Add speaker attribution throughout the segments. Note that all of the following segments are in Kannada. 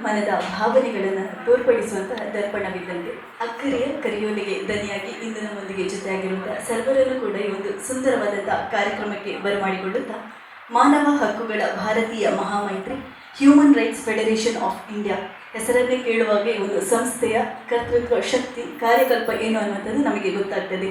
Speaker 1: ಮನದ ಭಾವನೆಗಳನ್ನು ತೋರ್ಪಡಿಸುವಂತಹ ದರ್ಪಣವಿದ್ದಂತೆ ಅಕ್ಕರೆಯ ಕರಿಯೋಲಿಗೆ ದನಿಯಾಗಿ ಇಂದು ನಮ್ಮೊಂದಿಗೆ ಜೊತೆಯಾಗಿರುವಂತಹ ಸರ್ವರನ್ನು ಕೂಡ ಈ ಒಂದು ಸುಂದರವಾದಂತಹ ಕಾರ್ಯಕ್ರಮಕ್ಕೆ ಬರಮಾಡಿಕೊಳ್ಳುತ್ತಾ ಮಾನವ ಹಕ್ಕುಗಳ ಭಾರತೀಯ ಮಹಾಮೈತ್ರಿ human rights federation of India ಹೆಸರನ್ನೇ ಕೇಳುವಾಗ ಈ ಒಂದು ಸಂಸ್ಥೆಯ ಕರ್ತೃತ್ವ ಶಕ್ತಿ ಕಾರ್ಯಕಲ್ಪ ಏನು ಅನ್ನುವಂಥದ್ದು ನಮಗೆ ಗೊತ್ತಾಗ್ತದೆ.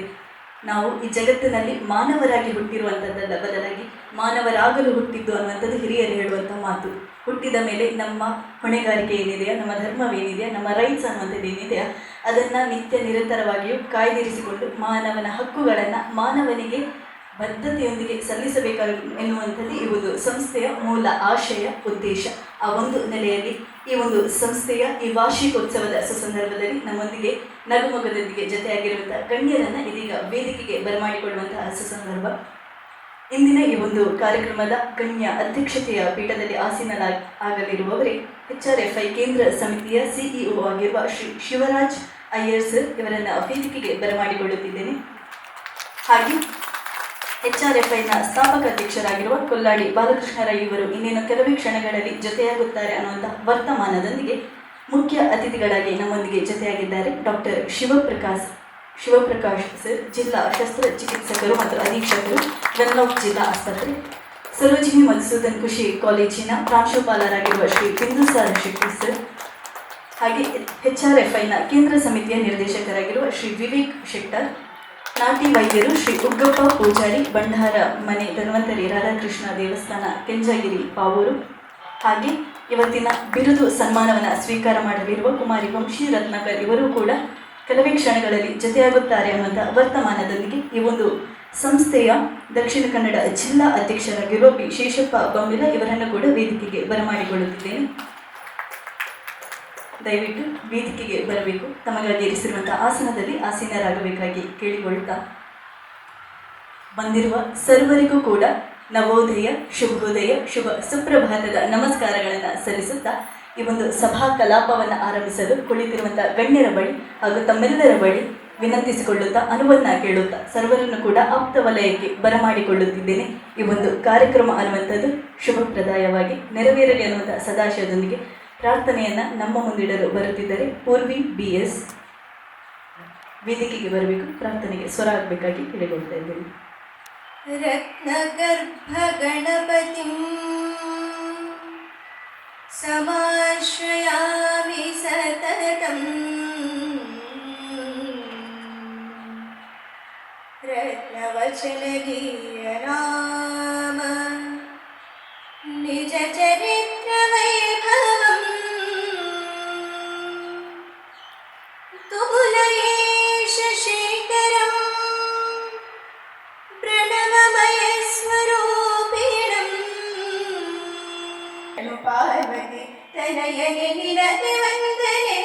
Speaker 1: ನಾವು ಈ ಜಗತ್ತಿನಲ್ಲಿ ಮಾನವರಾಗಿ ಹುಟ್ಟಿರುವಂಥದ್ದಲ್ಲ, ಬದಲಾಗಿ ಮಾನವರಾಗಲು ಹುಟ್ಟಿದ್ದು ಅನ್ನುವಂಥದ್ದು ಹಿರಿಯರು ಹೇಳುವಂಥ ಮಾತು. ಹುಟ್ಟಿದ ಮೇಲೆ ನಮ್ಮ ಹೊಣೆಗಾರಿಕೆ ಏನಿದೆಯಾ, ನಮ್ಮ ಧರ್ಮವೇನಿದೆಯಾ, ನಮ್ಮ ರೈಟ್ಸ್ ಅನ್ನುವಂಥದ್ದು ಏನಿದೆಯಾ ಅದನ್ನು ನಿತ್ಯ ನಿರಂತರವಾಗಿಯೂ ಕಾಯ್ದಿರಿಸಿಕೊಂಡು ಮಾನವನ ಹಕ್ಕುಗಳನ್ನು ಮಾನವನಿಗೆ ಬದ್ಧತೆಯೊಂದಿಗೆ ಸಲ್ಲಿಸಬೇಕಾಗ ಎನ್ನುವಂಥದ್ದು ಈ ಒಂದು ಸಂಸ್ಥೆಯ ಮೂಲ ಆಶಯ ಉದ್ದೇಶ. ಆ ಒಂದು ನೆಲೆಯಲ್ಲಿ ಈ ಒಂದು ಸಂಸ್ಥೆಯ ಈ ವಾರ್ಷಿಕೋತ್ಸವದ ಸುಸಂದರ್ಭದಲ್ಲಿ ನಮ್ಮೊಂದಿಗೆ ನಗುಮೊಗದೊಂದಿಗೆ ಜೊತೆಯಾಗಿರುವಂತಹ ಗಣ್ಯರನ್ನು ಇದೀಗ ವೇದಿಕೆಗೆ ಬರಮಾಡಿಕೊಳ್ಳುವಂತಹ ಸುಸಂದರ್ಭ. ಇಂದಿನ ಈ ಒಂದು ಕಾರ್ಯಕ್ರಮದ ಗಣ್ಯ ಅಧ್ಯಕ್ಷತೆಯ ಪೀಠದಲ್ಲಿ ಆಸೀನರಾಗಲಿರುವವರೇ HRFI ಕೇಂದ್ರ ಸಮಿತಿಯ CEO ಆಗಿರುವ ಶ್ರೀ ಶಿವರಾಜ್ ಅಯ್ಯರ್ ಸರ್ ಇವರನ್ನು ವೇದಿಕೆಗೆ ಬರಮಾಡಿಕೊಳ್ಳುತ್ತಿದ್ದೇನೆ. ಹಾಗೆ HRFIನ ಸ್ಥಾಪಕ ಅಧ್ಯಕ್ಷರಾಗಿರುವ ಕೊಲ್ಲಾಡಿ ಬಾಲಕೃಷ್ಣ ರೈ ಇವರು ಇನ್ನೇನು ಕೆಲವೇ ಕ್ಷಣಗಳಲ್ಲಿ ಜೊತೆಯಾಗುತ್ತಾರೆ ಅನ್ನುವಂಥ ವರ್ತಮಾನದೊಂದಿಗೆ ಮುಖ್ಯ ಅತಿಥಿಗಳಾಗಿ ನಮ್ಮೊಂದಿಗೆ ಜೊತೆಯಾಗಿದ್ದಾರೆ ಡಾಕ್ಟರ್ ಶಿವಪ್ರಕಾಶ್ ಸರ್, ಜಿಲ್ಲಾ ಶಸ್ತ್ರಚಿಕಿತ್ಸಕರು ಮತ್ತು ಅಧೀಕ್ಷಕರು ವೆನ್ಲಾಕ್ ಜಿಲ್ಲಾ ಆಸ್ಪತ್ರೆ, ಸರೋಜಿನಿ ಮಧುಸೂದನ್ ಖುಷಿ ಕಾಲೇಜಿನ ಪ್ರಾಂಶುಪಾಲರಾಗಿರುವ ಶ್ರೀ ಬಿಂದುಸಾರ ಶೆಟ್ಟಿ ಸರ್, ಹಾಗೆ HRFIನ ಕೇಂದ್ರ ಸಮಿತಿಯ ನಿರ್ದೇಶಕರಾಗಿರುವ ಶ್ರೀ ವಿವೇಕ್ ಶೆಟ್ಟರ್, ನಾಟಿ ವೈದ್ಯರು ಶ್ರೀ ಉಗ್ಗಪ್ಪ ಪೂಜಾರಿ, ಬಂಡಾರ ಮನೆ ಧನ್ವಂತರಿ ರಾಧಾಕೃಷ್ಣ ದೇವಸ್ಥಾನ ಕೆಂಜಗಿರಿ ಪಾವೂರು, ಹಾಗೆ ಇವತ್ತಿನ ಬಿರುದು ಸನ್ಮಾನವನ್ನು ಸ್ವೀಕಾರ ಮಾಡಲಿರುವ ಕುಮಾರಿ ವಂಶಿ ರತ್ನಾಕರ್ ಇವರು ಕೂಡ ಕೆಲವೇ ಕ್ಷಣಗಳಲ್ಲಿ ಜೊತೆಯಾಗುತ್ತಾರೆ ಅನ್ನುವಂಥ ವರ್ತಮಾನದೊಂದಿಗೆ ಈ ಒಂದು ಸಂಸ್ಥೆಯ ದಕ್ಷಿಣ ಕನ್ನಡ ಜಿಲ್ಲಾ ಅಧ್ಯಕ್ಷರಾಗಿರುವ ಪಿ ಶೇಷಪ್ಪ ಬೊಮ್ಮಿಲ ಇವರನ್ನು ಕೂಡ ವೇದಿಕೆಗೆ ಬರಮಾಡಿಕೊಳ್ಳುತ್ತಿದ್ದೇನೆ. ದಯವಿಟ್ಟು ವೇದಿಕೆಗೆ ಬರಬೇಕು, ತಮಗಾಗಿ ಇರಿಸಿರುವಂತಹ ಆಸನದಲ್ಲಿ ಆಸೀನರಾಗಬೇಕಾಗಿ ಕೇಳಿಕೊಳ್ಳುತ್ತಾ ಬಂದಿರುವ ಸರ್ವರಿಗೂ ಕೂಡ ನವೋದಯ, ಶುಭೋದಯ, ಶುಭ ಸುಪ್ರಭಾತದ ನಮಸ್ಕಾರಗಳನ್ನು ಸಲ್ಲಿಸುತ್ತಾ ಈ ಒಂದು ಸಭಾ ಕಲಾಪವನ್ನು ಆರಂಭಿಸಲು ಕುಳಿತಿರುವಂತಹ ಗಣ್ಯರ ಬಳಿ ಹಾಗೂ ತಮ್ಮೆಲ್ಲರ ಬಳಿ ವಿನಂತಿಸಿಕೊಳ್ಳುತ್ತಾ ಅನುವನ್ನ ಕೇಳುತ್ತಾ ಸರ್ವರನ್ನು ಕೂಡ ಆಪ್ತ ವಲಯಕ್ಕೆ ಬರಮಾಡಿಕೊಳ್ಳುತ್ತಿದ್ದೇನೆ. ಈ ಒಂದು ಕಾರ್ಯಕ್ರಮ ಅನ್ನುವಂಥದ್ದು ಶುಭಪ್ರದಾಯವಾಗಿ ನೆರವೇರಲಿ ಅನ್ನುವಂಥ ಸದಾಶಯದೊಂದಿಗೆ ಪ್ರಾರ್ಥನೆಯನ್ನು ನಮ್ಮ ಮುಂದಿಡಲು ಬರುತ್ತಿದ್ದರೆ ಪೂರ್ವಿ BS ವೇದಿಕೆಗೆ ಬರಬೇಕು, ಪ್ರಾರ್ಥನೆಗೆ ಸ್ವರ ಆಗಬೇಕಾಗಿ ಕೇಳಿಕೊಳ್ತಾ ಇದ್ದೇನೆ.
Speaker 2: ರತ್ನಗರ್ಭ ಗಣಪತಿಂ ಸಮಾಶ್ರಯಾಮಿ ಸತತಂ ರತ್ನವಚನಗೀಯ ನಾಮ ನಿಜ ಚರಿತ್ರ ವೈಭವಂ ತುಲಯೇಶ ಶೇಖರಂ ಪ್ರಣವಮಯ ಸ್ವರೂಪಿಣಂ ಪಾರ್ವತಿ ತನಯನೆ ನಿರತಿ ವಂದನೆ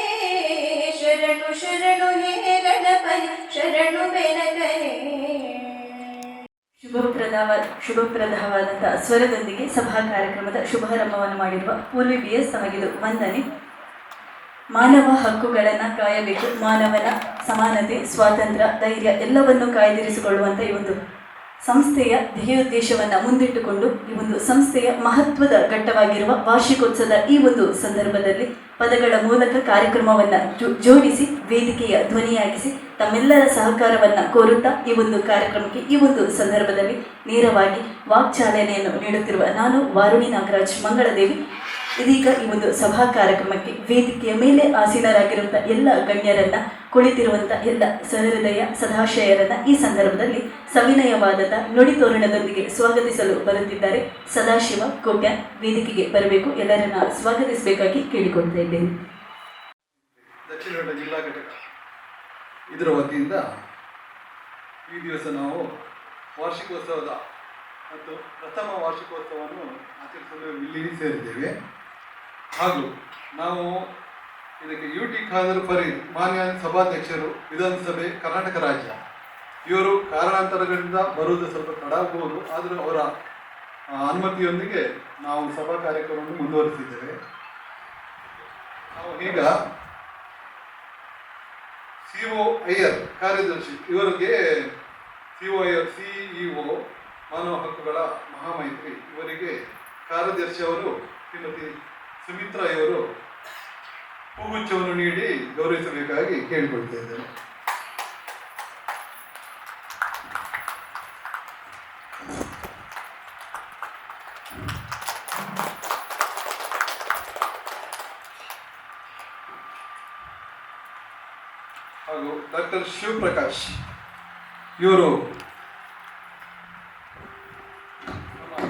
Speaker 2: ಶರಣು ಶರಣು ಹೇ ಗಣಪತಿ ಶರಣು ಬೆನಕನೆ.
Speaker 1: ಶುಭಪ್ರದವಾದಂತಹ ಸ್ವರದೊಂದಿಗೆ ಸಭಾ ಕಾರ್ಯಕ್ರಮದ ಶುಭಾರಂಭವನ್ನು ಮಾಡಿರುವ ಪೂರ್ವಿ BS ತಮಗಿದು ವಂದನೆ. ಮಾನವ ಹಕ್ಕುಗಳನ್ನು ಕಾಯಬೇಕು, ಮಾನವನ ಸಮಾನತೆ, ಸ್ವಾತಂತ್ರ್ಯ, ಧೈರ್ಯ ಎಲ್ಲವನ್ನು ಕಾಯ್ದಿರಿಸಿಕೊಳ್ಳುವಂಥ ಈ ಒಂದು ಸಂಸ್ಥೆಯ ಧ್ಯೇಯೋದ್ದೇಶವನ್ನು ಮುಂದಿಟ್ಟುಕೊಂಡು ಈ ಒಂದು ಸಂಸ್ಥೆಯ ಮಹತ್ವದ ಘಟ್ಟವಾಗಿರುವ ವಾರ್ಷಿಕೋತ್ಸವದ ಈ ಒಂದು ಸಂದರ್ಭದಲ್ಲಿ ಪದಗಳ ಮೂಲಕ ಕಾರ್ಯಕ್ರಮವನ್ನು ಜೋಡಿಸಿ ವೇದಿಕೆಯ ಧ್ವನಿಯಾಗಿಸಿ ತಮ್ಮೆಲ್ಲರ ಸಹಕಾರವನ್ನು ಕೋರುತ್ತಾ ಈ ಒಂದು ಕಾರ್ಯಕ್ರಮಕ್ಕೆ ಈ ಒಂದು ಸಂದರ್ಭದಲ್ಲಿ ನೇರವಾಗಿ ವಾಕ್ಚಾಲನೆಯನ್ನು ನೀಡುತ್ತಿರುವ ನಾನು ವಾರುಣಿ ನಾಗರಾಜ್ ಮಂಗಳದೇವಿ ಇದೀಗ ಈ ಒಂದು ಸಭಾ ಕಾರ್ಯಕ್ರಮಕ್ಕೆ ವೇದಿಕೆಯ ಮೇಲೆ ಆಸೀನರಾಗಿರುವಂಥ ಎಲ್ಲ ಗಣ್ಯರನ್ನ, ಕುಳಿತಿರುವಂಥ ಎಲ್ಲ ಸಹೃದಯ ಸದಾಶಯರನ್ನ ಈ ಸಂದರ್ಭದಲ್ಲಿ ಸವಿನಯವಾದ ನುಡಿತೋರಣದೊಂದಿಗೆ ಸ್ವಾಗತಿಸಲು ಬರುತ್ತಿದ್ದಾರೆ. ಸದಾಶಿವ ಕೋಟ್ಯ ವೇದಿಕೆಗೆ ಬರಬೇಕು, ಎಲ್ಲರನ್ನ ಸ್ವಾಗತಿಸಬೇಕಾಗಿ ಕೇಳಿಕೊಳ್ತಾ ಇದ್ದೇನೆ.
Speaker 3: ದಕ್ಷಿಣ ಕನ್ನಡ ಜಿಲ್ಲಾ ಘಟಕ ಇದರ ವತಿಯಿಂದ ಈ ದಿವಸ ನಾವು ವಾರ್ಷಿಕೋತ್ಸವದ ಮತ್ತು ಪ್ರಥಮ ವಾರ್ಷಿಕೋತ್ಸವವನ್ನು ಆಚರಿಸಲು ಇಲ್ಲಿ ಸೇರಿದ್ದೇವೆ. ಹಾಗೂ ನಾವು ಇದಕ್ಕೆ UT ಖಾದರ್ ಫರೀದ್ ಮಾನ್ಯ ಸಭಾಧ್ಯಕ್ಷರು, ವಿಧಾನಸಭೆ ಕರ್ನಾಟಕ ರಾಜ್ಯ, ಇವರು ಕಾರಣಾಂತರಗಳಿಂದ ಬರುವುದು ಸ್ವಲ್ಪ ತಡ ಆಗಬಹುದು, ಆದರೂ ಅವರ ಅನುಮತಿಯೊಂದಿಗೆ ನಾವು ಸಭಾ ಕಾರ್ಯಕ್ರಮವನ್ನು ಮುಂದುವರಿಸಿದ್ದೇವೆ. ನಾವು ಈಗ CO ಅಯ್ಯರ್ ಕಾರ್ಯದರ್ಶಿ ಇವರಿಗೆ CO ಅಯ್ಯರ್ CEO ಮಾನವ ಹಕ್ಕುಗಳ ಮಹಾಮೈತ್ರಿ ಇವರಿಗೆ ಕಾರ್ಯದರ್ಶಿ ಅವರು ಶ್ರೀಮತಿ ಸುಮಿತ್ರಾ ಇವರು ಹೂಗುಚ್ಛವನ್ನು ನೀಡಿ ಗೌರವಿಸಬೇಕಾಗಿ ಕೇಳಿಕೊಳ್ತಾ ಇದ್ದೇನೆ. ಹಾಗೂ ಡಾಕ್ಟರ್ ಶಿವಪ್ರಕಾಶ್ ಇವರು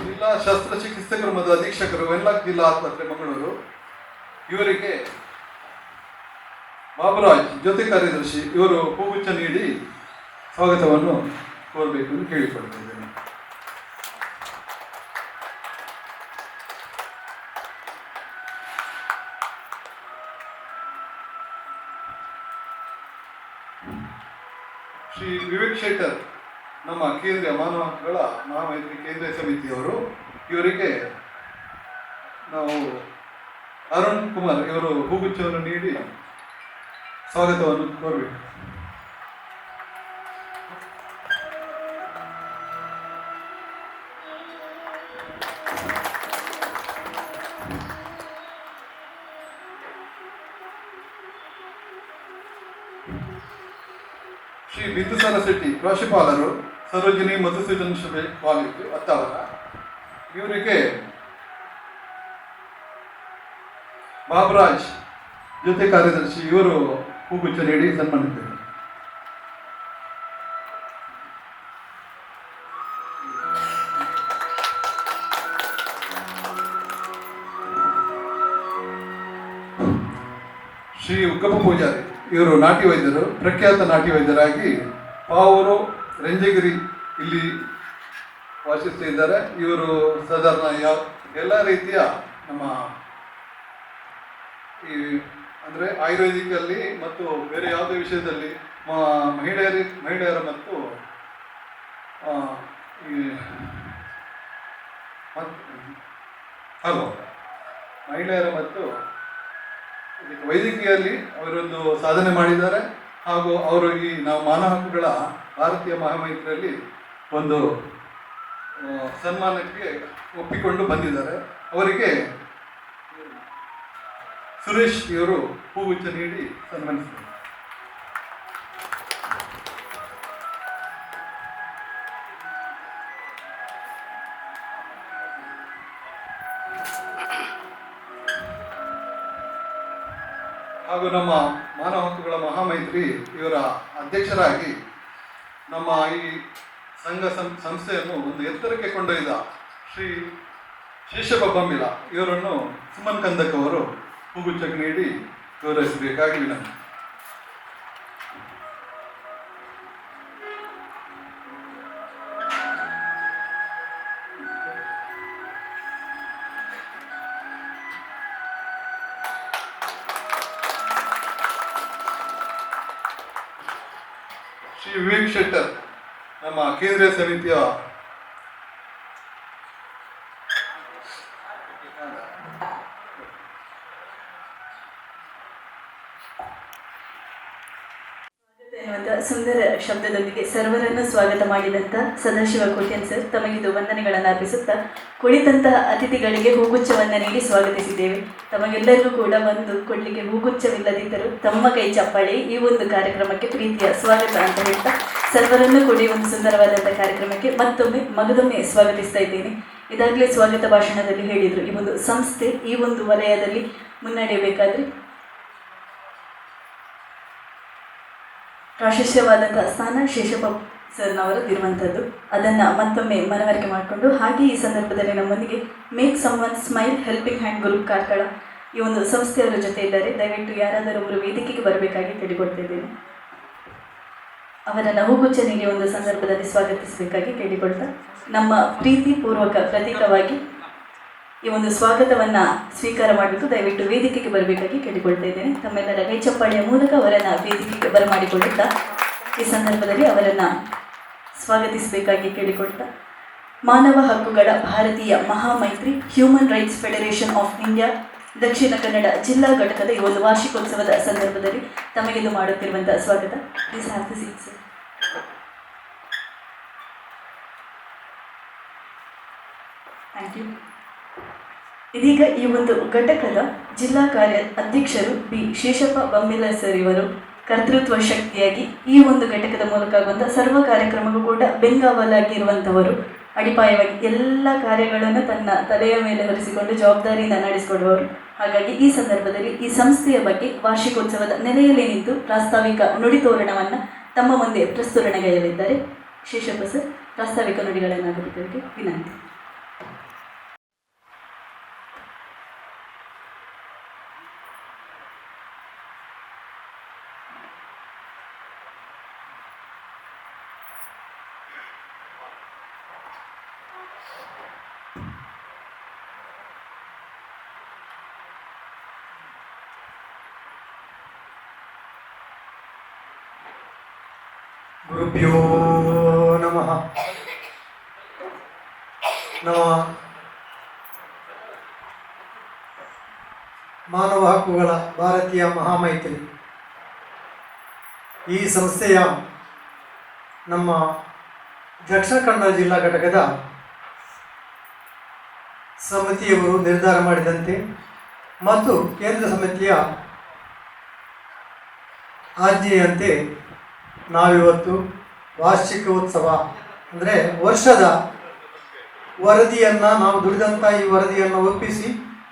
Speaker 3: ಜಿಲ್ಲಾ ಶಸ್ತ್ರಚಿಕಿತ್ಸಕರು ಮತ್ತು ಅಧೀಕ್ಷಕರು ವೆನ್ಲಾಕ್ ಜಿಲ್ಲಾ ಆಸ್ಪತ್ರೆ ಮಂಗಳೂರು. ಇವರಿಗೆ ಬಾಬುರಾಜ್ ಜೊತೆ ಕಾರ್ಯದರ್ಶಿ ಇವರು ಹೂಗುಚ್ಛ ನೀಡಿ ಸ್ವಾಗತವನ್ನು ಕೋರಬೇಕು ಎಂದು ಕೇಳಿಕೊಳ್ತಿದ್ದೇನೆ. ಶ್ರೀ ವಿವೇಕ್ ಶೆಟ್ಟರ್ ನಮ್ಮ ಕೇಂದ್ರೀಯ ಮಾನವ ಹಕ್ಕುಗಳ ಮಹಾಮೈತ್ರಿ ಕೇಂದ್ರೀಯ ಸಮಿತಿಯವರು. ಇವರಿಗೆ ನಾವು ಅರುಣ್ ಕುಮಾರ್ ಇವರು ಹೂಗುಚ್ಛವನ್ನು ನೀಡಿ ಸ್ವಾಗತವನ್ನು ಕೋರಬೇಕು. ಶ್ರೀ ಬಿಂದುಸಾರ ಶೆಟ್ಟಿ ಪ್ರಾಂಶುಪಾಲರು ಸರೋಜಿನಿ ಮಧುಸೂದನ್ ಕಾಲೇಜು ಅತ್ತಾವರ. ಇವರಿಗೆ ಬಾಬುರಾಜ್ ಜೊತೆ ಕಾರ್ಯದರ್ಶಿ ಇವರು ಹೂಗುಚ್ಛ ನೀಡಿ ಸನ್ಮಾನಿಸಿದರು. ಶ್ರೀ ಉಕ್ಕಪ್ಪ ಪೂಜಾರಿ ಇವರು ನಾಟಿ ವೈದ್ಯರು, ಪ್ರಖ್ಯಾತ ನಾಟಿ ವೈದ್ಯರಾಗಿ ಪಾವೂರು ರಂಜಗಿರಿ ಇಲ್ಲಿ ವಾಸಿಸ್ತಾ ಇದ್ದಾರೆ. ಇವರು ಸಾಧಾರಣ ಎಲ್ಲ ರೀತಿಯ ನಮ್ಮ ಈ ಅಂದರೆ ಆಯುರ್ವೇದಿಕಲ್ಲಿ ಮತ್ತು ಬೇರೆ ಯಾವುದೇ ವಿಷಯದಲ್ಲಿ ಮಹಿಳೆಯರ ಮತ್ತು ಹಲೋ ಮಹಿಳೆಯರ ಮತ್ತು ವೈದ್ಯಕೀಯಲ್ಲಿ ಅವರೊಂದು ಸಾಧನೆ ಮಾಡಿದ್ದಾರೆ. ಹಾಗೂ ಅವರು ಈ ನಾವು ಮಾನವ ಹಕ್ಕುಗಳ ಭಾರತೀಯ ಮಹಾಮೈತ್ರಿಯಲ್ಲಿ ಒಂದು ಸನ್ಮಾನಕ್ಕೆ ಒಪ್ಪಿಕೊಂಡು ಬಂದಿದ್ದಾರೆ. ಅವರಿಗೆ ಸುರೇಶ್ ಇವರು ಹೂಗುಚ್ಛ ನೀಡಿ ಸನ್ಮಾನಿಸಿದರು. ಹಾಗೂ ನಮ್ಮ ಮಾನವ ಹಕ್ಕುಗಳ ಮಹಾಮೈತ್ರಿ ಇವರ ಅಧ್ಯಕ್ಷರಾಗಿ ನಮ್ಮ ಈ ಸಂಘ ಸಂಸ್ಥೆಯನ್ನು ಒಂದು ಎತ್ತರಕ್ಕೆ ಕೊಂಡೊಯ್ದ ಶ್ರೀ ಶೇಷಪ್ಪ ಬೊಮ್ಮಿಲ ಇವರನ್ನು ಸುಮನ್ ಕಂದಕ್ ಅವರು ಹೂಗುಚ್ಛ ನೀಡಿ ಗೌರವಿಸಬೇಕಾಗಿ ವಿನಂತಿ. ಶ್ರೀ ವಿವೇಕ್ ಶೆಟ್ಟರ್ ನಮ್ಮ ಕೇಂದ್ರೀಯ ಸಮಿತಿಯ
Speaker 1: ಎನ್ನುವಂಥ ಸುಂದರ ಶಬ್ದದೊಂದಿಗೆ ಸರ್ವರನ್ನು ಸ್ವಾಗತ ಮಾಡಿದಂಥ ಸದಾಶಿವ ಕೋಟ್ಯನ್ ಸರ್ ತಮಗಿದು ವಂದನೆಗಳನ್ನು ಅರ್ಪಿಸುತ್ತಾ ಕುಳಿತಂತಹ ಅತಿಥಿಗಳಿಗೆ ಹೂಗುಚ್ಛವನ್ನು ನೀಡಿ ಸ್ವಾಗತಿಸಿದ್ದೇವೆ. ತಮಗೆಲ್ಲರಿಗೂ ಕೂಡ ಬಂದು ಕೊಡಲಿಕ್ಕೆ ಹೂಗುಚ್ಛವಿಲ್ಲದಿದ್ದರೂ ತಮ್ಮ ಕೈ ಚಪ್ಪಾಳೆ ಈ ಒಂದು ಕಾರ್ಯಕ್ರಮಕ್ಕೆ ಪ್ರೀತಿಯ ಸ್ವಾಗತ ಅಂತ ಹೇಳ್ತಾ ಸರ್ವರನ್ನು ಕೂಡ ಈ ಒಂದು ಸುಂದರವಾದಂಥ ಕಾರ್ಯಕ್ರಮಕ್ಕೆ ಮಗದೊಮ್ಮೆ ಸ್ವಾಗತಿಸ್ತಾ ಇದ್ದೇನೆ. ಇದಾಗಲೇ ಸ್ವಾಗತ ಭಾಷಣದಲ್ಲಿ ಹೇಳಿದರು, ಈ ಒಂದು ಸಂಸ್ಥೆ ಈ ಒಂದು ವಲಯದಲ್ಲಿ ಮುನ್ನಡೆಯಬೇಕಾದ್ರೆ ಪ್ರಾಶಸ್ತ್ಯವಾದಂಥ ಸ್ಥಾನ ಶೇಷಪ್ಪ ಸರ್ನವರದ್ದಿರುವಂಥದ್ದು. ಅದನ್ನು ಮತ್ತೊಮ್ಮೆ ಮನವರಿಕೆ ಮಾಡಿಕೊಂಡು ಹಾಗೆ ಈ ಸಂದರ್ಭದಲ್ಲಿ ನಮ್ಮೊಂದಿಗೆ make someone smile helping hand group Karkala ಈ ಒಂದು ಸಂಸ್ಥೆಯವರ ಜೊತೆ ಇದ್ದಾರೆ. ದಯವಿಟ್ಟು ಯಾರಾದರೂ ಒಬ್ಬರು ವೇದಿಕೆಗೆ ಬರಬೇಕಾಗಿ ಕೇಳಿಕೊಳ್ತಾ ಇದ್ದೇನೆ. ಅವರನ್ನು ಹೂಗುಚ್ಛ ನೀಡಿ ಒಂದು ಸಂದರ್ಭದಲ್ಲಿ ಸ್ವಾಗತಿಸಬೇಕಾಗಿ ಕೇಳಿಕೊಳ್ತಾ ನಮ್ಮ ಪ್ರೀತಿಪೂರ್ವಕ ಪ್ರತೀಕವಾಗಿ ಈ ಒಂದು ಸ್ವಾಗತವನ್ನು ಸ್ವೀಕಾರ ಮಾಡಬೇಕು. ದಯವಿಟ್ಟು ವೇದಿಕೆಗೆ ಬರಬೇಕಾಗಿ ಕೇಳಿಕೊಳ್ತಾ ಇದ್ದೇನೆ. ತಮ್ಮೆಲ್ಲರ ಕೈ ಚಪ್ಪಾಳೆಯ ಮೂಲಕ ಅವರನ್ನು ವೇದಿಕೆಗೆ ಬರಮಾಡಿಕೊಳ್ಳುತ್ತಾ ಈ ಸಂದರ್ಭದಲ್ಲಿ ಅವರನ್ನು ಸ್ವಾಗತಿಸಬೇಕಾಗಿ ಕೇಳಿಕೊಳ್ತಾ ಮಾನವ ಹಕ್ಕುಗಳ ಭಾರತೀಯ ಮಹಾಮೈತ್ರಿ human rights federation of India Dakshina Kannada ಜಿಲ್ಲಾ ಘಟಕದ ಈ ಒಂದು ವಾರ್ಷಿಕೋತ್ಸವದ ಸಂದರ್ಭದಲ್ಲಿ ತಮಗಿದು ಮಾಡುತ್ತಿರುವಂತಹ ಸ್ವಾಗತ. Please have the seat sir. Thank you. ಇದೀಗ ಈ ಒಂದು ಘಟಕದ ಜಿಲ್ಲಾ ಕಾರ್ಯ ಅಧ್ಯಕ್ಷರು ಬಿ ಶೇಷಪ್ಪ ಬೊಮ್ಮಿಲ ಸರ್ ಇವರು ಕರ್ತೃತ್ವ ಶಕ್ತಿಯಾಗಿ ಈ ಒಂದು ಘಟಕದ ಮೂಲಕ ಆಗುವಂಥ ಸರ್ವ ಕಾರ್ಯಕ್ರಮಕ್ಕೂ ಕೂಡ ಬೆಂಗಾವಲಾಗಿರುವಂಥವರು, ಅಡಿಪಾಯವಾಗಿ ಎಲ್ಲ ಕಾರ್ಯಗಳನ್ನು ತನ್ನ ತಲೆಯ ಮೇಲೆ ಹೊರಿಸಿಕೊಂಡು ಜವಾಬ್ದಾರಿಯಿಂದ ನಡೆಸಿಕೊಡುವವರು. ಹಾಗಾಗಿ ಈ ಸಂದರ್ಭದಲ್ಲಿ ಈ ಸಂಸ್ಥೆಯ ಬಗ್ಗೆ ವಾರ್ಷಿಕೋತ್ಸವದ ನೆಲೆಯಲ್ಲಿ ನಿಂತು ಪ್ರಾಸ್ತಾವಿಕ ನುಡಿತೋರಣವನ್ನು ತಮ್ಮ ಮುಂದೆ ಪ್ರಸ್ತುರಣಗೈಯಲಿದ್ದಾರೆ. ಶೇಷಪ್ಪ ಸರ್, ಪ್ರಾಸ್ತಾವಿಕ ನುಡಿಗಳನ್ನಾಗಲಿಕ್ಕೆ ವಿನಂತಿ.
Speaker 4: ಗುರುಭ್ಯೋ ನಮಃ. ನಮ್ಮ ಮಾನವ ಹಕ್ಕುಗಳ ಭಾರತೀಯ ಮಹಾಮೈತ್ರಿ ಈ ಸಂಸ್ಥೆಯ ನಮ್ಮ ದಕ್ಷಿಣ ಕನ್ನಡ ಜಿಲ್ಲಾ ಘಟಕದ ಸಮಿತಿಯವರು ನಿರ್ಧಾರ ಮಾಡಿದಂತೆ ಮತ್ತು ಕೇಂದ್ರ ಸಮಿತಿಯ ಆಜ್ಞೆಯಂತೆ ನಾವಿವತ್ತು ವಾರ್ಷಿಕ ಉತ್ಸವ ಅಂದರೆ ವರ್ಷದ ವರದಿಯನ್ನು, ನಾವು ದುಡಿದಂಥ ಈ ವರದಿಯನ್ನು ಒಪ್ಪಿಸಿ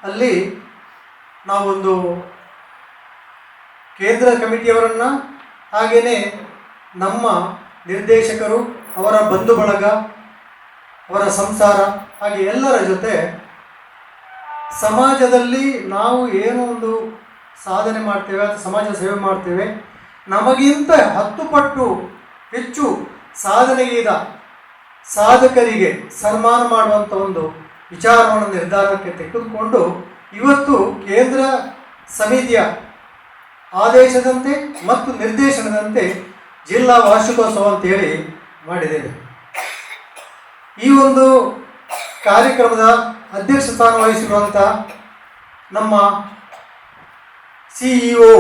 Speaker 4: ಅಲ್ಲಿ ನಾವೊಂದು ಕೇಂದ್ರ ಕಮಿಟಿಯವರನ್ನು, ಹಾಗೆಯೇ ನಮ್ಮ ನಿರ್ದೇಶಕರು, ಅವರ ಬಂಧು ಬಳಗ, ಅವರ ಸಂಸಾರ, ಹಾಗೆ ಎಲ್ಲರ ಜೊತೆ ಸಮಾಜದಲ್ಲಿ ನಾವು ಏನೋ ಒಂದು ಸಾಧನೆ ಮಾಡ್ತೇವೆ ಅಥವಾ ಸಮಾಜ ಸೇವೆ ಮಾಡ್ತೇವೆ, ನಮಗಿಂತ 10 ಪಟ್ಟು ಹೆಚ್ಚು ಸಾಧನೆಗೈದ ಸಾಧಕರಿಗೆ ಸನ್ಮಾನ ಮಾಡುವಂಥ ಒಂದು ವಿಚಾರವನ್ನು ನಿರ್ಧಾರಕ್ಕೆ ತೆಗೆದುಕೊಂಡು ಇವತ್ತು ಕೇಂದ್ರ ಸಮಿತಿಯ ಆದೇಶದಂತೆ ಮತ್ತು ನಿರ್ದೇಶನದಂತೆ ಜಿಲ್ಲಾ ವಾರ್ಷಿಕೋತ್ಸವ ಅಂತೇಳಿ ಮಾಡಿದ್ದೇವೆ. ಈ ಒಂದು ಕಾರ್ಯಕ್ರಮದ ಅಧ್ಯಕ್ಷ ಸ್ಥಾನ ವಹಿಸಿರುವಂಥ ನಮ್ಮ CEO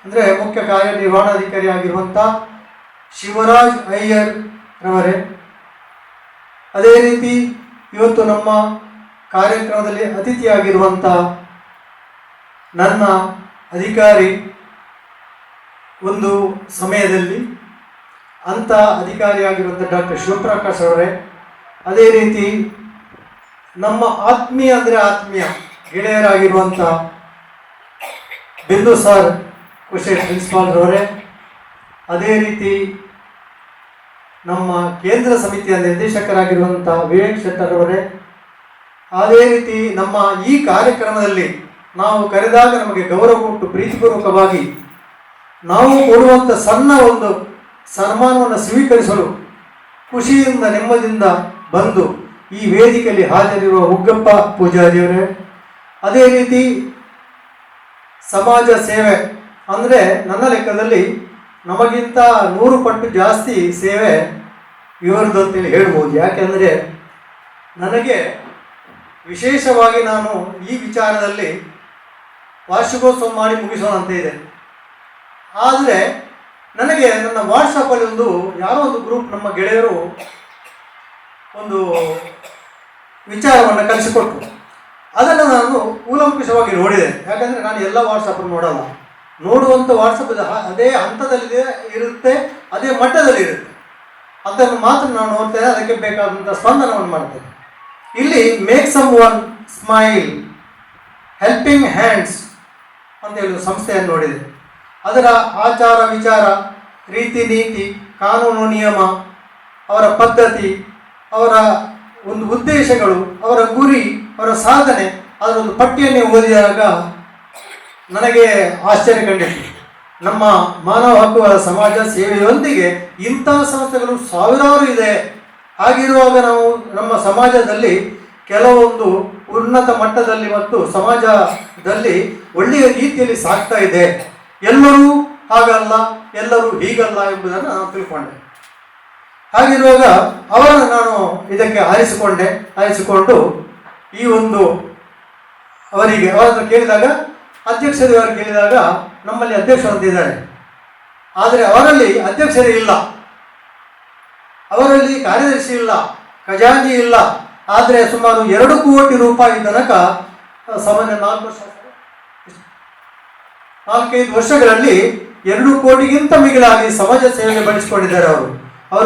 Speaker 4: ಅಂದರೆ ಮುಖ್ಯ ಕಾರ್ಯನಿರ್ವಹಣಾಧಿಕಾರಿ ಆಗಿರುವಂಥ ಶಿವರಾಜ್ ಅಯ್ಯರ್ ರವರೇ, ಅದೇ ರೀತಿ ಇವತ್ತು ನಮ್ಮ ಕಾರ್ಯಕ್ರಮದಲ್ಲಿ ಅತಿಥಿಯಾಗಿರುವಂಥ ನನ್ನ ಅಧಿಕಾರಿ, ಒಂದು ಸಮಯದಲ್ಲಿ ಅಂಥ ಅಧಿಕಾರಿಯಾಗಿರುವಂಥ ಡಾಕ್ಟರ್ ಶಿವಪ್ರಕಾಶ್ ಅವರೇ, ಅದೇ ರೀತಿ ನಮ್ಮ ಆತ್ಮೀಯ ಗೆಳೆಯರಾಗಿರುವಂಥ ಬಿಂದು ಸರ್ ಕೃಷಿ ಪ್ರಿನ್ಸಿಪಾಲ್ರವರೇ, ಅದೇ ರೀತಿ ನಮ್ಮ ಕೇಂದ್ರ ಸಮಿತಿಯ ನಿರ್ದೇಶಕರಾಗಿರುವಂಥ ವಿವೇಕ್ ಶೆಟ್ಟರ್ರವರೇ, ಅದೇ ರೀತಿ ನಮ್ಮ ಈ ಕಾರ್ಯಕ್ರಮದಲ್ಲಿ ನಾವು ಕರೆದಾಗ ನಮಗೆ ಗೌರವ ಕೊಟ್ಟು ಪ್ರೀತಿಪೂರ್ವಕವಾಗಿ ನಾವು ಕೊಡುವಂಥ ಸಣ್ಣ ಒಂದು ಸನ್ಮಾನವನ್ನು ಸ್ವೀಕರಿಸಲು ಖುಷಿಯಿಂದ ನೆಮ್ಮದಿಯಿಂದ ಬಂದು ಈ ವೇದಿಕೆಯಲ್ಲಿ ಹಾಜರಿರುವ ಉಗ್ಗಪ್ಪ ಪೂಜಾರಿಯವರೇ, ಅದೇ ರೀತಿ ಸಮಾಜ ಸೇವೆ ಅಂದರೆ ನನ್ನ ಲೆಕ್ಕದಲ್ಲಿ ನಮಗಿಂತ 100 ಪಟ್ಟು ಜಾಸ್ತಿ ಸೇವೆ ಇವರದ್ದು ಅಂತೇಳಿ ಹೇಳ್ಬೋದು. ಯಾಕೆಂದರೆ ನನಗೆ ವಿಶೇಷವಾಗಿ ನಾನು ಈ ವಿಚಾರದಲ್ಲಿ ವಾರ್ಷಿಕೋತ್ಸವ ಮಾಡಿ ಮುಗಿಸೋಣ ಅಂತ ಇದೆ. ಆದರೆ ನನಗೆ ನನ್ನ ವಾಟ್ಸಪ್ಪಲ್ಲಿ ಯಾರೋ ಒಂದು ಗ್ರೂಪ್ ನಮ್ಮ ಗೆಳೆಯರು ಒಂದು ವಿಚಾರವನ್ನು ಕಲಿಸಿಕೊಟ್ರು. ಅದನ್ನು ನಾನು ಕೂಲಂಕುಷವಾಗಿ ನೋಡಿದೆ. ಯಾಕಂದರೆ ನಾನು ಎಲ್ಲ ವಾಟ್ಸಪ್ಪನ್ನು ನೋಡಲ್ಲ, ನೋಡುವಂಥ ವಾಟ್ಸಪ್ ಅದೇ ಹಂತದಲ್ಲಿ ಇರುತ್ತೆ, ಅದೇ ಮಟ್ಟದಲ್ಲಿ ಇರುತ್ತೆ, ಅದನ್ನು ಮಾತ್ರ ನಾನು ನೋಡ್ತೇನೆ, ಅದಕ್ಕೆ ಬೇಕಾದಂಥ ಸ್ಪಂದನವನ್ನು ಮಾಡ್ತೇನೆ. ಇಲ್ಲಿ make some one smile helping hands ಅಂತ ಹೇಳುವ ಸಂಸ್ಥೆಯನ್ನು ನೋಡಿದೆ. ಅದರ ಆಚಾರ ವಿಚಾರ, ರೀತಿ ನೀತಿ, ಕಾನೂನು ನಿಯಮ, ಅವರ ಪದ್ಧತಿ, ಅವರ ಒಂದು ಉದ್ದೇಶಗಳು, ಅವರ ಗುರಿ, ಅವರ ಸಾಧನೆ, ಅದರ ಒಂದು ಪಟ್ಟಿಯನ್ನೇ ಓದಿದಾಗ ನನಗೆ ಆಶ್ಚರ್ಯ ಕಂಡಿತು. ನಮ್ಮ ಮಾನವ ಹಕ್ಕುಗಳ ಸಮಾಜ ಸೇವೆಯೊಂದಿಗೆ ಇಂತಹ ಸಂಸ್ಥೆಗಳು ಸಾವಿರಾರು ಇದೆ. ಹಾಗಿರುವಾಗ ನಾವು ನಮ್ಮ ಸಮಾಜದಲ್ಲಿ ಕೆಲವೊಂದು ಉನ್ನತ ಮಟ್ಟದಲ್ಲಿ ಮತ್ತು ಸಮಾಜದಲ್ಲಿ ಒಳ್ಳೆಯ ರೀತಿಯಲ್ಲಿ ಸಾಗ್ತಾ ಇದೆ. ಎಲ್ಲರೂ ಹಾಗಲ್ಲ, ಎಲ್ಲರೂ ಹೀಗಲ್ಲ ಎಂಬುದನ್ನು ನಾನು ತಿಳ್ಕೊಂಡೆ. ಹಾಗಿರುವಾಗ ಅವರನ್ನು ನಾನು ಇದಕ್ಕೆ ಆರಿಸಿಕೊಂಡು ಈ ಒಂದು ಅವರನ್ನು ಕೇಳಿದಾಗ, ಅಧ್ಯಕ್ಷರವರು ಕೇಳಿದಾಗ ನಮ್ಮಲ್ಲಿ ಅಧ್ಯಕ್ಷರು ಅಂತಿದ್ದಾರೆ, ಆದರೆ ಅವರಲ್ಲಿ ಅಧ್ಯಕ್ಷರೇ ಇಲ್ಲ, ಅವರಲ್ಲಿ ಕಾರ್ಯದರ್ಶಿ ಇಲ್ಲ, ಖಜಾಂಚಿ ಇಲ್ಲ. ಆದರೆ ಸುಮಾರು 2 ಕೋಟಿ ರೂಪಾಯಿ ತನಕ ಸಾಮಾನ್ಯ 4 ವರ್ಷ 4-5 ವರ್ಷಗಳಲ್ಲಿ 2 ಕೋಟಿಗಿಂತ ಮಿಗಿಲಾಗಿ ಸಮಾಜ ಸೇವೆಗೆ ಬಳಸಿಕೊಂಡಿದ್ದಾರೆ ಅವರು ಅವರ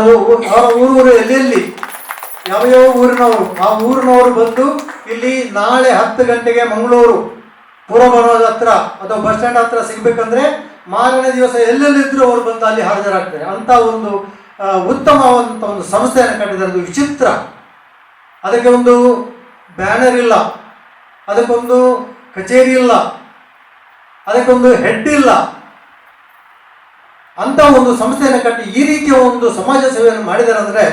Speaker 4: ಊರು ಎಲ್ಲೆಲ್ಲಿ ಯಾವ ಊರಿನವರು ಆ ಊರಿನವರು ಬಂದು ಇಲ್ಲಿ ನಾಳೆ 10 ಗಂಟೆಗೆ ಮಂಗಳೂರು ಪುರಭವನದ ಹತ್ರ ಅಥವಾ ಬಸ್ ಸ್ಟ್ಯಾಂಡ್ ಹತ್ರ ಸಿಗ್ಬೇಕಂದ್ರೆ ಮಾರನೇ ದಿವಸ ಎಲ್ಲೆಲ್ಲಿದ್ದರೂ ಅವರು ಬಂದು ಅಲ್ಲಿ ಹಾಜರಾಗ್ತಾರೆ ಅಂತ ಒಂದು ಉತ್ತಮವಾದಂಥ ಒಂದು ಸಂಸ್ಥೆಯನ್ನು ಕಟ್ಟಿದ್ದಾರೆ. ಅದು ವಿಚಿತ್ರ. ಅದಕ್ಕೆ ಒಂದು ಬ್ಯಾನರ್ ಇಲ್ಲ, ಅದಕ್ಕೊಂದು ಕಚೇರಿ ಇಲ್ಲ, ಅದಕ್ಕೊಂದು ಹೆಡ್ ಇಲ್ಲ. ಅಂತ ಒಂದು ಸಂಸ್ಥೆಯನ್ನು ಕಟ್ಟಿ ಈ ರೀತಿಯ ಒಂದು ಸಮಾಜ ಸೇವೆಯನ್ನು ಮಾಡಿದ್ದಾರೆ ಅಂದರೆ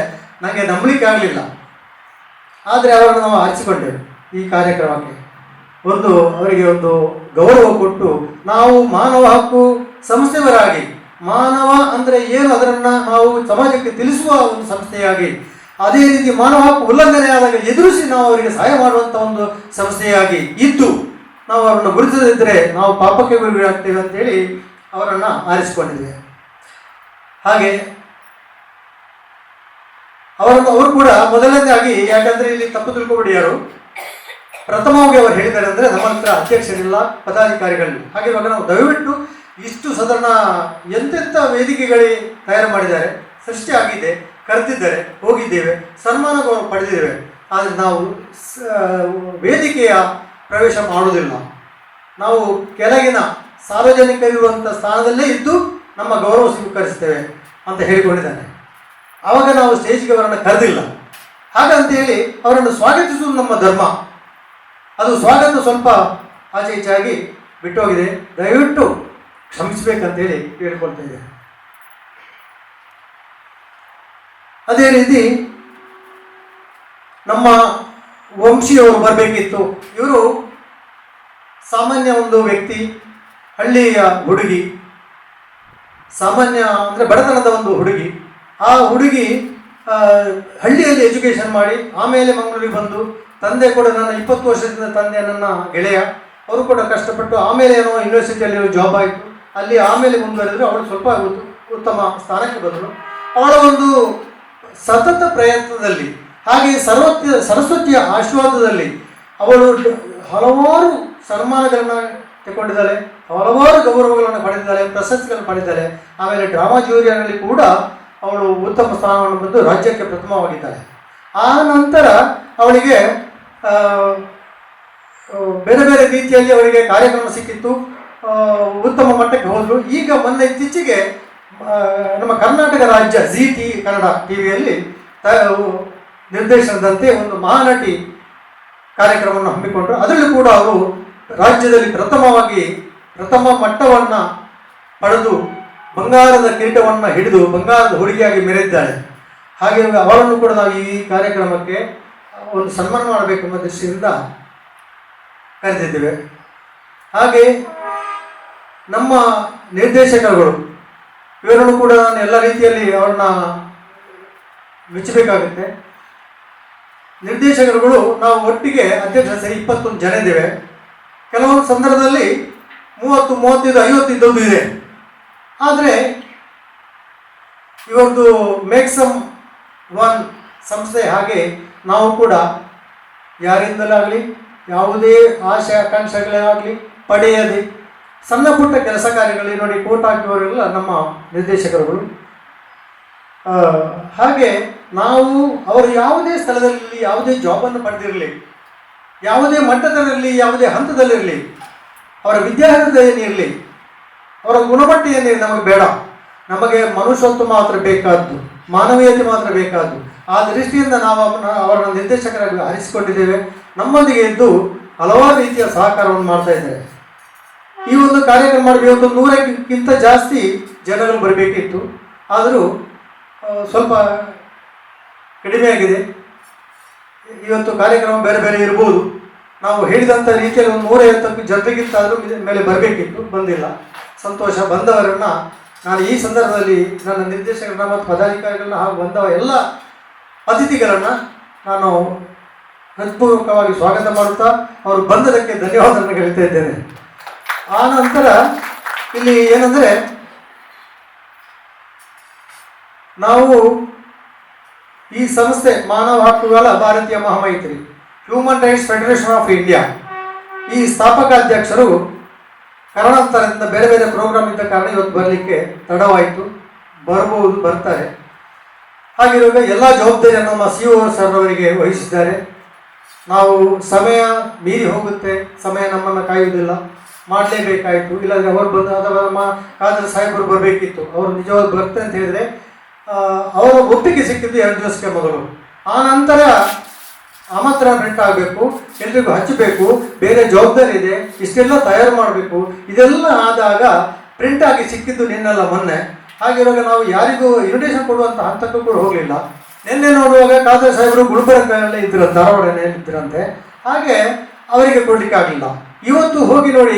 Speaker 4: ನನಗೆ ನಂಬಲಿಕ್ಕೆ ಆಗಲಿಲ್ಲ. ಆದರೆ ಅವರನ್ನು ನಾವು ಆರಿಸಿಕೊಂಡೆವು ಈ ಕಾರ್ಯಕ್ರಮಕ್ಕೆ. ಅವರಿಗೆ ಒಂದು ಗೌರವ ಕೊಟ್ಟು ನಾವು ಮಾನವ ಹಕ್ಕು ಸಂಸ್ಥೆಯವರಾಗಿ, ಮಾನವ ಅಂದರೆ ಏನು ಅದನ್ನು ನಾವು ಸಮಾಜಕ್ಕೆ ತಿಳಿಸುವ ಒಂದು ಸಂಸ್ಥೆಯಾಗಿ, ಅದೇ ರೀತಿ ಮಾನವ ಹಕ್ಕು ಉಲ್ಲಂಘನೆ ಆದಾಗ ಎದುರಿಸಿ ನಾವು ಅವರಿಗೆ ಸಹಾಯ ಮಾಡುವಂಥ ಒಂದು ಸಂಸ್ಥೆಯಾಗಿ ಇದ್ದು ನಾವು ಅವರನ್ನು ಗುರುತಿಸದಿದ್ದರೆ ನಾವು ಪಾಪಕ್ಕೆ ಗುರಿಯಾಗ್ತೇವೆ ಅಂತೇಳಿ ಅವರನ್ನು ಆರಿಸಿಕೊಂಡಿದ್ದೇವೆ. ಹಾಗೆ ಅವರು ಕೂಡ ಮೊದಲನೇದಾಗಿ, ಯಾಕಂದರೆ ಇಲ್ಲಿ ತಪ್ಪು ತಿಳ್ಕೊಬೇಡಿ ಯಾರು, ಪ್ರಥಮವಾಗಿ ಅವರು ಹೇಳಿದ್ದಾರೆ ಅಂದರೆ ನಮ್ಮ ಹತ್ರ ಅಧ್ಯಕ್ಷರಿಲ್ಲ, ಪದಾಧಿಕಾರಿಗಳಿಲ್ಲ. ಹಾಗೆ ಇವಾಗ ನಾವು ದಯವಿಟ್ಟು ಇಷ್ಟು ಸಾಧಾರಣ ಎಂತೆಂಥ ವೇದಿಕೆಗಳಿಗೆ ತಯಾರು ಮಾಡಿದ್ದಾರೆ, ಸೃಷ್ಟಿ ಆಗಿದೆ, ಕರೆದಿದ್ದಾರೆ, ಹೋಗಿದ್ದೇವೆ, ಸನ್ಮಾನಗಳು ಪಡೆದಿದ್ದೇವೆ. ಆದರೆ ನಾವು ವೇದಿಕೆಯ ಪ್ರವೇಶ ಮಾಡುವುದಿಲ್ಲ. ನಾವು ಕೆಳಗಿನ ಸಾರ್ವಜನಿಕರಿರುವಂಥ ಸ್ಥಾನದಲ್ಲೇ ಇದ್ದು ನಮ್ಮ ಗೌರವ ಸ್ವೀಕರಿಸ್ತೇವೆ ಅಂತ ಹೇಳಿಕೊಂಡಿದ್ದಾನೆ. ಆವಾಗ ನಾವು ಸ್ಟೇಜ್ಗೆ ಅವರನ್ನು ಕರೆದಿಲ್ಲ. ಹಾಗಂತೇಳಿ ಅವರನ್ನು ಸ್ವಾಗತಿಸುವುದು ನಮ್ಮ ಧರ್ಮ. ಅದು ಸ್ವಾಗತ ಸ್ವಲ್ಪ ಆಚೆ ಈಚೆಯಾಗಿ ಬಿಟ್ಟೋಗಿದೆ, ದಯವಿಟ್ಟು ಕ್ಷಮಿಸಬೇಕಂತೇಳಿ ಕೇಳಿಕೊಳ್ತಾ ಇದ್ದೇನೆ. ಅದೇ ರೀತಿ ನಮ್ಮ ವಂಶಿಯವರು ಬರಬೇಕಿತ್ತು. ಇವರು ಸಾಮಾನ್ಯ ಒಂದು ವ್ಯಕ್ತಿ, ಹಳ್ಳಿಯ ಹುಡುಗಿ, ಸಾಮಾನ್ಯ ಅಂದರೆ ಬಡತನದ ಒಂದು ಹುಡುಗಿ. ಆ ಹುಡುಗಿ ಹಳ್ಳಿಯಲ್ಲಿ ಎಜುಕೇಷನ್ ಮಾಡಿ ಆಮೇಲೆ ಮಂಗಳೂರಿಗೆ ಬಂದು, ತಂದೆ ಕೂಡ ನನ್ನ 20 ವರ್ಷದಿಂದ ತಂದೆ ನನ್ನ ಗೆಳೆಯ, ಅವರು ಕೂಡ ಕಷ್ಟಪಟ್ಟು ಆಮೇಲೆ ಏನೋ ಯೂನಿವರ್ಸಿಟಿಯಲ್ಲಿ ಜಾಬ್ ಆಯಿತು, ಅಲ್ಲಿ ಆಮೇಲೆ ಮುಂದುವರೆದರು. ಅವಳು ಸ್ವಲ್ಪ ಉತ್ತಮ ಸ್ಥಾನಕ್ಕೆ ಬಂದರು. ಅವಳ ಒಂದು ಸತತ ಪ್ರಯತ್ನದಲ್ಲಿ, ಹಾಗೆ ಸರಸ್ವತಿಯ ಆಶೀರ್ವಾದದಲ್ಲಿ ಅವಳು ಹಲವಾರು ಸನ್ಮಾನಗಳನ್ನು ತಗೊಂಡಿದ್ದಾಳೆ, ಹಲವಾರು ಗೌರವಗಳನ್ನು ಪಡೆದಿದ್ದಾಳೆ, ಪ್ರಶಸ್ತಿಗಳನ್ನು ಪಡೆದಿದ್ದಾಳೆ. ಆಮೇಲೆ ಡ್ರಾಮಾ ಜೂರಿಯಲ್ಲಿ ಕೂಡ ಅವಳು ಉತ್ತಮ ಸ್ಥಾನವನ್ನು ಬಂದು ರಾಜ್ಯಕ್ಕೆ ಪ್ರಥಮವಾಗಿದ್ದಾಳೆ. ಆ ನಂತರ ಅವಳಿಗೆ ಬೇರೆ ಬೇರೆ ರೀತಿಯಲ್ಲಿ ಅವರಿಗೆ ಕಾರ್ಯಕ್ರಮ ಸಿಕ್ಕಿತ್ತು, ಉತ್ತಮ ಮಟ್ಟಕ್ಕೆ ಹೋದರು. ಈಗ ಮೊನ್ನೆ ಇತ್ತೀಚೆಗೆ ನಮ್ಮ ಕರ್ನಾಟಕ ರಾಜ್ಯ ZT ಕನ್ನಡ ಟಿವಿಯಲ್ಲಿ ನಿರ್ದೇಶನದಂತೆ ಒಂದು ಮಹಾನಟಿ ಕಾರ್ಯಕ್ರಮವನ್ನು ಹಮ್ಮಿಕೊಂಡರು. ಅದರಲ್ಲೂ ಕೂಡ ಅವರು ರಾಜ್ಯದಲ್ಲಿ ಪ್ರಥಮ ಮಟ್ಟವನ್ನು ಪಡೆದು ಬಂಗಾರದ ಕಿರೀಟವನ್ನು ಹಿಡಿದು ಬಂಗಾರದ ಹುಡುಗಿಯಾಗಿ ಮೆರೆದಿದ್ದಾಳೆ. ಹಾಗೆ ಅವರನ್ನು ಕೂಡ ನಾವು ಈ ಕಾರ್ಯಕ್ರಮಕ್ಕೆ ಒಂದು ಸನ್ಮಾನ ಮಾಡಬೇಕೆಂಬ ದೃಷ್ಟಿಯಿಂದ ಕರೆದಿದ್ದೇವೆ. ಹಾಗೆ ನಮ್ಮ ನಿರ್ದೇಶಕರುಗಳು, ಇವರನ್ನು ಕೂಡ ನಾನು ಎಲ್ಲ ರೀತಿಯಲ್ಲಿ ಅವ್ರನ್ನ ಮೆಚ್ಚಬೇಕಾಗುತ್ತೆ. ನಿರ್ದೇಶಕರುಗಳು ನಾವು ಒಟ್ಟಿಗೆ ಅಧ್ಯಕ್ಷ ಸರಿ 21 ಜನ ಇದ್ದೇವೆ. ಕೆಲವೊಂದು ಸಂದರ್ಭದಲ್ಲಿ 30, 35, 50 ಇದ್ದದ್ದು ಇದೆ. ಆದರೆ ಇವತ್ತು ಮೇಕ್ಸಮ್ ಒನ್ ಸಂಸ್ಥೆ ಹಾಗೆ ನಾವು ಕೂಡ ಯಾರಿಂದಲಾಗಲಿ ಯಾವುದೇ ಆಶೆ ಆಕಾಂಕ್ಷೆಗಳಾಗಲಿ ಪಡೆಯದೆ ಸಣ್ಣ ಪುಟ್ಟ ಕೆಲಸ ಕಾರ್ಯಗಳಲ್ಲಿ ನೋಡಿ ಕೋಟ್ ಹಾಕಿಯವರೆಲ್ಲ ನಮ್ಮ ನಿರ್ದೇಶಕರುಗಳು. ಹಾಗೆ ನಾವು ಅವರು ಯಾವುದೇ ಸ್ಥಳದಲ್ಲಿ ಯಾವುದೇ ಜಾಬನ್ನು ಪಡೆದಿರಲಿ, ಯಾವುದೇ ಮಟ್ಟದಲ್ಲಿರಲಿ, ಯಾವುದೇ ಹಂತದಲ್ಲಿರಲಿ, ಅವರ ವಿದ್ಯಾರ್ಹತೆ ಏನಿರಲಿ, ಅವರ ಗುಣಮಟ್ಟ ಏನಿರಲಿ ನಮಗೆ ಬೇಡ. ನಮಗೆ ಮನುಷ್ಯತ್ವ ಮಾತ್ರ ಬೇಕಾದ್ದು, ಮಾನವೀಯತೆ ಮಾತ್ರ ಬೇಕಾದ್ದು. ಆ ದೃಷ್ಟಿಯಿಂದ ನಾವು ಅವರನ್ನು ನಿರ್ದೇಶಕರಾಗಿ ಆರಿಸಿಕೊಂಡಿದ್ದೇವೆ. ನಮ್ಮೊಂದಿಗೆ ಇದ್ದು ಹಲವಾರು ರೀತಿಯ ಸಹಕಾರವನ್ನು ಮಾಡ್ತಾ ಇದ್ದಾರೆ. ಈ ಒಂದು ಕಾರ್ಯಕ್ರಮ ಮಾಡಿ ಇವತ್ತು 100ಕ್ಕಿಂತ ಜಾಸ್ತಿ ಜನಗಳು ಬರಬೇಕಿತ್ತು, ಆದರೂ ಸ್ವಲ್ಪ ಕಡಿಮೆಯಾಗಿದೆ. ಇವತ್ತು ಕಾರ್ಯಕ್ರಮ ಬೇರೆ ಬೇರೆ ಇರ್ಬೋದು. ನಾವು ಹೇಳಿದಂಥ ರೀತಿಯಲ್ಲಿ ಒಂದು 150 ಜನರಿಗಿಂತ ಆದರೂ ಮೇಲೆ ಬರಬೇಕಿತ್ತು, ಬಂದಿಲ್ಲ. ಸಂತೋಷ. ಬಂದವರನ್ನು ನಾನು ಈ ಸಂದರ್ಭದಲ್ಲಿ ನನ್ನ ನಿರ್ದೇಶಕರನ್ನ ಮತ್ತು ಪದಾಧಿಕಾರಿಗಳನ್ನ ಹಾಗೂ ಬಂದ ಎಲ್ಲ ಅತಿಥಿಗಳನ್ನು ನಾನು ಹೃತ್ಪೂರ್ವಕವಾಗಿ ಸ್ವಾಗತ ಮಾಡುತ್ತಾ ಅವರು ಬಂದದಕ್ಕೆ ಧನ್ಯವಾದವನ್ನು ಹೇಳ್ತಾ ಇದ್ದೇನೆ. ಆ ನಂತರ ಇಲ್ಲಿ ಏನಂದರೆ, ನಾವು ಈ ಸಂಸ್ಥೆ ಮಾನವ ಹಕ್ಕುಗಳ ಭಾರತೀಯ ಮಹಾಮೈತ್ರಿ, human rights federation of India, ಈ ಸ್ಥಾಪಕಾಧ್ಯಕ್ಷರು ಕಾರಣಾಂತರದಿಂದ ಬೇರೆ ಬೇರೆ ಪ್ರೋಗ್ರಾಮ್ ಇದ್ದ ಕಾರಣ ಇವತ್ತು ಬರಲಿಕ್ಕೆ ತಡವಾಯಿತು. ಬರ್ಬೋದು, ಬರ್ತಾರೆ. ಹಾಗಿರುವಾಗ ಎಲ್ಲ ಜವಾಬ್ದಾರಿಯನ್ನು ನಮ್ಮ ಸಿ ಒ ಸರ್ ಅವರಿಗೆ ವಹಿಸಿದ್ದಾರೆ. ನಾವು ಸಮಯ ಮೀರಿ ಹೋಗುತ್ತೆ, ಸಮಯ ನಮ್ಮನ್ನು ಕಾಯುವುದಿಲ್ಲ, ಮಾಡಲೇಬೇಕಾಯಿತು. ಇಲ್ಲಾಂದರೆ ಅವರು ಬಂದು ಅಥವಾ ನಮ್ಮ ಖಾದರ್ ಸಾಹೇಬರು ಬರಬೇಕಿತ್ತು. ಅವರು ನಿಜವಾಗ್ಲೂ ಬರ್ತಾರೆ ಅಂತ ಹೇಳಿದರೆ ಅವರ ಒಪ್ಪಿಗೆ ಸಿಕ್ಕಿದ್ದು 2 ದಿವಸಕ್ಕೆ ಮೊದಲು. ಆ ನಂತರ ಆಮಂತ್ರಣ ಪ್ರಿಂಟ್ ಆಗಬೇಕು, ಎಲ್ರಿಗೂ ಹಚ್ಚಬೇಕು, ಬೇರೆ ಜವಾಬ್ದಾರಿ ಇದೆ, ಇಷ್ಟೆಲ್ಲ ತಯಾರು ಮಾಡಬೇಕು. ಇದೆಲ್ಲ ಆದಾಗ ಪ್ರಿಂಟ್ ಆಗಿ ಸಿಕ್ಕಿದ್ದು ನಿನ್ನೆಲ್ಲ ಮೊನ್ನೆ. ಹಾಗಿರುವಾಗ ನಾವು ಯಾರಿಗೂ ಇನ್ವಿಟೇಷನ್ ಕೊಡುವಂಥ ಹಂತಕ್ಕೂ ಕೂಡ ಹೋಗಲಿಲ್ಲ. ನಿನ್ನೆ ನೋಡುವಾಗ ಖಾದರ್ ಸಾಹೇಬರು ಗುಲ್ಬರ್ಗಲ್ಲೇ ಇದ್ದರು, ಧಾರವಾಡನೇ ಇದ್ದರಂತೆ. ಹಾಗೆ ಅವರಿಗೆ ಕೊಡಲಿಕ್ಕೆ ಆಗಲಿಲ್ಲ. ಇವತ್ತು ಹೋಗಿ ನೋಡಿ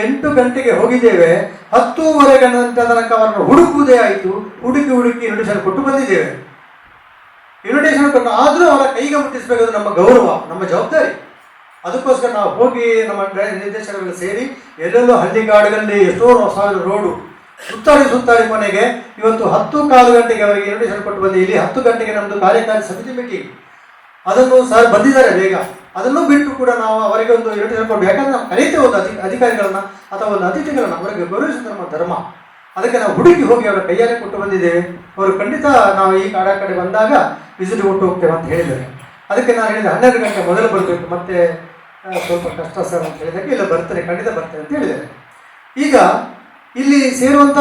Speaker 4: 8 ಗಂಟೆಗೆ ಹೋಗಿದ್ದೇವೆ, 10:30 ಗಂಟೆ ತನಕ ಅವರನ್ನು ಹುಡುಕುವುದೇ ಆಯಿತು. ಹುಡುಕಿ ಇನ್ವಿಟೇಷನ್ ಕೊಟ್ಟು ಬಂದಿದ್ದೇವೆ. ಇನ್ವಿಟೇಷನ್ ಕೊಟ್ಟು ಆದರೂ ಅವರ ಕೈಗೆ ಮುಟ್ಟಿಸಬೇಕಾದ್ರೆ ನಮ್ಮ ಗೌರವ, ನಮ್ಮ ಜವಾಬ್ದಾರಿ. ಅದಕ್ಕೋಸ್ಕರ ನಾವು ಹೋಗಿ ನಮ್ಮ ನಿರ್ದೇಶಕರೆಲ್ಲ ಸೇರಿ ಎಲ್ಲೆಲ್ಲೋ ಹಳ್ಳಿಗಾಡುಗಳಲ್ಲಿ ಎಷ್ಟೋ ಸಾವಿರ ರೋಡು ಸುತ್ತಾಡಿ ಮನೆಗೆ ಇವತ್ತು 10:15 ಗಂಟೆಗೆ ಅವರಿಗೆ ಇನ್ವಿಟೇಷನ್ ಕೊಟ್ಟು ಬಂದು ಇಲ್ಲಿ 10 ಗಂಟೆಗೆ ನಮ್ಮದು ಕಾರ್ಯಕಾರಿ ಸಮಿತಿ ಮೀಟಿಂಗ್. ಅದನ್ನು ಸರ್ ಬಂದಿದ್ದಾರೆ ಬೇಗ. ಅದನ್ನು ಬಿಟ್ಟು ಕೂಡ ನಾವು ಅವರಿಗೆ ಒಂದು ಇನ್ವಿಟೇಷನ್ ಕೊಟ್ಟು, ಯಾಕಂದ್ರೆ ನಾವು ಕರೀತೇವೆ ಒಂದು ಅಧಿಕಾರಿಗಳನ್ನ ಅಥವಾ ಒಂದು ಅತಿಥಿಗಳನ್ನ, ಅವರಿಗೆ ಗೌರವಿಸುವುದು ನಮ್ಮ ಧರ್ಮ. ಅದಕ್ಕೆ ನಾವು ಹುಡುಕಿ ಹೋಗಿ ಅವರ ಕೈಯಾರೆ ಕೊಟ್ಟು ಬಂದಿದ್ದೇವೆ. ಅವರು ಖಂಡಿತ ನಾವು ಈ ಕಡೆ ಬಂದಾಗ ವಿಸಿಟ್ ಕೊಟ್ಟು ಹೋಗ್ತೇವೆ ಅಂತ ಹೇಳಿದ್ದಾರೆ. ಅದಕ್ಕೆ ನಾನು ಹೇಳಿದೆ 12 ಗಂಟೆ ಮೊದಲು ಬರಬೇಕು, ಮತ್ತೆ ಸ್ವಲ್ಪ ಕಷ್ಟ ಸರ್ ಅಂತ ಹೇಳಿದಾಗ ಇಲ್ಲ ಬರ್ತೇನೆ, ಖಂಡಿತ ಬರ್ತೇನೆ ಅಂತ ಹೇಳಿದ್ದಾರೆ. ಈಗ ಇಲ್ಲಿ ಸೇರುವಂಥ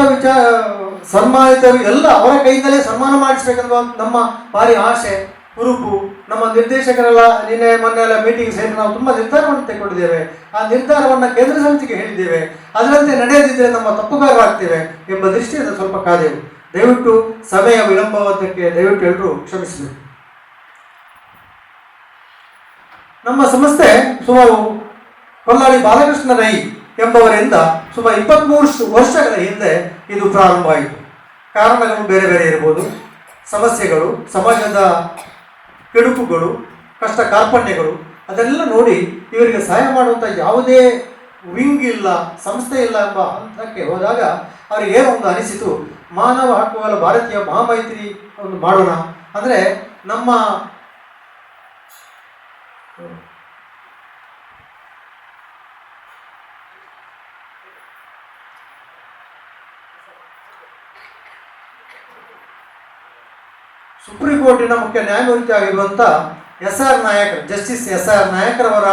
Speaker 4: ಸನ್ಮಾನಿತರು ಎಲ್ಲ ಅವರ ಕೈಯಿಂದಲೇ ಸನ್ಮಾನ ಮಾಡಿಸ್ಬೇಕನ್ನುವ ನಮ್ಮ ಭಾರಿ ಆಸೆ, ಹುರುಪು. ನಮ್ಮ ನಿರ್ದೇಶಕರೆಲ್ಲ ನಿನ್ನೆ ಮೊನ್ನೆ ಎಲ್ಲ ಮೀಟಿಂಗ್ ಸೇರಿ ನಾವು ತುಂಬ ನಿರ್ಧಾರವನ್ನು ತೆಗೆದುಕೊಂಡಿದ್ದೇವೆ. ಆ ನಿರ್ಧಾರವನ್ನು ಕೇಂದ್ರ ಸಮಿತಿಗೆ ಹೇಳಿದ್ದೇವೆ. ಅದರಂತೆ ನಡೆಯದಿದ್ದರೆ ನಮ್ಮ ತಪ್ಪುಗಾರರಾಗ್ತೇವೆ ಎಂಬ ದೃಷ್ಟಿಯಿಂದ ಸ್ವಲ್ಪ ಕಾದೆವು. ದಯವಿಟ್ಟು ಸಮಯ ವಿಳಂಬವಾದಕ್ಕೆ ದಯವಿಟ್ಟು ಎಲ್ಲರೂ ಕ್ಷಮಿಸಬೇಕು. ನಮ್ಮ ಸಂಸ್ಥೆ ಸುಮಾರು ಕೊಲ್ಲಾಡಿ ಬಾಲಕೃಷ್ಣ ರೈ ಎಂಬವರಿಂದ ಸುಮಾರು 23 ವರ್ಷಗಳ ಹಿಂದೆ ಇದು ಪ್ರಾರಂಭವಾಯಿತು. ಕಾರಣಗಳು ಬೇರೆ ಬೇರೆ ಇರ್ಬೋದು, ಸಮಸ್ಯೆಗಳು, ಸಮಾಜದ ಕೆಡುಕುಗಳು, ಕಷ್ಟ ಕಾರ್ಪಣ್ಯಗಳು, ಅದೆಲ್ಲ ನೋಡಿ ಇವರಿಗೆ ಸಹಾಯ ಮಾಡುವಂಥ ಯಾವುದೇ ವಿಂಗ್ ಇಲ್ಲ, ಸಂಸ್ಥೆ ಇಲ್ಲ ಎಂಬ ಹಂತಕ್ಕೆ ಹೋದಾಗ ಅವರಿಗೆ ಏನೋ ಒಂದು ಅನಿಸಿತು, ಮಾನವ ಹಕ್ಕುಗಳ ಭಾರತೀಯ ಮಹಾಮೈತ್ರಿ ಒಂದು ಮಾಡೋಣ. ಅಂದರೆ ನಮ್ಮ ಸುಪ್ರೀಂ ಕೋರ್ಟಿನ ಮುಖ್ಯ ನ್ಯಾಯಮೂರ್ತಿ ಆಗಿರುವಂಥ ಜಸ್ಟಿಸ್ ಎಸ್ ಆರ್ ನಾಯಕರವರ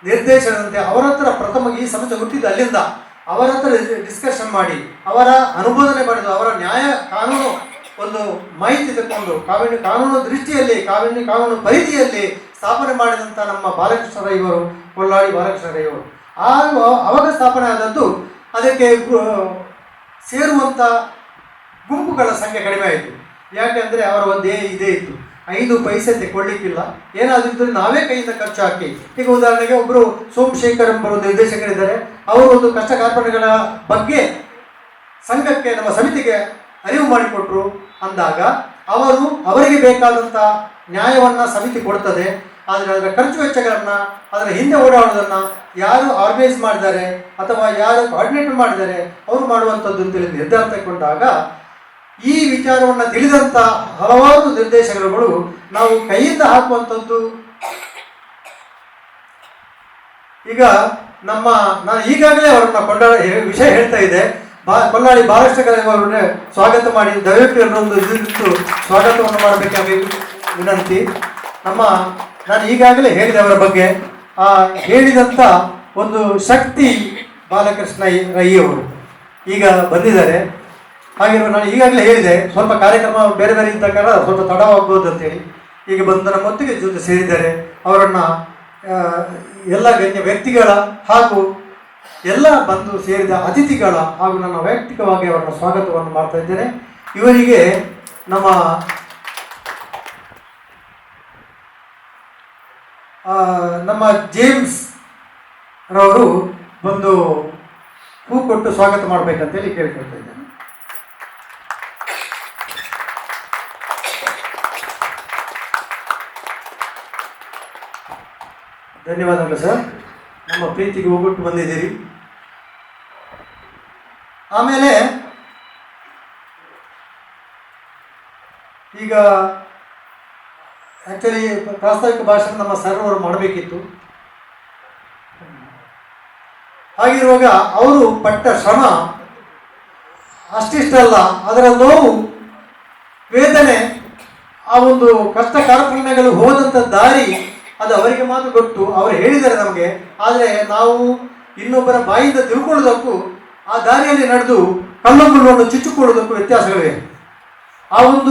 Speaker 4: ನಿರ್ದೇಶನದಂತೆ ಅವರ ಹತ್ರ ಪ್ರಥಮ ಈ ಸಮಸ್ಯೆ ಹುಟ್ಟಿದ್ದು ಅಲ್ಲಿಂದ. ಅವರ ಹತ್ರ ಡಿಸ್ಕಷನ್ ಮಾಡಿ, ಅವರ ಅನುಮೋದನೆ ಪಡೆದು, ಅವರ ಕಾನೂನು ಒಂದು ಮಾಹಿತಿ ತಗೊಂಡು ಕಾನೂನು ದೃಷ್ಟಿಯಲ್ಲಿ, ಕಾನೂನು ಪರಿಧಿಯಲ್ಲಿ ಸ್ಥಾಪನೆ ಮಾಡಿದಂಥ ನಮ್ಮ ಬಾಲಕೃಷ್ಣ ರೈವರು, ಕೊಲ್ಲಾಡಿ ಬಾಲಕೃಷ್ಣ ರೈವರು ಆವಾಗ ಸ್ಥಾಪನೆ ಆದದ್ದು. ಅದಕ್ಕೆ ಸೇರುವಂಥ ಗುಂಪುಗಳ ಸಂಖ್ಯೆ ಕಡಿಮೆ ಆಯಿತು. ಯಾಕೆಂದರೆ ಅವರ ಒಂದೇ ಇದೇ ಇತ್ತು, 5 ಪೈಸೆ ತೆಗೊಳ್ಳಿಕ್ಕಿಲ್ಲ, ಏನಾದರೂ ನಾವೇ ಕೈಯಿಂದ ಖರ್ಚು ಹಾಕಿ. ಈಗ ಉದಾಹರಣೆಗೆ ಒಬ್ಬರು ಸೋಮಶೇಖರ್ ಎಂಬರು ನಿರ್ದೇಶಕರಿದ್ದಾರೆ. ಅವರು ಒಂದು ಕಷ್ಟ ಕಾರ್ಪಣ್ಯಗಳ ಬಗ್ಗೆ ಸಂಘಕ್ಕೆ, ನಮ್ಮ ಸಮಿತಿಗೆ ಅರಿವು ಮಾಡಿಕೊಟ್ರು ಅಂದಾಗ ಅವರಿಗೆ ಬೇಕಾದಂಥ ನ್ಯಾಯವನ್ನು ಸಮಿತಿ ಕೊಡ್ತದೆ. ಆದರೆ ಅದರ ಖರ್ಚು ವೆಚ್ಚಗಳನ್ನು, ಅದರ ಹಿಂದೆ ಓಡಾಡೋದನ್ನು ಯಾರು ಆರ್ಗನೈಸ್ ಮಾಡಿದ್ದಾರೆ ಅಥವಾ ಯಾರು ಕೋಆರ್ಡಿನೇಟ್ ಮಾಡಿದ್ದಾರೆ ಅವರು ಮಾಡುವಂಥದ್ದು ಅಂತೇಳಿ ನಿರ್ಧಾರ ತಗೊಂಡಾಗ ಈ ವಿಚಾರವನ್ನು ತಿಳಿದಂಥ ಹಲವಾರು ನಿರ್ದೇಶಕರುಗಳು ನಾವು ಕೈಯಿಂದ ಹಾಕುವಂಥದ್ದು. ಈಗ ನಾನು ಈಗಾಗಲೇ ಅವರನ್ನ ವಿಷಯ ಹೇಳ್ತಾ ಇದ್ದೆ. ಕೊಲ್ಲಾಡಿ ಬಾಲಕೃಷ್ಣ ಸ್ವಾಗತ ಮಾಡಿ ದಯವಿಟ್ಟು ಎಲ್ಲರೊಂದು ಇದಿತ್ತು ಸ್ವಾಗತವನ್ನು ಮಾಡಬೇಕಾಗಿ ವಿನಂತಿ. ನಾನು ಈಗಾಗಲೇ ಹೇಳಿದೆ ಅವರ ಬಗ್ಗೆ. ಹೇಳಿದಂಥ ಒಂದು ಶಕ್ತಿ ಬಾಲಕೃಷ್ಣ ರೈ ಅವರು ಈಗ ಬಂದಿದ್ದಾರೆ. ಹಾಗೆ ನಾನು ಈಗಾಗಲೇ ಹೇಳಿದೆ, ಸ್ವಲ್ಪ ಕಾರ್ಯಕ್ರಮ ಬೇರೆ ಬೇರೆ ಇದ್ದ ಕಾರಣ ಸ್ವಲ್ಪ ತಡವಾಗ್ಬೋದು ಅಂತೇಳಿ ಈಗ ಬಂದು ನಮ್ಮ ಒತ್ತಿಗೆ ಜೊತೆ ಸೇರಿದ್ದಾರೆ. ಅವರನ್ನು ಎಲ್ಲ ಗಣ್ಯ ವ್ಯಕ್ತಿಗಳ ಹಾಗೂ ಎಲ್ಲ ಬಂದು ಸೇರಿದ ಅತಿಥಿಗಳ ಹಾಗೂ ನನ್ನ ವೈಯಕ್ತಿಕವಾಗಿ ಅವರನ್ನು ಸ್ವಾಗತವನ್ನು ಮಾಡ್ತಾ ಇದ್ದೇನೆ. ಇವರಿಗೆ ನಮ್ಮ ಜೇಮ್ಸ್ ರವರು ಬಂದು ಹೂ ಕೊಟ್ಟು ಸ್ವಾಗತ ಮಾಡಬೇಕಂತೇಳಿ ಕೇಳ್ಕೊಳ್ತಾ ಇದ್ದೇನೆ. ಧನ್ಯವಾದಗಳು ಸರ್, ನಮ್ಮ ಪ್ರೀತಿಗೆ ಹೋಗ್ಬಿಟ್ಟು ಬಂದಿದ್ದೀರಿ. ಆಮೇಲೆ ಈಗ ಆ್ಯಕ್ಚುಲಿ ಪ್ರಾಸ್ತಾವಿಕ ಭಾಷಣ ನಮ್ಮ ಸರ್ ಅವರು ಮಾಡಬೇಕಿತ್ತು. ಹಾಗಿರುವಾಗ ಅವರು ಪಟ್ಟ ಶ್ರಮ ಅಷ್ಟಿಷ್ಟಲ್ಲ, ಅದರ ನೋವು, ವೇದನೆ, ಆ ಒಂದು ಕಷ್ಟ ಕಾರ್ಪಣ್ಯಗಳು ಹೋದಂಥ ದಾರಿ ಅದು ಅವರಿಗೆ ಮಾತ್ರ ಗೊತ್ತು. ಅವರು ಹೇಳಿದ್ದಾರೆ ನಮಗೆ. ಆದರೆ ನಾವು ಇನ್ನೊಬ್ಬರ ಬಾಯಿಂದ ತಿಳ್ಕೊಳ್ಳೋದಕ್ಕೂ ಆ ದಾರಿಯಲ್ಲಿ ನಡೆದು ಕಲ್ಲು ಮುಳ್ಳುಗಳನ್ನು ಚುಚ್ಚಿಕೊಳ್ಳೋದಕ್ಕೂ ವ್ಯತ್ಯಾಸಗಳಿವೆ. ಆ ಒಂದು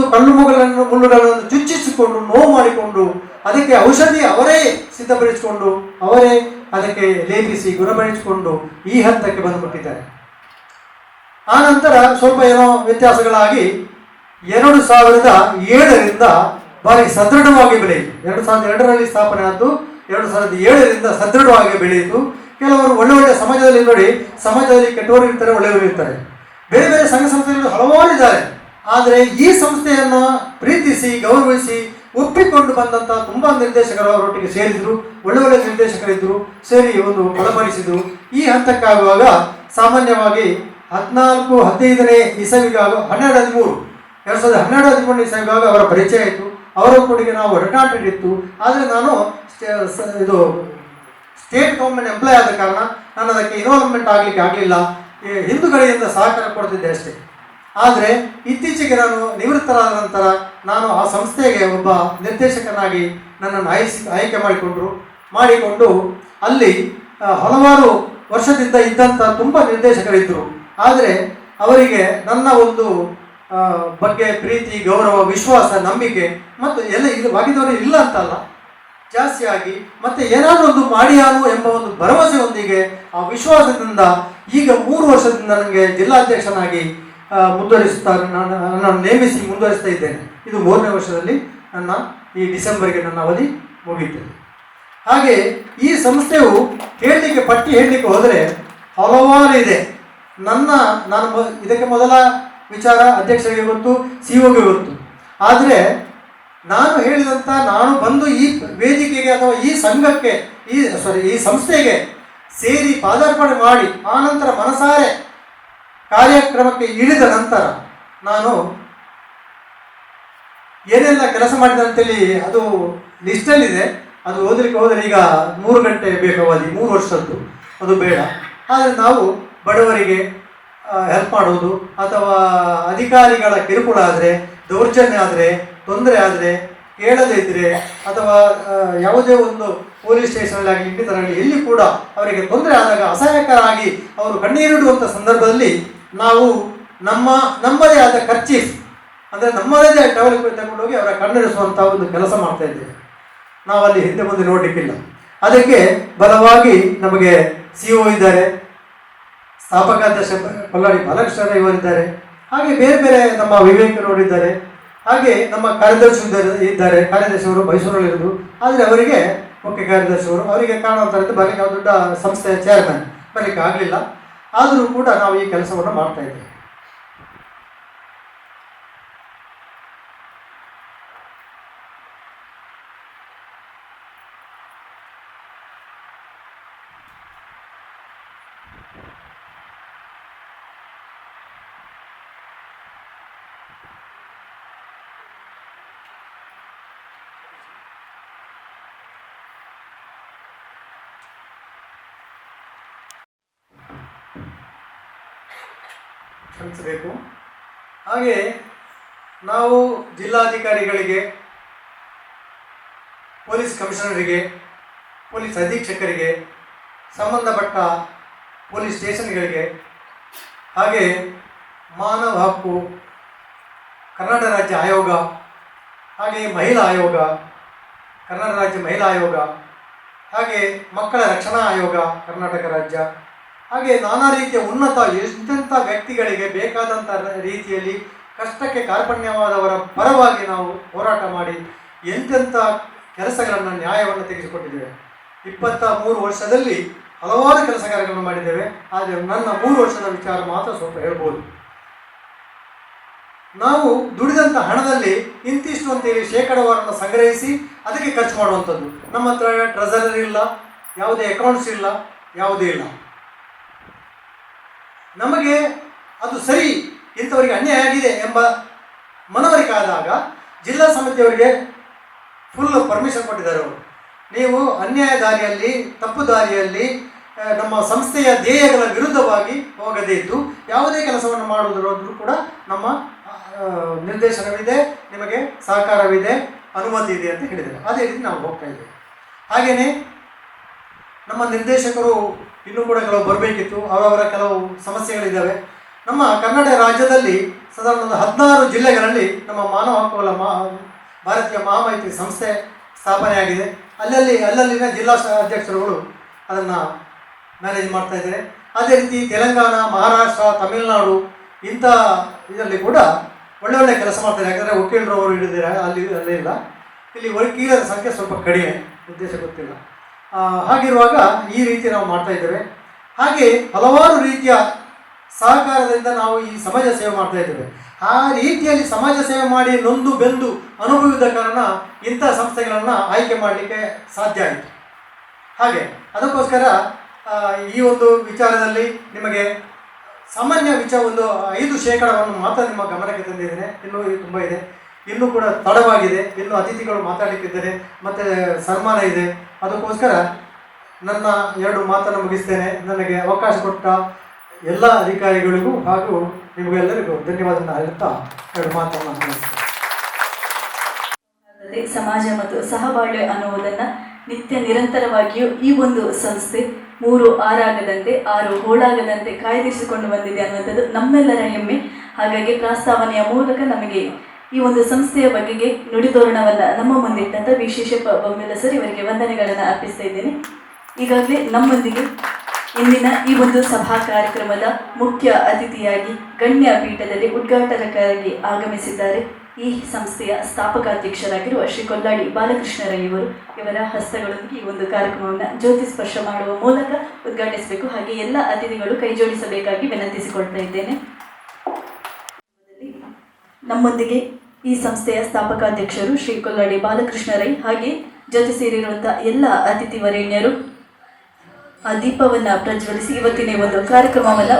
Speaker 4: ಮುಳ್ಳುಗಳನ್ನು ಚುಚ್ಚಿಸಿಕೊಂಡು ನೋವು ಮಾಡಿಕೊಂಡು ಅದಕ್ಕೆ ಔಷಧಿ ಅವರೇ ಸಿದ್ಧಪಡಿಸಿಕೊಂಡು ಅವರೇ ಅದಕ್ಕೆ ಲೇಪಿಸಿ ಗುಣಪಡಿಸಿಕೊಂಡು ಈ ಹಂತಕ್ಕೆ ಬಂದುಬಿಟ್ಟಿದ್ದಾರೆ. ಆ ನಂತರ ಸ್ವಲ್ಪ ಏನೋ ವ್ಯತ್ಯಾಸಗಳಾಗಿ 2007ರಿಂದ ಭಾರಿ ಸದೃಢವಾಗಿ ಬೆಳೆಯಿತು. 2002ರಲ್ಲಿ ಸ್ಥಾಪನೆ ಆದ್ದು, 2007ರಿಂದ ಸದೃಢವಾಗಿ ಬೆಳೆಯಿತು. ಕೆಲವರು ಒಳ್ಳೆ ಸಮಾಜದಲ್ಲಿ ನೋಡಿ, ಸಮಾಜದಲ್ಲಿ ಕೆಟ್ಟವರು ಇರ್ತಾರೆ, ಒಳ್ಳೆಯವರು ಇರ್ತಾರೆ. ಬೇರೆ ಬೇರೆ ಸಂಘ ಸಂಸ್ಥೆಗಳು ಹಲವಾರು ಇದ್ದಾರೆ. ಆದರೆ ಈ ಸಂಸ್ಥೆಯನ್ನು ಪ್ರೀತಿಸಿ ಗೌರವಿಸಿ ಒಪ್ಪಿಕೊಂಡು ಬಂದಂಥ ತುಂಬ ನಿರ್ದೇಶಕರು ಅವರೊಟ್ಟಿಗೆ ಸೇರಿದರು. ಒಳ್ಳೆ ನಿರ್ದೇಶಕರಿದ್ದರು, ಸೇರಿ ಒಂದು ಬಲಪಡಿಸಿದರು. ಈ ಹಂತಕ್ಕಾಗುವಾಗ ಸಾಮಾನ್ಯವಾಗಿ 14-15ನೇ ಇಸವಿಗಾಗ 2012-13 ಇಸವಿಗಾಗ ಅವರ ಪರಿಚಯ ಆಯಿತು. ಅವರ ಕೊಡುಗೆ ನಾವು ಒಡನಾಟ ಇತ್ತು. ಆದರೆ ನಾನು ಇದು ಸ್ಟೇಟ್ ಗೌರ್ಮೆಂಟ್ ಎಂಪ್ಲಾಯ್ ಆದ ಕಾರಣ ನಾನು ಅದಕ್ಕೆ ಇನ್ವಾಲ್ವ್ಮೆಂಟ್ ಆಗಲಿಕ್ಕೆ ಆಗಲಿಲ್ಲ. ಹಿಂದೂಗಳಿಂದ ಸಹಕಾರ ಕೊಡ್ತಿದ್ದೆ ಅಷ್ಟೇ. ಆದರೆ ಇತ್ತೀಚೆಗೆ ನಾನು ನಿವೃತ್ತರಾದ ನಂತರ ನಾನು ಆ ಸಂಸ್ಥೆಗೆ ಒಬ್ಬ ನಿರ್ದೇಶಕನಾಗಿ ನನ್ನನ್ನು ಆಯ್ಕೆ ಮಾಡಿಕೊಂಡು ಅಲ್ಲಿ ಹಲವಾರು ವರ್ಷದಿಂದ ಇದ್ದಂಥ ತುಂಬ ನಿರ್ದೇಶಕರಿದ್ದರು. ಆದರೆ ಅವರಿಗೆ ನನ್ನ ಒಂದು ಬಗ್ಗೆ ಪ್ರೀತಿ, ಗೌರವ, ವಿಶ್ವಾಸ, ನಂಬಿಕೆ ಮತ್ತು ಎಲ್ಲ ಇದು ಬಾಕಿದವರು ಇಲ್ಲ ಅಂತಲ್ಲ, ಜಾಸ್ತಿ ಆಗಿ ಮತ್ತು ಏನಾದರೂ ಒಂದು ಮಾಡಿಯಾನು ಎಂಬ ಒಂದು ಭರವಸೆಯೊಂದಿಗೆ ಆ ವಿಶ್ವಾಸದಿಂದ ಈಗ 3 ವರ್ಷದಿಂದ ನನಗೆ ಜಿಲ್ಲಾಧ್ಯಕ್ಷನಾಗಿ ನನ್ನನ್ನು ನೇಮಿಸಿ ಮುಂದುವರಿಸ್ತಾ ಇದ್ದೇನೆ. ಇದು 3ನೇ ವರ್ಷದಲ್ಲಿ ಈ ಡಿಸೆಂಬರ್ಗೆ ನನ್ನ ಅವಧಿ ಮುಗಿಯುತ್ತದೆ. ಹಾಗೆ ಈ ಸಂಸ್ಥೆಯು ಪಟ್ಟಿ ಹೇಳಲಿಕ್ಕೆ ಹೋದರೆ ಹಲವಾರು ಇದೆ. ನಾನು ಇದಕ್ಕೆ ಮೊದಲ ವಿಚಾರ ಅಧ್ಯಕ್ಷರಿಗೆ ಗೊತ್ತು, ಸಿಒಗೆ ಗೊತ್ತು. ಆದರೆ ನಾನು ಹೇಳಿದಂಥ, ನಾನು ಬಂದು ಈ ವೇದಿಕೆಗೆ ಅಥವಾ ಈ ಸಂಘಕ್ಕೆ ಈ ಸಂಸ್ಥೆಗೆ ಸೇರಿ ಪಾದಾರ್ಪಣೆ ಮಾಡಿ ಆನಂತರ ಮನಸಾರೆ ಕಾರ್ಯಕ್ರಮಕ್ಕೆ ಇಳಿದ ನಂತರ ನಾನು ಏನೆಲ್ಲ ಕೆಲಸ ಮಾಡಿದೆ ಅಂತೇಳಿ ಅದು ಲಿಸ್ಟಲ್ಲಿದೆ. ಅದು ಓದಲಿಕ್ಕೆ ಹೋದರೆ ಈಗ 3 ಗಂಟೆ ಬೇಕು ಅವಧಿ, 3 ವರ್ಷದ್ದು. ಅದು ಬೇಡ. ಆದರೆ ನಾವು ಬಡವರಿಗೆ ಹೆಲ್ಪ್ ಮಾಡೋದು ಅಥವಾ ಅಧಿಕಾರಿಗಳ ಕಿರುಕುಳ ಆದರೆ, ದೌರ್ಜನ್ಯ ಆದರೆ, ತೊಂದರೆ ಆದರೆ, ಕೇಳದೇ ಇದ್ದರೆ ಅಥವಾ ಯಾವುದೇ ಒಂದು ಪೊಲೀಸ್ ಸ್ಟೇಷನಲ್ಲಿ ಆಗಲಿ ಇನ್ನಿತರಲ್ಲಿ ಎಲ್ಲಿ ಕೂಡ ಅವರಿಗೆ ತೊಂದರೆ ಆದಾಗ ಅಸಹಾಯಕರಾಗಿ ಅವರು ಕಣ್ಣೀರಿಡುವಂಥ ಸಂದರ್ಭದಲ್ಲಿ ನಾವು ನಮ್ಮದೇ ಆದ ಕರ್ಚೀಫ್ ಅಂದರೆ ನಮ್ಮದೇ ಟವಲ್ ತಗೊಂಡೋಗಿ ಅವರ ಕಣ್ಣರಿಸುವಂಥ ಒಂದು ಕೆಲಸ ಮಾಡ್ತಾ ಇದ್ದೇವೆ. ನಾವಲ್ಲಿ ಹಿಂದೆ ಮುಂದೆ ನೋಡಲಿಕ್ಕಿಲ್ಲ. ಅದಕ್ಕೆ ಬಲವಾಗಿ ನಮಗೆ CO ಇದ್ದಾರೆ, ಸ್ಥಾಪಕಾಧ್ಯಕ್ಷ ಕೊಲ್ಲಾಡಿ ಬಾಲಕೃಷ್ಣ ಇವರಿದ್ದಾರೆ, ಹಾಗೆ ಬೇರೆ ಬೇರೆ ನಮ್ಮ ವಿವೇಕನವರಿದ್ದಾರೆ, ಹಾಗೆ ನಮ್ಮ ಕಾರ್ಯದರ್ಶಿ ಇದ್ದಾರೆ. ಕಾರ್ಯದರ್ಶಿಯವರು ಮೈಸೂರಲ್ಲಿರೋದು, ಆದರೆ ಅವರಿಗೆ ಮುಖ್ಯ ಕಾರ್ಯದರ್ಶಿಯವರು ಅವರಿಗೆ ಕಾರಣಾಂತರದ್ದು ಬರಲಿಕ್ಕೆ ದೊಡ್ಡ ಸಂಸ್ಥೆಯ ಚೇರ್ಮನ್ ಬರಲಿಕ್ಕೆ ಆಗಲಿಲ್ಲ. ಆದರೂ ಕೂಡ ನಾವು ಈ ಕೆಲಸವನ್ನು ಮಾಡ್ತಾ ಇದ್ದೇವೆ. ಕ್ಷಮಿಸಬೇಕು. ಹಾಗೆ ನಾವು ಜಿಲ್ಲಾಧಿಕಾರಿಗಳಿಗೆ, ಪೊಲೀಸ್ ಕಮಿಷನರಿಗೆ, ಪೊಲೀಸ್ ಅಧೀಕ್ಷಕರಿಗೆ, ಸಂಬಂಧಪಟ್ಟ ಪೊಲೀಸ್ ಸ್ಟೇಷನ್ಗಳಿಗೆ, ಹಾಗೆ ಮಾನವ ಹಕ್ಕು, ಕರ್ನಾಟಕ ರಾಜ್ಯ ಆಯೋಗ, ಹಾಗೆ ಮಹಿಳಾ ಆಯೋಗ, ಕರ್ನಾಟಕ ರಾಜ್ಯ ಮಹಿಳಾ ಆಯೋಗ, ಹಾಗೆ ಮಕ್ಕಳ ರಕ್ಷಣಾ ಆಯೋಗ ಕರ್ನಾಟಕ ರಾಜ್ಯ, ಹಾಗೆ ನಾನಾ ರೀತಿಯ ಉನ್ನತ ಎಂತೆಂಥ ವ್ಯಕ್ತಿಗಳಿಗೆ ಬೇಕಾದಂಥ ರೀತಿಯಲ್ಲಿ ಕಷ್ಟಕ್ಕೆ ಕಾರ್ಪಣ್ಯವಾದವರ ಪರವಾಗಿ ನಾವು ಹೋರಾಟ ಮಾಡಿ ಎಂತೆಂಥ ಕೆಲಸಗಳನ್ನು, ನ್ಯಾಯವನ್ನು ತೆಗೆದುಕೊಂಡಿದ್ದೇವೆ. 23 ವರ್ಷದಲ್ಲಿ ಹಲವಾರು ಕೆಲಸ ಕಾರ್ಯಗಳನ್ನು ಮಾಡಿದ್ದೇವೆ. ಆದರೆ ನನ್ನ 3 ವರ್ಷದ ವಿಚಾರ ಮಾತ್ರ ಸ್ವಲ್ಪ ಹೇಳ್ಬೋದು. ನಾವು ದುಡಿದಂಥ ಹಣದಲ್ಲಿ ಇಂತಿಷ್ಟು ಅಂತೇಳಿ ಶೇಕಡವಾರನ್ನು ಸಂಗ್ರಹಿಸಿ ಅದಕ್ಕೆ ಖರ್ಚು ಮಾಡುವಂಥದ್ದು. ನಮ್ಮ ಹತ್ರ ಟ್ರೆಸರರ್ ಇಲ್ಲ, ಯಾವುದೇ ಅಕೌಂಟ್ಸ್ ಇಲ್ಲ, ಯಾವುದೇ ಇಲ್ಲ. ನಮಗೆ ಅದು ಸರಿ, ಇಂಥವರಿಗೆ ಅನ್ಯಾಯ ಆಗಿದೆ ಎಂಬ ಮನವರಿಕೆ ಆದಾಗ ಜಿಲ್ಲಾ ಸಮಿತಿಯವರಿಗೆ ಫುಲ್ ಪರ್ಮಿಷನ್ ಕೊಟ್ಟಿದ್ದಾರೆ. ಅವರು ನೀವು ಅನ್ಯಾಯ ದಾರಿಯಲ್ಲಿ, ತಪ್ಪು ದಾರಿಯಲ್ಲಿ ನಮ್ಮ ಸಂಸ್ಥೆಯ ಧ್ಯೇಯಗಳ ವಿರುದ್ಧವಾಗಿ ಹೋಗದೇ ಇದ್ದು ಯಾವುದೇ ಕೆಲಸವನ್ನು ಮಾಡುವುದರಾದರೂ ಕೂಡ ನಮ್ಮ ನಿರ್ದೇಶನವಿದೆ, ನಿಮಗೆ ಸಹಕಾರವಿದೆ, ಅನುಮತಿ ಇದೆ ಅಂತ ಹೇಳಿದ್ದಾರೆ. ಅದೇ ರೀತಿ ನಾವು ಹೋಗ್ತಾ ಇದ್ದೇವೆ. ಹಾಗೆಯೇ ನಮ್ಮ ನಿರ್ದೇಶಕರು ಇನ್ನೂ ಕೂಡ ಕೆಲವು ಬರಬೇಕಿತ್ತು, ಅವರವರ ಕೆಲವು ಸಮಸ್ಯೆಗಳಿದ್ದಾವೆ. ನಮ್ಮ ಕರ್ನಾಟಕ ರಾಜ್ಯದಲ್ಲಿ ಸಾಧಾರಣ 16 ಜಿಲ್ಲೆಗಳಲ್ಲಿ ನಮ್ಮ ಮಾನವ ಹಕ್ಕುಗಳ ಭಾರತೀಯ ಮಹಾಮೈತ್ರಿ ಸಂಸ್ಥೆ ಸ್ಥಾಪನೆಯಾಗಿದೆ. ಅಲ್ಲಲ್ಲಿನ ಜಿಲ್ಲಾ ಅಧ್ಯಕ್ಷರುಗಳು ಅದನ್ನು ಮ್ಯಾನೇಜ್ ಮಾಡ್ತಾ ಇದ್ದಾರೆ. ಅದೇ ರೀತಿ ತೆಲಂಗಾಣ, ಮಹಾರಾಷ್ಟ್ರ, ತಮಿಳುನಾಡು ಇಂಥ ಇದರಲ್ಲಿ ಕೂಡ ಒಳ್ಳೆ ಕೆಲಸ ಮಾಡ್ತಾರೆ. ಯಾಕಂದರೆ ವಕೀಲರು ಅವರು ಹಿಡಿದಿದ್ದಾರೆ, ಅಲ್ಲೇ ಇಲ್ಲ. ಇಲ್ಲಿ ವಕೀಲರ ಸಂಖ್ಯೆ ಸ್ವಲ್ಪ ಕಡಿಮೆ, ಉದ್ದೇಶ ಗೊತ್ತಿಲ್ಲ. ಹಾಗಿರುವಾಗ ಈ ರೀತಿ ನಾವು ಮಾಡ್ತಾ ಇದ್ದೇವೆ. ಹಾಗೆ ಹಲವಾರು ರೀತಿಯ ಸಹಕಾರದಿಂದ ನಾವು ಈ ಸಮಾಜ ಸೇವೆ ಮಾಡ್ತಾ ಇದ್ದೇವೆ. ಆ ರೀತಿಯಲ್ಲಿ ಸಮಾಜ ಸೇವೆ ಮಾಡಿ ನೊಂದು ಬೆಂದು ಅನುಭವಿಸಿದ ಕಾರಣ ಇಂಥ ಸಂಸ್ಥೆಗಳನ್ನು ಆಯ್ಕೆ ಮಾಡಲಿಕ್ಕೆ ಸಾಧ್ಯ ಆಯಿತು. ಹಾಗೆ ಅದಕ್ಕೋಸ್ಕರ ಈ ಒಂದು ವಿಚಾರದಲ್ಲಿ ನಿಮಗೆ ಸಾಮಾನ್ಯ ಒಂದು 5% ಮಾತ್ರ ನಿಮ್ಮ ಗಮನಕ್ಕೆ ತಂದಿದ್ದೇನೆ. ಇನ್ನೂ ತುಂಬ ಇದೆ, ಇನ್ನೂ ಕೂಡ ತಡವಾಗಿದೆ, ಇನ್ನೂ ಅತಿಥಿಗಳು ಮಾತಾಡಲಿಕ್ಕಿದ್ದಾರೆ, ಮತ್ತು ಸನ್ಮಾನ ಇದೆ. ಅದಕ್ಕೋಸ್ಕರ ನನ್ನ 2 ಮಾತನ್ನು ಮುಗಿಸ್ತೇನೆ. ನನಗೆ ಅವಕಾಶ ಕೊಟ್ಟ ಎಲ್ಲ ಅಧಿಕಾರಿಗಳಿಗೂ ಹಾಗೂ ನಿಮಗೆಲ್ಲರಿಗೂ ಧನ್ಯವಾದವನ್ನು ಹೇಳುತ್ತಾ 2 ಮಾತನ್ನು ಮುಗಿಸ್ತೇನೆ.
Speaker 1: ಸಮಾಜ ಮತ್ತು ಸಹಬಾಳ್ವೆ ಅನ್ನುವುದನ್ನು ನಿತ್ಯ ನಿರಂತರವಾಗಿಯೂ ಈ ಒಂದು ಸಂಸ್ಥೆ 3 ಆರಾಗದಂತೆ 6 ಹೋಳಾಗದಂತೆ ಕಾಯ್ದಿರಿಸಿಕೊಂಡು ಬಂದಿದೆ ಅನ್ನುವಂಥದ್ದು ನಮ್ಮೆಲ್ಲರ ಹೆಮ್ಮೆ. ಹಾಗಾಗಿ ಪ್ರಸ್ತಾವನೆಯ ಮೂಲಕ ನಮಗೆ ಈ ಒಂದು ಸಂಸ್ಥೆಯ ಬಗೆಗೆ ನುಡಿತೋರಣವನ್ನು ನಮ್ಮ ಮುಂದಿಟ್ಟಂಥ ವಿಶೇಷ ಬೊಮ್ಮೆಲ್ಲ ಸರ್ ಇವರಿಗೆ ವಂದನೆಗಳನ್ನು ಅರ್ಪಿಸ್ತಾ ಇದ್ದೇನೆ. ಈಗಾಗಲೇ ನಮ್ಮೊಂದಿಗೆ ಇಂದಿನ ಈ ಒಂದು ಸಭಾ ಕಾರ್ಯಕ್ರಮದ ಮುಖ್ಯ ಅತಿಥಿಯಾಗಿ ಗಣ್ಯ ಪೀಠದಲ್ಲಿ ಉದ್ಘಾಟಕರಾಗಿ ಆಗಮಿಸಿದ್ದಾರೆ ಈ ಸಂಸ್ಥೆಯ ಸ್ಥಾಪಕಾಧ್ಯಕ್ಷರಾಗಿರುವ ಶ್ರೀ ಕೊಲ್ಲಾಡಿ ಬಾಲಕೃಷ್ಣ ರೈ ಇವರು. ಇವರ ಹಸ್ತಗಳೊಂದಿಗೆ ಈ ಒಂದು ಕಾರ್ಯಕ್ರಮವನ್ನು ಜ್ಯೋತಿ ಸ್ಪರ್ಶ ಮಾಡುವ ಮೂಲಕ ಉದ್ಘಾಟಿಸಬೇಕು. ಹಾಗೆ ಎಲ್ಲ ಅತಿಥಿಗಳು ಕೈ ಜೋಡಿಸಬೇಕಾಗಿ ವಿನಂತಿಸಿಕೊಳ್ತಾ ಇದ್ದೇನೆ. ನಮ್ಮೊಂದಿಗೆ ಈ ಸಂಸ್ಥೆಯ ಸ್ಥಾಪಕಾಧ್ಯಕ್ಷರು ಶ್ರೀ ಕೊಲ್ಲಾಡಿ ಬಾಲಕೃಷ್ಣ ರೈ ಹಾಗೆ ಜೊತೆ ಸೇರಿರುವಂಥ ಎಲ್ಲ ಅತಿಥಿ ವರೇಣ್ಯರು ಆ ದೀಪವನ್ನು ಪ್ರಜ್ವಲಿಸಿ ಇವತ್ತಿನ ಒಂದು ಕಾರ್ಯಕ್ರಮವನ್ನು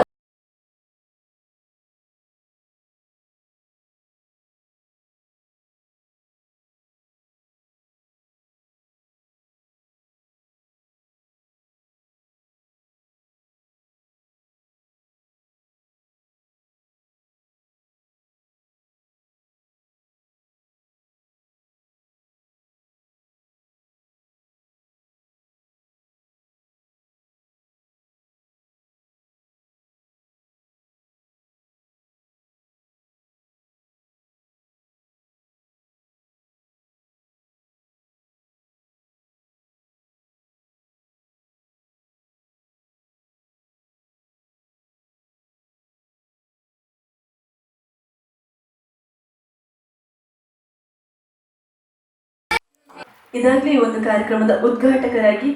Speaker 1: ಇದಾಗಲೇ ಈ ಒಂದು ಕಾರ್ಯಕ್ರಮದ ಉದ್ಘಾಟಕರಾಗಿ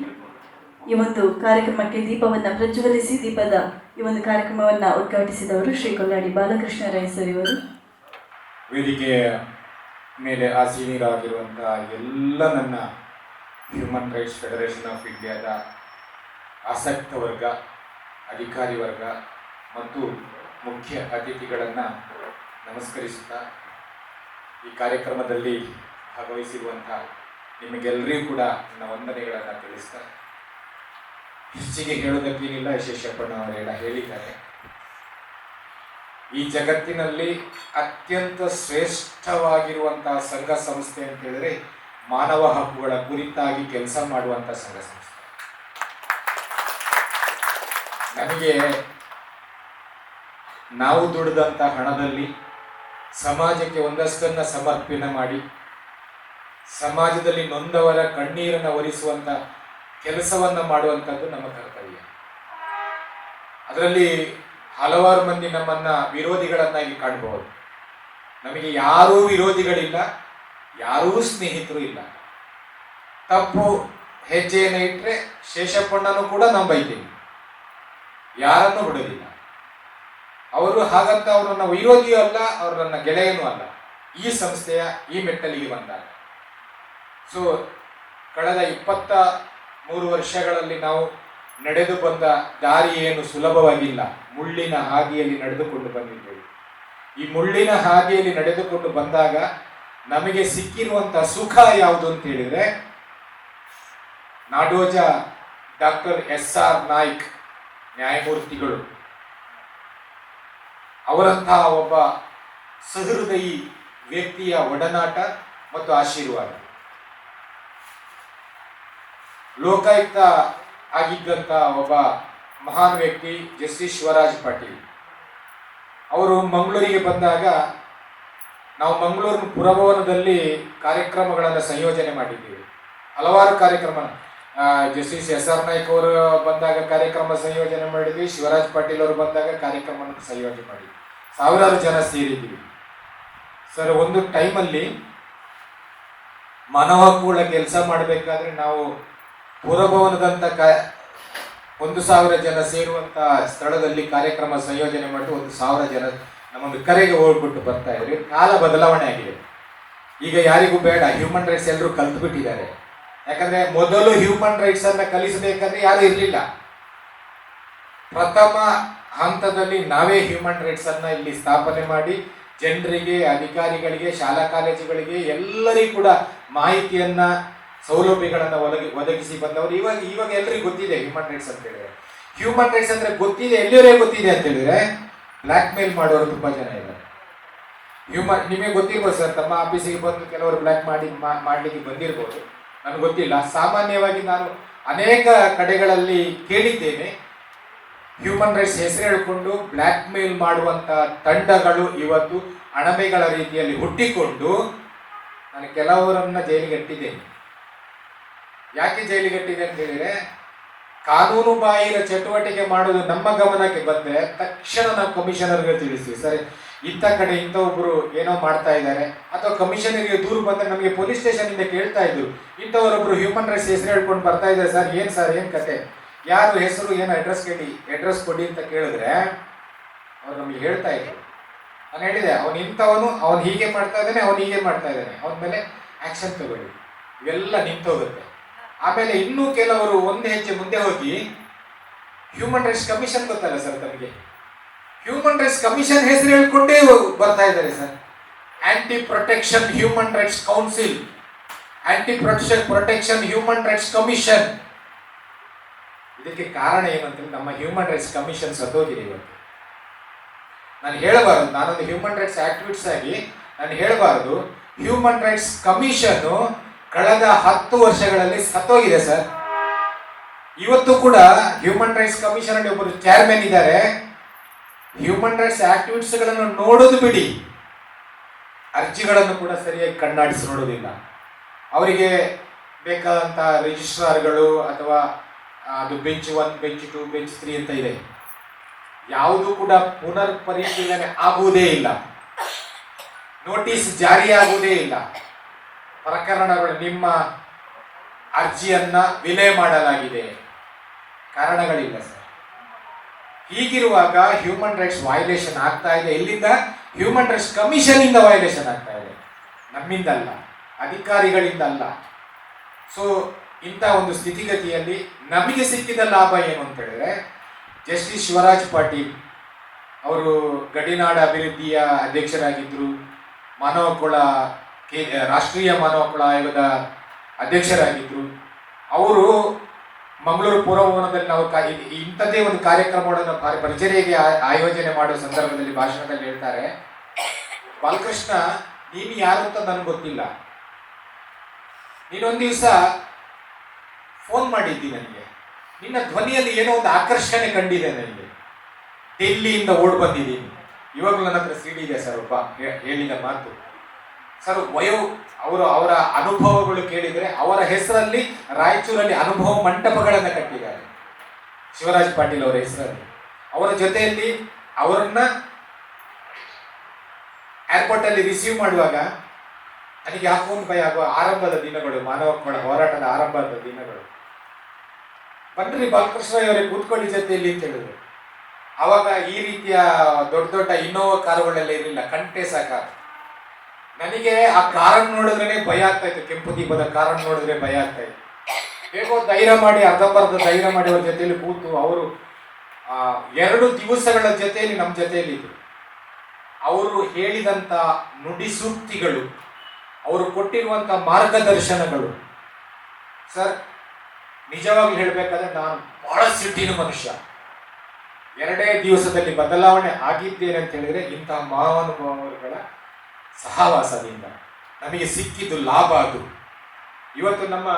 Speaker 1: ಈ ಒಂದು ಕಾರ್ಯಕ್ರಮಕ್ಕೆ ದೀಪವನ್ನು ಪ್ರಜ್ವಲಿಸಿ ದೀಪದ ಈ ಒಂದು ಕಾರ್ಯಕ್ರಮವನ್ನು ಉದ್ಘಾಟಿಸಿದವರು ಶ್ರೀ ಕೊಲ್ಲಾಡಿ ಬಾಲಕೃಷ್ಣ ರೈ ಸರ್ ಇವರು.
Speaker 5: ವೇದಿಕೆಯ ಮೇಲೆ ಆಸೀನರಾಗಿರುವಂತಹ ಎಲ್ಲ ನನ್ನ ಹ್ಯೂಮನ್ ರೈಟ್ಸ್ ಫೆಡರೇಷನ್ ಆಫ್ ಇಂಡಿಯಾದ ಆಸಕ್ತ ವರ್ಗ, ಅಧಿಕಾರಿ ವರ್ಗ ಮತ್ತು ಮುಖ್ಯ ಅತಿಥಿಗಳನ್ನು ನಮಸ್ಕರಿಸುತ್ತಾ ಈ ಕಾರ್ಯಕ್ರಮದಲ್ಲಿ ಭಾಗವಹಿಸಿರುವಂಥ ನಿಮಗೆಲ್ಲರಿಗೂ ಕೂಡ ನನ್ನ ವಂದನೆಗಳನ್ನು ತಿಳಿಸ್ತಾ, ಹೆಚ್ಚಿಗೆ ಹೇಳೋದಕ್ಕೇನಿಲ್ಲ, ಶೇಷಪ್ಪಣ್ಣವರೆಲ್ಲ ಹೇಳಿದ್ದಾರೆ. ಈ ಜಗತ್ತಿನಲ್ಲಿ ಅತ್ಯಂತ ಶ್ರೇಷ್ಠವಾಗಿರುವಂತಹ ಸಂಘ ಸಂಸ್ಥೆ ಅಂತ ಹೇಳಿದ್ರೆ ಮಾನವ ಹಕ್ಕುಗಳ ಕುರಿತಾಗಿ ಕೆಲಸ ಮಾಡುವಂಥ ಸಂಘ ಸಂಸ್ಥೆ. ನಮಗೆ ನಾವು ದುಡಿದಂಥ ಹಣದಲ್ಲಿ ಸಮಾಜಕ್ಕೆ ಒಂದಷ್ಟನ್ನು ಸಮರ್ಪಣೆ ಮಾಡಿ ಸಮಾಜದಲ್ಲಿ ನೊಂದವರ ಕಣ್ಣೀರನ್ನು ಒರೆಸುವಂಥ ಕೆಲಸವನ್ನು ಮಾಡುವಂಥದ್ದು ನಮ್ಮ ಕರ್ತವ್ಯ. ಅದರಲ್ಲಿ ಹಲವಾರು ಮಂದಿ ನಮ್ಮನ್ನು ವಿರೋಧಿಗಳನ್ನಾಗಿ ಕಾಣಬಹುದು. ನಮಗೆ ಯಾರೂ ವಿರೋಧಿಗಳಿಲ್ಲ, ಯಾರೂ ಸ್ನೇಹಿತರು ಇಲ್ಲ. ತಪ್ಪು ಹೆಜ್ಜೆಯನ್ನು ಇಟ್ಟರೆ ಶೇಷಪ್ಪಣ್ಣನೂ ಕೂಡ ನಾವು ಬೈತೀವಿ, ಯಾರನ್ನು ಬಿಡೋದಿಲ್ಲ. ಅವರು ಹಾಗಂತ ಅವರು ನನ್ನ ವಿರೋಧಿಯೂ ಅಲ್ಲ, ಅವರು ನನ್ನ ಗೆಳೆಯನೂ ಅಲ್ಲ. ಈ ಸಂಸ್ಥೆಯ ಈ ಮೆಟ್ಟಲಿಗೆ ಬಂದಾಗ ಸೊ ಕಳೆದ 23 ವರ್ಷಗಳಲ್ಲಿ ನಾವು ನಡೆದು ಬಂದ ದಾರಿ ಏನು ಸುಲಭವಾಗಿಲ್ಲ. ಮುಳ್ಳಿನ ಹಾದಿಯಲ್ಲಿ ನಡೆದುಕೊಂಡು ಬಂದಿದ್ದೇವೆ. ಈ ಮುಳ್ಳಿನ ಹಾದಿಯಲ್ಲಿ ನಡೆದುಕೊಂಡು ಬಂದಾಗ ನಮಗೆ ಸಿಕ್ಕಿರುವಂಥ ಸುಖ ಯಾವುದು ಅಂತ ಹೇಳಿದರೆ, ನಾಡೋಜ ಡಾಕ್ಟರ್ SR ನಾಯ್ಕ್ ನ್ಯಾಯಮೂರ್ತಿಗಳು ಅವರಂತಹ ಒಬ್ಬ ಸಹೃದಯಿ ವ್ಯಕ್ತಿಯ ಒಡನಾಟ ಮತ್ತು ಆಶೀರ್ವಾದ. ಲೋಕಾಯುಕ್ತ ಆಗಿದ್ದಂಥ ಒಬ್ಬ ಮಹಾನ್ ವ್ಯಕ್ತಿ ಜಸ್ಟಿಸ್ ಶಿವರಾಜ್ ಪಾಟೀಲ್ ಅವರು ಮಂಗಳೂರಿಗೆ ಬಂದಾಗ ನಾವು ಮಂಗಳೂರಿನ ಪುರಭವನದಲ್ಲಿ ಕಾರ್ಯಕ್ರಮಗಳನ್ನು ಸಂಯೋಜನೆ ಮಾಡಿದ್ದೀವಿ. ಹಲವಾರು ಕಾರ್ಯಕ್ರಮ, ಜಸ್ಟಿಸ್ SR ನಾಯ್ಕ್ ಅವರು ಬಂದಾಗ ಕಾರ್ಯಕ್ರಮ ಸಂಯೋಜನೆ ಮಾಡಿದ್ವಿ, ಶಿವರಾಜ್ ಪಾಟೀಲ್ ಅವರು ಬಂದಾಗ ಕಾರ್ಯಕ್ರಮ ಸಂಯೋಜನೆ ಮಾಡಿದ್ವಿ. ಸಾವಿರಾರು ಜನ ಸೇರಿದ್ದೀವಿ ಸರ್. ಒಂದು ಟೈಮಲ್ಲಿ ಮಾನವ ಹಕ್ಕುಗಳ ಕೆಲಸ ಮಾಡಬೇಕಾದ್ರೆ ನಾವು ಪುರಭವನದಂಥ 1,000 ಜನ ಸೇರುವಂಥ ಸ್ಥಳದಲ್ಲಿ ಕಾರ್ಯಕ್ರಮ ಸಂಯೋಜನೆ ಮಾಡಿ 1,000 ಜನ ನಮ್ಮೊಂದು ಕರೆಗೆ ಹೋಗ್ಬಿಟ್ಟು ಬರ್ತಾ ಇದ್ರಿ. ಕಾಲ ಬದಲಾವಣೆ ಆಗಿದೆ. ಈಗ ಯಾರಿಗೂ ಬೇಡ, ಹ್ಯೂಮನ್ ರೈಟ್ಸ್ ಎಲ್ಲರೂ ಕಲ್ತ್ಬಿಟ್ಟಿದ್ದಾರೆ. ಯಾಕಂದ್ರೆ ಮೊದಲು ಹ್ಯೂಮನ್ ರೈಟ್ಸ್ ಅನ್ನ ಕಲಿಸಬೇಕಂದ್ರೆ ಯಾರು ಇರಲಿಲ್ಲ. ಪ್ರಥಮ ಹಂತದಲ್ಲಿ ನಾವೇ ಹ್ಯೂಮನ್ ರೈಟ್ಸ್ ಅನ್ನ ಇಲ್ಲಿ ಸ್ಥಾಪನೆ ಮಾಡಿ ಜನರಿಗೆ, ಅಧಿಕಾರಿಗಳಿಗೆ, ಶಾಲಾ ಕಾಲೇಜುಗಳಿಗೆ ಎಲ್ಲರಿಗೂ ಕೂಡ ಮಾಹಿತಿಯನ್ನ, ಸೌಲಭ್ಯಗಳನ್ನು ಒದಗಿಸಿ ಬಂದವರು. ಇವಾಗ ಎಲ್ರಿಗೂ ಗೊತ್ತಿದೆ ಹ್ಯೂಮನ್ ರೈಟ್ಸ್ ಅಂತ ಹೇಳಿದ್ರೆ. ಹ್ಯೂಮನ್ ರೈಟ್ಸ್ ಅಂದ್ರೆ ಗೊತ್ತಿದೆ, ಎಲ್ಲಿವರೆಗೆ ಗೊತ್ತಿದೆ ಅಂತ ಹೇಳಿದ್ರೆ ಬ್ಲ್ಯಾಕ್ ಮೇಲ್ ಮಾಡೋರು ತುಂಬಾ ಜನ ಇದ್ದಾರೆ. ನಿಮಗೆ ಗೊತ್ತಿರ್ಬೋದು ಸರ್, ತಮ್ಮ ಆಫೀಸಿಗೆ ಬಂದು ಕೆಲವರು ಬ್ಲ್ಯಾಕ್ ಮಾಡ್ಲಿಕ್ಕೆ ಬಂದಿರ್ಬೋದು, ನನಗೆ ಗೊತ್ತಿಲ್ಲ. ಸಾಮಾನ್ಯವಾಗಿ ನಾನು ಅನೇಕ ಕಡೆಗಳಲ್ಲಿ ಕೇಳಿದ್ದೇನೆ, ಹ್ಯೂಮನ್ ರೈಟ್ಸ್ ಹೆಸರು ಹೇಳಿಕೊಂಡು ಬ್ಲ್ಯಾಕ್ ಮೇಲ್ ಮಾಡುವಂತ ತಂಡಗಳು ಇವತ್ತು ಅಣಬೆಗಳ ರೀತಿಯಲ್ಲಿ ಹುಟ್ಟಿಕೊಂಡು ನಾನು ಕೆಲವರನ್ನ ಜೈಲಿಗಟ್ಟಿದ್ದೇನೆ. ಯಾಕೆ ಜೈಲಿಗಟ್ಟಿದೆ ಅಂತ ಹೇಳಿದ್ರೆ, ಕಾನೂನು ಬಾಹಿರ ಚಟುವಟಿಕೆ ಮಾಡೋದು ನಮ್ಮ ಗಮನಕ್ಕೆ ಬಂದ್ರೆ ತಕ್ಷಣ ನಾವು ಕಮಿಷನರ್ಗೆ ತಿಳಿಸ್ತೀವಿ, ಸರಿ ಇಂಥ ಕಡೆ ಇಂಥ ಒಬ್ರು ಏನೋ ಮಾಡ್ತಾ ಇದ್ದಾರೆ. ಅಥವಾ ಕಮಿಷನರ್ಗೆ ದೂರು ಬಂದ್ರೆ ನಮಗೆ ಪೊಲೀಸ್ ಸ್ಟೇಷನ್ ಇಂದ ಕೇಳ್ತಾ ಇದ್ರು, ಇಂಥವರೊಬ್ರು ಹ್ಯೂಮನ್ ರೈಟ್ಸ್ ಹೆಸರು ಹೇಳ್ಕೊಂಡು ಬರ್ತಾ ಇದ್ದಾರೆ ಸರ್, ಏನ್ ಕತೆ, ಯಾರು ಹೆಸರು, ಏನು ಅಡ್ರೆಸ್ ಕೊಡಿ ಅಂತ ಕೇಳಿದ್ರೆ ಅವ್ರು ನಮಗೆ ಹೇಳ್ತಾ ಇದ್ರು. ನಾನು ಹೇಳಿದೆ, ಅವನು ಇಂಥವನು, ಅವನು ಹೀಗೆ ಮಾಡ್ತಾ ಇದ್ದಾನೆ, ಅವನ ಮೇಲೆ ಆಕ್ಷನ್ ತಗೊಳ್ಳಿ. ಇವೆಲ್ಲ ನಿಂತೋಗುತ್ತೆ. ಆಮೇಲೆ ಇನ್ನೂ ಕೆಲವರು ಒಂದು ಹೆಜ್ಜೆ ಮುಂದೆ ಹೋಗಿ ಹ್ಯೂಮನ್ ರೈಟ್ಸ್ ಕಮಿಷನ್ ಗೊತ್ತಲ್ಲ ಸರ್ ತಮಗೆ, ಹ್ಯೂಮನ್ ರೈಟ್ಸ್ ಕಮಿಷನ್ ಹೆಸರು ಹೇಳ್ಕೊಂಡೇ ಬರ್ತಾ ಇದ್ದಾರೆ sir. Anti protection human rights council, anti protection human rights commission. ಇದಕ್ಕೆ ಕಾರಣ ಏನಂದ್ರೆ ನಮ್ಮ ಹ್ಯೂಮನ್ ರೈಟ್ಸ್ ಕಮಿಷನ್ ಸತ್ತೋಗಿದೆ ಇವತ್ತು. ನಾನು ಹೇಳಬಾರದು, ನಾನೊಂದು ಹ್ಯೂಮನ್ ರೈಟ್ಸ್ ಆಕ್ಟಿವಿಸ್ಟ್ ಆಗಿ ನಾನು ಹೇಳಬಾರದು, ಹ್ಯೂಮನ್ ರೈಟ್ಸ್ ಕಮಿಷನ್ ಕಳೆದ 10 ವರ್ಷಗಳಲ್ಲಿ ಸತ್ತೋಗಿದೆ ಸರ್. ಇವತ್ತು ಕೂಡ ಹ್ಯೂಮನ್ ರೈಟ್ಸ್ ಕಮಿಷನ್ ಅಲ್ಲಿ ಒಬ್ಬರು ಚೇರ್ಮನ್ ಇದ್ದಾರೆ. ಹ್ಯೂಮನ್ ರೈಟ್ಸ್ ಆಕ್ಟಿವಿಸ್ಟ್ಸ್ ಗಳನ್ನು ನೋಡೋದು ಬಿಡಿ, ಅರ್ಜಿಗಳನ್ನು ಕೂಡ ಸರಿಯಾಗಿ ಕಣ್ಣಾಡಿಸಿ ನೋಡೋದಿಲ್ಲ. ಅವರಿಗೆ ಬೇಕಾದಂತ ರಿಜಿಸ್ಟ್ರಾರ್ಗಳು ಅಥವಾ ಅದು ಬೆಂಚ್ 1, ಬೆಂಚ್ 2, ಬೆಂಚ್ 3 ಅಂತ ಇದೆ, ಯಾವುದು ಕೂಡ ಪುನರ್ ಪರಿಶೀಲನೆ ಆಗುವುದೇ ಇಲ್ಲ, ನೋಟಿಸ್ ಜಾರಿಯಾಗುವುದೇ ಇಲ್ಲ. ಪ್ರಕರಣಗಳು, ನಿಮ್ಮ ಅರ್ಜಿಯನ್ನ ವಿಲೇ ಮಾಡಲಾಗಿದೆ, ಕಾರಣಗಳಿಲ್ಲ ಸರ್. ಹೀಗಿರುವಾಗ ಹ್ಯೂಮನ್ ರೈಟ್ಸ್ ವೈಲೇಷನ್ ಆಗ್ತಾ ಇದೆ. ಎಲ್ಲಿಂದ? ಹ್ಯೂಮನ್ ರೈಟ್ಸ್ ಕಮಿಷನ್ ಇಂದ ವೈಲೇಷನ್ ಆಗ್ತಾ ಇದೆ, ನಮ್ಮಿಂದಲ್ಲ, ಅಧಿಕಾರಿಗಳಿಂದಲ್ಲ. ಸೊ ಇಂಥ ಒಂದು ಸ್ಥಿತಿಗತಿಯಲ್ಲಿ ನಮಗೆ ಸಿಕ್ಕಿದ ಲಾಭ ಏನು ಅಂತ ಹೇಳಿದ್ರೆ, ಜಸ್ಟಿಸ್ ಶಿವರಾಜ್ ಪಾಟೀಲ್ ಅವರು ಗಡಿನಾಡ ಅಭಿವೃದ್ಧಿಯ ಅಧ್ಯಕ್ಷರಾಗಿದ್ದರು, ಮಾನವ ಹಕ್ಕುಗಳ ರಾಷ್ಟ್ರೀಯ ಮಾನವ ಹಕ್ಕುಗಳ ಆಯೋಗದ ಅಧ್ಯಕ್ಷರಾಗಿದ್ದರು. ಅವರು ಮಂಗಳೂರು ಪುರಭವನದಲ್ಲಿ ನಾವು ಇಂಥದ್ದೇ ಒಂದು ಕಾರ್ಯಕ್ರಮಗಳನ್ನು ಪರಿಚರ್ಯೆಗೆ ಆಯೋಜನೆ ಮಾಡುವ ಸಂದರ್ಭದಲ್ಲಿ ಭಾಷಣದಲ್ಲಿ ಹೇಳ್ತಾರೆ, ಬಾಲಕೃಷ್ಣ ನೀನು ಯಾರು ಅಂತ ನನಗೆ ಗೊತ್ತಿಲ್ಲ, ನೀನೊಂದು ದಿವಸ ಫೋನ್ ಮಾಡಿದ್ದಿ ನನಗೆ, ನಿನ್ನ ಧ್ವನಿಯಲ್ಲಿ ಏನೋ ಒಂದು ಆಕರ್ಷಣೆ ಕಂಡಿದೆ ನನಗೆ, ಡೆಲ್ಲಿಯಿಂದ ಓಡ್ ಬಂದಿದ್ದೀನಿ. ಇವಾಗಲೂ ನನ್ನ ಹತ್ರ ಸಿಡಿ ಇದೆ ಸರ್, ಒಬ್ಬ ಹೇಳಿದ ಮಾತು ಸರ್. ಅವರ ಅನುಭವಗಳು ಕೇಳಿದರೆ ಅವರ ಹೆಸರಲ್ಲಿ ರಾಯಚೂರಲ್ಲಿ ಅನುಭವ ಮಂಟಪಗಳನ್ನು ಕಟ್ಟಿದ್ದಾರೆ ಶಿವರಾಜ್ ಪಾಟೀಲ್ ಅವರ ಹೆಸರಲ್ಲಿ. ಅವರ ಜೊತೆಯಲ್ಲಿ ಅವರನ್ನ ಏರ್ಪೋರ್ಟ್ ಅಲ್ಲಿ ರಿಸೀವ್ ಮಾಡುವಾಗ ನನಗೆ ಯಾಕೊಂದು ಭಯ ಆಗುವ ಆರಂಭದ ದಿನಗಳು, ಮಾನವ ಹಕ್ಕುಗಳ ಹೋರಾಟದ ಆರಂಭದ ದಿನಗಳು. ಬನ್ರಿ ಬಾಲಕೃಷ್ಣ ಅವರೇ ಕೂತ್ಕೊಳ್ಳಿ ಜೊತೆಯಲ್ಲಿ ಅಂತ ಹೇಳಿದ್ರು. ಅವಾಗ ಈ ರೀತಿಯ ದೊಡ್ಡ ದೊಡ್ಡ ಇನ್ನೋವಾ ಕಾರುಗಳೆಲ್ಲ ಇರಲಿಲ್ಲ, ಕಂಟೆ ಸಾಕಾರ. ನನಗೆ ಆ ಕಾರನ್ನು ನೋಡಿದ್ರೆ ಭಯ ಆಗ್ತಾ ಇತ್ತು, ಕೆಂಪು ದೀಪದ ಕಾರನ್ನು ನೋಡಿದ್ರೆ ಭಯ ಆಗ್ತಾ ಇತ್ತು. ಹೇಗೋ ಧೈರ್ಯ ಮಾಡಿ, ಅರ್ಧಂಬರ್ಧ ಧೈರ್ಯ ಮಾಡಿ ಅವ್ರ ಜೊತೆಯಲ್ಲಿ ಕೂತು ಅವರು 2 ದಿವಸಗಳ ಜೊತೆಯಲ್ಲಿ ನಮ್ಮ ಜೊತೆಯಲ್ಲಿ ಇದ್ರು. ಅವರು ಹೇಳಿದಂಥ ನುಡಿ ಸೂಕ್ತಿಗಳು, ಅವರು ಕೊಟ್ಟಿರುವಂಥ ಮಾರ್ಗದರ್ಶನಗಳು ಸರ್, ನಿಜವಾಗ್ಲೂ ಹೇಳಬೇಕಾದ್ರೆ ನಾನು ಬಹಳ ಸಿಟ್ಟಿನ ಮನುಷ್ಯ. 2 ದಿವಸದಲ್ಲಿ ಬದಲಾವಣೆ ಆಗಿದ್ದೇನೆ ಅಂತ ಹೇಳಿದ್ರೆ ಇಂತಹ ಮಹಾನುಭಾವರುಗಳ ಸಹವಾಸದಿಂದ ನಮಗೆ ಸಿಕ್ಕಿದ್ದು ಲಾಭ. ಅದು ಇವತ್ತು ನಮ್ಮ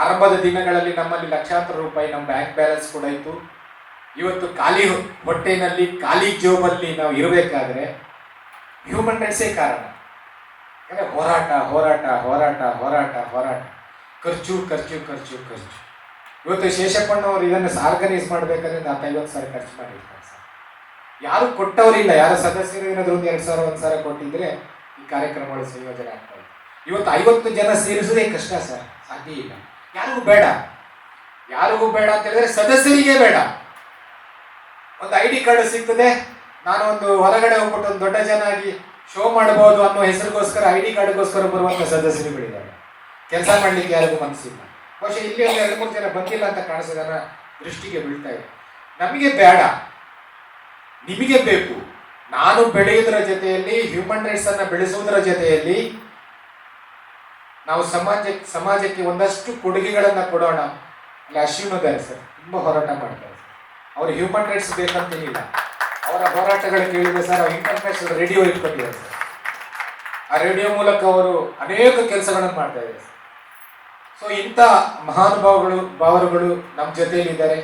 Speaker 5: ಆರಂಭದ ದಿನಗಳಲ್ಲಿ ನಮ್ಮಲ್ಲಿ ಲಕ್ಷಾಂತರ ರೂಪಾಯಿ ನಮ್ಮ ಬ್ಯಾಂಕ್ ಬ್ಯಾಲೆನ್ಸ್ ಕೂಡ ಇತ್ತು. ಇವತ್ತು ಖಾಲಿ ಹೊಟ್ಟೆನಲ್ಲಿ ಖಾಲಿ ಜೋಬಲ್ಲಿ ನಾವು ಇರಬೇಕಾದ್ರೆ ಹ್ಯೂಮನ್ ರೈಟ್ಸೇ ಕಾರಣ. ಯಾಕಂದ್ರೆ ಹೋರಾಟ ಹೋರಾಟ ಹೋರಾಟ ಹೋರಾಟ ಹೋರಾಟ, ಖರ್ಚು ಖರ್ಚು ಖರ್ಚು ಖರ್ಚು. ಇವತ್ತು ಶೇಷಪ್ಪಣ್ಣವರು ಇದನ್ನು ಆರ್ಗನೈಸ್ ಮಾಡಬೇಕಾದ್ರೆ 50,000 ಖರ್ಚು ಮಾಡಿರ್ತಾರೆ ಸರ್. ಯಾರು ಕೊಟ್ಟವರಿಲ್ಲ, ಯಾರು ಸದಸ್ಯರು ಏನಾದರೂ ಒಂದು 2,000 1,000 ಕೊಟ್ಟಿದ್ರೆ ಈ ಕಾರ್ಯಕ್ರಮಗಳು ಸಂಯೋಜನೆ ಆಗ್ತಾ ಇದೆ. ಇವತ್ತು 50 ಜನ ಸೇರಿಸೋದೇ ಕಷ್ಟ ಸರ್, ಸಾಧ್ಯ ಇಲ್ಲ. ಯಾರಿಗೂ ಬೇಡ, ಯಾರಿಗೂ ಬೇಡ ಅಂತ ಹೇಳಿದ್ರೆ ಸದಸ್ಯರಿಗೆ ಬೇಡ. ಒಂದು ID ಕಾರ್ಡ್ ಸಿಗ್ತದೆ, ನಾನು ಒಂದು ಹೊರಗಡೆ ಹೋಗ್ಬಿಟ್ಟು ಒಂದು ದೊಡ್ಡ ಜನ ಆಗಿ ಶೋ ಮಾಡಬಹುದು ಅನ್ನೋ ಹೆಸರಿಗೋಸ್ಕರ ID ಕಾರ್ಡ್ಗೋಸ್ಕರ ಬರುವಂತ ಸದಸ್ಯರುಗಳಿದ್ದಾರೆ. ಕೆಲಸ ಮಾಡ್ಲಿಕ್ಕೆ ಯಾರಿಗೂ ಮನಸ್ಸಿಲ್ಲ. ಬಹುಶಃ ಇಲ್ಲಿ ಒಂದು 2-3 ಜನ ಬಂದಿಲ್ಲ ಅಂತ ಕಾಣಿಸೋದನ್ನ ದೃಷ್ಟಿಗೆ ಬೀಳ್ತಾ ಇದೆ. ನಮಗೆ ಬೇಡ, ನಿಮಗೆ ಬೇಕು. ನಾನು ಬೆಳೆಯುವುದರ ಜೊತೆಯಲ್ಲಿ, ಹ್ಯೂಮನ್ ರೈಟ್ಸ್ ಅನ್ನ ಬೆಳೆಸುವುದರ ಜೊತೆಯಲ್ಲಿ ನಾವು ಸಮಾಜಕ್ಕೆ ಒಂದಷ್ಟು ಕೊಡುಗೆಗಳನ್ನ ಕೊಡೋಣ. ಅಲ್ಲಿ ಅಶ್ವಿನೋದಯ ಸರ್ ತುಂಬಾ ಹೋರಾಟ ಮಾಡ್ತಾರೆ ಸರ್. ಅವ್ರು ಹ್ಯೂಮನ್ ರೈಟ್ಸ್ ಬೇಕಂತೇನಿಲ್ಲ, ಅವರ ಹೋರಾಟಗಳು ಕೇಳಿದ್ರೆ ಸರ್ ಅವ್ರು ಇಂಟರ್ನ್ಯಾಷನಲ್ ರೇಡಿಯೋ ಇಟ್ಕೊಂಡಿದ್ದಾರೆ ಸರ್. ಆ ರೇಡಿಯೋ ಮೂಲಕ ಅವರು ಅನೇಕ ಕೆಲಸಗಳನ್ನು ಮಾಡ್ತಾ ಇದ್ದಾರೆ ಸರ್. ಸೊ ಇಂಥ ಭಾವರುಗಳು ನಮ್ಮ ಜೊತೆಯಲ್ಲಿದ್ದಾರೆ.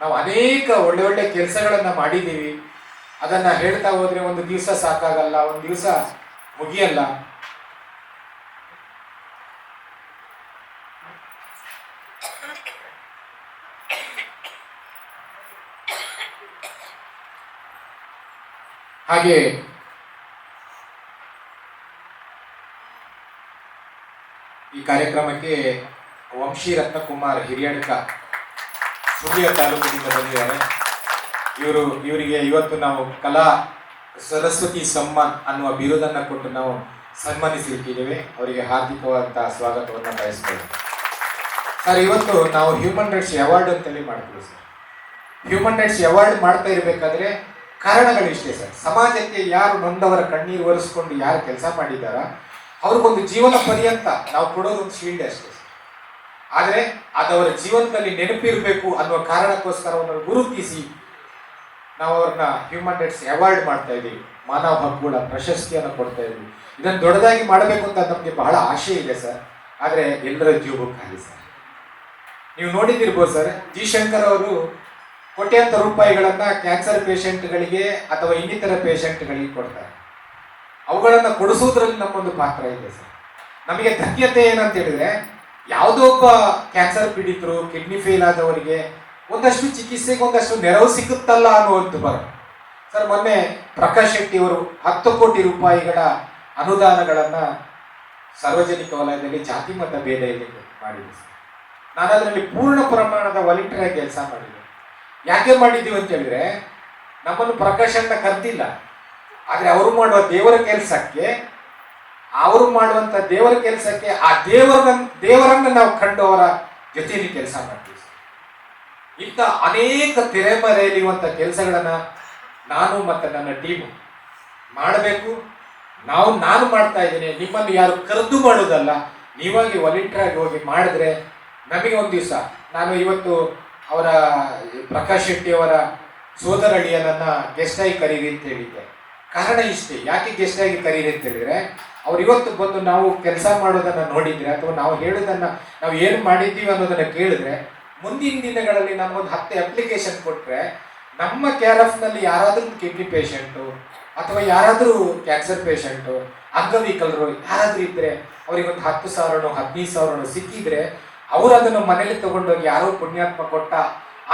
Speaker 5: ನಾವು ಅನೇಕ ಒಳ್ಳೆ ಒಳ್ಳೆ ಕೆಲಸಗಳನ್ನ ಮಾಡಿದ್ದೀವಿ. ಅದನ್ನ ಹೇಳ್ತಾ ಹೋದ್ರೆ ಒಂದು ದಿವಸ ಸಾಕಾಗಲ್ಲ, ಒಂದು ದಿವಸ ಮುಗಿಯಲ್ಲ. ಹಾಗೆ ಈ ಕಾರ್ಯಕ್ರಮಕ್ಕೆ ವಂಶಿ ರತ್ನಕುಮಾರ್ ಹಿರಿಯಡ್ಕ ಸುಳ್ಯ ತಾಲೂಕಿನಿಂದ ಬಂದಿದ್ದಾರೆ. ಇವರಿಗೆ ಇವತ್ತು ನಾವು ಕಲಾ ಸರಸ್ವತಿ ಸಮ್ಮಾನ್ ಅನ್ನುವ ಬಿರುದನ್ನು ಕೊಟ್ಟು ನಾವು ಸನ್ಮಾನಿಸಲಿಕ್ಕಿದ್ದೇವೆ. ಅವರಿಗೆ ಹಾರ್ದಿಕವಾದಂತಹ ಸ್ವಾಗತವನ್ನು ಬಯಸ್ತೇವೆ. ಸರ್, ಇವತ್ತು ನಾವು ಹ್ಯೂಮನ್ ರೈಟ್ಸ್ ಅವಾರ್ಡ್ ಅಂತೇಳಿ ಮಾಡ್ತೀವಿ ಸರ್. ಹ್ಯೂಮನ್ ರೈಟ್ಸ್ ಅವಾರ್ಡ್ ಮಾಡ್ತಾ ಇರಬೇಕಾದ್ರೆ ಕಾರಣಗಳಿಷ್ಟೇ ಸರ್. ಸಮಾಜಕ್ಕೆ ಯಾರು ನೊಂದವರ ಕಣ್ಣೀರು ಒರೆಸ್ಕೊಂಡು ಯಾರು ಕೆಲಸ ಮಾಡಿದಾರ ಅವ್ರಿಗೊಂದು ಜೀವನ ಪರ್ಯಂತ ನಾವು ಕೊಡೋದೊಂದು ಶೀಲ್ಡ್ ಅಷ್ಟೇ ಸರ್. ಆದರೆ ಅದವರ ಜೀವನದಲ್ಲಿ ನೆನಪಿರಬೇಕು ಅನ್ನುವ ಕಾರಣಕ್ಕೋಸ್ಕರ ಅವರನ್ನು ಗುರುತಿಸಿ ನಾವು ಅವ್ರನ್ನ ಹ್ಯೂಮನ್ ರೈಟ್ಸ್ ಅವಾರ್ಡ್ ಮಾಡ್ತಾ ಇದ್ದೀವಿ. ಮಾನವ ಹಕ್ಕುಗಳ ಪ್ರಶಸ್ತಿಯನ್ನು ಕೊಡ್ತಾ ಇದ್ದೀವಿ. ಇದನ್ನು ದೊಡ್ಡದಾಗಿ ಮಾಡಬೇಕು ಅಂತ ನಮಗೆ ಬಹಳ ಆಶೆ ಇದೆ ಸರ್. ಆದರೆ ಎಲ್ಲರ ಜೀವವು ಖಾಲಿ ಸರ್. ನೀವು ನೋಡಿದಿರ್ಬೋದು ಸರ್, ಜಿ ಶಂಕರ್ ಅವರು ಕೋಟ್ಯಾಂತರ ರೂಪಾಯಿಗಳನ್ನ ಕ್ಯಾನ್ಸರ್ ಪೇಷಂಟ್ಗಳಿಗೆ ಅಥವಾ ಇನ್ನಿತರ ಪೇಷಂಟ್ಗಳಿಗೆ ಕೊಡ್ತಾರೆ. ಅವುಗಳನ್ನು ಕೊಡಿಸೋದ್ರಲ್ಲಿ ನಮ್ಮೊಂದು ಪಾತ್ರ ಇದೆ ಸರ್. ನಮಗೆ ಧನ್ಯತೆ ಏನಂತ ಹೇಳಿದ್ರೆ, ಯಾವುದೋ ಒಬ್ಬ ಕ್ಯಾನ್ಸರ್ ಪೀಡಿತರು, ಕಿಡ್ನಿ ಫೇಲ್ ಆದವರಿಗೆ ಒಂದಷ್ಟು ಚಿಕಿತ್ಸೆಗೆ ಒಂದಷ್ಟು ನೆರವು ಸಿಗುತ್ತಲ್ಲ ಅನ್ನುವಂಥ ಸರ್. ಮೊನ್ನೆ ಪ್ರಕಾಶ್ ಶೆಟ್ಟಿ ಅವರು 10 ಕೋಟಿ ರೂಪಾಯಿಗಳ ಅನುದಾನಗಳನ್ನ ಸಾರ್ವಜನಿಕ ವಲಯದಲ್ಲಿ ಜಾತಿ ಮತ ಭೇದ ಇಲ್ಲದೆ ಮಾಡಿದೆ ಸರ್. ನಾನು ಅದರಲ್ಲಿ ಪೂರ್ಣ ಪ್ರಮಾಣದ ವಾಲಂಟಿಯರ್ ಆಗಿ ಕೆಲಸ ಮಾಡಿದೆ. ಯಾಕೆ ಮಾಡಿದ್ದೀವಿ ಅಂತ ಹೇಳಿದ್ರೆ, ನಮ್ಮನ್ನು ಪ್ರಕಾಶನ್ನ ಕರ್ತಿಲ್ಲ, ಆದ್ರೆ ಅವರು ಮಾಡುವ ದೇವರ ಕೆಲಸಕ್ಕೆ, ಅವರು ಮಾಡುವಂತ ದೇವರ ಕೆಲಸಕ್ಕೆ ಆ ದೇವರನ್ನ ನಾವು ಕಂಡು ಅವರ ಜೊತೆಯಲ್ಲಿ ಕೆಲಸ ಮಾಡ್ತೀವಿ. ಇಂಥ ಅನೇಕ ತೆರೆಮರೆಯಲ್ಲಿರುವಂಥ ಕೆಲಸಗಳನ್ನ ನಾನು ಮತ್ತು ನನ್ನ ಟೀಮು ಮಾಡಬೇಕು. ನಾನು ಮಾಡ್ತಾ ಇದ್ದೀನಿ. ನಿಮ್ಮನ್ನು ಯಾರು ಕರೆದು ಮಾಡೋದಲ್ಲ, ನೀವಾಗಿ ವಾಲಂಟಿಯರ್ ಆಗಿ ಹೋಗಿ ಮಾಡಿದ್ರೆ ನಮಗೆ ಒಂದು ದಿವಸ, ನಾನು ಇವತ್ತು ಅವರ ಪ್ರಕಾಶ್ ಶೆಟ್ಟಿ ಅವರ ಸೋದರ ಅಳಿಯನನ್ನ ಗೆಸ್ಟ್ ಆಗಿ ಕರೀರಿ ಅಂತ ಹೇಳಿದ್ದೆ. ಕಾರಣ ಇಷ್ಟೇ, ಯಾಕೆ ಗೆಸ್ಟ್ ಆಗಿ ಕರೀರಿ ಅಂತ ಹೇಳಿದ್ರೆ, ಅವ್ರು ಇವತ್ತು ಬಂದು ನಾವು ಕೆಲಸ ಮಾಡೋದನ್ನ ನೋಡಿದ್ರೆ ಅಥವಾ ನಾವು ಹೇಳೋದನ್ನ ನಾವು ಏನು ಮಾಡಿದ್ದೀವಿ ಅನ್ನೋದನ್ನ ಕೇಳಿದ್ರೆ, ಮುಂದಿನ ದಿನಗಳಲ್ಲಿ ನಮಗೊಂದು 10 ಅಪ್ಲಿಕೇಶನ್ ಕೊಟ್ಟರೆ ನಮ್ಮ KRFನಲ್ಲಿ ಯಾರಾದರೂ ಕಿಡ್ನಿ ಪೇಷಂಟು ಅಥವಾ ಯಾರಾದರೂ ಕ್ಯಾನ್ಸರ್ ಪೇಷಂಟು, ಅಂಗವಿಕಲರು ಯಾರಾದರೂ ಇದ್ದರೆ ಅವರಿಗೊಂದು 10,000 15,000 ಸಿಕ್ಕಿದ್ರೆ ಅವರು ಅದನ್ನು ಮನೇಲಿ ತಗೊಂಡೋಗಿ ಯಾರೋ ಪುಣ್ಯಾತ್ಮ ಕೊಟ್ಟ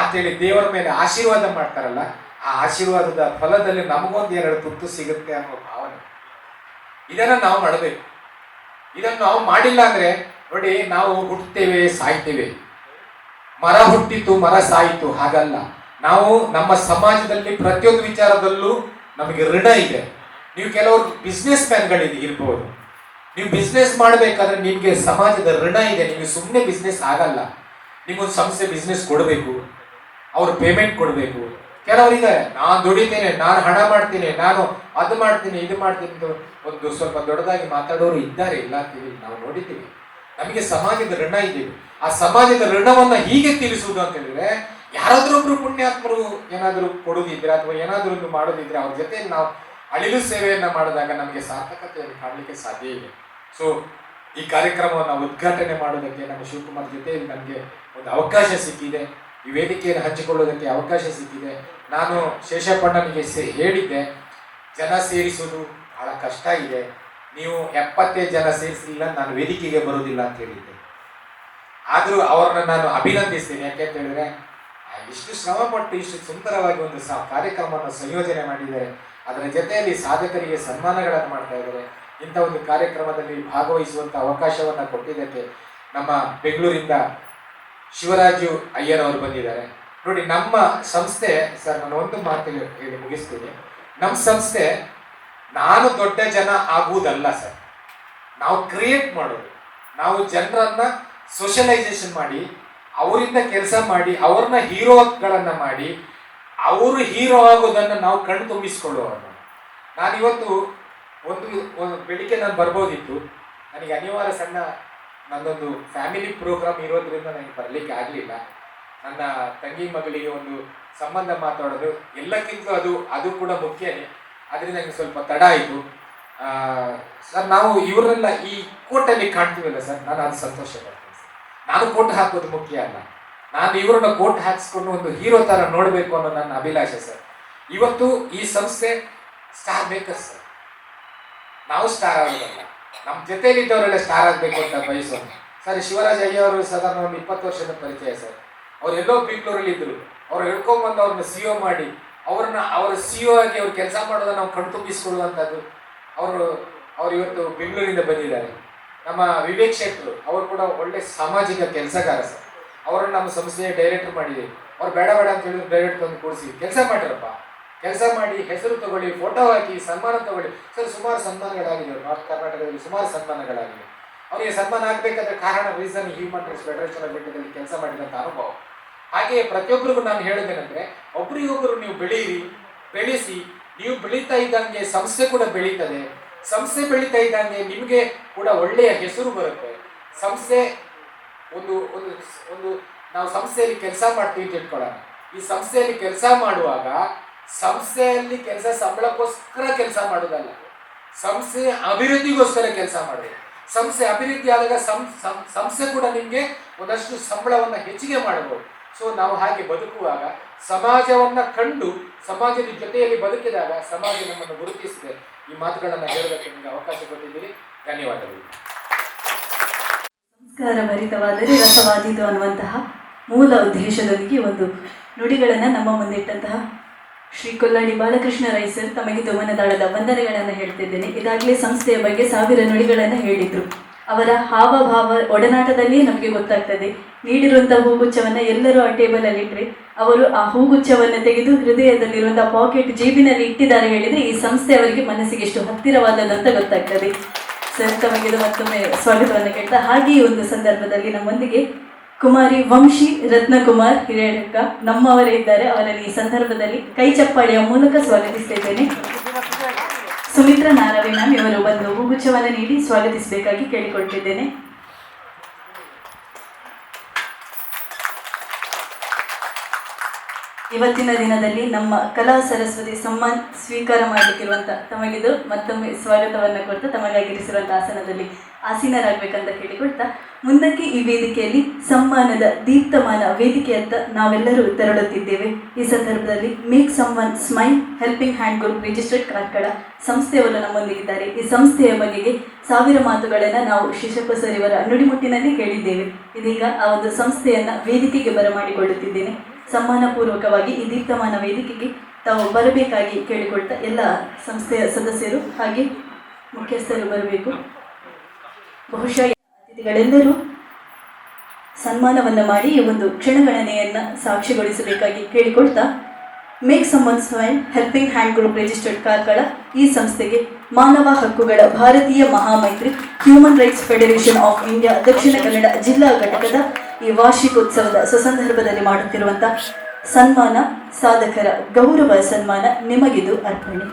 Speaker 5: ಅಂತೇಳಿ ದೇವರ ಮೇಲೆ ಆಶೀರ್ವಾದ ಮಾಡ್ತಾರಲ್ಲ, ಆ ಆಶೀರ್ವಾದದ ಫಲದಲ್ಲಿ ನಮಗೊಂದು 2 ತುತ್ತು ಸಿಗುತ್ತೆ ಅನ್ನೋ ಭಾವನೆ. ಇದನ್ನು ನಾವು ಮಾಡಬೇಕು. ಇದನ್ನು ನಾವು ಮಾಡಿಲ್ಲ ಅಂದ್ರೆ ನೋಡಿ, ನಾವು ಹುಟ್ಟುತ್ತೇವೆ, ಸಾಯ್ತೇವೆ. ಮರ ಹುಟ್ಟಿತು, ಮರ ಸಾಯಿತು, ಹಾಗಲ್ಲ. ನಾವು ನಮ್ಮ ಸಮಾಜದಲ್ಲಿ ಪ್ರತಿಯೊಂದು ವಿಚಾರದಲ್ಲೂ ನಮಗೆ ಋಣ ಇದೆ. ನೀವು ಕೆಲವರು ಬಿಸ್ನೆಸ್ ಮ್ಯಾನ್ಗಳಿದೆ ಇರ್ಬೋದು, ನೀವು ಬಿಸ್ನೆಸ್ ಮಾಡಬೇಕಾದ್ರೆ ನಿಮಗೆ ಸಮಾಜದ ಋಣ ಇದೆ. ನಿಮಗೆ ಸುಮ್ಮನೆ ಬಿಸ್ನೆಸ್ ಆಗಲ್ಲ. ನಿಮಗೊಂದು ಸಂಸ್ಥೆ ಬಿಸ್ನೆಸ್ ಕೊಡಬೇಕು, ಅವ್ರು ಪೇಮೆಂಟ್ ಕೊಡಬೇಕು. ಕೆಲವರಿದ್ದಾರೆ, ನಾನು ದುಡಿತೇನೆ, ನಾನು ಹಣ ಮಾಡ್ತೀನಿ, ನಾನು ಅದು ಮಾಡ್ತೀನಿ, ಇದು ಮಾಡ್ತೀನಿ ಅಂತ ಒಂದು ಸ್ವಲ್ಪ ದೊಡ್ಡದಾಗಿ ಮಾತಾಡೋರು ಇದ್ದಾರೆ, ಇಲ್ಲ ಅಂತೀವಿ, ನಾವು ನೋಡಿದ್ದೀವಿ. ನಮಗೆ ಸಮಾಜದ ಋಣ ಇದೆ. ಆ ಸಮಾಜದ ಋಣವನ್ನ ಹೀಗೆ ತೀರಿಸುವುದು ಅಂತ ಹೇಳಿದ್ರೆ, ಯಾರಾದ್ರೊಬ್ರು ಪುಣ್ಯಾತ್ಮರು ಏನಾದರೂ ಕೊಡೋದಿದ್ರೆ ಅಥವಾ ಏನಾದರೂ ಒಂದು ಮಾಡೋದಿದ್ರೆ ಅವ್ರ ಜೊತೆ ನಾವು ಅಳಿಲು ಸೇವೆಯನ್ನ ಮಾಡಿದಾಗ ನಮಗೆ ಸಾರ್ಥಕತೆಯನ್ನು ಕಾಣಲಿಕ್ಕೆ ಸಾಧ್ಯ ಇದೆ. ಸೊ ಈ ಕಾರ್ಯಕ್ರಮವನ್ನು ಉದ್ಘಾಟನೆ ಮಾಡೋದಕ್ಕೆ ನಮ್ಮ ಶಿವಕುಮಾರ್ ಜೊತೆ ನನಗೆ ಒಂದು ಅವಕಾಶ ಸಿಕ್ಕಿದೆ, ಈ ವೇದಿಕೆಯನ್ನು ಹಂಚಿಕೊಳ್ಳೋದಕ್ಕೆ ಅವಕಾಶ ಸಿಕ್ಕಿದೆ. ನಾನು ಶೇಷಪ್ಪಣ್ಣನಿಗೆ ಹೇಳಿದ್ದೆ, ಜನ ಸೇರಿಸೋದು ಬಹಳ ಕಷ್ಟ ಇದೆ, ನೀವು 70 ಜನ ಸೇರಿಸಲಿಲ್ಲ ನಾನು ವೇದಿಕೆಗೆ ಬರೋದಿಲ್ಲ ಅಂತ ಹೇಳಿದ್ದೆ. ಆದರೂ ಅವ್ರನ್ನ ನಾನು ಅಭಿನಂದಿಸ್ತೇನೆ. ಯಾಕೆಂತ ಹೇಳಿದ್ರೆ ಇಷ್ಟು ಶ್ರಮಪಟ್ಟು ಇಷ್ಟು ಸುಂದರವಾಗಿ ಒಂದು ಕಾರ್ಯಕ್ರಮವನ್ನು ಸಂಯೋಜನೆ ಮಾಡಿದ್ದಾರೆ. ಅದರ ಜೊತೆಯಲ್ಲಿ ಸಾಧಕರಿಗೆ ಸನ್ಮಾನಗಳನ್ನು ಮಾಡ್ತಾ ಇದ್ದಾರೆ. ಇಂಥ ಒಂದು ಕಾರ್ಯಕ್ರಮದಲ್ಲಿ ಭಾಗವಹಿಸುವಂಥ ಅವಕಾಶವನ್ನು ಕೊಟ್ಟಿದ್ದಕ್ಕೆ ನಮ್ಮ ಬೆಂಗಳೂರಿಂದ ಶಿವರಾಜು ಅಯ್ಯರ್ ಅವರು ಬಂದಿದ್ದಾರೆ. ನೋಡಿ, ನಮ್ಮ ಸಂಸ್ಥೆ ಸರ್, ನಾನು ಒಂದು ಮಾತು ಹೇಳಿ ಮುಗಿಸ್ತೀನಿ. ನಮ್ಮ ಸಂಸ್ಥೆ ನಾನು ದೊಡ್ಡ ಜನ ಆಗುವುದಲ್ಲ ಸರ್, ನಾವು ಕ್ರಿಯೇಟ್ ಮಾಡೋದು. ನಾವು ಜನರನ್ನ ಸೋಷಲೈಸೇಷನ್ ಮಾಡಿ, ಅವರಿಂದ ಕೆಲಸ ಮಾಡಿ, ಅವ್ರನ್ನ ಹೀರೋಗಳನ್ನ ಮಾಡಿ, ಅವರು ಹೀರೋ ಆಗೋದನ್ನು ನಾವು ಕಣ್ಣು ತುಂಬಿಸ್ಕೊಳ್ಳುವವರು. ನಾನಿವತ್ತು ಒಂದು ಬೆಳಿಗ್ಗೆ ನಾನು ಬರ್ಬೋದಿತ್ತು, ನನಗೆ ಅನಿವಾರ್ಯ ಸಣ್ಣ ನನ್ನೊಂದು ಫ್ಯಾಮಿಲಿ ಪ್ರೋಗ್ರಾಮ್ ಇರೋದ್ರಿಂದ ನನಗೆ ಬರಲಿಕ್ಕೆ ಆಗಲಿಲ್ಲ. ನನ್ನ ತಂಗಿ ಮಗಳಿಗೆ ಒಂದು ಸಂಬಂಧ ಮಾತಾಡೋದು ಎಲ್ಲಕ್ಕಿಂತಲೂ ಅದು ಕೂಡ ಮುಖ್ಯನೇ. ಅದರಿಂದ ನನಗೆ ಸ್ವಲ್ಪ ತಡ ಆಯಿತು. ಸರ್, ನಾವು ಇವರೆಲ್ಲ ಈ ಕೋಟಲ್ಲಿ ಕಾಣ್ತೀವಲ್ಲ ಸರ್, ನಾನು ಅದು ಸಂತೋಷ ಪಡ್ತೀನಿ ಸರ್. ನಾನು ಕೋಟ್ ಹಾಕೋದು ಮುಖ್ಯ ಅಲ್ಲ, ನಾನು ಇವ್ರನ್ನ ಕೋಟ್ ಹಾಕಿಸ್ಕೊಂಡು ಒಂದು ಹೀರೋ ಥರ ನೋಡಬೇಕು ಅನ್ನೋ ನನ್ನ ಅಭಿಲಾಷೆ ಸರ್. ಇವತ್ತು ಈ ಸಂಸ್ಥೆ ಸ್ಟಾರ್ ಮೇಕರ್ಸ್ ಸರ್, ನಾವು ಸ್ಟಾರ್ ಆಗೋದಲ್ಲ, ನಮ್ಮ ಜೊತೆಯಲ್ಲಿದ್ದವರೆಲ್ಲ ಸ್ಟಾರ್ ಆಗಬೇಕು ಅಂತ ಬಯಸೋಣ ಸರ್. ಶಿವರಾಜ್ ಅಯ್ಯ ಅವರು ಸಾಧಾರಣ ಒಂದು 20 ವರ್ಷದ ಪರಿಚಯ ಸರ್. ಅವ್ರು ಎಲ್ಲೋ ಬೆಂಗಳೂರಲ್ಲಿ ಇದ್ರು, ಅವ್ರು ಹೇಳ್ಕೊಂಡ್ಬಂದು ಅವ್ರನ್ನ CO ಮಾಡಿ ಅವರ CO ಆಗಿ ಅವ್ರು ಕೆಲಸ ಮಾಡೋದನ್ನ ನಾವು ಕಣ್ತುಂಬಿಸ್ಕೊಳ್ಳುವಂಥದ್ದು. ಅವರು ಇವತ್ತು ಬೆಂಗಳೂರಿಂದ ಬಂದಿದ್ದಾರೆ. ನಮ್ಮ ವಿವೇಕ್ ಶೆಟ್ಟರು ಅವರು ಕೂಡ ಒಳ್ಳೆ ಸಾಮಾಜಿಕ ಕೆಲಸಗಾರ ಸರ್. ಅವರನ್ನು ನಮ್ಮ ಸಂಸ್ಥೆಯ ಡೈರೆಕ್ಟರ್ ಮಾಡಿದ್ದೀವಿ. ಅವ್ರು ಬೇಡ ಅಂತ ಹೇಳಿದ್ರು ಡೈರೆಕ್ಟ್ ತಂದು ಕೊಡಿಸಿ ಕೆಲಸ ಮಾಡಿರಪ್ಪ, ಕೆಲಸ ಮಾಡಿ ಹೆಸರು ತಗೊಳ್ಳಿ, ಫೋಟೋ ಹಾಕಿ, ಸನ್ಮಾನ ತಗೊಳ್ಳಿ ಸರ್. ಸುಮಾರು ಸನ್ಮಾನಗಳಾಗಿದೆ ನಾರ್ತ್ ಕರ್ನಾಟಕದಲ್ಲಿ, ಸುಮಾರು ಸನ್ಮಾನಗಳಾಗಿದೆ. ಅವರಿಗೆ ಸನ್ಮಾನ ಆಗಬೇಕಾದ್ರೆ ಕಾರಣ reason human rights federation of ಇಂಡಿಯಾದಲ್ಲಿ ಕೆಲಸ ಮಾಡಿದಂಥ ಅನುಭವ. ಹಾಗೆಯೇ ಪ್ರತಿಯೊಬ್ಬರಿಗೂ ನಾನು ಹೇಳೋದೇನೆಂದರೆ, ಒಬ್ರಿಗೊಬ್ಬರು ನೀವು ಬೆಳೆಸಿ, ನೀವು ಬೆಳೀತಾ ಇದ್ದಂಗೆ ಸಂಸ್ಥೆ ಕೂಡ ಬೆಳೀತದೆ. ಸಂಸ್ಥೆ ಬೆಳೀತಾ ಇದ್ದಂಗೆ ನಿಮಗೆ ಕೂಡ ಒಳ್ಳೆಯ ಹೆಸರು ಬರುತ್ತೆ. ಸಂಸ್ಥೆ ಒಂದು ನಾವು ಸಂಸ್ಥೆಯಲ್ಲಿ ಕೆಲಸ ಮಾಡ್ತೀವಿ ಅಂತ ಇಟ್ಕೊಳ್ಳೋಣ. ಈ ಸಂಸ್ಥೆಯಲ್ಲಿ ಕೆಲಸ ಮಾಡುವಾಗ ಸಂಸ್ಥೆಯಲ್ಲಿ ಕೆಲಸ ಸಂಬಳಕ್ಕೋಸ್ಕರ ಕೆಲಸ ಮಾಡೋದಲ್ಲ, ಸಂಸ್ಥೆಯ ಅಭಿವೃದ್ಧಿಗೋಸ್ಕರ ಕೆಲಸ ಮಾಡೋದು. ಸಂಸ್ಥೆ ಅಭಿವೃದ್ಧಿ ಆದಾಗ ಸಂಸ್ಥೆ ಕೂಡ ನಿಮಗೆ ಒಂದಷ್ಟು ಸಂಬಳವನ್ನು ಹೆಚ್ಚಿಗೆ ಮಾಡಬಹುದು. ಸೊ ನಾವು ಹಾಗೆ ಬದುಕುವಾಗ ಸಮಾಜವನ್ನ ಕಂಡು ಸಮಾಜದ ಜೊತೆಯಲ್ಲಿ ಬದುಕಿದಾಗ ಸಮಾಜ ನಮ್ಮನ್ನು ಗುರುತಿಸಿದೆ. ಈ ಮಾತುಗಳನ್ನು ಹೇಳೋದಕ್ಕೆ ನಿಮಗೆ ಅವಕಾಶ ಕೊಟ್ಟಿದ್ದೀರಿ. ಧನ್ಯವಾದಗಳು.
Speaker 1: ಸಂಸ್ಕಾರ ಭರಿತವಾದರೆ ರಸವಾದೀತು ಅನ್ನುವಂತಹ ಮೂಲ ಉದ್ದೇಶದೊಂದಿಗೆ ಒಂದು ನುಡಿಗಳನ್ನು ನಮ್ಮ ಮುಂದಿಟ್ಟಂತಹ ಶ್ರೀ ಕೊಲ್ಲಾಡಿ ಬಾಲಕೃಷ್ಣ ರೈ ಸರ್ ತಮಗೆ ದುಮನದಾಳದ ವಂದನೆಗಳನ್ನು ಹೇಳ್ತಿದ್ದೇನೆ. ಇದಾಗಲೇ ಸಂಸ್ಥೆಯ ಬಗ್ಗೆ 1000 ನುಡಿಗಳನ್ನು ಹೇಳಿದರು. ಅವರ ಹಾವಭಾವ ಒಡನಾಟದಲ್ಲಿಯೇ ನಮಗೆ ಗೊತ್ತಾಗ್ತದೆ. ನೀಡಿರುವಂತಹ ಹೂಗುಚ್ಛವನ್ನು ಎಲ್ಲರೂ ಆ ಟೇಬಲಲ್ಲಿ ಇಟ್ಟರೆ ಅವರು ಆ ಹೂಗುಚ್ಛವನ್ನು ತೆಗೆದು ಹೃದಯದಲ್ಲಿರುವಂತಹ ಪಾಕೆಟ್ ಜೇಬಿನಲ್ಲಿ ಇಟ್ಟಿದ್ದಾರೆ ಹೇಳಿದರೆ ಈ ಸಂಸ್ಥೆ ಅವರಿಗೆ ಮನಸ್ಸಿಗೆ ಎಷ್ಟು ಹತ್ತಿರವಾದದಂತ ಗೊತ್ತಾಗ್ತದೆ. ಸರ್, ತಮಗೆ ಮತ್ತೊಮ್ಮೆ ಸ್ವಾಗತವನ್ನು ಕೇಳ್ತಾ, ಹಾಗೆಯೇ ಒಂದು ಸಂದರ್ಭದಲ್ಲಿ ನಮ್ಮೊಂದಿಗೆ ಕುಮಾರಿ ವಂಶಿ ರತ್ನಕುಮಾರ್ ಹಿರೇಳಕ್ಕ ನಮ್ಮವರೇ ಇದ್ದಾರೆ. ಅವರನ್ನು ಈ ಸಂದರ್ಭದಲ್ಲಿ ಕೈ ಚಪ್ಪಾಳೆಯ ಮೂಲಕ ಸ್ವಾಗತಿಸ್ತಿದ್ದೇನೆ. ಸುಮಿತ್ರಾ ನಾರವಿ ಮ್ಯಾಮ್ ಇವರು ಬಂದು ಹೂಗುಚ್ಛವನ್ನು ನೀಡಿ ಸ್ವಾಗತಿಸಬೇಕಾಗಿ ಕೇಳಿಕೊಳ್ತಿದ್ದೇನೆ. ಇವತ್ತಿನ ದಿನದಲ್ಲಿ ನಮ್ಮ ಕಲಾ ಸರಸ್ವತಿ ಸಮ್ಮಾನ್ ಸ್ವೀಕಾರ ಮಾಡಲಿಕ್ಕಿರುವಂಥ ತಮಗಿದು ಮತ್ತೊಮ್ಮೆ ಸ್ವಾಗತವನ್ನು ಕೊಡ್ತಾ ತಮಗಾಗಿರಿಸಿರುವಂಥ ಆಸನದಲ್ಲಿ ಆಸೀನರಾಗಬೇಕಂತ ಕೇಳಿಕೊಳ್ತಾ, ಮುಂದಕ್ಕೆ ಈ ವೇದಿಕೆಯಲ್ಲಿ ಸಮ್ಮಾನದ ದೀಪ್ತಮಾನ ವೇದಿಕೆಯತ್ತ ನಾವೆಲ್ಲರೂ ತೆರಳುತ್ತಿದ್ದೇವೆ. ಈ ಸಂದರ್ಭದಲ್ಲಿ make someone smile helping hand group registered Karkala ಸಂಸ್ಥೆಯವರು ನಮ್ಮೊಂದಿಗಿದ್ದಾರೆ. ಈ ಸಂಸ್ಥೆಯ ಬಗೆಗೆ 1000 ಮಾತುಗಳನ್ನು ನಾವು ಶಿಶಪ್ಪ ಸರ್ ಇವರ ನುಡಿಮುಟ್ಟಿನಲ್ಲಿ ಕೇಳಿದ್ದೇವೆ. ಇದೀಗ ಆ ಒಂದು ಸಂಸ್ಥೆಯನ್ನು ವೇದಿಕೆಗೆ ಬರಮಾಡಿಕೊಳ್ಳುತ್ತಿದ್ದೇನೆ. ಸಮ್ಮಾನಪೂರ್ವಕವಾಗಿ ಈ ದೀಪ್ತಮಾನ ವೇದಿಕೆಗೆ ತಾವು ಬರಬೇಕಾಗಿ ಕೇಳಿಕೊಳ್ತಾ ಎಲ್ಲ ಸಂಸ್ಥೆಯ ಸದಸ್ಯರು ಹಾಗೆ ಮುಖ್ಯಸ್ಥರು ಬರಬೇಕು. ಬಹುಶಃ ಅತಿಥಿಗಳೆಲ್ಲರೂ ಸನ್ಮಾನವನ್ನು ಮಾಡಿ ಈ ಒಂದು ಕ್ಷಣಗಣನೆಯನ್ನು ಸಾಕ್ಷಿಗೊಳಿಸಬೇಕಾಗಿ ಕೇಳಿಕೊಳ್ತಾ, make someone smile helping hand group registered Karkala ಈ ಸಂಸ್ಥೆಗೆ ಮಾನವ ಹಕ್ಕುಗಳ ಭಾರತೀಯ ಮಹಾಮೈತ್ರಿ human rights federation of India Dakshina Kannada ಜಿಲ್ಲಾ ಘಟಕದ ಈ ವಾರ್ಷಿಕೋತ್ಸವದ ಸುಸಂದರ್ಭದಲ್ಲಿ ಮಾಡುತ್ತಿರುವಂಥ ಸನ್ಮಾನ, ಸಾಧಕರ ಗೌರವ ಸನ್ಮಾನ ನಿಮಗಿದು ಅರ್ಪಣೆ.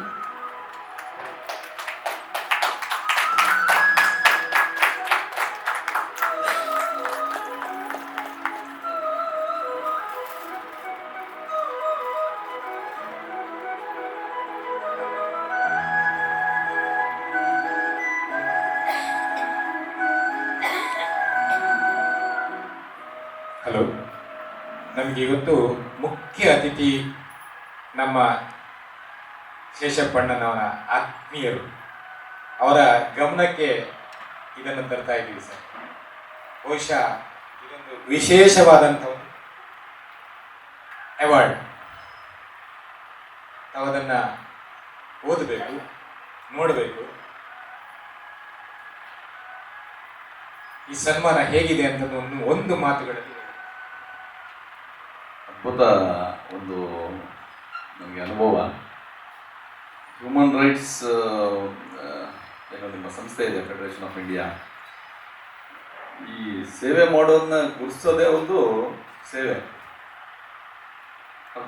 Speaker 5: ನಮಗೆ ಇವತ್ತು ಮುಖ್ಯ ಅತಿಥಿ ನಮ್ಮ ಶೇಷಪ್ಪಣ್ಣನವರ ಆತ್ಮೀಯರು. ಅವರ ಗಮನಕ್ಕೆ ಇದನ್ನು ತರ್ತಾ ಇದ್ದೀವಿ ಸರ್. ಬಹುಶಃ ಇದೊಂದು ವಿಶೇಷವಾದಂಥ ಒಂದು ಅವಾರ್ಡ್. ನಾವು ಅದನ್ನು ಓದಬೇಕು, ನೋಡಬೇಕು. ಈ ಸನ್ಮಾನ ಹೇಗಿದೆ ಅಂತ ಒಂದು ಮಾತುಗಳಲ್ಲಿ
Speaker 6: ಅದ್ಭುತ ಒಂದು ನನಗೆ ಅನುಭವ. ಹ್ಯೂಮನ್ ರೈಟ್ಸ್ ಏನೋ ನಿಮ್ಮ ಸಂಸ್ಥೆ ಇದೆ, ಫೆಡರೇಷನ್ ಆಫ್ ಇಂಡಿಯಾ. ಈ ಸೇವೆ ಮಾಡೋದನ್ನ ಗುರುತಿಸೋದೇ ಒಂದು ಸೇವೆ.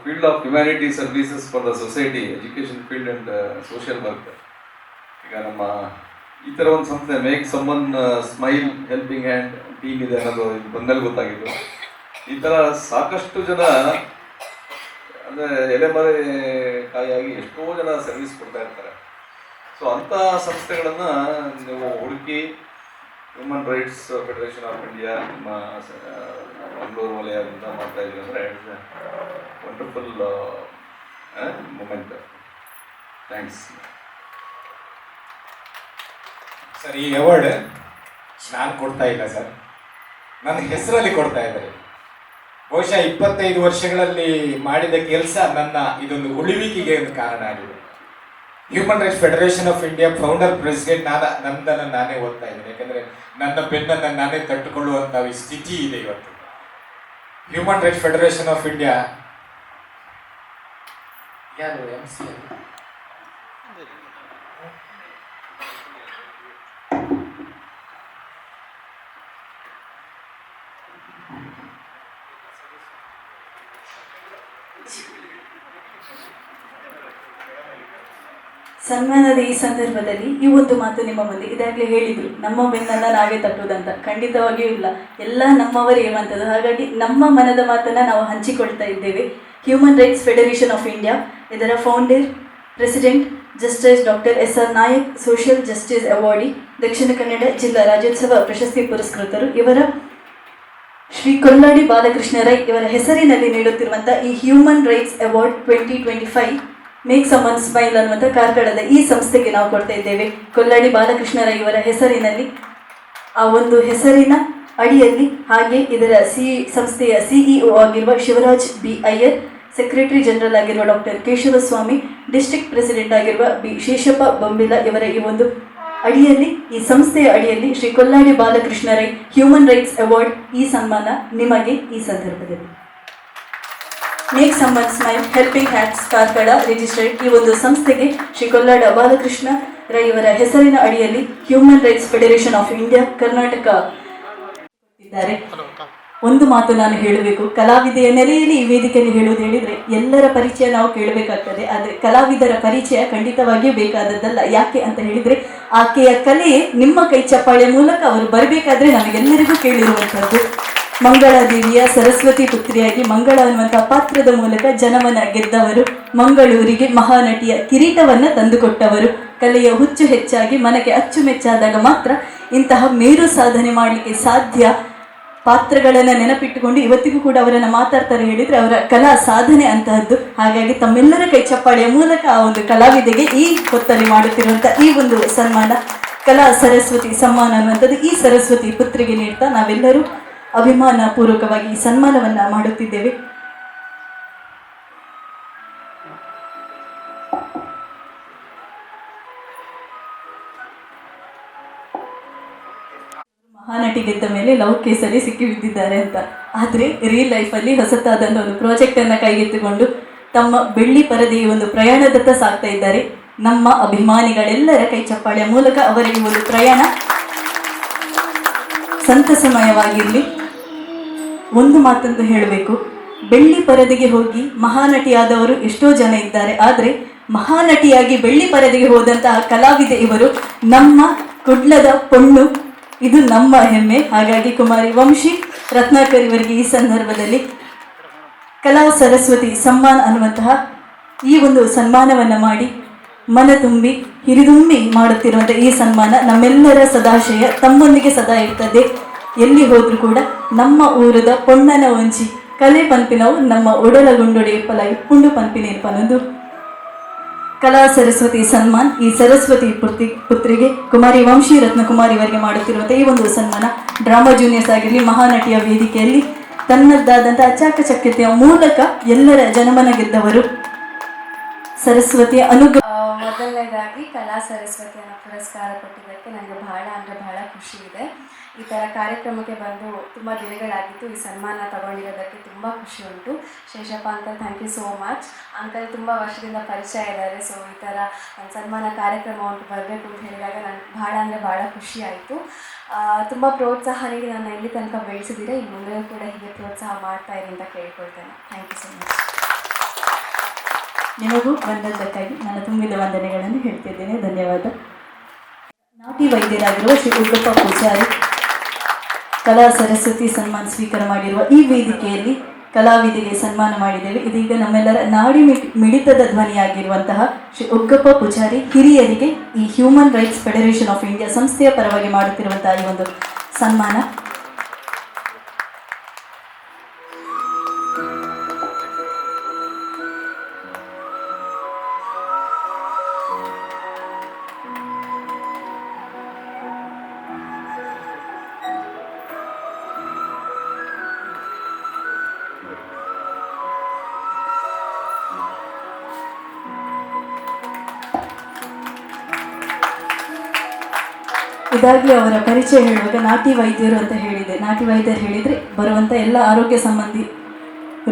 Speaker 6: Field of humanity services for the society, education field and social work. ಈಗ ನಮ್ಮ ಈ ಥರ ಒಂದು ಸಂಸ್ಥೆ make someone smile helping hand team ಇದೆ ಅನ್ನೋದು ಇದು ಬಂದಲ್ಲಿ ಗೊತ್ತಾಗಿದ್ದು. ಈ ಥರ ಸಾಕಷ್ಟು ಜನ ಅಂದರೆ ಎಲೆಮರೆ ಕಾಯಿಯಾಗಿ ಎಷ್ಟೋ ಜನ ಸರ್ವಿಸ್ ಕೊಡ್ತಾ ಇರ್ತಾರೆ. ಸೊ ಅಂಥ ಸಂಸ್ಥೆಗಳನ್ನು ನೀವು ಹುಡುಕಿ human rights federation of India ನಿಮ್ಮ ಮಂಗಳೂರು ವಲಯದಿಂದ ಮಾಡ್ತಾ ಇದ್ದೀವಿ ಅಂದರೆ ವಂಡರ್ಫುಲ್ ಮೂಮೆಂಟ್. Thanks
Speaker 5: sir. ಈ ಅವಾರ್ಡ್ ನಾನು ಕೊಡ್ತಾ ಇಲ್ಲ ಸರ್, ನನ್ನ ಹೆಸರಲ್ಲಿ ಕೊಡ್ತಾ ಇದ್ದಾರೆ. ಬಹುಶಃ 25 ವರ್ಷಗಳಲ್ಲಿ ಮಾಡಿದ ಕೆಲಸ ನನ್ನ ಇದೊಂದು ಉಳಿವಿಕೆಗೆ ಒಂದು ಕಾರಣ ಆಗಿದೆ. Human rights federation of India founder president ನಂದನ್ನು ನಾನೇ ಓದ್ತಾ ಇದ್ದೇನೆ. ಯಾಕಂದರೆ ನನ್ನ ಬೆನ್ನನ್ನು ನಾನೇ ತಟ್ಟುಕೊಳ್ಳುವಂಥ ಸ್ಥಿತಿ ಇದೆ ಇವತ್ತು. Human rights federation of India ಯಾರು MC
Speaker 1: ಸನ್ಮಾನದ ಈ ಸಂದರ್ಭದಲ್ಲಿ ಈ ಒಂದು ಮಾತು ನಿಮ್ಮ ಮುಂದೆ ಇದಾಗಲೇ ಹೇಳಿದ್ರು, ನಮ್ಮ ಬೆನ್ನನ್ನು ನಾವೇ ತಟ್ಟುವುದಂತ. ಖಂಡಿತವಾಗಿಯೂ ಇಲ್ಲ, ಎಲ್ಲ ನಮ್ಮವರೇ ಇರುವಂಥದ್ದು. ಹಾಗಾಗಿ ನಮ್ಮ ಮನದ ಮಾತನ್ನು ನಾವು ಹಂಚಿಕೊಳ್ತಾ ಇದ್ದೇವೆ. Human rights federation of India, ಇದರ founder president justice doctor SR Nayak, social justice awardee, Dakshina Kannada ಜಿಲ್ಲಾ ರಾಜ್ಯೋತ್ಸವ ಪ್ರಶಸ್ತಿ ಪುರಸ್ಕೃತರು. ಇವರ ಶ್ರೀ ಕೊಲ್ಲಾಡಿ ಬಾಲಕೃಷ್ಣ ರೈ ಇವರ ಹೆಸರಿನಲ್ಲಿ ನೀಡುತ್ತಿರುವಂಥ ಈ human rights award 2025 make someone smile ಅನ್ನುವಂಥ ಕಾರ್ಕಳದ ಈ ಸಂಸ್ಥೆಗೆ ನಾವು ಕೊಡ್ತಾ ಇದ್ದೇವೆ. ಕೊಲ್ಲಾಡಿ ಬಾಲಕೃಷ್ಣ ರೈ ಇವರ ಹೆಸರಿನಲ್ಲಿ, ಆ ಒಂದು ಹೆಸರಿನ ಅಡಿಯಲ್ಲಿ, ಹಾಗೆ ಇದರ ಸಂಸ್ಥೆಯ CEO ಆಗಿರುವ Shivraj B. Iyer, secretary general ಆಗಿರುವ ಡಾಕ್ಟರ್ ಕೇಶವಸ್ವಾಮಿ, ಡಿಸ್ಟ್ರಿಕ್ಟ್ ಪ್ರೆಸಿಡೆಂಟ್ ಆಗಿರುವ B. ಶೇಷಪ್ಪ ಬೊಂಬಿಲ ಇವರ ಈ ಒಂದು ಅಡಿಯಲ್ಲಿ, ಈ ಸಂಸ್ಥೆಯ ಅಡಿಯಲ್ಲಿ Shri Kolladi Balakrishna Rai human rights award, ಈ ಸನ್ಮಾನ ನಿಮಗೆ ಈ ಸಂದರ್ಭದಲ್ಲಿ. Make someone smile helping hands Karkala registered ಈ ಒಂದು ಸಂಸ್ಥೆಗೆ ಶ್ರೀ ಕೊಲ್ಲಾಡ ಬಾಲಕೃಷ್ಣ ರೈ ಇವರ ಹೆಸರಿನ ಅಡಿಯಲ್ಲಿ human rights federation of India Karnataka ಇದ್ದಾರೆ. ಒಂದು ಮಾತು ನಾನು ಹೇಳಬೇಕು, ಕಲಾವಿದೆಯ ನೆಲೆಯಲ್ಲಿ ಈ ವೇದಿಕೆಯಲ್ಲಿ ಹೇಳುವುದು ಹೇಳಿದರೆ ಎಲ್ಲರ ಪರಿಚಯ ನಾವು ಕೇಳಬೇಕಾಗ್ತದೆ. ಆದರೆ ಕಲಾವಿದರ ಪರಿಚಯ ಖಂಡಿತವಾಗಿಯೂ ಬೇಕಾದದ್ದಲ್ಲ. ಯಾಕೆ ಅಂತ ಹೇಳಿದರೆ ಆಕೆಯ ಕಲೆಯೇ ನಿಮ್ಮ ಕೈ ಚಪ್ಪಾಳೆ ಮೂಲಕ ಅವರು ಬರಬೇಕಾದ್ರೆ ನಮಗೆಲ್ಲರಿಗೂ ಕೇಳಿರುವಂಥದ್ದು. ಮಂಗಳಾದೇವಿಯ ಸರಸ್ವತಿ ಪುತ್ರಿಯಾಗಿ ಮಂಗಳ ಅನ್ನುವಂಥ ಪಾತ್ರದ ಮೂಲಕ ಜನಮನ ಗೆದ್ದವರು, ಮಂಗಳೂರಿಗೆ ಮಹಾನಟಿಯ ಕಿರೀಟವನ್ನು ತಂದುಕೊಟ್ಟವರು. ಕಲೆಯ ಹುಚ್ಚು ಹೆಚ್ಚಾಗಿ ಮನಕ್ಕೆ ಅಚ್ಚುಮೆಚ್ಚಾದಾಗ ಮಾತ್ರ ಇಂತಹ ಮೇರು ಸಾಧನೆ ಮಾಡಲಿಕ್ಕೆ ಸಾಧ್ಯ. ಪಾತ್ರಗಳನ್ನು ನೆನಪಿಟ್ಟುಕೊಂಡು ಇವತ್ತಿಗೂ ಕೂಡ ಅವರನ್ನು ಮಾತಾಡ್ತಾರೆ ಹೇಳಿದರೆ ಅವರ ಕಲಾ ಸಾಧನೆ ಅಂತಹದ್ದು. ಹಾಗಾಗಿ ತಮ್ಮೆಲ್ಲರ ಕೈ ಚಪ್ಪಾಳೆಯ ಮೂಲಕ ಆ ಒಂದು ಕಲಾವಿದೆಗೆ ಈ ಹೊತ್ತಲ್ಲಿ ಮಾಡುತ್ತಿರುವಂಥ ಈ ಒಂದು ಸನ್ಮಾನ ಕಲಾ ಸರಸ್ವತಿ ಸಮ್ಮಾನ ಅನ್ನುವಂಥದ್ದು ಈ ಸರಸ್ವತಿ ಪುತ್ರಿಗೆ ನೀಡ್ತಾ ನಾವೆಲ್ಲರೂ ಅಭಿಮಾನ ಪೂರ್ವಕವಾಗಿ ಈ ಸನ್ಮಾನವನ್ನು ಮಾಡುತ್ತಿದ್ದೇವೆ. ಮಹಾನಟಿ ಗೆದ್ದ ಮೇಲೆ ಲವ್ ಕೇಸಲ್ಲಿ ಸಿಕ್ಕಿ ಬಿದ್ದಿದ್ದಾರೆ ಅಂತ. ಆದರೆ ರಿಯಲ್ ಲೈಫಲ್ಲಿ ಹೊಸತಾದಂಥ ಒಂದು ಪ್ರಾಜೆಕ್ಟನ್ನು ಕೈಗೆತ್ತಿಕೊಂಡು ತಮ್ಮ ಬೆಳ್ಳಿ ಪರದೆಯ ಒಂದು ಪ್ರಯಾಣದತ್ತ ಸಾಗ್ತಾ ಇದ್ದಾರೆ. ನಮ್ಮ ಅಭಿಮಾನಿಗಳೆಲ್ಲರ ಕೈ ಚಪ್ಪಾಳೆಯ ಮೂಲಕ ಅವರಿಗೆ ಒಂದು ಪ್ರಯಾಣ ಸಂತಸಮಯವಾಗಿರಲಿ. ಒಂದು ಮಾತಂತ ಹೇಳಬೇಕು, ಬೆಳ್ಳಿ ಪರದೆಗೆ ಹೋಗಿ ಮಹಾನಟಿಯಾದವರು ಎಷ್ಟೋ ಜನ ಇದ್ದಾರೆ. ಆದರೆ ಮಹಾನಟಿಯಾಗಿ ಬೆಳ್ಳಿ ಪರದೆಗೆ ಹೋದಂತಹ ಕಲಾವಿದೆ ಇವರು, ನಮ್ಮ ಕುಡ್ಲದ ಪೊಣ್ಣು, ಇದು ನಮ್ಮ ಹೆಮ್ಮೆ. ಹಾಗಾಗಿ ಕುಮಾರಿ ವಂಶಿ ರತ್ನಾಕರ್ ಇವರಿಗೆ ಈ ಸಂದರ್ಭದಲ್ಲಿ ಕಲಾ ಸರಸ್ವತಿ ಸಮ್ಮಾನ ಅನ್ನುವಂತಹ ಈ ಒಂದು ಸನ್ಮಾನವನ್ನು ಮಾಡಿ ಮನ ತುಂಬಿ ಹಿರಿದುಂಬಿ ಮಾಡುತ್ತಿರುವಂಥ ಈ ಸನ್ಮಾನ ನಮ್ಮೆಲ್ಲರ ಸದಾಶಯ ತಮ್ಮೊಂದಿಗೆ ಸದಾ ಇರ್ತದೆ. ಎಲ್ಲಿ ಹೋದರೂ ಕೂಡ ನಮ್ಮ ಊರದ ಪೊಣ್ಣನ ವಂಚಿ ಕಲೆ ಪಂಪಿನವು ನಮ್ಮ ಒಡಲಗುಂಡೊಡೆ ಪಲೈ ಪುಂಡು ಪಂಪಿನೇರ್ಪನೊಂದು ಕಲಾ ಸರಸ್ವತಿ ಸನ್ಮಾನ್. ಈ ಸರಸ್ವತಿ ಪುತ್ರಿಗೆ ಕುಮಾರಿ ವಂಶಿ ರತ್ನಕುಮಾರಿವರಿಗೆ ಮಾಡುತ್ತಿರುವಂತಹ ಈ ಒಂದು ಸನ್ಮಾನ ಡ್ರಾಮಾ ಜೂನಿಯರ್ಸ್ ಆಗಿರಲಿ, ಮಹಾನಟಿಯ ವೇದಿಕೆಯಲ್ಲಿ ತನ್ನದ್ದಾದಂತಹ ಚಾಕಚಕ್ಯತೆಯ ಮೂಲಕ ಎಲ್ಲರ ಜನಮನ ಗೆದ್ದವರು ಸರಸ್ವತಿಯ
Speaker 7: ಮೊದಲನೇದಾಗಿ ಕಲಾ ಸರಸ್ವತಿ ಅನ್ನೋ ಪುರಸ್ಕಾರ ಕೊಟ್ಟಿದ್ದಕ್ಕೆ ನನಗೆ ಬಹಳ ಖುಷಿ ಇದೆ. ಈ ಥರ ಕಾರ್ಯಕ್ರಮಕ್ಕೆ ಬಂದು ತುಂಬ ದಿನಗಳಾಗಿತ್ತು. ಈ ಸನ್ಮಾನ ತಗೊಂಡಿರೋದಕ್ಕೆ ತುಂಬ ಖುಷಿ ಉಂಟು. Sheshappa uncle, thank you so much. Uncle ತುಂಬ ವರ್ಷದಿಂದ ಪರಿಚಯ ಇದ್ದಾರೆ. ಸೊ ಈ ಥರ ಒಂದು ಸನ್ಮಾನ ಕಾರ್ಯಕ್ರಮ ಉಂಟು ಬರಬೇಕು ಅಂತ ಹೇಳಿದಾಗ ನನಗೆ ಭಾಳ ಖುಷಿ ಆಯಿತು. ತುಂಬ ಪ್ರೋತ್ಸಾಹ ನೀಡಿ ನನ್ನ ಇಲ್ಲಿ ತನಕ ಬೆಳೆಸಿದ್ದೀರಾ. ಈ ಮುಂದೆ ಕೂಡ ಹೀಗೆ ಪ್ರೋತ್ಸಾಹ ಮಾಡ್ತಾ ಇರಿ ಅಂತ ಕೇಳ್ಕೊಳ್ತೇನೆ. Thank you so much.
Speaker 1: ನಿಮಗೂ ಬಂದದ್ದಕ್ಕಾಗಿ ನಾನು ತುಂಬಿದ ವಂದನೆಗಳನ್ನು ಹೇಳ್ತಿದ್ದೇನೆ. ಧನ್ಯವಾದ. ನಾಟಿ ವೈದ್ಯರಾಗಿರುವ ಶ್ರೀ ಉಗ್ಗಪ್ಪ ಪೂಜಾರಿ ಕಲಾ ಸರಸ್ವತಿ ಸನ್ಮಾನ ಸ್ವೀಕಾರ ಮಾಡಿರುವ ಈ ವೇದಿಕೆಯಲ್ಲಿ ಕಲಾವಿದಿಗೆ ಸನ್ಮಾನ ಮಾಡಿದ್ದೇವೆ. ಇದೀಗ ನಮ್ಮೆಲ್ಲರ ನಾಡಿ ಮಿಡಿತದ ಧ್ವನಿಯಾಗಿರುವಂತಹ ಶ್ರೀ ಉಗ್ಗಪ್ಪ ಪೂಜಾರಿ ಹಿರಿಯರಿಗೆ ಈ human rights federation of India ಸಂಸ್ಥೆಯ ಪರವಾಗಿ ಮಾಡುತ್ತಿರುವಂತಹ ಈ ಒಂದು ಸನ್ಮಾನ. ಇದಾಗಿ ಅವರ ಪರಿಚಯ ಹೇಳುವಾಗ ನಾಟಿ ವೈದ್ಯರು ಅಂತ ಹೇಳಿದೆ. ನಾಟಿ ವೈದ್ಯರು ಹೇಳಿದರೆ ಬರುವಂಥ ಎಲ್ಲ ಆರೋಗ್ಯ ಸಂಬಂಧಿ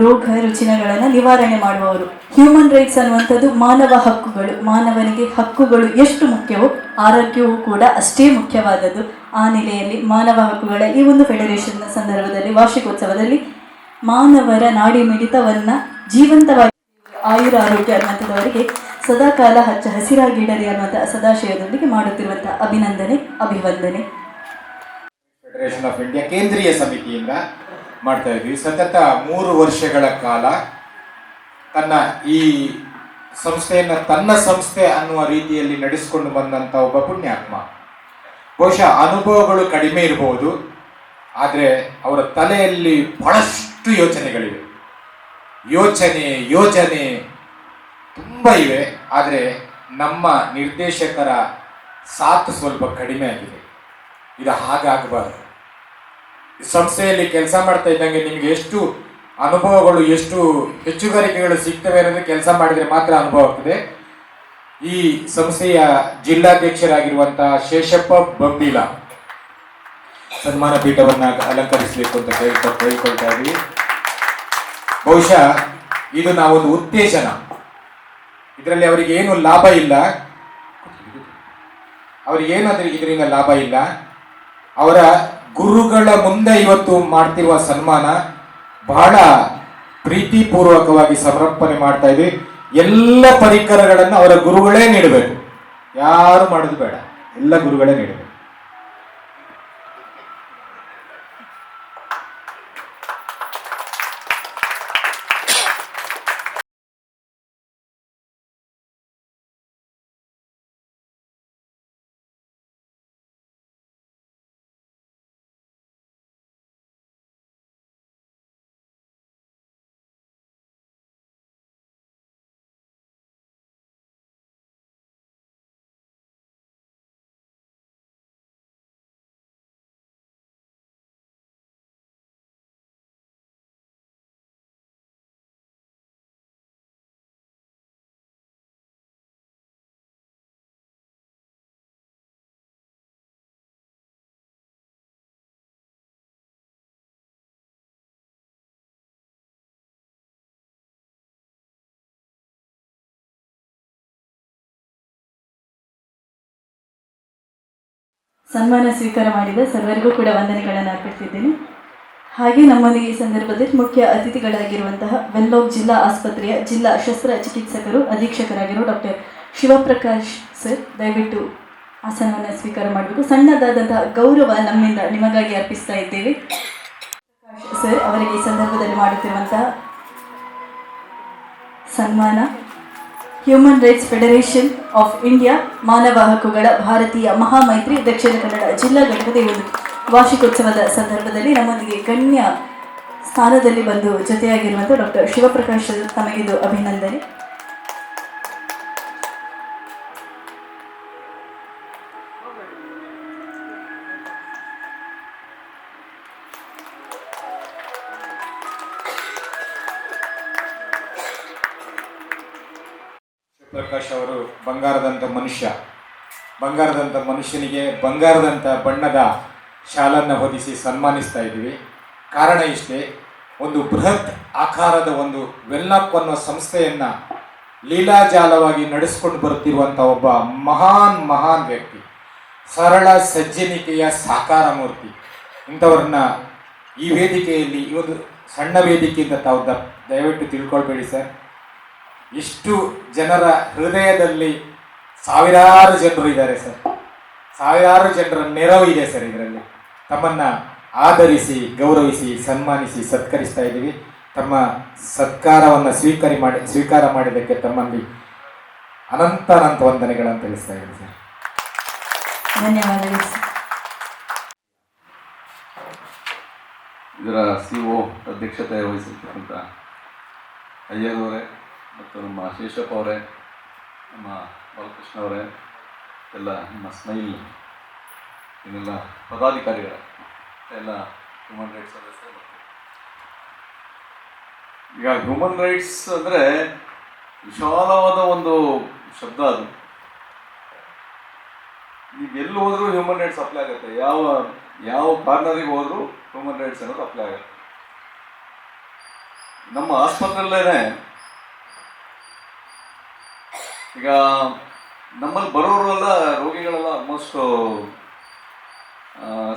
Speaker 1: ರೋಗ ರುಜಿನಗಳನ್ನು ನಿವಾರಣೆ ಮಾಡುವವರು. ಹ್ಯೂಮನ್ ರೈಟ್ಸ್ ಅನ್ನುವಂಥದ್ದು ಮಾನವ ಹಕ್ಕುಗಳು. ಮಾನವನಿಗೆ ಹಕ್ಕುಗಳು ಎಷ್ಟು ಮುಖ್ಯವೋ ಆರೋಗ್ಯವೂ ಕೂಡ ಅಷ್ಟೇ ಮುಖ್ಯವಾದದ್ದು. ಆ ನೆಲೆಯಲ್ಲಿ ಮಾನವ ಹಕ್ಕುಗಳ ಈ ಒಂದು ಫೆಡರೇಷನ್ನ ಸಂದರ್ಭದಲ್ಲಿ ವಾರ್ಷಿಕೋತ್ಸವದಲ್ಲಿ ಮಾನವರ ನಾಡಿ ಮಿಡಿತವನ್ನು ಜೀವಂತವಾಗಿ ಆಯುರ ಆರೋಗ್ಯ ಅನ್ನುವಂಥದ್ದವರಿಗೆ ಸದಾಕಾಲ ಹಚ್ಚ ಹಸಿರಾಗಿಡಲಿ ಅನ್ನುವಂಥ ಸದಾಶಯದೊಂದಿಗೆ ಮಾಡುತ್ತಿರುವಂತಹ ಅಭಿವಂದನೆ.
Speaker 5: ಫೆಡರೇಷನ್ ಆಫ್ ಇಂಡಿಯಾ ಕೇಂದ್ರೀಯ ಸಮಿತಿಯಿಂದ ಮಾಡ್ತಾ ಇದ್ವಿ. ಸತತ 3 ವರ್ಷಗಳ ಕಾಲ ಈ ಸಂಸ್ಥೆಯನ್ನು ತನ್ನ ಸಂಸ್ಥೆ ಅನ್ನುವ ರೀತಿಯಲ್ಲಿ ನಡೆಸಿಕೊಂಡು ಬಂದಂಥ ಒಬ್ಬ ಪುಣ್ಯಾತ್ಮ. ಬಹುಶಃ ಅನುಭವಗಳು ಕಡಿಮೆ ಇರಬಹುದು, ಆದರೆ ಅವರ ತಲೆಯಲ್ಲಿ ಬಹಳಷ್ಟು ಯೋಚನೆಗಳಿವೆ. ಯೋಜನೆ ತುಂಬ ಇವೆ. ಆದರೆ ನಮ್ಮ ನಿರ್ದೇಶಕರ ಸಾಥ್ ಸ್ವಲ್ಪ ಕಡಿಮೆ ಆಗಿದೆ. ಇದು ಹಾಗಾಗಬಾರ್ದು. ಸಂಸ್ಥೆಯಲ್ಲಿ ಕೆಲಸ ಮಾಡ್ತಾ ಇದ್ದಂಗೆ ನಿಮಗೆ ಎಷ್ಟು ಅನುಭವಗಳು, ಎಷ್ಟು ಹೆಚ್ಚುಗಾರಿಕೆಗಳು ಸಿಗ್ತವೆ ಅನ್ನೋದು ಕೆಲಸ ಮಾಡಿದರೆ ಮಾತ್ರ ಅನುಭವ ಆಗ್ತದೆ. ಈ ಸಂಸ್ಥೆಯ ಜಿಲ್ಲಾಧ್ಯಕ್ಷರಾಗಿರುವಂತಹ ಶೇಷಪ್ಪ ಬಂಬೀಲ ಸನ್ಮಾನ ಪೀಠವನ್ನು ಅಲಂಕರಿಸಬೇಕು ಅಂತ ಕೇಳ್ಕೊಳ್ತಾ ಇದ್ವಿ. ಬಹುಶಃ ಇದು ನಾವೊಂದು ಉತ್ತೇಜನ. ಇದರಲ್ಲಿ ಅವರಿಗೆ ಏನು ಲಾಭ ಇಲ್ಲ, ಅವರಿಗೇನಾದ್ರೂ ಇದರಿಂದ ಲಾಭ ಇಲ್ಲ. ಅವರ ಗುರುಗಳ ಮುಂದೆ ಇವತ್ತು ಮಾಡ್ತಿರುವ ಸನ್ಮಾನ ಬಹಳ ಪ್ರೀತಿಪೂರ್ವಕವಾಗಿ ಸಮರ್ಪಣೆ ಮಾಡ್ತಾ ಇದ್ವಿ. ಎಲ್ಲ ಪರಿಕರಗಳನ್ನು ಅವರ ಗುರುಗಳೇ ನೀಡಬೇಕು, ಯಾರು ಮಾಡೋದು ಬೇಡ, ಎಲ್ಲ ಗುರುಗಳೇ ನೀಡಬೇಕು.
Speaker 1: ಸನ್ಮಾನ ಸ್ವೀಕಾರ ಮಾಡಿದ ಸರ್ವರಿಗೂ ಕೂಡ ವಂದನೆಗಳನ್ನು ಅರ್ಪಿಸ್ತಿದ್ದೇನೆ. ಹಾಗೆ ನಮ್ಮೊಂದಿಗೆ ಈ ಸಂದರ್ಭದಲ್ಲಿ ಮುಖ್ಯ ಅತಿಥಿಗಳಾಗಿರುವಂತಹ ವೆನ್ಲಾಕ್ ಜಿಲ್ಲಾ ಆಸ್ಪತ್ರೆಯ ಜಿಲ್ಲಾ ಶಸ್ತ್ರಚಿಕಿತ್ಸಕರು ಅಧೀಕ್ಷಕರಾಗಿರುವ ಡಾಕ್ಟರ್ ಶಿವಪ್ರಕಾಶ್ ಸರ್, ದಯವಿಟ್ಟು ಆಸನವನ್ನು ಸ್ವೀಕಾರ ಮಾಡಬೇಕು. ಸಣ್ಣದಾದಂತಹ ಗೌರವ ನಮ್ಮಿಂದ ನಿಮಗಾಗಿ ಅರ್ಪಿಸ್ತಾ ಇದ್ದೇವೆ. ಸರ್ ಅವರಿಗೆ ಈ ಸಂದರ್ಭದಲ್ಲಿ ಮಾಡುತ್ತಿರುವಂತಹ ಸನ್ಮಾನ human rights federation of India ಮಾನವ ಹಕ್ಕುಗಳ ಭಾರತೀಯ ಮಹಾಮೈತ್ರಿ ದಕ್ಷಿಣ ಕನ್ನಡ ಜಿಲ್ಲಾ ಘಟಕದ ಒಂದು ವಾರ್ಷಿಕೋತ್ಸವದ ಸಂದರ್ಭದಲ್ಲಿ ನಮ್ಮೊಂದಿಗೆ ಗಣ್ಯ ಸ್ಥಾನದಲ್ಲಿ ಬಂದು ಜೊತೆಯಾಗಿರುವಂಥ ಡಾಕ್ಟರ್ ಶಿವಪ್ರಕಾಶ್ ತಮಗಿದು ಅಭಿನಂದನೆ.
Speaker 5: ಪ್ರಕಾಶ್ ಅವರು ಬಂಗಾರದಂಥ ಮನುಷ್ಯನಿಗೆ ಬಂಗಾರದಂಥ ಬಣ್ಣದ ಶಾಲನ್ನು ಹೊದಿಸಿ ಸನ್ಮಾನಿಸ್ತಾ ಇದ್ದೀವಿ. ಕಾರಣ ಇಷ್ಟೇ, ಒಂದು ಬೃಹತ್ ಆಕಾರದ ಒಂದು ವೆಲ್ನಾಕ್ ಅನ್ನೋ ಸಂಸ್ಥೆಯನ್ನು ಲೀಲಾಜಾಲವಾಗಿ ನಡೆಸ್ಕೊಂಡು ಬರುತ್ತಿರುವಂಥ ಒಬ್ಬ ಮಹಾನ್ ವ್ಯಕ್ತಿ, ಸರಳ ಸಜ್ಜನಿಕೆಯ ಸಾಕಾರ ಮೂರ್ತಿ. ಇಂಥವ್ರನ್ನ ಈ ವೇದಿಕೆಯಲ್ಲಿ, ಈ ಒಂದು ಸಣ್ಣ ವೇದಿಕೆಯಿಂದ ತಾವು ದಯವಿಟ್ಟು ತಿಳ್ಕೊಳ್ಬೇಡಿ ಸರ್. ಇಷ್ಟು ಜನರ ಹೃದಯದಲ್ಲಿ ಸಾವಿರಾರು ಜನರು ಇದ್ದಾರೆ ಸರ್, ಸಾವಿರಾರು ಜನರ ನೆರವು ಇದೆ ಸರ್. ಇದರಲ್ಲಿ ತಮ್ಮನ್ನು ಆದರಿಸಿ, ಗೌರವಿಸಿ, ಸನ್ಮಾನಿಸಿ, ಸತ್ಕರಿಸ್ತಾ ಇದ್ದೀವಿ. ತಮ್ಮ ಸತ್ಕಾರವನ್ನು ಸ್ವೀಕಾರ ಮಾಡಿದ್ದಕ್ಕೆ ತಮ್ಮಲ್ಲಿ ಅನಂತ ವಂದನೆಗಳನ್ನು ತಿಳಿಸ್ತಾ ಇದ್ದೀನಿ ಸರ್.
Speaker 1: ಧನ್ಯವಾದಗಳು ಸರ್.
Speaker 6: ಇದರ CO ಅಧ್ಯಕ್ಷತೆ ವಹಿಸಿರ್ತಕ್ಕಂಥ ಅಯ್ಯರವರೇ ಮತ್ತು ನಮ್ಮ ಶೇಷಪ್ಪ ಅವರೇ, ನಮ್ಮ ಬಾಲಕೃಷ್ಣ ಅವರೇ, ಎಲ್ಲ ನಮ್ಮ ಸ್ಮೈಲ್ ಇನ್ನೆಲ್ಲ ಪದಾಧಿಕಾರಿಗಳ ಎಲ್ಲ ಹ್ಯೂಮನ್ ರೈಟ್ಸ್ ಸದಸ್ಯರು. ಈಗ ಹ್ಯೂಮನ್ ರೈಟ್ಸ್ ಅಂದರೆ ವಿಶಾಲವಾದ ಒಂದು ಶಬ್ದ. ಅದು ನೀವು ಎಲ್ಲಿ ಹೋದರೂ ಹ್ಯೂಮನ್ ರೈಟ್ಸ್ ಅಪ್ಲೈ ಆಗುತ್ತೆ. ಯಾವ ಕಾರ್ನರಿಗೆ ಹೋದರೂ ಹ್ಯೂಮನ್ ರೈಟ್ಸ್ ಅನ್ನೋದು ಅಪ್ಲೈ ಆಗುತ್ತೆ. ನಮ್ಮ ಆಸ್ಪತ್ರೆಯಲ್ಲೇ ಈಗ ನಮ್ಮಲ್ಲಿ ಬರೋರೆಲ್ಲ ರೋಗಿಗಳೆಲ್ಲ ಆಲ್ಮೋಸ್ಟ್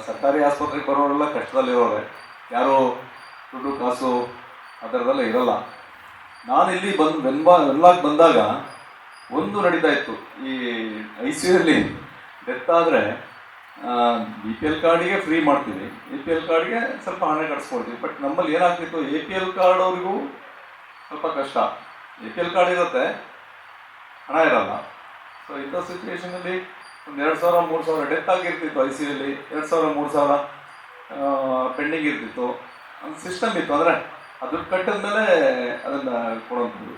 Speaker 6: ಸರ್ಕಾರಿ ಆಸ್ಪತ್ರೆಗೆ ಬರೋರೆಲ್ಲ ಕಷ್ಟದಲ್ಲಿರೋರೆ, ಯಾರೋ ದುಡ್ಡು ಕಾಸು ಆ ಥರದ್ದೆಲ್ಲ ಇರೋಲ್ಲ. ನಾನು ಇಲ್ಲಿ ವೆನ್ಲಾಗ್ ಬಂದಾಗ ಒಂದು ನಡೀತಾ ಇತ್ತು, ಈ ICUಯಲ್ಲಿ ಡೆತ್ ಆದರೆ BPL ಕಾರ್ಡಿಗೆ ಫ್ರೀ ಮಾಡ್ತೀವಿ, APL ಕಾರ್ಡ್ಗೆ ಸ್ವಲ್ಪ ಹಣ ಕಟ್ಸ್ಕೊಳ್ತೀವಿ. ಬಟ್ ನಮ್ಮಲ್ಲಿ ಏನಾಗ್ತಿತ್ತು, APL ಕಾರ್ಡ್ ಅವ್ರಿಗೂ ಸ್ವಲ್ಪ ಕಷ್ಟ. APL ಕಾರ್ಡ್ ಇರುತ್ತೆ, ಹಣ ಇರಲ್ಲ. ಸೊ ಇಂಥ ಸಿಚುವೇಷನಲ್ಲಿ ಒಂದು 2,000-3,000 ಡೆತ್ ಆಗಿರ್ತಿತ್ತು ICUಯಲ್ಲಿ, 2,000-3,000 ಪೆಂಡಿಂಗ್ ಇರ್ತಿತ್ತು. ಒಂದು ಸಿಸ್ಟಮ್ ಇತ್ತು, ಅಂದರೆ ಅದು ಕಟ್ಟಿದ ಮೇಲೆ ಅದನ್ನು ಕೊಡುವಂಥದ್ದು.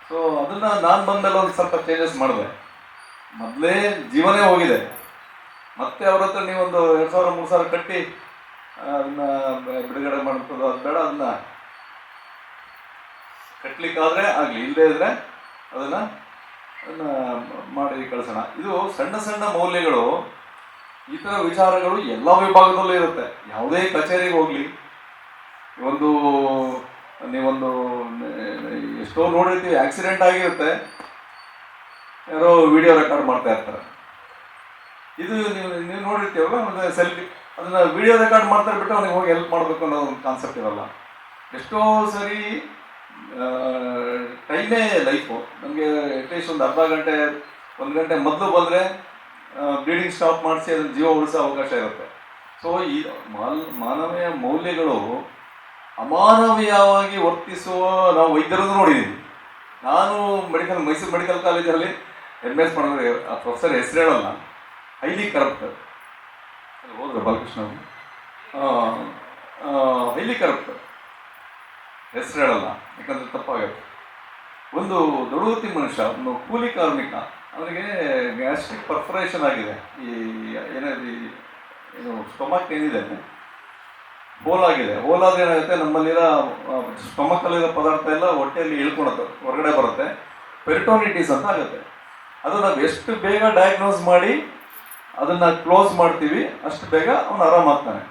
Speaker 6: ಸೊ ಅದನ್ನು ನಾನು ಬಂದಮೇಲೆ ಒಂದು ಸ್ವಲ್ಪ ಚೇಂಜಸ್ ಮಾಡಿದೆ. ಮೊದಲೇ ಜೀವನೇ ಹೋಗಿದೆ, ಮತ್ತೆ ಅವ್ರ ಹತ್ರ ನೀವೊಂದು 2,000-3,000 ಕಟ್ಟಿ ಅದನ್ನು ಬಿಡುಗಡೆ ಮಾಡ್ತದೋ ಅದು ಬೇಡ. ಅದನ್ನು ಕಟ್ಟಲಿಕ್ಕಾದರೆ ಆಗಲಿ, ಇಲ್ಲದೇ ಇದ್ದರೆ ಅದನ್ನು ಮಾಡಿ ಕಳಿಸೋಣ. ಇದು ಸಣ್ಣ ಮೌಲ್ಯಗಳು, ಈ ಥರ ವಿಚಾರಗಳು ಎಲ್ಲ ವಿಭಾಗದಲ್ಲೂ ಇರುತ್ತೆ. ಯಾವುದೇ ಕಚೇರಿಗೆ ಹೋಗಲಿ, ನೀವೊಂದು ಎಷ್ಟೋ ನೋಡಿರ್ತೀವಿ, ಆಕ್ಸಿಡೆಂಟ್ ಆಗಿರುತ್ತೆ, ಯಾರೋ ವಿಡಿಯೋ ರೆಕಾರ್ಡ್ ಮಾಡ್ತಾ ಇರ್ತಾರೆ. ಇದು ನೀವು ನೋಡಿರ್ತೀವಲ್ಲ, ಒಂದು ಸೆಲ್ಫಿ, ಅದನ್ನು ವಿಡಿಯೋ ರೆಕಾರ್ಡ್ ಮಾಡ್ತಾ ಬಿಟ್ಟು ಅವ್ನಿಗೆ ಹೋಗಿ ಹೆಲ್ಪ್ ಮಾಡಬೇಕು ಅನ್ನೋ ಒಂದು ಕಾನ್ಸೆಪ್ಟ್ ಇರಲ್ಲ. ಎಷ್ಟೋ ಸರಿ ಟೈಮೇ ಲೈಫು. ನಮಗೆ ಅಟ್ಲೀಸ್ಟ್ ಒಂದು ಅರ್ಧ ಗಂಟೆ 1 ಗಂಟೆ ಮೊದಲು ಬಂದರೆ ಬ್ಲೀಡಿಂಗ್ ಸ್ಟಾಪ್ ಮಾಡಿಸಿ ಅದನ್ನು ಜೀವ ಉಳಿಸೋ ಅವಕಾಶ ಇರುತ್ತೆ. ಸೊ ಈ ಮಾನವೀಯ ಮೌಲ್ಯಗಳು ಅಮಾನವೀಯವಾಗಿ ವರ್ತಿಸುವ ನಾವು ವೈದ್ಯರನ್ನು ನೋಡಿದ್ದೀವಿ. ನಾನು ಮೈಸೂರು ಮೆಡಿಕಲ್ ಕಾಲೇಜಲ್ಲಿ MS ಮಾಡಿದ್ರೆ ಆ ಪ್ರೊಫೆಸರ್ ಹೆಸರು ಹೇಳಲ್ಲ, ಹೈಲಿ ಕರಪ್ಟ್ ಹೋದ್ರೆ ಬಾಲಕೃಷ್ಣ ಅವರು, ಹೈಲಿ ಕರಪ್ಟ್ ಹೆಸರು ಹೇಳಲ್ಲ, ಯಾಕಂದರೆ ತಪ್ಪಾಗುತ್ತೆ. ಒಂದು ದೊಡ್ಡವತಿ ಮನುಷ್ಯ, ಒಂದು ಕೂಲಿ ಕಾರ್ಮಿಕ, ಅವನಿಗೆ ಗ್ಯಾಸ್ಟ್ರಿಕ್ ಪರ್ಫರೇಷನ್ ಆಗಿದೆ. ಈ ಏನು ಸ್ಟೊಮಕ್ ಏನಿದೆ ಹೋಲಾಗಿದೆ. ಹೋಲಾದ್ರೆ ಏನಾಗುತ್ತೆ, ನಮ್ಮಲ್ಲಿರೋ ಸ್ಟೊಮಕಲ್ಲಿರೋ ಪದಾರ್ಥ ಎಲ್ಲ ಹೊಟ್ಟೆಯಲ್ಲಿ ಇಳ್ಕೊಳುತ್ತೆ, ಹೊರಗಡೆ ಬರುತ್ತೆ, ಪೆರಿಟೋನಿಟಿಸ್ ಅಂತ ಆಗುತ್ತೆ. ಅದು ನಾವು ಎಷ್ಟು ಬೇಗ ಡಯಾಗ್ನೋಸ್ ಮಾಡಿ ಅದನ್ನು ಕ್ಲೋಸ್ ಮಾಡ್ತೀವಿ, ಅಷ್ಟು ಬೇಗ ಅವನು ಆರಾಮಾಗ್ತಾನೆ.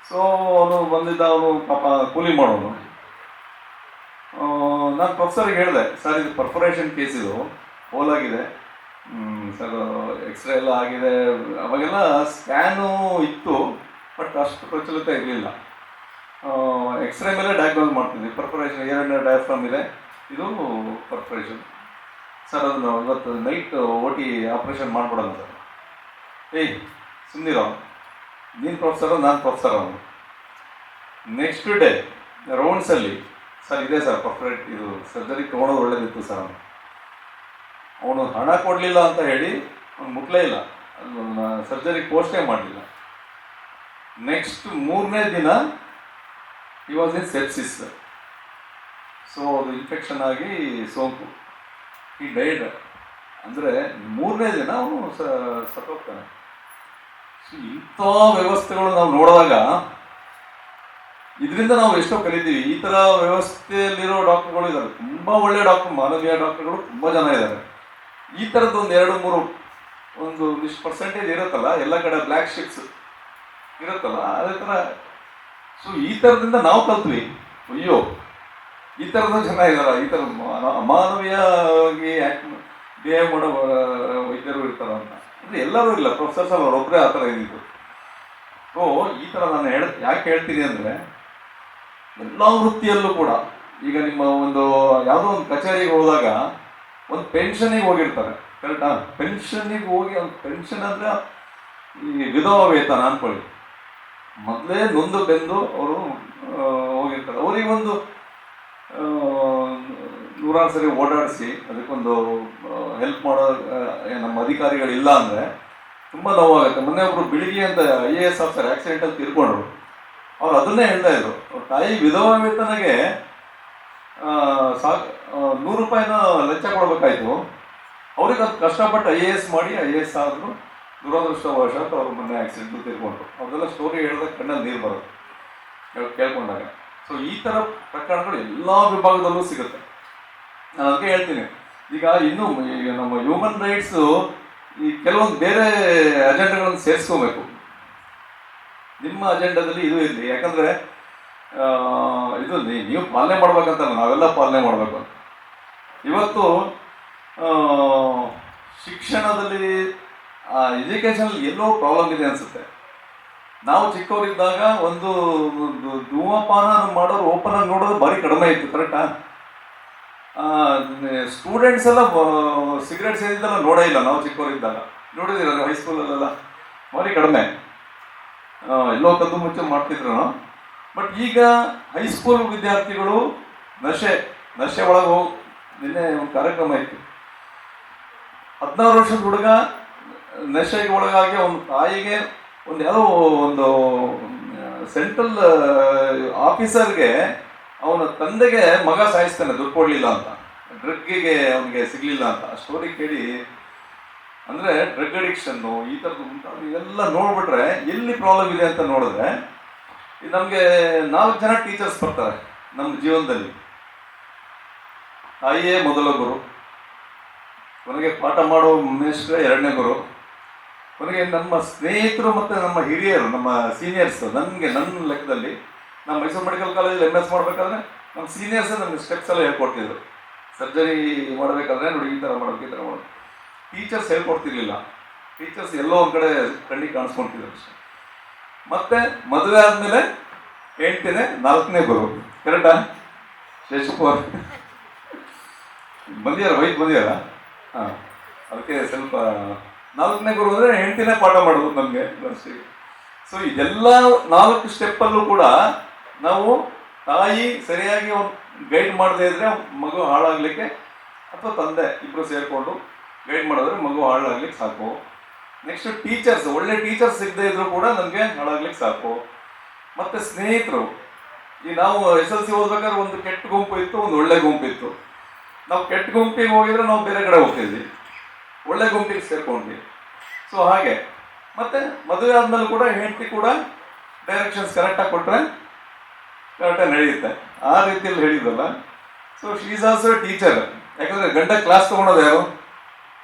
Speaker 6: ಸೊ ಅವನು ಪಾಪ ಕೂಲಿ ಮಾಡೋನು. ನಾನು ಪ್ರೊಫೆಸರ್ಗೆ ಹೇಳಿದೆ, ಸರ್ ಇದು ಪರ್ಫರೇಷನ್ ಕೇಸ್, ಇದು ಹೋಲಾಗಿದೆ ಸರ್, ಎಕ್ಸ್ರೇ ಎಲ್ಲ ಆಗಿದೆ. ಅವಾಗೆಲ್ಲ ಸ್ಕ್ಯಾನು ಇತ್ತು, ಬಟ್ ಅಷ್ಟು ಪ್ರಚಲಿತ ಇರಲಿಲ್ಲ. ಎಕ್ಸ್ರೇ ಮೇಲೆ ಡಯಾಗ್ನೋಸ್ ಮಾಡ್ತಿದ್ವಿ. ಪರ್ಫರೇಷನ್ 2 ಡಯಾಫ್ರಾಮ್ ಇದೆ, ಇದು ಪರ್ಫರೇಷನ್ ಸರ್, ಅದನ್ನು ಇವತ್ತು ನೈಟ್ OT ಆಪ್ರೇಷನ್ ಮಾಡ್ಬಿಡೋಣ ಸರ್. ಸುಮ್ಮನಿರೋ, ನೀನು ಪ್ರೊಫೆಸರು, ನಾನು ಪ್ರೊಫೆಸರ್. ಅವನು ನೆಕ್ಸ್ಟ್ ಡೇ ರೌಂಡ್ಸಲ್ಲಿ, ಸರ್ ಇದೆ ಸರ್ ಪರ್ಫೆಕ್ಟ್, ಇದು ಸರ್ಜರಿ ತೊಗೊಳೋದು ಒಳ್ಳೇದಿತ್ತು ಸರ್. ಅವನು ಹಣ ಕೊಡಲಿಲ್ಲ ಅಂತ ಹೇಳಿ ಅವ್ನು ಮುಟ್ಲೇ ಇಲ್ಲ, ಸರ್ಜರಿ ಪೋಸ್ಟೇ ಮಾಡಲಿಲ್ಲ. ನೆಕ್ಸ್ಟ್ 3ನೇ ದಿನ ಈ ವಾಸ್ ಇನ್ ಸೆಪ್ಸಿಸ್. ಸೊ ಅದು ಇನ್ಫೆಕ್ಷನ್ ಆಗಿ ಸೋಂಕು, ಈ ಡೈಡ್. ಅಂದರೆ 3ನೇ ದಿನ ಅವನು ಸತ್ತೋಗ್ತಾನೆ. ಸೊ ಇಂಥ ವ್ಯವಸ್ಥೆಗಳು ನಾವು ನೋಡಿದಾಗ ಇದರಿಂದ ನಾವು ಎಷ್ಟೋ ಕಲಿತೀವಿ. ಈ ಥರ ವ್ಯವಸ್ಥೆಯಲ್ಲಿರೋ ಡಾಕ್ಟರ್ಗಳು ಇದ್ದಾರೆ, ತುಂಬ ಒಳ್ಳೆಯ ಡಾಕ್ಟರ್, ಮಾನವೀಯ ಡಾಕ್ಟರ್ಗಳು ತುಂಬ ಜನ ಇದ್ದಾರೆ. ಈ ಥರದ್ದು ಒಂದು 2-3 ಒಂದು ಇಷ್ಟು ಪರ್ಸೆಂಟೇಜ್ ಇರುತ್ತಲ್ಲ, ಎಲ್ಲ ಕಡೆ ಬ್ಲ್ಯಾಕ್ ಶಿಪ್ಸ್ ಇರುತ್ತಲ್ಲ, ಅದೇ ಥರ. ಸೊ ಈ ಥರದಿಂದ ನಾವು ಕಲ್ತ್ವಿ, ಅಯ್ಯೋ ಈ ಥರದ ಜನ ಇದ್ದಾರೆ, ಈ ಥರ ಅಮಾನವೀಯವಾಗಿ ಬಿಹೇವ್ ಮಾಡೋ ವೈದ್ಯರು ಇರ್ತಾರೆ ಅಂತ. ಅಂದರೆ ಎಲ್ಲರೂ ಇಲ್ಲ, ಪ್ರೊಫೆಸರ್ಸ್ ಅವರೊಬ್ಬರೇ ಆ ಥರ ಇದ್ದಿದ್ದು. ಸೊ ಈ ಥರ ನಾನು ಯಾಕೆ ಹೇಳ್ತೀನಿ ಅಂದರೆ, ಎಲ್ಲ ವೃತ್ತಿಯಲ್ಲೂ ಕೂಡ ಈಗ ನಿಮ್ಮ ಒಂದು ಯಾವುದೋ ಒಂದು ಕಚೇರಿಗೆ ಹೋದಾಗ ಒಂದು ಪೆನ್ಷನಿಗೆ ಹೋಗಿರ್ತಾರೆ, ಕರೆಕ್ಟಾ? ಪೆನ್ಷನಿಗೆ ಹೋಗಿ ಒಂದು ಪೆನ್ಷನ್ ಅಂದರೆ ಈ ವಿಧವಾ ವೇತನ ಅಂದ್ಕೊಳ್ಳಿ, ಮೊದಲೇ ನೊಂದು ಬೆಂದು ಅವರು ಹೋಗಿರ್ತಾರೆ. ಅವರಿಗೊಂದು 100 ಸರಿ ಓಡಾಡಿಸಿ ಅದಕ್ಕೊಂದು ಹೆಲ್ಪ್ ಮಾಡೋ ನಮ್ಮ ಅಧಿಕಾರಿಗಳಿಲ್ಲ ಅಂದರೆ ತುಂಬ ನೋವಾಗುತ್ತೆ. ಮೊನ್ನೆ ಒಬ್ಬರು ಬೆಳಿಗ್ಗೆ ಅಂತ IAS ಆಫೀಸರ್ ಆಕ್ಸಿಡೆಂಟಲ್ಲಿ ತೀರ್ಕೊಂಡ್ರು. ಅವ್ರು ಅದನ್ನೇ ಹೇಳ್ತಾ ಇದ್ರು, ಅವ್ರ ತಾಯಿ ವಿಧವಾ ವೇತನಗೆ 100 ರೂಪಾಯಿನ ಲಂಚ ಕೊಡಬೇಕಾಯ್ತು. ಅವ್ರಿಗೆ ಅದು ಕಷ್ಟಪಟ್ಟು IAS ಮಾಡಿ IAS ಆದರೂ ದುರದೃಷ್ಟವಶಾತ್ ಅವರು ಮೊನ್ನೆ ಆಕ್ಸಿಡೆಂಟ್ ತೀರ್ಕೊಂಡ್ರು. ಅವ್ರದೆಲ್ಲ ಸ್ಟೋರಿ ಹೇಳಿದಾಗ ಕಣ್ಣಲ್ಲಿ ನೀರು ಬರುತ್ತೆ ಕೇಳ್ಕೊಂಡಾಗ. ಸೊ ಈ ಥರ ಪ್ರಕರಣಗಳು ಎಲ್ಲ ವಿಭಾಗದಲ್ಲೂ ಸಿಗುತ್ತೆ. ನಾನು ಅದಕ್ಕೆ ಹೇಳ್ತೀನಿ, ಈಗ ಇನ್ನೂ ನಮ್ಮ ಹ್ಯೂಮನ್ ರೈಟ್ಸು ಈ ಕೆಲವೊಂದು ಬೇರೆ ಅಜೆಂಡಾಗಳನ್ನು ಸೇರಿಸ್ಕೋಬೇಕು. ನಿಮ್ಮ ಅಜೆಂಡಾದಲ್ಲಿ ಇದು ಇರಲಿ, ಯಾಕಂದರೆ ಇದು ನೀವು ಪಾಲನೆ ಮಾಡ್ಬೇಕಂತಲ್ಲ, ನಾವೆಲ್ಲ ಪಾಲನೆ ಮಾಡಬೇಕು ಅಂತ. ಇವತ್ತು ಶಿಕ್ಷಣದಲ್ಲಿ ಎಜುಕೇಷನಲ್ಲಿ ಎಲ್ಲೋ ಪ್ರಾಬ್ಲಮ್ ಇದೆ ಅನಿಸುತ್ತೆ. ನಾವು ಚಿಕ್ಕವರಿದ್ದಾಗ ಒಂದು ಧೂಮಪಾನ ಮಾಡೋರು ಓಪನ್ ಆಗಿ ನೋಡೋದು ಭಾರಿ ಕಡಿಮೆ ಇತ್ತು, ಕರೆಕ್ಟಾ? ಸ್ಟೂಡೆಂಟ್ಸ್ ಎಲ್ಲ ಸಿಗರೇಟ್ ಸೇದಿದ್ದೆಲ್ಲ ನೋಡೇ ಇಲ್ಲ ನಾವು ಚಿಕ್ಕವರಿದ್ದಾಗ. ನೋಡಿದಿರ ಹೈಸ್ಕೂಲಲ್ಲೆಲ್ಲ ಭಾರಿ ಕಡಿಮೆ, ಎಲ್ಲೋ ಕದ್ದು ಮುಚ್ಚು ಮಾಡ್ತಿದ್ರು. ಬಟ್ ಈಗ ಹೈಸ್ಕೂಲ್ ವಿದ್ಯಾರ್ಥಿಗಳು ನಶೆ ಒಳಗೆ ಹೋಗಿ, ನಿನ್ನೆ ಒಂದು ಕಾರ್ಯಕ್ರಮ ಇತ್ತು, 16 ವರ್ಷದ ಹುಡುಗ ನಶೆಗೆ ಒಳಗಾಗಿ ಒಂದು ತಾಯಿಗೆ ಯಾವುದೋ ಒಂದು ಸೆಂಟ್ರಲ್ ಆಫೀಸರ್ಗೆ ಅವನ ತಂದೆಗೆ ಮಗ ಸಾಯಿಸ್ತಾನೆ ದುಡ್ಡು ಕೊಡಲಿಲ್ಲ ಅಂತ, ಡ್ರಗ್ಗಿಗೆ ಅವನಿಗೆ ಸಿಗಲಿಲ್ಲ ಅಂತ. ಆ ಸ್ಟೋರಿ ಕೇಳಿ, ಅಂದರೆ ಡ್ರಗ್ ಅಡಿಕ್ಷನ್ನು ಈ ಥರದ್ದು ಇದೆಲ್ಲ ನೋಡ್ಬಿಟ್ರೆ ಎಲ್ಲಿ ಪ್ರಾಬ್ಲಮ್ ಇದೆ ಅಂತ ನೋಡಿದ್ರೆ, ನಮಗೆ 4 ಜನ ಟೀಚರ್ಸ್ ಬರ್ತಾರೆ ನಮ್ಮ ಜೀವನದಲ್ಲಿ. ತಾಯಿಯೇ ಮೊದಲ ಗುರು, ಕೊನೆಗೆ ಪಾಠ ಮಾಡೋ ಮೇಷ್ಟ್ರೆ 2ನೇ ಗುರು, ಕೊನೆಗೆ ನಮ್ಮ ಸ್ನೇಹಿತರು ಮತ್ತು ನಮ್ಮ ಹಿರಿಯರು, ನಮ್ಮ ಸೀನಿಯರ್ಸ್. ನನ್ನ ಲೆಕ್ಕದಲ್ಲಿ ನಮ್ಮ ಮೈಸೂರು ಮೆಡಿಕಲ್ ಕಾಲೇಜಲ್ಲಿ MS ಮಾಡಬೇಕಾದ್ರೆ ನಮ್ಮ ಸೀನಿಯರ್ಸೇ ನಮಗೆ ಸ್ಟೆಪ್ಸ್ ಎಲ್ಲ ಹೇಳ್ಕೊಡ್ತಿದ್ರು. ಸರ್ಜರಿ ಮಾಡಬೇಕಾದ್ರೆ ನೋಡಿ ಈ ಥರ ಮಾಡೋದು, ಈ ಥರ ಮಾಡೋದು. ಟೀಚರ್ಸ್ ಹೇಳ್ಕೊಡ್ತಿರ್ಲಿಲ್ಲ. ಟೀಚರ್ಸ್ ಎಲ್ಲೋ ಒಂದು ಕಡೆ ಕಣ್ಣಿಗೆ ಕಾಣಿಸ್ಕೊಳ್ತಿದ್ರು ಅಷ್ಟೇ. ಮತ್ತು ಮದುವೆ ಆದಮೇಲೆ ಹೆಂಡ್ತಿನೇ 4ನೇ ಗುರು, ಕರೆಕ್ಟಾ? ಶೇಷಕುಮಾರ್ ಬಂದಿಯಾರ? ಹಾಂ, ಅದಕ್ಕೆ ಸ್ವಲ್ಪ 4ನೇ ಗುರು ಅಂದರೆ ಹೆಂಡ್ತಿನೇ ಪಾಠ ಮಾಡೋದು ನಮಗೆ ವರ್ಷಿಗೆ. ಸೊ ಇದೆಲ್ಲ 4 ಸ್ಟೆಪ್ಪಲ್ಲೂ ಕೂಡ ನಾವು ತಾಯಿ ಸರಿಯಾಗಿ ಒಂದು ಗೈಡ್ ಮಾಡದೇ ಇದ್ದರೆ ಮಗು ಹಾಳಾಗಲಿಕ್ಕೆ, ಅಥವಾ ತಂದೆ ಇಬ್ಬರು ಸೇರಿಕೊಂಡು ಗೈಡ್ ಮಾಡಿದ್ರೆ ಮಗು ಹಾಳಾಗ್ಲಿಕ್ಕೆ ಸಾಕು. ನೆಕ್ಸ್ಟ್ ಟೀಚರ್ಸ್, ಒಳ್ಳೆ ಟೀಚರ್ಸ್ ಸಿಗದೇ ಇದ್ರೂ ಕೂಡ ನಮಗೆ ಹಾಳಾಗ್ಲಿಕ್ಕೆ ಸಾಕು. ಮತ್ತು ಸ್ನೇಹಿತರು, ಈ ನಾವು SLC ಓದ್ಬೇಕಾದ್ರೆ ಒಂದು ಕೆಟ್ಟ ಗುಂಪು ಇತ್ತು, ಒಂದು ಒಳ್ಳೆ ಗುಂಪು ಇತ್ತು. ನಾವು ಕೆಟ್ಟ ಗುಂಪಿಗೆ ಹೋಗಿದ್ರೆ ನಾವು ಬೇರೆ ಕಡೆ ಹೋಗ್ತಿದ್ವಿ, ಒಳ್ಳೆ ಗುಂಪಿಗೆ ಸೇರ್ಕೊಂಡ್ವಿ. ಸೊ ಹಾಗೆ ಮತ್ತು ಮದುವೆ ಆದಮೇಲೆ ಕೂಡ ಹೆಂಡತಿ ಕೂಡ ಡೈರೆಕ್ಷನ್ಸ್ ಕರೆಕ್ಟಾಗಿ ಕೊಟ್ಟರೆ ಕರೆಕ್ಟಾಗಿ ನಡೆಯುತ್ತೆ. ಆ ರೀತಿಯಲ್ಲಿ ಹೇಳಿದ್ವಲ್ಲ. So she is also teacher. ಯಾಕಂದರೆ ಗಂಡ ಕ್ಲಾಸ್ ತೊಗೊಳೋದು ಯಾರು?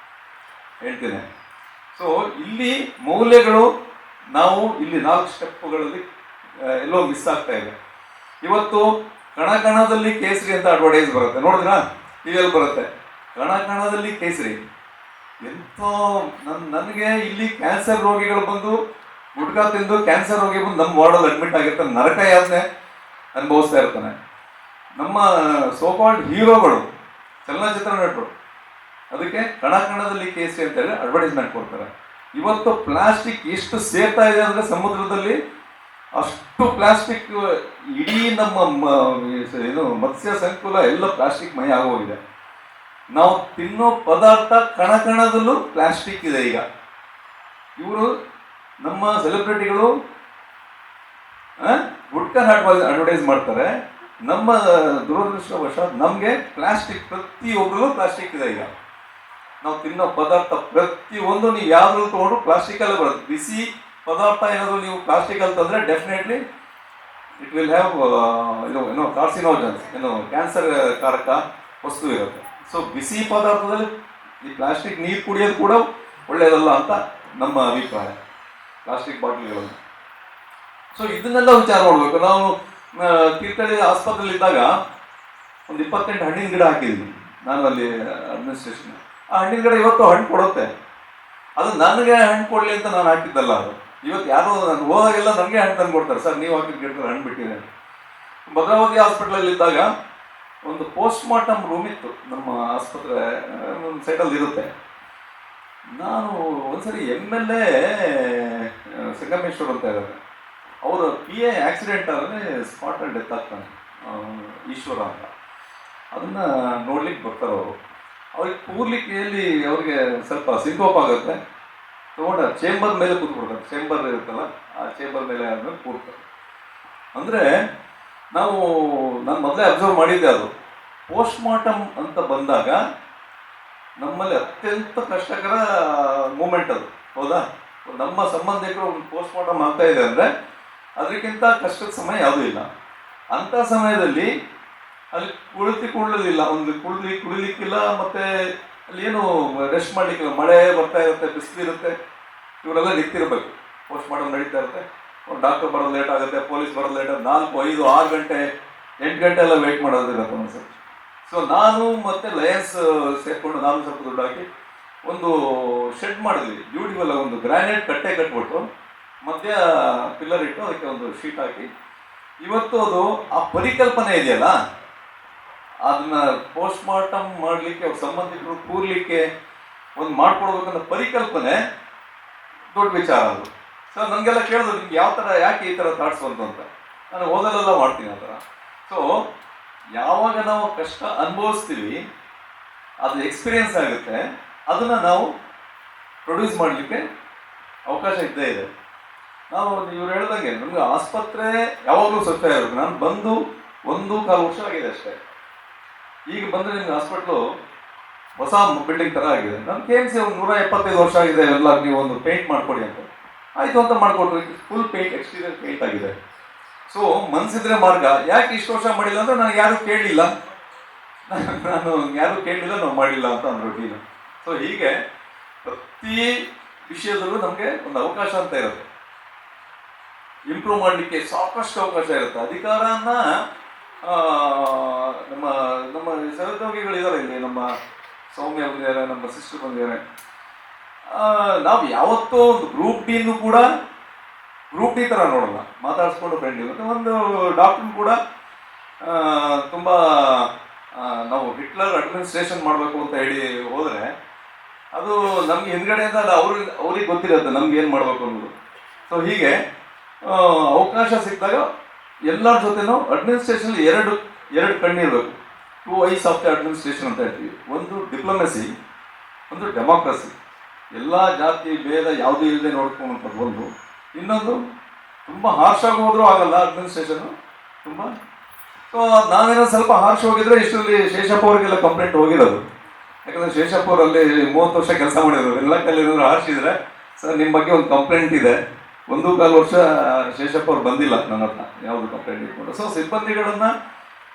Speaker 6: ಹೇಳ್ತೀನಿ. ಸೊ ಇಲ್ಲಿ ಮೌಲ್ಯಗಳು ನಾವು ಇಲ್ಲಿ 4 ಸ್ಟೆಪ್ಪುಗಳಲ್ಲಿ ಎಲ್ಲೋ ಮಿಸ್ ಆಗ್ತಾ ಇದೆ. ಇವತ್ತು ಕಣ ಕಣದಲ್ಲಿ ಕೇಸರಿ ಅಂತ ಅಡ್ವರ್ಟೈಸ್ ಬರುತ್ತೆ, ನೋಡಿದ್ರಾ? ಟಿವಿಯಲ್ಲಿ ಬರುತ್ತೆ, ಕಣ ಕಣದಲ್ಲಿ ಕೇಸರಿ. ಎಂಥ ನನಗೆ ಇಲ್ಲಿ ಕ್ಯಾನ್ಸರ್ ರೋಗಿಗಳು ಬಂದು ಗುಟ್ಕಾ ತಿಂದು ಕ್ಯಾನ್ಸರ್ ರೋಗಿ ಬಂದು ನಮ್ಮ ವಾರ್ಡಲ್ಲಿ ಅಡ್ಮಿಟ್ ಆಗಿರ್ತಾನೆ, ನರಕ ಯಾತನೆ ಅನುಭವಿಸ್ತಾ ಇರ್ತಾನೆ. ನಮ್ಮ ಸೋಕಾಲ್ಡ್ ಹೀರೋಗಳು, ಚಲನಚಿತ್ರ ನಟರು, ಅದಕ್ಕೆ ಕಣ ಕಣದಲ್ಲಿ ಕೇಸರಿ ಅಂತೇಳಿ ಅಡ್ವರ್ಟೈಸ್ಮೆಂಟ್ ಕೊಡ್ತಾರೆ. ಇವತ್ತು ಪ್ಲಾಸ್ಟಿಕ್ ಎಷ್ಟು ಸೇರ್ತಾ ಇದೆ ಅಂದರೆ ಸಮುದ್ರದಲ್ಲಿ, ಅಷ್ಟು ಪ್ಲಾಸ್ಟಿಕ್ ಇಡೀ ನಮ್ಮ ಮತ್ಸ್ಯ ಸಂಕುಲ ಎಲ್ಲ ಪ್ಲಾಸ್ಟಿಕ್ ಮಯ ಆಗೋಗಿದೆ. ನಾವು ತಿನ್ನೋ ಪದಾರ್ಥ ಕಣ ಕಣದಲ್ಲೂ ಪ್ಲಾಸ್ಟಿಕ್ ಇದೆ. ಈಗ ಇವರು ನಮ್ಮ ಸೆಲೆಬ್ರಿಟಿಗಳು ಗುಟ್ಕಾ ಅಡ್ವರ್ಟೈಸ್ ಮಾಡ್ತಾರೆ. ನಮ್ಮ ದುರದೃಷ್ಟವಶಾತ್ ನಮಗೆ ಪ್ಲಾಸ್ಟಿಕ್, ಪ್ರತಿಯೊಬ್ಬರಲ್ಲೂ ಪ್ಲಾಸ್ಟಿಕ್ ಇದೆ. ಈಗ ನಾವು ತಿನ್ನೋ ಪದಾರ್ಥ ಪ್ರತಿಯೊಂದು ನೀವು ಯಾವ್ದು ತೊಗೊಂಡು ಪ್ಲಾಸ್ಟಿಕಲ್ಲೇ ಬರುತ್ತೆ. ಬಿಸಿ ಪದಾರ್ಥ ಏನಾದರೂ ನೀವು ಪ್ಲಾಸ್ಟಿಕಲ್ಲಿ ತಂದರೆ ಡೆಫಿನೆಟ್ಲಿ ಇಟ್ ವಿಲ್ ಹ್ಯಾವ್ ಏನೋ ಕಾರ್ಸಿನೋಜನ್ಸ್, ಏನೋ ಕ್ಯಾನ್ಸರ್ ಕಾರಕ ವಸ್ತು ಇರುತ್ತೆ. ಸೊ ಬಿಸಿ ಪದಾರ್ಥದಲ್ಲಿ ಈ ಪ್ಲಾಸ್ಟಿಕ್ ನೀರು ಕುಡಿಯೋದು ಕೂಡ ಒಳ್ಳೆಯದಲ್ಲ ಅಂತ ನಮ್ಮ ಅಭಿಪ್ರಾಯ, ಪ್ಲಾಸ್ಟಿಕ್ ಬಾಟಲ್ಗಳನ್ನು. ಸೊ ಇದನ್ನೆಲ್ಲ ವಿಚಾರ ಮಾಡಬೇಕು. ನಾವು ತೀರ್ಥಹಳ್ಳಿ ಆಸ್ಪತ್ರೆಯಲ್ಲಿದ್ದಾಗ ಒಂದು 28 ಹಣ್ಣಿನ ಗಿಡ ಹಾಕಿದ್ದೀನಿ ನಾನು ಅಲ್ಲಿ ಅಡ್ಮಿನಿಸ್ಟ್ರೇಷನ್. ಆ ಹಣ್ಣಿನ ಗಿಡ ಇವತ್ತು ಹಣ್ಣು ಕೊಡುತ್ತೆ. ಅದು ನನಗೆ ಹಣ್ಣು ಕೊಡಲಿ ಅಂತ ನಾನು ಹಾಕಿದ್ದಲ್ಲ. ಅದು ಇವತ್ತು ಯಾರೋ ನಾನು ಹೋದಾಗೆಲ್ಲ ನನಗೆ ಹಣ್ಣು ತಂದು ಕೊಡ್ತಾರೆ, ಸರ್ ನೀವು ಹಾಕಿದ ಗಿಡದಲ್ಲಿ ಹಣ್ಣು ಬಿಟ್ಟಿದೆ. ಭದ್ರಾವತಿ ಹಾಸ್ಪಿಟ್ಲಲ್ಲಿ ಇದ್ದಾಗ ಒಂದು ಪೋಸ್ಟ್ ಮಾರ್ಟಮ್ ರೂಮ್ ಇತ್ತು ನಮ್ಮ ಆಸ್ಪತ್ರೆ ಒಂದು ಸೈಡಲ್ಲಿ ಇರುತ್ತೆ. ನಾನು ಒಂದ್ಸರಿ MLA ಸಂಗಮೇಶ್ವರ್ ಅಂತ ಇದ್ದಾರೆ, ಅವರ PA ಆಕ್ಸಿಡೆಂಟ್ ಆದರೆ ಸ್ಪಾಟಲ್ಲಿ ಡೆತ್ ಆಗ್ತಾನೆ, ಈಶ್ವರ ಅಂತ. ಅದನ್ನು ನೋಡ್ಲಿಕ್ಕೆ ಬರ್ತಾರೆ ಅವರು. ಅವ್ರಿಗೆ ಕೂರ್ಲಿಕ್ಕೆ ಎಲ್ಲಿ ಅವ್ರಿಗೆ ಸ್ವಲ್ಪ ಸಿಂಕೋಪ್ ಆಗುತ್ತೆ, ತೊಗೊಂಡು ಚೇಂಬರ್ ಮೇಲೆ ಕೂತ್ಕೊಡ್ತಾರೆ. ಚೇಂಬರ್ ಇರುತ್ತಲ್ಲ, ಆ ಚೇಂಬರ್ ಮೇಲೆ ಆದ್ಮೇಲೆ ಕೂರ್ತಾರೆ. ಅಂದರೆ ನಾನು ಮೊದಲೇ ಅಬ್ಸರ್ವ್ ಮಾಡಿದ್ದೆ, ಅದು ಪೋಸ್ಟ್ ಮಾರ್ಟಮ್ ಅಂತ ಬಂದಾಗ ನಮ್ಮಲ್ಲಿ ಅತ್ಯಂತ ಕಷ್ಟಕರ ಮೂಮೆಂಟ್ ಅದು, ಹೌದಾ? ನಮ್ಮ ಸಂಬಂಧಿಕರು ಒಂದು ಪೋಸ್ಟ್ ಮಾರ್ಟಮ್ ಆಗ್ತಾ ಇದೆ ಅಂದರೆ ಅದಕ್ಕಿಂತ ಕಷ್ಟದ ಸಮಯ ಯಾವುದೂ ಇಲ್ಲ. ಅಂಥ ಸಮಯದಲ್ಲಿ ಅಲ್ಲಿ ಕುಳಿತುಕೊಳ್ಳಲಿಲ್ಲ, ಒಂದು ಕುಡಿಲಿಕ್ಕಿಲ್ಲ, ಮತ್ತು ಅಲ್ಲಿ ಏನು ರೆಸ್ಟ್ ಮಾಡಲಿಕ್ಕಿಲ್ಲ. ಮಳೆ ಬರ್ತಾ ಇರುತ್ತೆ, ಬಿಸಿಲಿರುತ್ತೆ, ಇವರೆಲ್ಲ ನಿಂತಿರಬೇಕು. ಪೋಸ್ಟ್ ಮಾರ್ಟಮ್ ನಡೀತಾ ಇರುತ್ತೆ, ಡಾಕ್ಟರ್ ಬರೋದು ಲೇಟ್ ಆಗುತ್ತೆ, ಪೊಲೀಸ್ ಬರೋದು ಲೇಟ್ ಆಗುತ್ತೆ, 4, 5, 6 ಗಂಟೆ 8 ಗಂಟೆ ಎಲ್ಲ ವೆಯ್ಟ್ ಮಾಡೋದಿರುತ್ತೆ ಒಂದ್ಸರಿ. ಸೊ ನಾನು ಮತ್ತು ಲಯನ್ಸ್ ಸೇರಿಕೊಂಡು ನಾನು ಸ್ವಲ್ಪ ದುಡ್ಡು ಹಾಕಿ ಒಂದು ಶೆಡ್ ಮಾಡಿದ್ವಿ. ಬ್ಯೂಟಿಫುಲ್ ಒಂದು ಗ್ರಾನೈಟ್ ಕಟ್ಟೆ ಕಟ್ಬಿಟ್ಟು ಮಧ್ಯ ಪಿಲ್ಲರ್ ಇಟ್ಟು ಅದಕ್ಕೆ ಒಂದು ಶೀಟ್ ಹಾಕಿ, ಇವತ್ತು ಅದು ಆ ಪರಿಕಲ್ಪನೆ ಇದೆಯಲ್ಲ, ಅದನ್ನ ಪೋಸ್ಟ್ ಮಾರ್ಟಮ್ ಮಾಡಲಿಕ್ಕೆ ಅವ್ರ ಸಂಬಂಧಿಕರು ಕೂರ್ಲಿಕ್ಕೆ ಒಂದು ಮಾಡ್ಕೊಡ್ಬೇಕನ್ನೋ ಪರಿಕಲ್ಪನೆ ದೊಡ್ಡ ವಿಚಾರ ಅದು. ಸೊ ನನಗೆಲ್ಲ ಕೇಳಿದ್ರು, ನಿಮ್ಗೆ ಯಾವ ಥರ, ಯಾಕೆ ಈ ಥರ ಥಾಟ್ಸ್ ಬಂತು ಅಂತ. ನಾನು ಓದಲೆಲ್ಲ ಮಾಡ್ತೀನಿ ಆ ಥರ. ಸೊ ಯಾವಾಗ ನಾವು ಕಷ್ಟ ಅನುಭವಿಸ್ತೀವಿ, ಅದು ಎಕ್ಸ್ಪೀರಿಯನ್ಸ್ ಆಗುತ್ತೆ, ಅದನ್ನು ನಾವು ಪ್ರೊಡ್ಯೂಸ್ ಮಾಡಲಿಕ್ಕೆ ಅವಕಾಶ ಇದ್ದೇ ಇದೆ. ನಾವು ಇವ್ರು ಹೇಳ್ದಂಗೆ ನಮ್ಗೆ ಆಸ್ಪತ್ರೆ ಯಾವಾಗಲೂ ಸ್ವಚ್ಛ ಇರಬೇಕು. ನಾನು ಬಂದು 1.25 ವರ್ಷ ಆಗಿದೆ ಅಷ್ಟೇ. ಈಗ ಬಂದರೆ ನಿಮ್ಗೆ ಹಾಸ್ಪಿಟ್ಲು ಹೊಸ ಬಿಲ್ಡಿಂಗ್ ಥರ ಆಗಿದೆ. ನಮ್ಮ KMC ಒಂದು 175 ವರ್ಷ ಆಗಿದೆ, ಎಲ್ಲ ನೀವು ಒಂದು ಪೇಂಟ್ ಮಾಡಿಕೊಡಿ ಅಂತ ಆಯಿತು ಅಂತ ಮಾಡಿಕೊಟ್ರಿ. ಫುಲ್ ಪೇಂಟ್, ಎಕ್ಸ್ಟೀರಿಯರ್ ಪೇಂಟ್ ಆಗಿದೆ. ಸೊ ಮನಸ್ಸಿದ್ರೆ ಮಾರ್ಗ. ಯಾಕೆ ಇಷ್ಟು ವರ್ಷ ಮಾಡಿಲ್ಲ ಅಂದರೆ ನನಗೆ ಯಾರೂ ಕೇಳಲಿಲ್ಲ, ನಾವು ಮಾಡಿಲ್ಲ ಅಂತ ಅಂದರು ಡೀಲ್. ಸೊ ಹೀಗೆ ಪ್ರತಿ ವಿಷಯದಲ್ಲೂ ನಮಗೆ ಒಂದು ಅವಕಾಶ ಅಂತ ಇರುತ್ತೆ, ಇಂಪ್ರೂವ್ ಮಾಡಲಿಕ್ಕೆ ಸಾಕಷ್ಟು ಅವಕಾಶ ಇರುತ್ತೆ. ಅಧಿಕಾರನ ನಮ್ಮ ಸಹೋದ್ಯೋಗಿಗಳಿದ್ದಾರೆ ಇಲ್ಲಿ, ನಮ್ಮ ಸೌಮ್ಯ ಬಂದಿದ್ದಾರೆ, ನಮ್ಮ ಸಿಸ್ಟರ್ ಬಂದಿದ್ದಾರೆ. ನಾವು ಯಾವತ್ತೂ ಒಂದು ಗ್ರೂಪ್ ಡಿನೂ ಕೂಡ ಗ್ರೂಪ್ ಡಿ ಥರ ನೋಡಲ್ಲ, ಮಾತಾಡಿಸ್ಕೊಂಡು ಫ್ರೆಂಡ್. ಮತ್ತು ಒಂದು ಡಾಕ್ಟ್ರು ಕೂಡ ತುಂಬ ನಾವು ಹಿಟ್ಲರ್ ಅಡ್ಮಿನಿಸ್ಟ್ರೇಷನ್ ಮಾಡಬೇಕು ಅಂತ ಹೇಳಿ ಹೋದರೆ ಅದು ನಮಗೆ ಹಿಂದ್ಗಡೆಯಿಂದ ಅವ್ರಿಗೆ ಗೊತ್ತಿರುತ್ತೆ ನಮ್ಗೆ ಏನು ಮಾಡಬೇಕು ಅನ್ನೋದು. ಸೊ ಹೀಗೆ ಅವಕಾಶ ಸಿಕ್ಕಿದಾಗ ಎಲ್ಲರ ಜೊತೆನೂ ಅಡ್ಮಿನಿಸ್ಟ್ರೇಷನ್ ಎರಡು ಕಣ್ಣಿರಬೇಕು. 2 ಐಸ್ ಆಫ್ ದ ಅಡ್ಮಿನಿಸ್ಟ್ರೇಷನ್ ಅಂತ ಹೇಳ್ತೀವಿ. ಒಂದು ಡಿಪ್ಲೊಮೆಸಿ, ಒಂದು ಡೆಮಾಕ್ರಸಿ. ಎಲ್ಲ ಜಾತಿ ಭೇದ ಯಾವುದೂ ಇಲ್ಲದೆ ನೋಡ್ಕೊಂಬಂಥದ್ದು ಒಂದು. ಇನ್ನೊಂದು ತುಂಬ ಹಾರ್ಷಾಗಿ ಹೋದರೂ ಆಗಲ್ಲ ಅಡ್ಮಿನಿಸ್ಟ್ರೇಷನ್ನು ತುಂಬ. ಸೊ ನಾವೇನೋ ಸ್ವಲ್ಪ ಹಾರ್ಷ್ ಹೋಗಿದ್ರೆ ಇಷ್ಟರಲ್ಲಿ ಶೇಷಪ್ಪ ಅವರಿಗೆಲ್ಲ ಕಂಪ್ಲೇಂಟ್ ಹೋಗಿರೋದು. ಯಾಕಂದರೆ ಶೇಷಪ್ಪ ಅವರಲ್ಲಿ 30 ವರ್ಷ ಕೆಲಸ ಮಾಡಿರೋದು. ಎಲ್ಲ ಕಲ್ಲಿರೋರು ಹಾರ್ಷ್ ಇದ್ರೆ, ಸರ್ ನಿಮ್ಮ ಬಗ್ಗೆ ಒಂದು ಕಂಪ್ಲೇಂಟ್ ಇದೆ. 1.25 ವರ್ಷ ಶೇಷಪ್ಪ ಅವ್ರು ಬಂದಿಲ್ಲ ನನ್ನ ಹತ್ರ ಯಾವುದು ಕಂಪ್ಲೇಂಟ್ ಇಟ್ಕೊಂಡು. ಸೊ ಸಿಬ್ಬಂದಿಗಳನ್ನು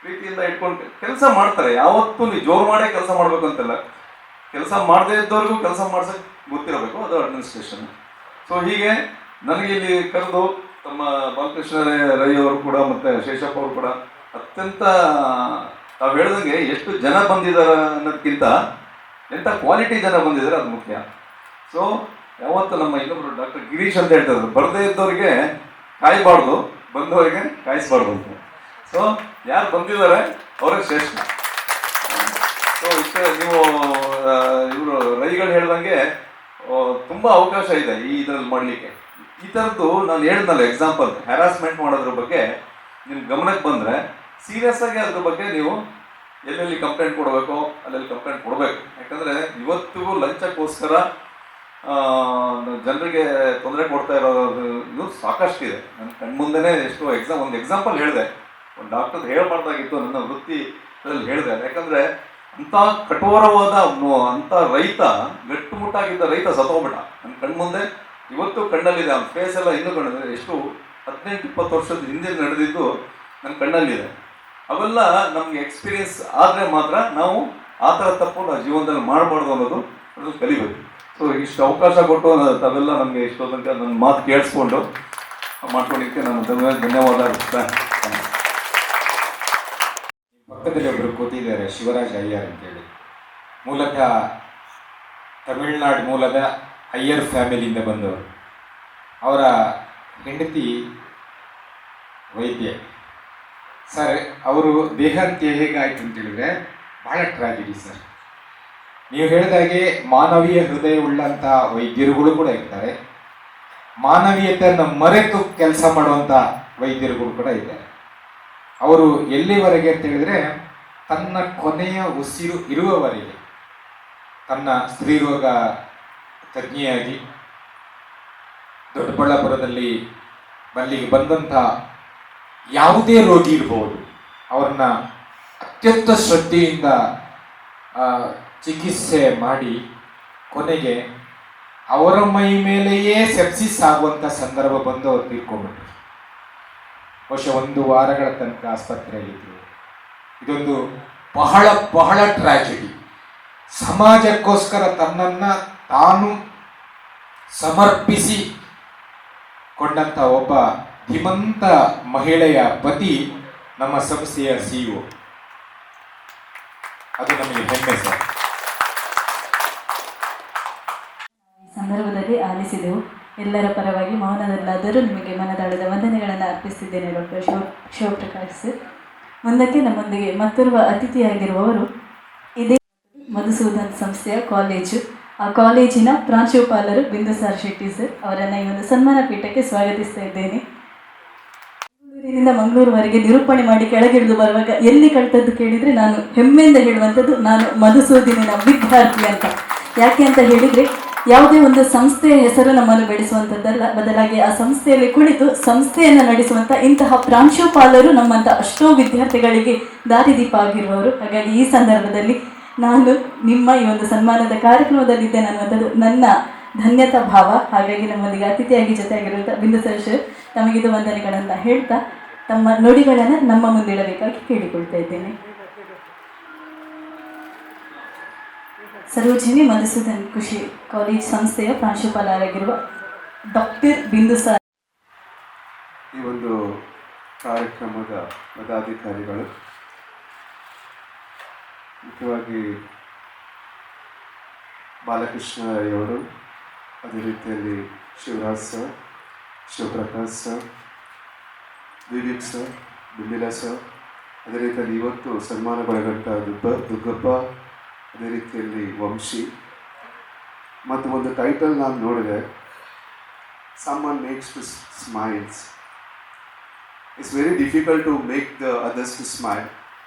Speaker 6: ಪ್ರೀತಿಯಿಂದ ಇಟ್ಕೊಂಡು ಕೆಲಸ ಮಾಡ್ತಾರೆ. ಯಾವತ್ತೂ ನೀವು ಜೋರು ಮಾಡೇ ಕೆಲಸ ಮಾಡಬೇಕು ಅಂತೆಲ್ಲ, ಕೆಲಸ ಮಾಡದೇ ಇದ್ದವ್ರಿಗೂ ಕೆಲಸ ಮಾಡ್ಸೋಕ್ಕೆ ಗೊತ್ತಿರಬೇಕು, ಅದು ಅಡ್ಮಿನಿಸ್ಟ್ರೇಷನ್. ಸೊ ಹೀಗೆ ನನಗೆ ಇಲ್ಲಿ ಕರೆದು ತಮ್ಮ ಬಾಲಕೃಷ್ಣ ರೈ ಅವರು ಕೂಡ ಮತ್ತು ಶೇಷಪ್ಪ ಅವರು ಕೂಡ ಅತ್ಯಂತ ತಾವು ಹೇಳ್ದಂಗೆ ಎಷ್ಟು ಜನ ಬಂದಿದ್ದಾರೆ ಅನ್ನೋದಕ್ಕಿಂತ ಎಂಥ ಕ್ವಾಲಿಟಿ ಜನ ಬಂದಿದ್ದಾರೆ ಅದು ಮುಖ್ಯ. ಸೊ ಯಾವತ್ತು ನಮ್ಮ ಇನ್ನೊಬ್ಬರು ಡಾಕ್ಟರ್ ಗಿರೀಶ್ ಅಂತ ಹೇಳ್ತಾರೆ, ಬರದೇ ಇದ್ದವ್ರಿಗೆ ಕಾಯಬಾರ್ದು, ಬಂದವರಿಗೆ ಕಾಯಿಸ್ಬಾರ್ದು ಅಂತ. ಸೊ ಯಾರು ಬಂದಿದ್ದಾರೆ ಅವ್ರಿಗೆ ಶ್ರೇಷ್ಠ. ಸೊ ಇಷ್ಟೇ. ನೀವು ಇವರು ರೈಗಳು ಹೇಳ್ದಂಗೆ ತುಂಬ ಅವಕಾಶ ಇದೆ ಈ ಇದರಲ್ಲಿ ಮಾಡಲಿಕ್ಕೆ. ಈ ಥರದ್ದು ನಾನು ಹೇಳಿದ್ನಲ್ಲ ಎಕ್ಸಾಂಪಲ್, ಹ್ಯಾರಾಸ್ಮೆಂಟ್ ಮಾಡೋದ್ರ ಬಗ್ಗೆ ನಿಮ್ಗೆ ಗಮನಕ್ಕೆ ಬಂದರೆ ಸೀರಿಯಸ್ ಆಗಿ ಅದ್ರ ಬಗ್ಗೆ ನೀವು ಎಲ್ಲೆಲ್ಲಿ ಕಂಪ್ಲೇಂಟ್ ಕೊಡಬೇಕು ಅಲ್ಲೆಲ್ಲಿ ಕಂಪ್ಲೇಂಟ್ ಕೊಡಬೇಕು. ಯಾಕಂದರೆ ಇವತ್ತಿಗೂ ಲಂಚಕ್ಕೋಸ್ಕರ ಜನರಿಗೆ ತೊಂದರೆ ಕೊಡ್ತಾ ಇರೋದು ಇದು ಸಾಕಷ್ಟಿದೆ. ನನ್ನ ಕಣ್ಮುಂದೆನೇ ಎಷ್ಟೋ ಒಂದು ಎಕ್ಸಾಂಪಲ್ ಹೇಳಿದೆ. ಒಂದು ಡಾಕ್ಟರ್ ಹೇಳ್ಬಾರ್ದಾಗಿತ್ತು, ನನ್ನ ವೃತ್ತಿಯಲ್ಲಿ ಹೇಳಿದೆ. ಯಾಕಂದರೆ ಅಂಥ ಕಠೋರವಾದ ಅಂಥ ರೈತ, ಗಟ್ಟುಮುಟ್ಟಾಗಿದ್ದ ರೈತ ಸತ್ತೋಗ್ಬಿಟ್ಟ ನನ್ನ ಕಣ್ಮುಂದೆ. ಇವತ್ತು ಕಣ್ಣಲ್ಲಿದೆ, ಅವ್ನ ಫೇಸ್ ಎಲ್ಲ ಇನ್ನೂ ಕಣ್ಣಿದೆ. ಎಷ್ಟು 18-20 ವರ್ಷದ ಹಿಂದೆ ನಡೆದಿದ್ದು ನನ್ನ ಕಣ್ಣಲ್ಲಿದೆ. ಅವೆಲ್ಲ ನಮಗೆ ಎಕ್ಸ್ಪೀರಿಯನ್ಸ್ ಆದರೆ ಮಾತ್ರ ನಾವು ಆ ಥರ ತಪ್ಪು ನಾವು ಜೀವನದಲ್ಲಿ ಮಾಡಬಾರ್ದು ಅನ್ನೋದು ಕಲಿಬೇಕು. ಸೊ ಇಷ್ಟು ಅವಕಾಶ ಕೊಟ್ಟು ತಾವೆಲ್ಲ ನಮಗೆ ಇಷ್ಟೋ ತನಕ ನನ್ನ ಮಾತು ಕೇಳಿಸ್ಕೊಂಡು ಮಾಡ್ಕೊಂಡಿದ್ದಕ್ಕೆ ನಾನು ಧನ್ಯವಾದ ಅರ್ಪಿಸ್ತೇನೆ.
Speaker 5: ಪಕ್ಕದಲ್ಲಿ ಒಬ್ಬರು ಕೂತಿದ್ದಾರೆ, ಶಿವರಾಜ್ ಅಯ್ಯರ್ ಅಂತೇಳಿ. ಮೂಲತಃ ತಮಿಳುನಾಡು ಮೂಲದ ಅಯ್ಯರ್ ಫ್ಯಾಮಿಲಿಯಿಂದ ಬಂದವರು. ಅವರ ಹೆಂಡತಿ ವೈದ್ಯ. ಸರ್, ಅವರು ದೇಹಾಂತ್ಯ ಹೇಗಾಯಿತು ಅಂತೇಳಿದರೆ ಭಾಳ ಟ್ರಾಜಿಡಿ ಸರ್. ನೀವು ಹೇಳಿದಾಗೆ ಮಾನವೀಯ ಹೃದಯ ಉಳ್ಳಂಥ ವೈದ್ಯರುಗಳು ಕೂಡ ಇರ್ತಾರೆ, ಮಾನವೀಯತೆಯನ್ನು ಮರೆತು ಕೆಲಸ ಮಾಡುವಂಥ ವೈದ್ಯರುಗಳು ಕೂಡ ಇದ್ದಾರೆ. ಅವರು ಎಲ್ಲಿವರೆಗೆ ಅಂತ ಹೇಳಿದರೆ, ತನ್ನ ಕೊನೆಯ ಉಸಿರು ಇರುವವರೆಗೆ ತನ್ನ ಸ್ತ್ರೀರೋಗ ತಜ್ಞೆಯಾಗಿ ದೊಡ್ಡಬಳ್ಳಾಪುರದಲ್ಲಿ ಅಲ್ಲಿಗೆ ಬಂದಂಥ ಯಾವುದೇ ರೋಗಿ ಇರ್ಬೋದು, ಅವ್ರನ್ನ ಅತ್ಯಂತ ಶ್ರದ್ಧೆಯಿಂದ ಚಿಕಿತ್ಸೆ ಮಾಡಿ ಕೊನೆಗೆ ಅವರ ಮೈ ಮೇಲೆಯೇ ಸೆಪ್ಸಿಸ್ ಆಗುವಂಥ ಸಂದರ್ಭ ಬಂದು ಅವ್ರು ತೀರ್ಕೊಂಡ್ಬಿಟ್ರು. ಬಹುಶಃ 1 ವಾರಗಳ ತನಕ ಆಸ್ಪತ್ರೆಯಲ್ಲಿದ್ದರು. ಇದೊಂದು ಬಹಳ ಬಹಳ ಟ್ರಾಜಿಡಿ. ಸಮಾಜಕ್ಕೋಸ್ಕರ ತನ್ನನ್ನು ತಾನು ಸಮರ್ಪಿಸಿ ಕೊಂಡಂಥ ಒಬ್ಬ ಧೀಮಂತ ಮಹಿಳೆಯ ಪತಿ ನಮ್ಮ ಸಂಸ್ಥೆಯ CEO. ಅದು ನಮಗೆ ಹೆಮ್ಮೆ ಸರ್.
Speaker 1: ಈ ಸಂದರ್ಭದಲ್ಲಿ ಆಲಿಸಿದೆವು. ಎಲ್ಲರ ಪರವಾಗಿ ಮೌನದಲ್ಲಾದರೂ ನಿಮಗೆ ಮನದಾಳದ ವಂದನೆಗಳನ್ನು ಅರ್ಪಿಸಿದ್ದೇನೆ ಡಾಕ್ಟರ್ ಶಿವಪ್ರಕಾಶ್ ಸರ್. ಮುಂದಕ್ಕೆ ನಮ್ಮೊಂದಿಗೆ ಮತ್ತೋರ್ವ ಅತಿಥಿಯಾಗಿರುವವರು ಇದೇ ಮಧುಸೂದನ್ ಸಂಸ್ಥೆಯ ಕಾಲೇಜು, ಆ ಕಾಲೇಜಿನ ಪ್ರಾಂಶುಪಾಲರು ಬಿಂದುಸಾರ್ ಶೆಟ್ಟಿ ಸರ್. ಅವರನ್ನು ಈ ಒಂದು ಸನ್ಮಾನ ಪೀಠಕ್ಕೆ ಸ್ವಾಗತಿಸ್ತಾ ಇದ್ದೇನೆ. ಬೆಂಗಳೂರಿನಿಂದ ಮಂಗಳೂರುವರೆಗೆ ನಿರೂಪಣೆ ಮಾಡಿ ಕೆಳಗಿಳಿದು ಬರುವಾಗ ಎಲ್ಲಿ ಕಲಿತದ್ದು ಕೇಳಿದರೆ ನಾನು ಹೆಮ್ಮೆಯಿಂದ ಹೇಳುವಂಥದ್ದು ನಾನು ಮಧುಸೂದನಿನ ವಿದ್ಯಾರ್ಥಿ ಅಂತ. ಯಾಕೆ ಅಂತ ಹೇಳಿದರೆ, ಯಾವುದೇ ಒಂದು ಸಂಸ್ಥೆಯ ಹೆಸರು ನಮ್ಮನ್ನು ಬೆಳೆಸುವಂಥದ್ದಲ್ಲ, ಬದಲಾಗಿ ಆ ಸಂಸ್ಥೆಯಲ್ಲಿ ಕುಳಿತು ಸಂಸ್ಥೆಯನ್ನು ನಡೆಸುವಂಥ ಇಂತಹ ಪ್ರಾಂಶುಪಾಲರು ನಮ್ಮಂಥ ಅಷ್ಟೋ ವಿದ್ಯಾರ್ಥಿಗಳಿಗೆ ದಾರಿದೀಪ ಆಗಿರುವವರು. ಹಾಗಾಗಿ ಈ ಸಂದರ್ಭದಲ್ಲಿ ನಾನು ನಿಮ್ಮ ಈ ಒಂದು ಸನ್ಮಾನದ ಕಾರ್ಯಕ್ರಮದಲ್ಲಿದ್ದೇನೆ ಅನ್ನುವಂಥದ್ದು ನನ್ನ ಧನ್ಯತಾ ಭಾವ. ಹಾಗಾಗಿ ನಮ್ಮೊಂದಿಗೆ ಅತಿಥಿಯಾಗಿ ಜೊತೆಯಾಗಿರುವಂಥ ಬಿಂದುಸಾರ್ ಸರ್ ತಮಗಿದು ವಂದನೆಗಳನ್ನು ಹೇಳ್ತಾ ತಮ್ಮ ನುಡಿಗಳನ್ನು ನಮ್ಮ ಮುಂದಿಡಬೇಕಾಗಿ ಕೇಳಿಕೊಳ್ತಾ ಇದ್ದೇನೆ. ಸರೋಜಿನಿ ಮಧುಸೂದನ್ ಕೃಷಿ ಕಾಲೇಜ್ ಸಂಸ್ಥೆಯ ಪ್ರಾಂಶುಪಾಲರಾಗಿರುವ ಡಾಕ್ಟರ್ ಬಿಂದುಸಾರ್.
Speaker 8: ಈ ಒಂದು ಕಾರ್ಯಕ್ರಮದ ಪದಾಧಿಕಾರಿಗಳು, ಮುಖ್ಯವಾಗಿ ಬಾಲಕೃಷ್ಣ ಅವರು, ಅದೇ ರೀತಿಯಲ್ಲಿ Shivraj sir, Shivaprakash sir, Vivek sir, Bimbila sir, ಅದೇ ರೀತಿಯಲ್ಲಿ ಇವತ್ತು ಸನ್ಮಾನಗೊಳಗಂಟ ದುಗ್ಗಪ್ಪ, ಅದೇ ರೀತಿಯಲ್ಲಿ ವಂಶಿ. ಮತ್ತು ಒಂದು ಟೈಟಲ್ ನಾನು ನೋಡಿದೆ, someone makes to smiles. It's very difficult to make the others to smile.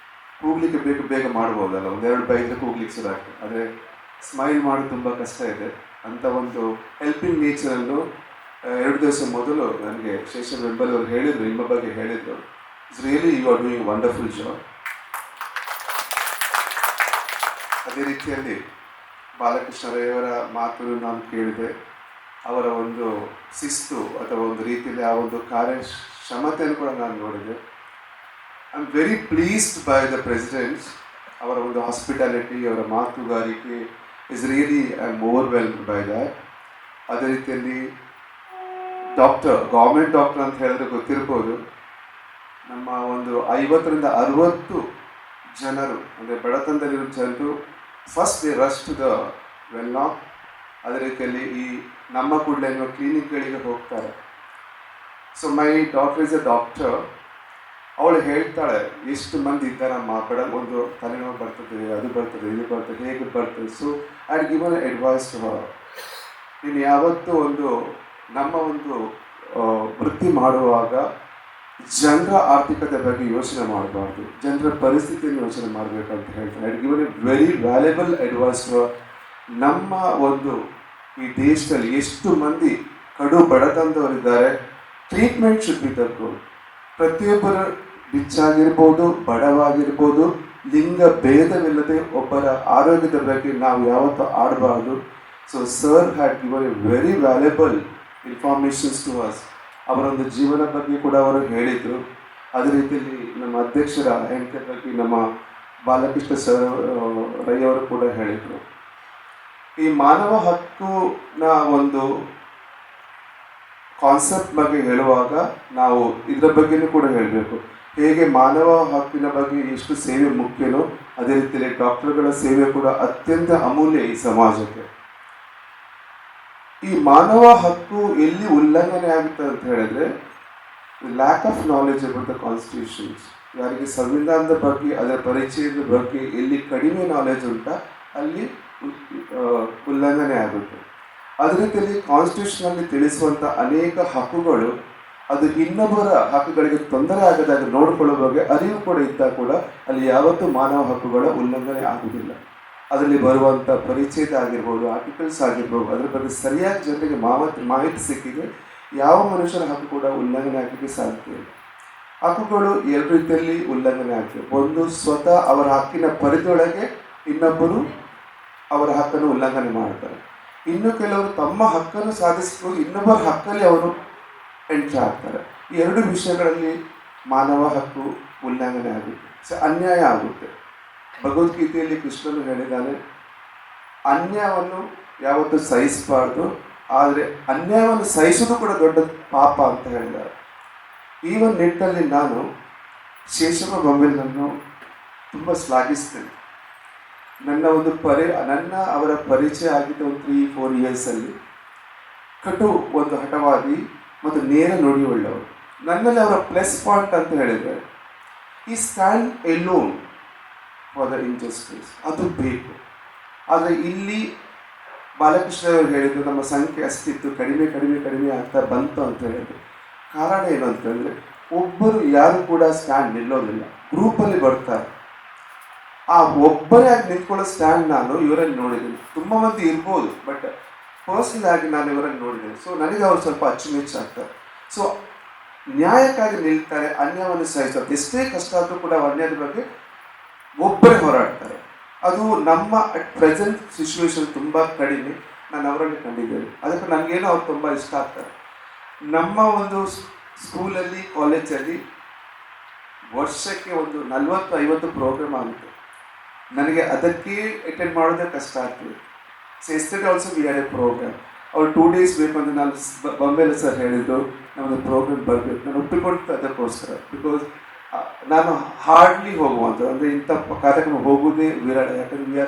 Speaker 8: ಕೂಗ್ಲಿಕ್ಕೆ ಬೇಗ ಮಾಡ್ಬೋದಲ್ಲ, 1-2 ಬೈದ್ರೆ ಕೂಗ್ಲಿಕ್ಕೆ ಶುರು ಆಗ್ತದೆ. ಆದರೆ ಸ್ಮೈಲ್ ಮಾಡೋದು ತುಂಬ ಕಷ್ಟ ಇದೆ. ಅಂಥ ಒಂದು ಹೆಲ್ಪಿಂಗ್ ನೇಚರನ್ನು 2 ದಿವಸ ಮೊದಲು ನನಗೆ ಶೇಷನ್ ವೆಂಬಲ್ ಅವರು ಹೇಳಿದರು, ನಿಮ್ಮ ಬಗ್ಗೆ ಹೇಳಿದರು. It's really you are doing wonderful job. ಅದೇ ರೀತಿಯಲ್ಲಿ ಬಾಲಕೃಷ್ಣರವರ ಮಾತು ನಾನು ಕೇಳಿದೆ. ಅವರ ಒಂದು ಶಿಸ್ತು ಅಥವಾ ಒಂದು ರೀತಿಯಲ್ಲಿ ಆ ಒಂದು ಕಾರ್ಯಕ್ಷಮತೆಯನ್ನು ಕೂಡ ನಾನು ನೋಡಿದೆ. I am very pleased by the president. ಅವರ ಒಂದು ಹಾಸ್ಪಿಟಾಲಿಟಿ, ಅವರ ಮಾತುಗಾರಿಕೆ is really I am overwhelmed by that. ಅದೇ ರೀತಿಯಲ್ಲಿ ಗೌರ್ಮೆಂಟ್ ಡಾಕ್ಟರ್ ಅಂತ ಹೇಳಿದ್ರೆ ಗೊತ್ತಿರ್ಬೋದು, ನಮ್ಮ ಒಂದು 50-60 ಜನರು ಅಂದರೆ ಬಡತನದಲ್ಲಿರೋ ಜನರು first they rush to the well not. ಅದೇ ರೀತಿಯಲ್ಲಿ ಈ ನಮ್ಮ ಕೂಡಲೇ ಕ್ಲಿನಿಕ್ಗಳಿಗೆ ಹೋಗ್ತಾರೆ. So my doctor is a doctor. ಅವಳು ಹೇಳ್ತಾಳೆ, ಎಷ್ಟು ಮಂದಿ ಇದ್ದಾರಮ್ಮ, ಒಂದು ತಲೆನೋವು ಬರ್ತದೆ, ಅದು ಬರ್ತದೆ, ಇದು ಬರ್ತದೆ, ಹೇಗೆ ಬರ್ತದೆ. So I given advice to her, ನೀನು ಯಾವತ್ತೂ ನಮ್ಮ ಒಂದು ವೃತ್ತಿ ಮಾಡುವಾಗ ಜನರ ಆರ್ಥಿಕತೆ ಬಗ್ಗೆ ಯೋಚನೆ ಮಾಡಬಾರ್ದು, ಜನರ ಪರಿಸ್ಥಿತಿಯನ್ನು ಯೋಚನೆ ಮಾಡಬೇಕಂತ ಹೇಳ್ತಾರೆ. I given a very valuable advice to her. ನಮ್ಮ ಒಂದು ಈ ದೇಶದಲ್ಲಿ ಎಷ್ಟು ಮಂದಿ ಕಡು ಬಡತನದವರಿದ್ದಾರೆ. Treatment should be the goal. ಪ್ರತಿಯೊಬ್ಬರ ರಿಚ್ ಆಗಿರ್ಬೋದು, ಬಡವಾಗಿರ್ಬೋದು, ಲಿಂಗ ಭೇದವಿಲ್ಲದೆ ಒಬ್ಬರ ಆರೋಗ್ಯದ ಬಗ್ಗೆ ನಾವು ಯಾವತ್ತೂ ಆಡಬಾರ್ದು. So sir had given a very valuable informations to us. ಅವರೊಂದು ಜೀವನ ಬಗ್ಗೆ ಕೂಡ ಅವರು ಹೇಳಿದರು. ಅದೇ ರೀತಿಯಲ್ಲಿ ನಮ್ಮ ಅಧ್ಯಕ್ಷರ ಹೆಂಡತಿ ಬಗ್ಗೆ ನಮ್ಮ ಬಾಲಕೃಷ್ಣ ಸರ್ ರೈ ಅವರು ಕೂಡ ಹೇಳಿದರು. ಈ ಮಾನವ ಹಕ್ಕುನ ಒಂದು ಕಾನ್ಸೆಪ್ಟ್ ಬಗ್ಗೆ ಹೇಳುವಾಗ ನಾವು ಇದರ ಬಗ್ಗೆನೂ ಕೂಡ ಹೇಳಬೇಕು. ಹೇಗೆ ಮಾನವ ಹಕ್ಕಿನ ಬಗ್ಗೆ ಎಷ್ಟು ಸೇವೆ ಮುಖ್ಯನೋ ಅದೇ ರೀತಿಯಲ್ಲಿ ಡಾಕ್ಟರ್ಗಳ ಸೇವೆ ಕೂಡ ಅತ್ಯಂತ ಅಮೂಲ್ಯ ಈ ಸಮಾಜಕ್ಕೆ. ಈ ಮಾನವ ಹಕ್ಕು ಎಲ್ಲಿ ಉಲ್ಲಂಘನೆ ಆಗುತ್ತೆ ಅಂತ ಹೇಳಿದ್ರೆ lack of knowledge about the constitutions. ಯಾರಿಗೆ ಸಂವಿಧಾನದ ಬಗ್ಗೆ ಅದರ ಪರಿಚಯದ ಬಗ್ಗೆ ಎಲ್ಲಿ ಕಡಿಮೆ ನಾಲೆಜ್ ಉಂಟಾ ಅಲ್ಲಿ ಉಲ್ಲಂಘನೆ ಆಗುತ್ತೆ. ಅದೇ ರೀತಿಯಲ್ಲಿ ಕಾನ್ಸ್ಟಿಟ್ಯೂಷನಲ್ಲಿ ತಿಳಿಸುವಂಥ ಅನೇಕ ಹಕ್ಕುಗಳು ಅದು ಇನ್ನೊಬ್ಬರ ಹಕ್ಕುಗಳಿಗೆ ತೊಂದರೆ ಆಗದಾಗ ನೋಡಿಕೊಳ್ಳುವ ಬಗ್ಗೆ ಅರಿವು ಕೂಡ ಇದ್ದಾಗ ಕೂಡ ಅಲ್ಲಿ ಯಾವತ್ತೂ ಮಾನವ ಹಕ್ಕುಗಳ ಉಲ್ಲಂಘನೆ ಆಗುವುದಿಲ್ಲ. ಅದರಲ್ಲಿ ಬರುವಂಥ ಪರಿಚಯ ಆಗಿರ್ಬೋದು, ಆರ್ಟಿಕಲ್ಸ್ ಆಗಿರ್ಬೋದು, ಅದರ ಬಗ್ಗೆ ಸರಿಯಾಗಿ ಜನರಿಗೆ ಮಾಹಿತಿ ಸಿಕ್ಕಿದೆ ಯಾವ ಮನುಷ್ಯರ ಹಕ್ಕು ಕೂಡ ಉಲ್ಲಂಘನೆ ಆಗಲಿಕ್ಕೆ ಸಾಧ್ಯ ಇಲ್ಲ. ಹಕ್ಕುಗಳು ಎರಡು ರೀತಿಯಲ್ಲಿ ಉಲ್ಲಂಘನೆ ಆಗ್ತವೆ. ಒಂದು ಸ್ವತಃ ಅವರ ಹಕ್ಕಿನ ಪರಿಧಿಯೊಳಗೆ ಇನ್ನೊಬ್ಬರು ಅವರ ಹಕ್ಕನ್ನು ಉಲ್ಲಂಘನೆ ಮಾಡ್ತಾರೆ. ಇನ್ನು ಕೆಲವರು ತಮ್ಮ ಹಕ್ಕನ್ನು ಸಾಧಿಸಿಕೊಂಡು ಇನ್ನೊಬ್ಬರ ಹಕ್ಕಲ್ಲಿ ಅವರು ಎಂಟ್ರಿ ಆಗ್ತಾರೆ. ಈ ಎರಡು ವಿಷಯಗಳಲ್ಲಿ ಮಾನವ ಹಕ್ಕು ಉಲ್ಲಂಘನೆ ಆಗುತ್ತೆ, ಅನ್ಯಾಯ ಆಗುತ್ತೆ. ಭಗವದ್ಗೀತೆಯಲ್ಲಿ ಕೃಷ್ಣನು ಹೇಳಿದ್ದಾನೆ, ಅನ್ಯಾಯವನ್ನು ಯಾವತ್ತೂ ಸಹಿಸಬಾರ್ದು, ಆದರೆ ಅನ್ಯಾಯವನ್ನು ಸಹಿಸೋದು ಕೂಡ ದೊಡ್ಡ ಪಾಪ ಅಂತ ಹೇಳಿದ್ದಾರೆ. ಈ ಒಂದು ನಿಟ್ಟಿನಲ್ಲಿ ನಾನು ಶೇಷಪ್ಪ ಬೊಂಬೆಲನ್ನು ತುಂಬ ಶ್ಲಾಘಿಸ್ತೇನೆ. ನನ್ನ ಅವರ ಪರಿಚಯ ಆಗಿದ್ದ ಒಂದು 3-4 ಇಯರ್ಸಲ್ಲಿ ಕಟು ಒಂದು ಹಠವಾದಿ ಮತ್ತು ನೇರ ನುಡಿಯುಳ್ಳವರು. ನನ್ನಲ್ಲಿ ಅವರ ಪ್ಲಸ್ ಪಾಯಿಂಟ್ ಅಂತ ಹೇಳಿದರೆ ಈ stand Elon for the injustice, ಅದು ಬೇಕು. ಆದರೆ ಇಲ್ಲಿ ಬಾಲಕೃಷ್ಣ ಅವರು ಹೇಳಿದ್ರು ನಮ್ಮ ಸಂಖ್ಯೆ ಅಷ್ಟಿತ್ತು, ಕಡಿಮೆ ಆಗ್ತಾ ಬಂತು ಅಂತ ಹೇಳಿದ್ರು. ಕಾರಣ ಏನು ಅಂತಂದರೆ ಒಬ್ಬರು ಯಾರು ಕೂಡ ಸ್ಟ್ಯಾಂಡ್ ನಿಲ್ಲೋದಿಲ್ಲ, ಗ್ರೂಪಲ್ಲಿ ಬರ್ತಾರೆ. ಆ ಒಬ್ಬರೇ ಆಗಿ ನಿಂತ್ಕೊಳ್ಳೋ ಸ್ಟ್ಯಾಂಡ್ ನಾನು ಇವರಲ್ಲಿ ನೋಡಿದ್ದೀನಿ. ತುಂಬ ಮಂದಿ ಇರ್ಬೋದು, ಬಟ್ ಪರ್ಸನಲ್ ಆಗಿ ನಾನು ಇವರಲ್ಲಿ ನೋಡಿದ್ದೇನೆ. ಸೊ ನನಗೆ ಅವರು ಸ್ವಲ್ಪ ಅಚ್ಚುಮೆಚ್ಚಾಗ್ತಾರೆ. ಸೊ ನ್ಯಾಯಕ್ಕಾಗಿ ನಿಲ್ತಾರೆ, ಅನ್ಯಾಯವನ್ನು ಸಹಿಸ್ತಾರೆ. ಎಷ್ಟೇ ಕಷ್ಟ ಆದರೂ ಕೂಡ ಅನ್ಯಾಯದ ಬಗ್ಗೆ ಒಬ್ಬರೇ ಹೋರಾಡ್ತಾರೆ. ಅದು ನಮ್ಮ ಅಟ್ ಪ್ರೆಸೆಂಟ್ ಸಿಚುವೇಶನ್ ತುಂಬ ಕಡಿಮೆ ನಾನು ಅವರಲ್ಲಿ ಕಂಡಿದ್ದೇನೆ. ಅದಕ್ಕೆ ನನಗೇನೋ ಅವ್ರು ತುಂಬ ಇಷ್ಟ ಆಗ್ತಾರೆ. ನಮ್ಮ ಒಂದು ಸ್ಕೂಲಲ್ಲಿ ಕಾಲೇಜಲ್ಲಿ ವರ್ಷಕ್ಕೆ ಒಂದು 40-50 ಪ್ರೋಗ್ರಾಮ್ ಆಗುತ್ತೆ. ನನಗೆ ಅದಕ್ಕೆ ಅಟೆಂಡ್ ಮಾಡೋದೇ ಕಷ್ಟ ಆಗ್ತದೆ. So yesterday also we had a programme. ಅವ್ರು 2 days ಬೇಕು ಅಂತ ನಾನು ಬೊಂಬೆಲೆ ಸರ್ ಹೇಳಿದ್ದು ನಮ್ಮದು ಪ್ರೋಗ್ರಾಮ್ ಬರಬೇಕು. ನಾನು ಒಪ್ಪಿಕೊಂಡು ಅದಕ್ಕೋಸ್ಕರ, ಬಿಕಾಸ್ ನಾನು ಹಾರ್ಡ್ಲಿ ಹೋಗುವಂಥದ್ದು, ಅಂದರೆ ಇಂಥ ಕಾರ್ಯಕ್ರಮ ಹೋಗುವುದೇ ವಿರಳ. ಯಾಕಂದರೆ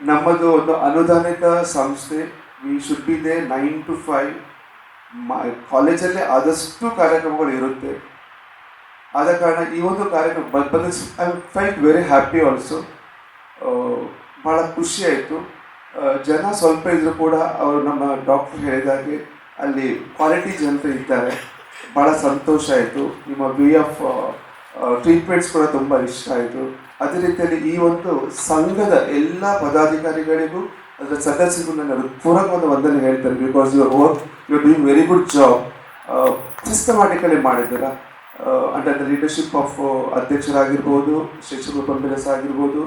Speaker 8: ನಮ್ಮದು ಒಂದು ಅನುದಾನಿತ ಸಂಸ್ಥೆ. We should be they 9 to 5. ಕಾಲೇಜಲ್ಲಿ ಆದಷ್ಟು ಕಾರ್ಯಕ್ರಮಗಳು ಇರುತ್ತೆ. ಆದ ಕಾರಣ ಈ ಒಂದು ಕಾರ್ಯಕ್ರಮ ಬಂದ I felt very happy also. ಭಾಳ ಖುಷಿ ಆಯಿತು. ಜನ ಸ್ವಲ್ಪ ಇದ್ದರೂ ಕೂಡ ಅವರು ನಮ್ಮ ಡಾಕ್ಟರ್ ಹೇಳಿದಾಗೆ ಅಲ್ಲಿ ಕ್ವಾಲಿಟಿ ಜನರು ಇದ್ದಾರೆ. ಭಾಳ ಸಂತೋಷ ಆಯಿತು. ನಿಮ್ಮ ವೇ ಆಫ್ ಟ್ರೀಟ್ಮೆಂಟ್ಸ್ ಕೂಡ ತುಂಬ ಇಷ್ಟ ಆಯಿತು. ಅದೇ ರೀತಿಯಲ್ಲಿ ಈ ಒಂದು ಸಂಘದ ಎಲ್ಲ ಪದಾಧಿಕಾರಿಗಳಿಗೂ ಅದರ ಸದಸ್ಯರಿಗೂ ನನ್ನ ಪೂರ್ವಕವಾದ ವಂದನೆ ಹೇಳ್ತಾರೆ. Because your work you are doing very good job. Systematically ಮಾಡಿದ್ದೀರಾ. ಅಂಡರ್ ದ ಲೀಡರ್ಶಿಪ್ ಆಫ್ ಅಧ್ಯಕ್ಷರಾಗಿರ್ಬೋದು, ಶೇಷಪ್ಪ ಬೊಂಬೆಲೆ ಸರ್ ಆಗಿರ್ಬೋದು,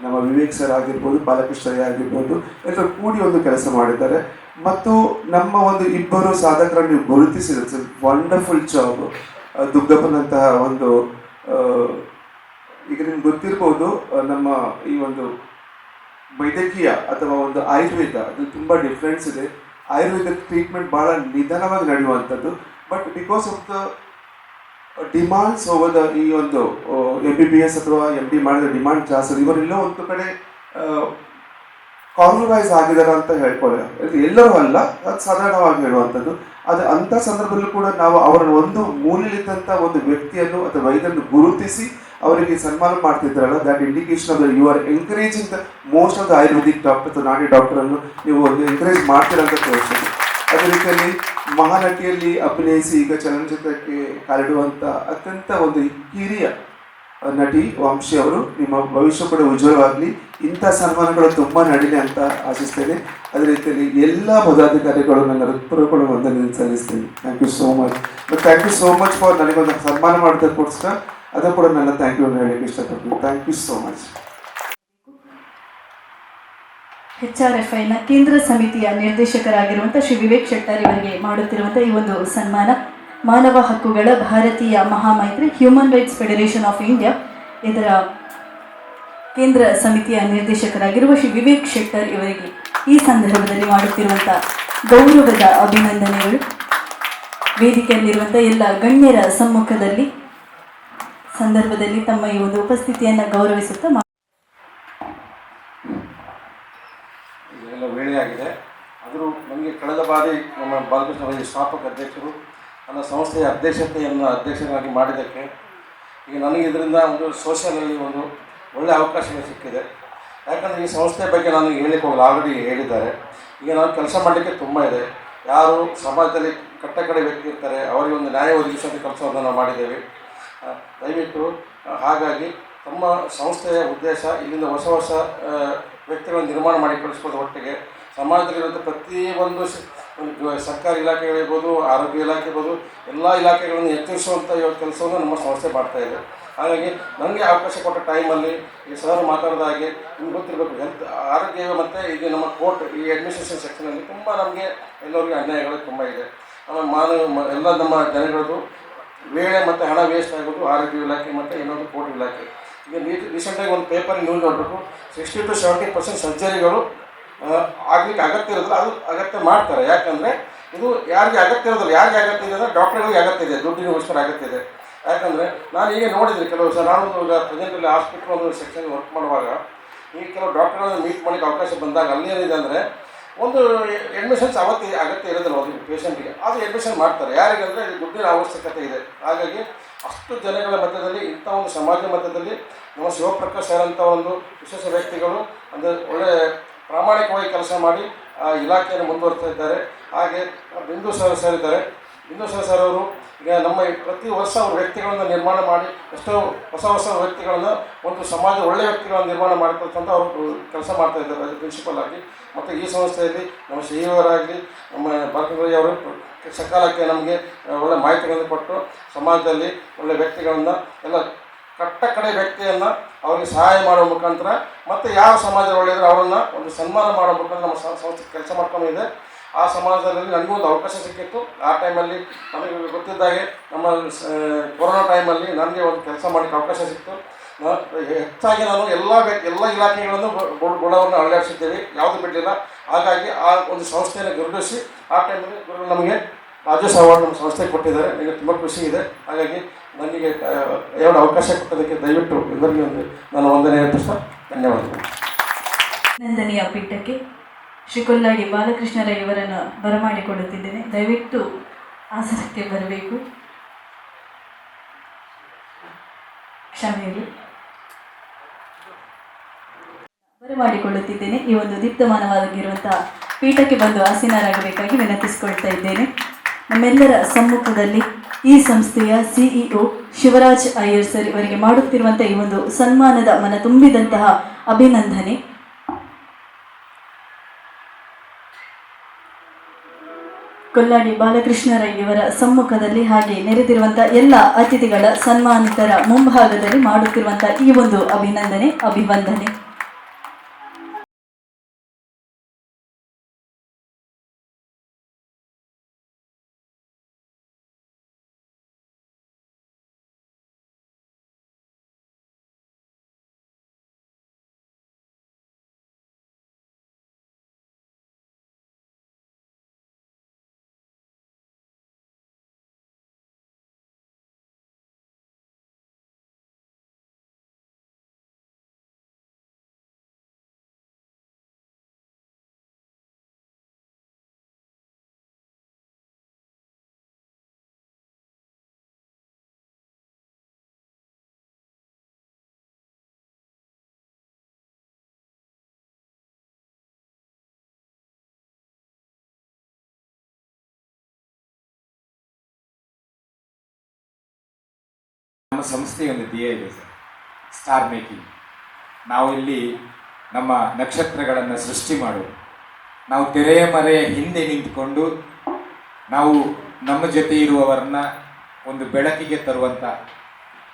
Speaker 8: ನಮ್ಮ ವಿವೇಕ್ ಸರ್ ಆಗಿರ್ಬೋದು, ಬಾಲಕೃಷ್ಣ ಆಗಿರ್ಬೋದು, ಎಲ್ಲರೂ ಕೂಡಿ ಒಂದು ಕೆಲಸ ಮಾಡಿದ್ದಾರೆ. ಮತ್ತು ನಮ್ಮ ಒಂದು ಇಬ್ಬರು ಸಾಧಕರನ್ನು ನೀವು ಗುರುತಿಸಿದ್ರೆ ವಂಡರ್ಫುಲ್ ಜಾಬ್. ದುಗ್ಗಪ್ಪನಂತಹ ಒಂದು ಈಗ ನಿಮ್ಗೆ ಗೊತ್ತಿರ್ಬೋದು, ನಮ್ಮ ಈ ಒಂದು ವೈದ್ಯಕೀಯ ಅಥವಾ ಒಂದು ಆಯುರ್ವೇದ ಅದು ತುಂಬ ಡಿಫ್ರೆನ್ಸ್ ಇದೆ. ಆಯುರ್ವೇದ ಟ್ರೀಟ್ಮೆಂಟ್ ಭಾಳ ನಿಧಾನವಾಗಿ ನಡೆಯುವಂಥದ್ದು. But because of the demands over ಈ ಒಂದು MBBS ಅಥವಾ MD ಮಾಡಿದ ಡಿಮಾಂಡ್ ಜಾಸ್ತಿ. ಇವರೆಲ್ಲೋ ಒಂದು ಕಡೆ ಕಾಂಪ್ರಮೈಸ್ ಆಗಿದ್ದಾರೆ ಅಂತ ಹೇಳ್ಕೊಳ್ಳಿ, ಎಲ್ಲರೂ ಅಲ್ಲ, ಅದು ಸಾಧಾರಣವಾಗಿ ಹೇಳುವಂಥದ್ದು. ಅದು ಅಂಥ ಸಂದರ್ಭದಲ್ಲೂ ಕೂಡ ನಾವು ಅವರನ್ನು ಒಂದು ಮೂಲೆಯಲ್ಲಿದ್ದಂಥ ಒಂದು ವ್ಯಕ್ತಿಯನ್ನು ಅಥವಾ ವೈದ್ಯರನ್ನು ಗುರುತಿಸಿ ಅವರಿಗೆ ಸನ್ಮಾನ ಮಾಡ್ತಿದ್ದಾರಲ್ಲ, that indication of the you are encouraging the most of the Ayurvedic doctor ಅಥವಾ ನಾಟಿ ಡಾಕ್ಟರನ್ನು ನೀವು ಒಂದು ಎಂಕರೇಜ್ ಮಾಡ್ತೀರಂತ ತೋರಿಸ್ತೀವಿ. ಅದೇ ರೀತಿಯಲ್ಲಿ ಮಹಾನಟಿಯಲ್ಲಿ ಅಭಿನಯಿಸಿ ಈಗ ಚಲನಚಿತ್ರಕ್ಕೆ ಕಾಲಿಡುವಂಥ ಅತ್ಯಂತ ಒಂದು ಹಿರಿಯ ನಟಿ ವಂಶಿ ಅವರು, ನಿಮ್ಮ ಭವಿಷ್ಯ ಕೂಡ ಉಜ್ವಲವಾಗಲಿ. ಇಂಥ ಸನ್ಮಾನಗಳು ತುಂಬ ನಡೀಲಿ ಅಂತ ಆಶಿಸ್ತೇನೆ. ಅದೇ ರೀತಿಯಲ್ಲಿ ಎಲ್ಲ ಪದಾಧಿಕಾರಿಗಳು ನನ್ನ ಹೃತ್ಪೂರ್ವಕ ವಂದನೆ ಸಲ್ಲಿಸ್ತೇನೆ. Thank you so much. Thank you so much for ನನಗೊಂದು ಸನ್ಮಾನ ಮಾಡೋದಕ್ಕೋಸ್ಕರ ಅದು ಕೂಡ ನನ್ನ ಥ್ಯಾಂಕ್ ಯು ಹೇಳಲಿಕ್ಕೆ ಇಷ್ಟಪಡ್ತೀನಿ. Thank you so much.
Speaker 1: HRFIನ ಕೇಂದ್ರ ಸಮಿತಿಯ ನಿರ್ದೇಶಕರಾಗಿರುವಂಥ ಶ್ರೀ ವಿವೇಕ್ ಶೆಟ್ಟರ್ ಇವರಿಗೆ ಮಾಡುತ್ತಿರುವಂಥ ಈ ಒಂದು ಸನ್ಮಾನ ಮಾನವ ಹಕ್ಕುಗಳ ಭಾರತೀಯ ಮಹಾಮೈತ್ರಿ human rights federation of India ಇದರ ಕೇಂದ್ರ ಸಮಿತಿಯ ನಿರ್ದೇಶಕರಾಗಿರುವ ಶ್ರೀ ವಿವೇಕ್ ಶೆಟ್ಟರ್ ಇವರಿಗೆ ಈ ಸಂದರ್ಭದಲ್ಲಿ ಮಾಡುತ್ತಿರುವಂಥ ಗೌರವದ ಅಭಿನಂದನೆಗಳು. ವೇದಿಕೆಯಲ್ಲಿರುವಂಥ ಎಲ್ಲ ಗಣ್ಯರ ಸಮ್ಮುಖದಲ್ಲಿ ಸಂದರ್ಭದಲ್ಲಿ ತಮ್ಮ ಈ ಒಂದು ಉಪಸ್ಥಿತಿಯನ್ನು ಗೌರವಿಸುತ್ತಾ
Speaker 9: ಎಲ್ಲ ವೇಳೆಯಾಗಿದೆ. ಆದರೂ ನನಗೆ ಕಳೆದ ಬಾರಿ ನಮ್ಮ ಬಾಲಕೃಷ್ಣ ವೈದ್ಯ ಸ್ಥಾಪಕ ಅಧ್ಯಕ್ಷರು ನನ್ನ ಸಂಸ್ಥೆಯ ಅಧ್ಯಕ್ಷರಾಗಿ ಮಾಡಿದ್ದಕ್ಕೆ ಈಗ ನನಗೆ ಇದರಿಂದ ಒಂದು ಸೋಷಿಯಲಲ್ಲಿ ಒಂದು ಒಳ್ಳೆಯ ಅವಕಾಶಗಳು ಸಿಕ್ಕಿದೆ. ಯಾಕಂದರೆ ಈ ಸಂಸ್ಥೆಯ ಬಗ್ಗೆ ನಾನು ಹೇಳಿಕ್ಕೆ ಹೋಗಲ್ಲ, ಆಲ್ರೆಡಿ ಹೇಳಿದ್ದಾರೆ. ಈಗ ನಾನು ಕೆಲಸ ಮಾಡಲಿಕ್ಕೆ ತುಂಬ ಇದೆ. ಯಾರು ಸಮಾಜದಲ್ಲಿ ಕಟ್ಟಕಡೆ ವ್ಯಕ್ತಿ ಇರ್ತಾರೆ ಅವರಿಗೆ ಒಂದು ನ್ಯಾಯ ಒದಗಿಸುವಂಥ ಕೆಲಸವನ್ನು ನಾವು ಮಾಡಿದ್ದೇವೆ. ದಯವಿಟ್ಟು ಹಾಗಾಗಿ ತಮ್ಮ ಸಂಸ್ಥೆಯ ಉದ್ದೇಶ ಇಲ್ಲಿಂದ ಹೊಸ ವ್ಯಕ್ತಿಗಳನ್ನು ನಿರ್ಮಾಣ ಮಾಡಿ ಕಳಿಸ್ಕೊಳ್ಳೋದ್ರ ಒಟ್ಟಿಗೆ ಸಮಾಜದಲ್ಲಿರುವಂಥ ಪ್ರತಿಯೊಂದು ಸರ್ಕಾರಿ ಇಲಾಖೆಗಳಿರ್ಬೋದು, ಆರೋಗ್ಯ ಇಲಾಖೆ ಇರ್ಬೋದು, ಎಲ್ಲ ಇಲಾಖೆಗಳನ್ನು ಎಚ್ಚರಿಸುವಂಥ ಕೆಲಸವನ್ನು ನಮ್ಮ ಸಂಸ್ಥೆ ಮಾಡ್ತಾಯಿದೆ. ಹಾಗಾಗಿ ನನಗೆ ಅವಕಾಶ ಕೊಟ್ಟ ಟೈಮಲ್ಲಿ ಈ ಸರ್ ಮಾತಾಡಿದ ಹಾಗೆ ನಿಮ್ಗೆ ಗೊತ್ತಿರಬೇಕು, ಆರೋಗ್ಯ ಮತ್ತು ಈಗ ನಮ್ಮ ಕೋರ್ಟ್ ಈ ಅಡ್ಮಿನಿಸ್ಟ್ರೇಷನ್ ಸೆಕ್ಷನಲ್ಲಿ ತುಂಬ ನಮಗೆ ಎಲ್ಲರಿಗೂ ಅನ್ಯಾಯಗಳು ತುಂಬ ಇದೆ. ಎಲ್ಲ ನಮ್ಮ ಜನಗಳದ್ದು ವೇಳೆ ಮತ್ತು ಹಣ ವೇಸ್ಟ್ ಆಗೋದು ಆರೋಗ್ಯ ಇಲಾಖೆ ಮತ್ತು ಇನ್ನೊಂದು ಕೋರ್ಟ್ ಇಲಾಖೆ. ಈಗ ರೀಸೆಂಟಾಗಿ ಒಂದು ಪೇಪರ್ ನ್ಯೂಸ್ ನೋಡಬೇಕು, 60 to 70% ಸರ್ಜರಿಗಳು ಆಗಲಿಕ್ಕೆ ಅಗತ್ಯ ಇರೋದಿಲ್ಲ, ಅದು ಅಗತ್ಯ ಮಾಡ್ತಾರೆ. ಯಾಕಂದರೆ ಇದು ಯಾರಿಗೆ ಅಗತ್ಯ ಇರೋದಿಲ್ಲ, ಯಾರಿಗೆ ಅಗತ್ಯ ಇದೆ ಅಂದರೆ ಡಾಕ್ಟರ್ಗಳಿಗೆ ಅಗತ್ಯ ಇದೆ, ದುಡ್ಡಿಗೋಸ್ಕರ ಅಗತ್ಯ ಇದೆ. ಯಾಕಂದರೆ ನಾನು ಈಗ ನೋಡಿದ್ದೀನಿ ಕೆಲವು ಸಲ ನಾನೊಂದು ಪ್ರೆಸೆಂಟಲ್ಲಿ ಹಾಸ್ಪಿಟ್ಲ್ ಒಂದು ಸೆಕ್ಷನ್ ವರ್ಕ್ ಮಾಡುವಾಗ ಈ ಕೆಲವು ಡಾಕ್ಟರ್ಗಳನ್ನು ಮೀಟ್ ಮಾಡಲಿಕ್ಕೆ ಅವಕಾಶ ಬಂದಾಗ ಅಲ್ಲಿ ಏನಿದೆ ಅಂದರೆ ಒಂದು ಅಡ್ಮಿಷನ್ಸ್ ಅಗತ್ಯ ಇರೋದಿಲ್ಲ ಒಂದು ಪೇಷಂಟಿಗೆ, ಅದು ಅಡ್ಮಿಷನ್ ಮಾಡ್ತಾರೆ. ಯಾರಿಗಂದರೆ ಇದು ದುಡ್ಡಿನ ಅವಶ್ಯಕತೆ ಇದೆ. ಹಾಗಾಗಿ ಅಷ್ಟು ಜನಗಳ ಮಧ್ಯದಲ್ಲಿ ಇಂಥ ಒಂದು ಸಮಾಜ ಮಧ್ಯದಲ್ಲಿ ನಮ್ಮ ಶಿವಪ್ರಕಾಶ್ ಸರ್ ಅಂತ ಒಂದು ವಿಶೇಷ ವ್ಯಕ್ತಿಗಳು ಅಂದರೆ ಒಳ್ಳೆಯ ಪ್ರಾಮಾಣಿಕವಾಗಿ ಕೆಲಸ ಮಾಡಿ ಇಲಾಖೆಯನ್ನು ಮುಂದುವರ್ತಾ ಇದ್ದಾರೆ. ಹಾಗೆ ಬಿಂದು ಸರ್ ಇದ್ದಾರೆ. ಬಿಂದು ಸರ್ ಅವರು ಈಗ ನಮ್ಮ ಪ್ರತಿ ವರ್ಷ ಅವರು ವ್ಯಕ್ತಿಗಳನ್ನು ನಿರ್ಮಾಣ ಮಾಡಿ ಎಷ್ಟೋ ಹೊಸ ವ್ಯಕ್ತಿಗಳನ್ನು ಒಂದು ಸಮಾಜ ಒಳ್ಳೆಯ ವ್ಯಕ್ತಿಗಳನ್ನು ನಿರ್ಮಾಣ ಮಾಡಿಕೊಳ್ತಂತ ಅವರು ಕೆಲಸ ಮಾಡ್ತಾ ಇದ್ದಾರೆ ಪ್ರಿನ್ಸಿಪಲ್ ಆಗಿ. ಮತ್ತು ಈ ಸಂಸ್ಥೆಯಲ್ಲಿ ನಮ್ಮ ಶ್ರೀಯವರಾಗಲಿ ನಮ್ಮ ಬಾಲಕೃಷ್ಣ ಅವರು ಸಕಾಲಕ್ಕೆ ನಮಗೆ ಒಳ್ಳೆಯ ಮಾಹಿತಿಗಳನ್ನು ಕೊಟ್ಟು ಸಮಾಜದಲ್ಲಿ ಒಳ್ಳೆಯ ವ್ಯಕ್ತಿಗಳನ್ನು ಎಲ್ಲ ಕಡೆ ವ್ಯಕ್ತಿಯನ್ನು ಅವರಿಗೆ ಸಹಾಯ ಮಾಡುವ ಮುಖಾಂತರ ಮತ್ತು ಯಾವ ಸಮಾಜ ಒಳ್ಳೆಯದ್ರೆ ಅವರನ್ನು ಒಂದು ಸನ್ಮಾನ ಮಾಡೋ ಮುಖಾಂತರ ನಮ್ಮ ಸಂಸ್ಥೆ ಕೆಲಸ ಮಾಡ್ಕೊಂಡಿದೆ. ಆ ಸಮಾಜದಲ್ಲಿ ನನಗೂ ಒಂದು ಅವಕಾಶ ಸಿಕ್ಕಿತ್ತು. ಆ ಟೈಮಲ್ಲಿ ನಮಗೆ ಗೊತ್ತಿದ್ದಾಗೆ ನಮ್ಮ ಕೊರೋನಾ ಟೈಮಲ್ಲಿ ನನಗೆ ಒಂದು ಕೆಲಸ ಮಾಡಲಿಕ್ಕೆ ಅವಕಾಶ ಸಿಕ್ತು. ಹೆಚ್ಚಾಗಿ ನಾನು ಎಲ್ಲ ಇಲಾಖೆಗಳನ್ನು ಗುಣವನ್ನು ಅಳವಡಿಸಿದ್ದೇವೆ, ಯಾವುದು ಬಿಡಲಿಲ್ಲ. ಹಾಗಾಗಿ ಆ ಒಂದು ಸಂಸ್ಥೆಯನ್ನು ಗುರುತಿಸಿ ಆ ಟೈಮಲ್ಲಿ ಗುರು ನಮಗೆ ರಾಜೇಶ್ ಅವಾರ್ಡ್ ನಮ್ಮ ಸಂಸ್ಥೆಗೆ ಕೊಟ್ಟಿದ್ದಾರೆ. ನನಗೆ ತುಂಬ ಖುಷಿ ಇದೆ. ಹಾಗಾಗಿ ನನಗೆ ಎರಡು ಅವಕಾಶ ಕೊಟ್ಟದಕ್ಕೆ ದಯವಿಟ್ಟು ಎಲ್ಲರಿಗೂ ಒಂದು ನಾನು ವಂದನೆ ಅರ್ಪಿಸ್ತಾ ಧನ್ಯವಾದಗಳು.
Speaker 1: ನಂದನೆಯ ಪೀಠಕ್ಕೆ ಶ್ರೀ ಕೊಲ್ಲಾಡಿ ಬಾಲಕೃಷ್ಣರ ಇವರನ್ನು ಬರಮಾಡಿಕೊಳ್ಳುತ್ತಿದ್ದೇನೆ. ದಯವಿಟ್ಟು ಆಸನಕ್ಕೆ ಬರಬೇಕು. ಕ್ಷಮೆಯಿರಲಿ. ಬರಮಾಡಿಕೊಳ್ಳುತ್ತಿದ್ದೇನೆ. ಈ ಒಂದು ದೀಪ್ತಮಾನವಾಗಿರುವಂತಹ ಪೀಠಕ್ಕೆ ಬಂದು ಆಸೀನರಾಗಬೇಕಾಗಿ ವಿನಂತಿಸಿಕೊಳ್ತಾ ಇದ್ದೇನೆ. ನಮ್ಮೆಲ್ಲರ ಸಮ್ಮುಖದಲ್ಲಿ ಈ ಸಂಸ್ಥೆಯ CEO ಶಿವರಾಜ್ ಅಯ್ಯರ್ ಸರ್ ಇವರಿಗೆ ಮಾಡುತ್ತಿರುವಂಥ ಈ ಒಂದು ಸನ್ಮಾನದ ಮನ ತುಂಬಿದಂತಹ ಅಭಿನಂದನೆ. ಕೊಲ್ಲಾಡಿ ಬಾಲಕೃಷ್ಣರ ಇವರ ಸಮ್ಮುಖದಲ್ಲಿ ಹಾಗೆ ನೆರೆದಿರುವಂಥ ಎಲ್ಲ ಅತಿಥಿಗಳ ಸನ್ಮಾನಿತರ ಮುಂಭಾಗದಲ್ಲಿ ಮಾಡುತ್ತಿರುವಂಥ ಈ ಒಂದು ಅಭಿವಂದನೆ.
Speaker 5: ನಮ್ಮ ಸಂಸ್ಥೆಗೆ ಒಂದು ಧ್ಯೇಯ ಇದೆ ಸರ್. Star making. ನಾವು ಇಲ್ಲಿ ನಮ್ಮ ನಕ್ಷತ್ರಗಳನ್ನು ಸೃಷ್ಟಿ ಮಾಡೋದು. ನಾವು ತೆರೆಯ ಮರೆಯ ಹಿಂದೆ ನಿಂತುಕೊಂಡು ನಾವು ನಮ್ಮ ಜೊತೆ ಇರುವವರನ್ನ ಒಂದು ಬೆಳಕಿಗೆ ತರುವಂಥ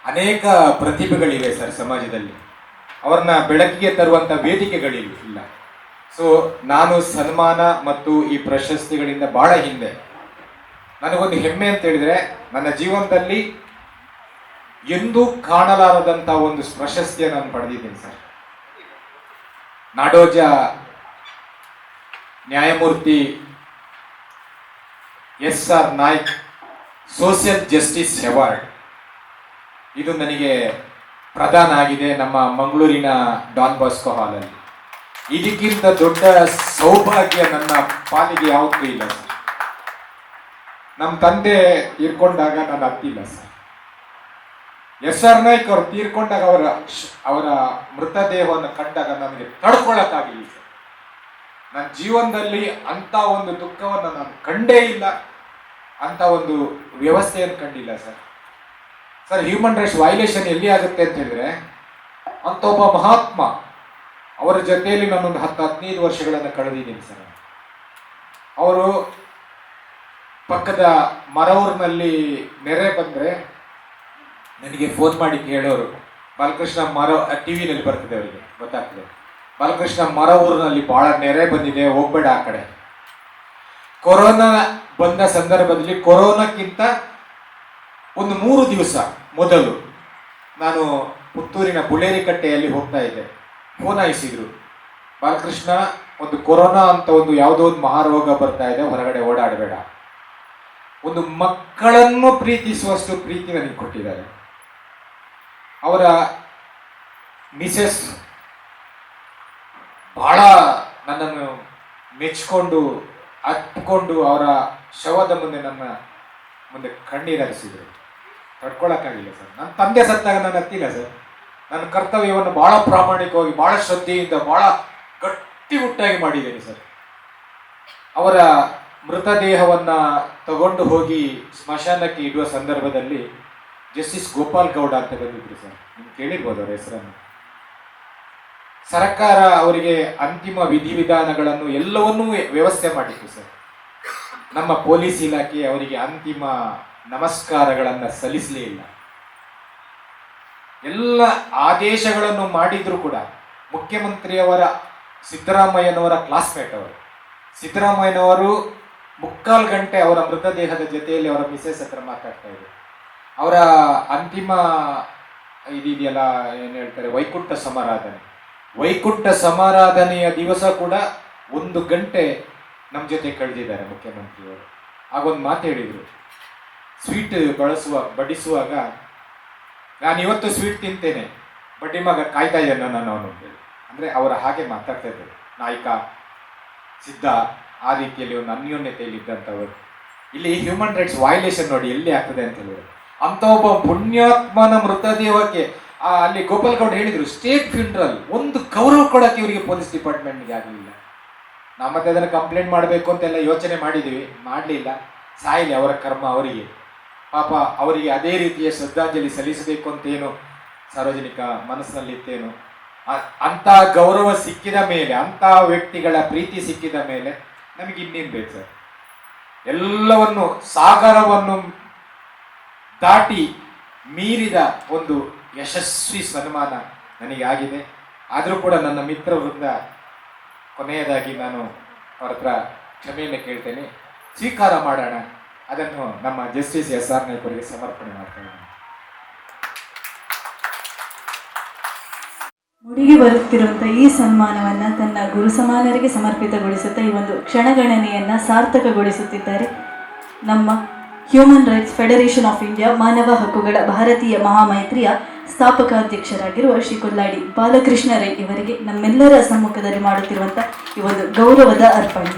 Speaker 5: ಅನೇಕ ಪ್ರತಿಭೆಗಳಿವೆ ಸರ್ ಸಮಾಜದಲ್ಲಿ. ಅವ್ರನ್ನ ಬೆಳಕಿಗೆ ತರುವಂಥ ವೇದಿಕೆಗಳಿಲ್ಲ. ಸೊ ನಾನು ಸನ್ಮಾನ ಮತ್ತು ಈ ಪ್ರಶಸ್ತಿಗಳಿಂದ ಭಾಳ ಹಿಂದೆ. ನನಗೊಂದು ಹೆಮ್ಮೆ ಅಂತ ಹೇಳಿದರೆ, ನನ್ನ ಜೀವನದಲ್ಲಿ ಎಂದೂ ಕಾಣಲಾರದಂಥ ಒಂದು ಪ್ರಶಸ್ತಿಯನ್ನು ನಾನು ಪಡೆದಿದ್ದೀನಿ ಸರ್. ನಾಡೋಜ ನ್ಯಾಯಮೂರ್ತಿ SR Naik social justice award, ಇದು ನನಗೆ ಪ್ರದಾನ ಆಗಿದೆ ನಮ್ಮ ಮಂಗಳೂರಿನ ಡಾನ್ ಬಾಸ್ಕೋ ಹಾಲಲ್ಲಿ. ಇದಕ್ಕಿಂತ ದೊಡ್ಡ ಸೌಭಾಗ್ಯ ನನ್ನ ಪಾಲಿಗೆ ಯಾವತ್ತೂ ಇಲ್ಲ ಸರ್. ನಮ್ಮ ತಂದೆ ತೀರ್ಕೊಂಡಾಗ ನಾನು ಹತ್ತಿಲ್ಲ ಸರ್. SR ನಾಯ್ಕ್ ಅವರು ತೀರ್ಕೊಂಡಾಗ ಅವರ ಮೃತದೇಹವನ್ನು ಕಂಡಾಗ ನನಗೆ ತಡ್ಕೊಳ್ಳೋಕ್ಕಾಗಿಲ್ಲ ಸರ್. ನನ್ನ ಜೀವನದಲ್ಲಿ ಅಂಥ ಒಂದು ದುಃಖವನ್ನು ನಾನು ಕಂಡೇ ಇಲ್ಲ, ಅಂಥ ಒಂದು ವ್ಯವಸ್ಥೆಯನ್ನು ಕಂಡಿಲ್ಲ sir. Sir, human rights violation ಎಲ್ಲಿ ಆಗುತ್ತೆ ಅಂತ ಹೇಳಿದ್ರೆ, ಅಂತ ಒಬ್ಬ ಮಹಾತ್ಮ ಅವರ ಜೊತೆಯಲ್ಲಿ ನಾನೊಂದು 10-15 ವರ್ಷಗಳನ್ನು ಕಳೆದಿದ್ದೀನಿ ಸರ್. ಅವರು ಪಕ್ಕದ ಮರವೂರಿನಲ್ಲಿ ನೆರೆ ಬಂದರೆ ನನಗೆ ಫೋನ್ ಮಾಡಿ ಕೇಳೋರು, ಬಾಲಕೃಷ್ಣ ಟಿ ವಿನಲ್ಲಿ ಬರ್ತದೆ, ಅವರಿಗೆ ಗೊತ್ತಾಗ್ತದೆ, ಬಾಲಕೃಷ್ಣ ಮರವೂರಿನಲ್ಲಿ ಭಾಳ ನೆರೆ ಬಂದಿದೆ, ಹೋಗ್ಬೇಡ ಆ ಕಡೆ. ಕೊರೋನಾ ಬಂದ ಸಂದರ್ಭದಲ್ಲಿ, ಕೊರೋನಾಕ್ಕಿಂತ ಒಂದು 3 ದಿವಸ ಮೊದಲು ನಾನು ಪುತ್ತೂರಿನ ಬುಳ್ಳೇರಿಕಟ್ಟೆಯಲ್ಲಿ ಹೋಗ್ತಾ ಇದ್ದೆ. ಫೋನ್ ಹಾಯಿಸಿದ್ರು, ಬಾಲಕೃಷ್ಣ, ಒಂದು ಕೊರೋನಾ ಅಂತ ಒಂದು ಯಾವುದೋ ಒಂದು ಮಹಾರೋಗ ಬರ್ತಾ ಇದೆ, ಹೊರಗಡೆ ಓಡಾಡಬೇಡ. ಒಂದು ಮಕ್ಕಳನ್ನು ಪ್ರೀತಿಸುವಷ್ಟು ಪ್ರೀತಿ ನನಗೆ ಕೊಟ್ಟಿದ್ದಾರೆ. ಅವರ ಮಿಸೆಸ್ ಬಹಳ ನನ್ನನ್ನು ಮೆಚ್ಚಿಕೊಂಡು ಅಪ್ಪಿಕೊಂಡು ಅವರ ಶವದ ಮುಂದೆ ನನ್ನ ಮುಂದೆ ಕಣ್ಣೀರಿಸಿದರು. ತಡ್ಕೊಳಕ್ಕಾಗಿಲ್ಲ ಸರ್. ನನ್ನ ತಂದೆ ಸತ್ತಾಗ ನಾನು ಹತ್ತಿಲ್ಲ ಸರ್. ನನ್ನ ಕರ್ತವ್ಯವನ್ನು ಭಾಳ ಪ್ರಾಮಾಣಿಕವಾಗಿ, ಭಾಳ ಶ್ರದ್ಧೆಯಿಂದ, ಭಾಳ ಗಟ್ಟಿಮುಟ್ಟಾಗಿ ಮಾಡಿದ್ದೇನೆ ಸರ್. ಅವರ ಮೃತದೇಹವನ್ನು ತಗೊಂಡು ಹೋಗಿ ಸ್ಮಶಾನಕ್ಕೆ ಇಡುವ ಸಂದರ್ಭದಲ್ಲಿ ಜಸ್ಟಿಸ್ ಗೋಪಾಲ್ ಗೌಡ ಅಂತ ಬಂದಿದ್ರು ಸರ್. ನಿಮ್ಗೆ ಕೇಳಿರ್ಬೋದು ಅವರ ಹೆಸರನ್ನು. ಸರ್ಕಾರ ಅವರಿಗೆ ಅಂತಿಮ ವಿಧಿವಿಧಾನಗಳನ್ನು ಎಲ್ಲವನ್ನೂ ವ್ಯವಸ್ಥೆ ಮಾಡಿತ್ತು ಸರ್. ನಮ್ಮ ಪೊಲೀಸ್ ಇಲಾಖೆ ಅವರಿಗೆ ಅಂತಿಮ ನಮಸ್ಕಾರಗಳನ್ನು ಸಲ್ಲಿಸಲೇ ಇಲ್ಲ. ಎಲ್ಲ ಆದೇಶಗಳನ್ನು ಮಾಡಿದ್ರು ಕೂಡ ಮುಖ್ಯಮಂತ್ರಿಯವರ ಸಿದ್ದರಾಮಯ್ಯನವರ ಕ್ಲಾಸ್ಮೇಟ್ ಅವರು, ಸಿದ್ದರಾಮಯ್ಯನವರು 3/4 ಗಂಟೆ ಅವರ ಮೃತದೇಹದ ಜೊತೆಯಲ್ಲಿ ಅವರ ಮಿಸೆಸ್ ಹತ್ರ ಮಾತಾಡ್ತಾ ಇದ್ರು. ಅವರ ಅಂತಿಮ ಇದೆಯಲ್ಲ, ಏನು ಹೇಳ್ತಾರೆ, ವೈಕುಂಠ ಸಮಾರಾಧನೆಯ ದಿವಸ ಕೂಡ 1 ಗಂಟೆ ನಮ್ಮ ಜೊತೆ ಕಳೆದಿದ್ದಾರೆ ಮುಖ್ಯಮಂತ್ರಿಯವರು. ಆಗೊಂದು ಮಾತು ಹೇಳಿದರು, ಸ್ವೀಟ್ ಬಡಿಸುವಾಗ, ನಾನು ಇವತ್ತು ಸ್ವೀಟ್ ತಿಂತೇನೆ, ಬಡ್ಡಿ ಮಗ ಕಾಯ್ತಾ ಇದ್ದಾನೆ ನಾನು ಅವನು ಅಂತೇಳಿ. ಅಂದರೆ ಅವರ ಹಾಗೆ ಮಾತಾಡ್ತಾ ಇದ್ದರು. ನಾಯಕ ಸಿದ್ಧ ಆ ರೀತಿಯಲ್ಲಿ ಒಂದು ಅನ್ಯೋನ್ಯತೆಯಲ್ಲಿದ್ದಂಥವರು. ಇಲ್ಲಿ ಹ್ಯೂಮನ್ ರೈಟ್ಸ್ ವೈಲೇಷನ್ ನೋಡಿ ಎಲ್ಲಿ ಆಗ್ತದೆ ಅಂತ ಹೇಳಿದ್ರು. ಅಂಥ ಒಬ್ಬ ಪುಣ್ಯಾತ್ಮನ ಮೃತದೇಹಕ್ಕೆ ಅಲ್ಲಿ ಗೋಪಾಲ್ ಗೌಡ ಹೇಳಿದರು, ಸ್ಟೇಟ್ ಫ್ಯೂನರಲ್, ಒಂದು ಗೌರವ ಕೊಡೋಕ್ಕೆ ಇವರಿಗೆ ಪೊಲೀಸ್ ಡಿಪಾರ್ಟ್ಮೆಂಟ್ಗೆ ಆಗಲಿಲ್ಲ. ನಾವು ಮತ್ತೆ ಅದನ್ನು ಕಂಪ್ಲೇಂಟ್ ಮಾಡಬೇಕು ಅಂತೆಲ್ಲ ಯೋಚನೆ ಮಾಡಿದ್ದೀವಿ, ಮಾಡಲಿಲ್ಲ. ಸಾಯಿಲಿ, ಅವರ ಕರ್ಮ ಅವರಿಗೆ. ಪಾಪ ಅವರಿಗೆ ಅದೇ ರೀತಿಯ ಶ್ರದ್ಧಾಂಜಲಿ ಸಲ್ಲಿಸಬೇಕು ಅಂತೇನು ಸಾರ್ವಜನಿಕ ಮನಸ್ಸಿನಲ್ಲಿತ್ತೇನು. ಅಂಥ ಗೌರವ ಸಿಕ್ಕಿದ ಮೇಲೆ, ಅಂಥ ವ್ಯಕ್ತಿಗಳ ಪ್ರೀತಿ ಸಿಕ್ಕಿದ ಮೇಲೆ ನಮಗೆ ಇನ್ನೇನು ಬೇಕು ಸರ್? ಎಲ್ಲವನ್ನು, ಸಾಗರವನ್ನು ದಾಟಿ ಮೀರಿದ ಒಂದು ಯಶಸ್ವಿ ಸನ್ಮಾನ ನನಗೆ ಆಗಿದೆ. ಆದರೂ ಕೂಡ ನನ್ನ ಮಿತ್ರ ವೃಂದ, ಕೊನೆಯದಾಗಿ ನಾನು ಅವರ ಹತ್ರ ಕ್ಷಮೆಯನ್ನು ಕೇಳ್ತೇನೆ. ಸ್ವೀಕಾರ ಮಾಡೋಣ, ಅದನ್ನು ನಮ್ಮ ಜಸ್ಟಿಸ್ SR ನಾಯ್ಕ್ ಅವರಿಗೆ ಸಮರ್ಪಣೆ ಮಾಡ್ತಾ ಇದ್ದೇನೆ.
Speaker 1: ಮುಡಿಗೆ ಬರುತ್ತಿರುವಂಥ ಈ ಸನ್ಮಾನವನ್ನು ತನ್ನ ಗುರು ಸಮಾನರಿಗೆ ಸಮರ್ಪಿತಗೊಳಿಸುತ್ತಾ ಈ ಒಂದು ಕ್ಷಣಗಣನೆಯನ್ನು ಸಾರ್ಥಕಗೊಳಿಸುತ್ತಿದ್ದಾರೆ ನಮ್ಮ human rights federation of India ಮಾನವ ಹಕ್ಕುಗಳ ಭಾರತೀಯ ಮಹಾಮೈತ್ರಿಯ ಸ್ಥಾಪಕಾಧ್ಯಕ್ಷರಾಗಿರುವ ಶ್ರೀ ಕೊಲ್ಲಾಡಿ ಬಾಲಕೃಷ್ಣ ರೈ ಇವರಿಗೆ ನಮ್ಮೆಲ್ಲರ ಸಮ್ಮುಖದಲ್ಲಿ ಮಾಡುತ್ತಿರುವಂಥ ಈ ಒಂದು ಗೌರವದ ಅರ್ಪಣೆ.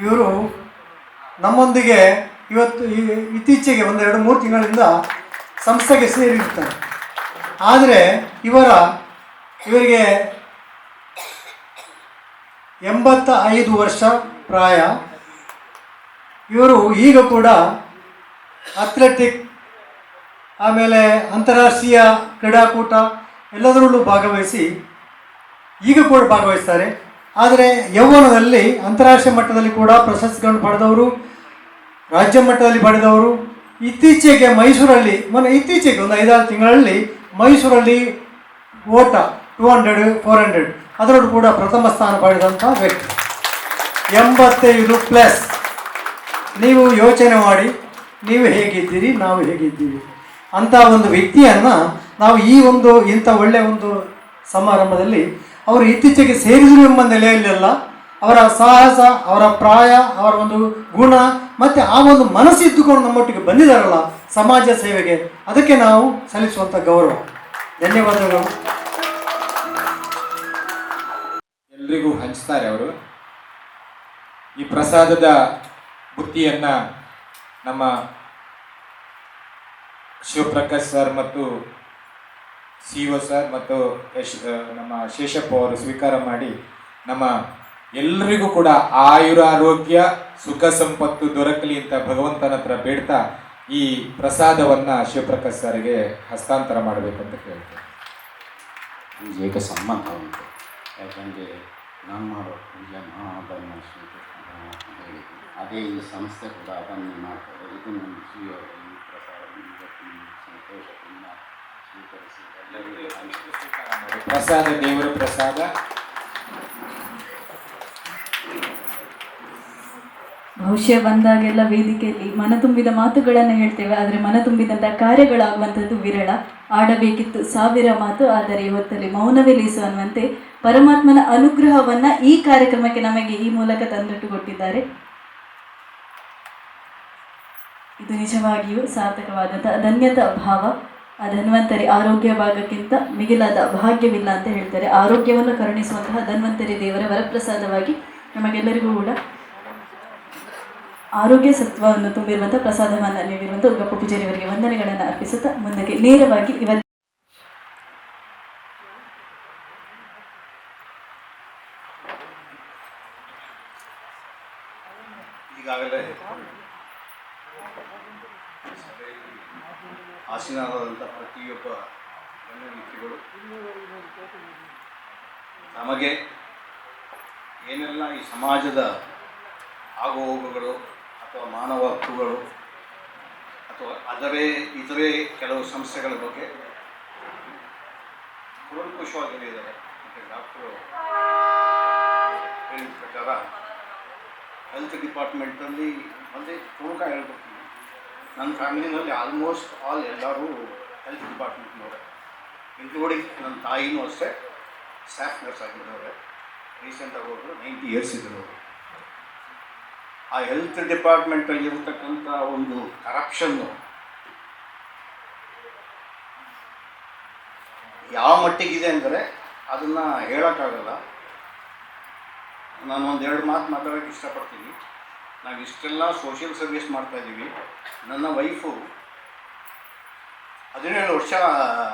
Speaker 4: ಇವರು ನಮ್ಮೊಂದಿಗೆ ಇವತ್ತು ಇತ್ತೀಚೆಗೆ 1-2-3 ತಿಂಗಳಿಂದ ಸಂಸ್ಥೆಗೆ ಸೇರಿರ್ತಾರೆ. ಆದರೆ ಇವರಿಗೆ 85 ವರ್ಷ ಪ್ರಾಯ. ಇವರು ಈಗ ಕೂಡ ಅಥ್ಲೆಟಿಕ್, ಆಮೇಲೆ ಅಂತಾರಾಷ್ಟ್ರೀಯ ಕ್ರೀಡಾಕೂಟ ಎಲ್ಲದರಲ್ಲೂ ಭಾಗವಹಿಸಿ ಈಗ ಕೂಡ ಭಾಗವಹಿಸ್ತಾರೆ. ಆದರೆ ಯೌವನದಲ್ಲಿ ಅಂತಾರಾಷ್ಟ್ರೀಯ ಮಟ್ಟದಲ್ಲಿ ಕೂಡ ಪ್ರಶಸ್ತಿಗಳನ್ನು ಪಡೆದವರು, ರಾಜ್ಯ ಮಟ್ಟದಲ್ಲಿ ಪಡೆದವರು. ಇತ್ತೀಚೆಗೆ ಮೈಸೂರಲ್ಲಿ ಇತ್ತೀಚೆಗೆ ಒಂದು 5-6 ತಿಂಗಳಲ್ಲಿ ಮೈಸೂರಲ್ಲಿ ಓಟ 200, 400 ಅದರಲ್ಲೂ ಕೂಡ ಪ್ರಥಮ ಸ್ಥಾನ ಪಡೆದಂಥ ವ್ಯಕ್ತಿ. 85+. ನೀವು ಯೋಚನೆ ಮಾಡಿ, ನೀವು ಹೇಗಿದ್ದೀರಿ, ನಾವು ಹೇಗಿದ್ದೀವಿ ಅಂಥ ಒಂದು ವ್ಯಕ್ತಿಯನ್ನು ನಾವು ಇಂಥ ಒಳ್ಳೆಯ ಒಂದು ಸಮಾರಂಭದಲ್ಲಿ ಅವರು ಇತ್ತೀಚೆಗೆ ಸೇರಿದರು ಎಂಬ ನೆಲೆಯಲ್ಲೆಲ್ಲ ಅವರ ಸಾಹಸ, ಅವರ ಪ್ರಾಯ, ಅವರ ಒಂದು ಗುಣ ಮತ್ತು ಆ ಒಂದು ಮನಸ್ಸಿದ್ದುಕೊಂಡು ನಮ್ಮೊಟ್ಟಿಗೆ ಬಂದಿದ್ದಾರಲ್ಲ ಸಮಾಜ ಸೇವೆಗೆ, ಅದಕ್ಕೆ ನಾವು ಸಲ್ಲಿಸುವಂಥ ಗೌರವ. ಧನ್ಯವಾದಗಳು.
Speaker 5: ಎಲ್ರಿಗೂ ಹಂಚ್ತಾರೆ ಅವರು. ಈ ಪ್ರಸಾದದ ಬುತ್ತಿಯನ್ನು ನಮ್ಮ ಶಿವಪ್ರಕಾಶ್ ಸರ್ ಮತ್ತು CEO ಸರ್ ಮತ್ತು ನಮ್ಮ ಶೇಷಪ್ಪ ಅವರು ಸ್ವೀಕಾರ ಮಾಡಿ ನಮ್ಮ ಎಲ್ರಿಗೂ ಕೂಡ ಆಯುರಾರೋಗ್ಯ ಸುಖ ಸಂಪತ್ತು ದೊರಕಲಿ ಅಂತ ಭಗವಂತನ ಹತ್ರ ಬೇಡ್ತಾ ಈ ಪ್ರಸಾದವನ್ನು ಶಿವಪ್ರಕಾಶ್ ಸರ್ಗೆ ಹಸ್ತಾಂತರ ಮಾಡಬೇಕಂತ ಕೇಳ್ತೇನೆ.
Speaker 10: ಏಕ ಸಂಬಂಧ ಉಂಟು. ಯಾಕಂದರೆ ನಮ್ಮ ಪೂಜೆ ಮಹಾಬನ್ನ ಶ್ರೀಕೃಷ್ಣ ಪರಮಾತ್ಮ ಹೇಳಿದ್ದು, ಅದೇ ಈ ಸಂಸ್ಥೆ ಕೂಡ ಅದನ್ನೇ ಮಾಡ್ತಾರೆ. ಇದು ನಮ್ಮ ಶ್ರೀಯವರ ಈ ಪ್ರಸಾದ ಇವತ್ತು ಸಂತೋಷದಿಂದ ಸ್ವೀಕರಿಸಿ ಎಲ್ಲರಿಗೂ
Speaker 5: ಪ್ರಸಾದ ದೇವರ ಪ್ರಸಾದ.
Speaker 1: ಬಹುಶಃ ಬಂದಾಗೆಲ್ಲ ವೇದಿಕೆಯಲ್ಲಿ ಮನ ತುಂಬಿದ ಮಾತುಗಳನ್ನು ಹೇಳ್ತೇವೆ, ಆದರೆ ಮನ ತುಂಬಿದಂಥ ಕಾರ್ಯಗಳಾಗುವಂಥದ್ದು ವಿರಳ. ಆಡಬೇಕಿತ್ತು 1000 ಮಾತು, ಆದರೆ ಇವತ್ತಲ್ಲಿ ಮೌನವೇ ಲೇಸು ಅನ್ನುವಂತೆ ಪರಮಾತ್ಮನ ಅನುಗ್ರಹವನ್ನು ಈ ಕಾರ್ಯಕ್ರಮಕ್ಕೆ ನಮಗೆ ಈ ಮೂಲಕ ತಂದಿಟ್ಟುಕೊಟ್ಟಿದ್ದಾರೆ. ಇದು ನಿಜವಾಗಿಯೂ ಸಾರ್ಥಕವಾದಂಥ ಧನ್ಯತಾ ಭಾವ. ಆ ಧನ್ವಂತರಿ ಆರೋಗ್ಯ ಭಾಗಕ್ಕಿಂತ ಮಿಗಿಲಾದ ಭಾಗ್ಯವಿಲ್ಲ ಅಂತ ಹೇಳ್ತಾರೆ. ಆರೋಗ್ಯವನ್ನು ಕರುಣಿಸುವಂತಹ ಧನ್ವಂತರಿ ದೇವರ ವರಪ್ರಸಾದವಾಗಿ ನಮಗೆಲ್ಲರಿಗೂ ಕೂಡ ಆರೋಗ್ಯ ಸತ್ವವನ್ನು ತುಂಬಿರುವಂಥ ಪ್ರಸಾದವನ್ನು ನೀಡಿರುವಂಥ ಉಗ್ರಪ್ಪ ಪೂಜಾರಿಯವರಿಗೆ ವಂದನೆಗಳನ್ನು ಅರ್ಪಿಸುತ್ತಾ ಮುಂದಕ್ಕೆ ನೇರವಾಗಿ
Speaker 11: ಈಗಾಗಲೇ ಆಸೀನರಾದಂಥ ಪ್ರತಿಯೊಬ್ಬ ಗಣ್ಯ ವ್ಯಕ್ತಿಗಳು ನಮಗೆ ಏನೆಲ್ಲ ಈ ಸಮಾಜದ ಆಗುಹೋಗುಗಳು ಅಥವಾ ಮಾನವ ಹಕ್ಕುಗಳು ಅಥವಾ ಇತರೆ ಕೆಲವು ಸಂಸ್ಥೆಗಳ ಬಗ್ಗೆ ಕೂಲಂಕುಷವಾಗಿ ಹೇಳಿದ್ದಾರೆ. ಮತ್ತು ಡಾಕ್ಟರು ಹೇಳಿದ ಪ್ರಕಾರ ಹೆಲ್ತ್ ಡಿಪಾರ್ಟ್ಮೆಂಟಲ್ಲಿ ಒಂದೇ ಪ್ರಮುಖ ಹೇಳ್ಬಿಡ್ತೀನಿ, ನನ್ನ ಫ್ಯಾಮಿಲಿನಲ್ಲಿ ಆಲ್ಮೋಸ್ಟ್ ಎಲ್ಲರೂ ಹೆಲ್ತ್ ಡಿಪಾರ್ಟ್ಮೆಂಟ್ನವರೇ, ಇನ್ಕ್ಲೂಡಿಂಗ್ ನನ್ನ ತಾಯಿನೂ ಅಷ್ಟೇ ಸ್ಟಾಫ್ ನರ್ಸ್ ಆಗಿದ್ದವ್ರೆ. ರೀಸೆಂಟಾಗಿ ಹೋದ್ರು 90 ಇಯರ್ಸ್ ಇದ್ದರು ಅವರು. ಆ ಹೆಲ್ತ್ ಡಿಪಾರ್ಟ್ಮೆಂಟಲ್ಲಿ ಇರತಕ್ಕಂಥ ಒಂದು ಕರಪ್ಷನ್ನು ಯಾವ ಮಟ್ಟಿಗಿದೆ ಅಂದರೆ ಅದನ್ನು ಹೇಳೋಕ್ಕಾಗಲ್ಲ. ನಾನು 1-2 ಮಾತು ಮಾತಾಡೋಕ್ಕೆ ಇಷ್ಟಪಡ್ತೀನಿ. ನಾವು ಇಷ್ಟೆಲ್ಲ ಸೋಷಿಯಲ್ ಸರ್ವಿಸ್ ಮಾಡ್ತಾಯಿದ್ದೀವಿ. ನನ್ನ ವೈಫು 17 ವರ್ಷ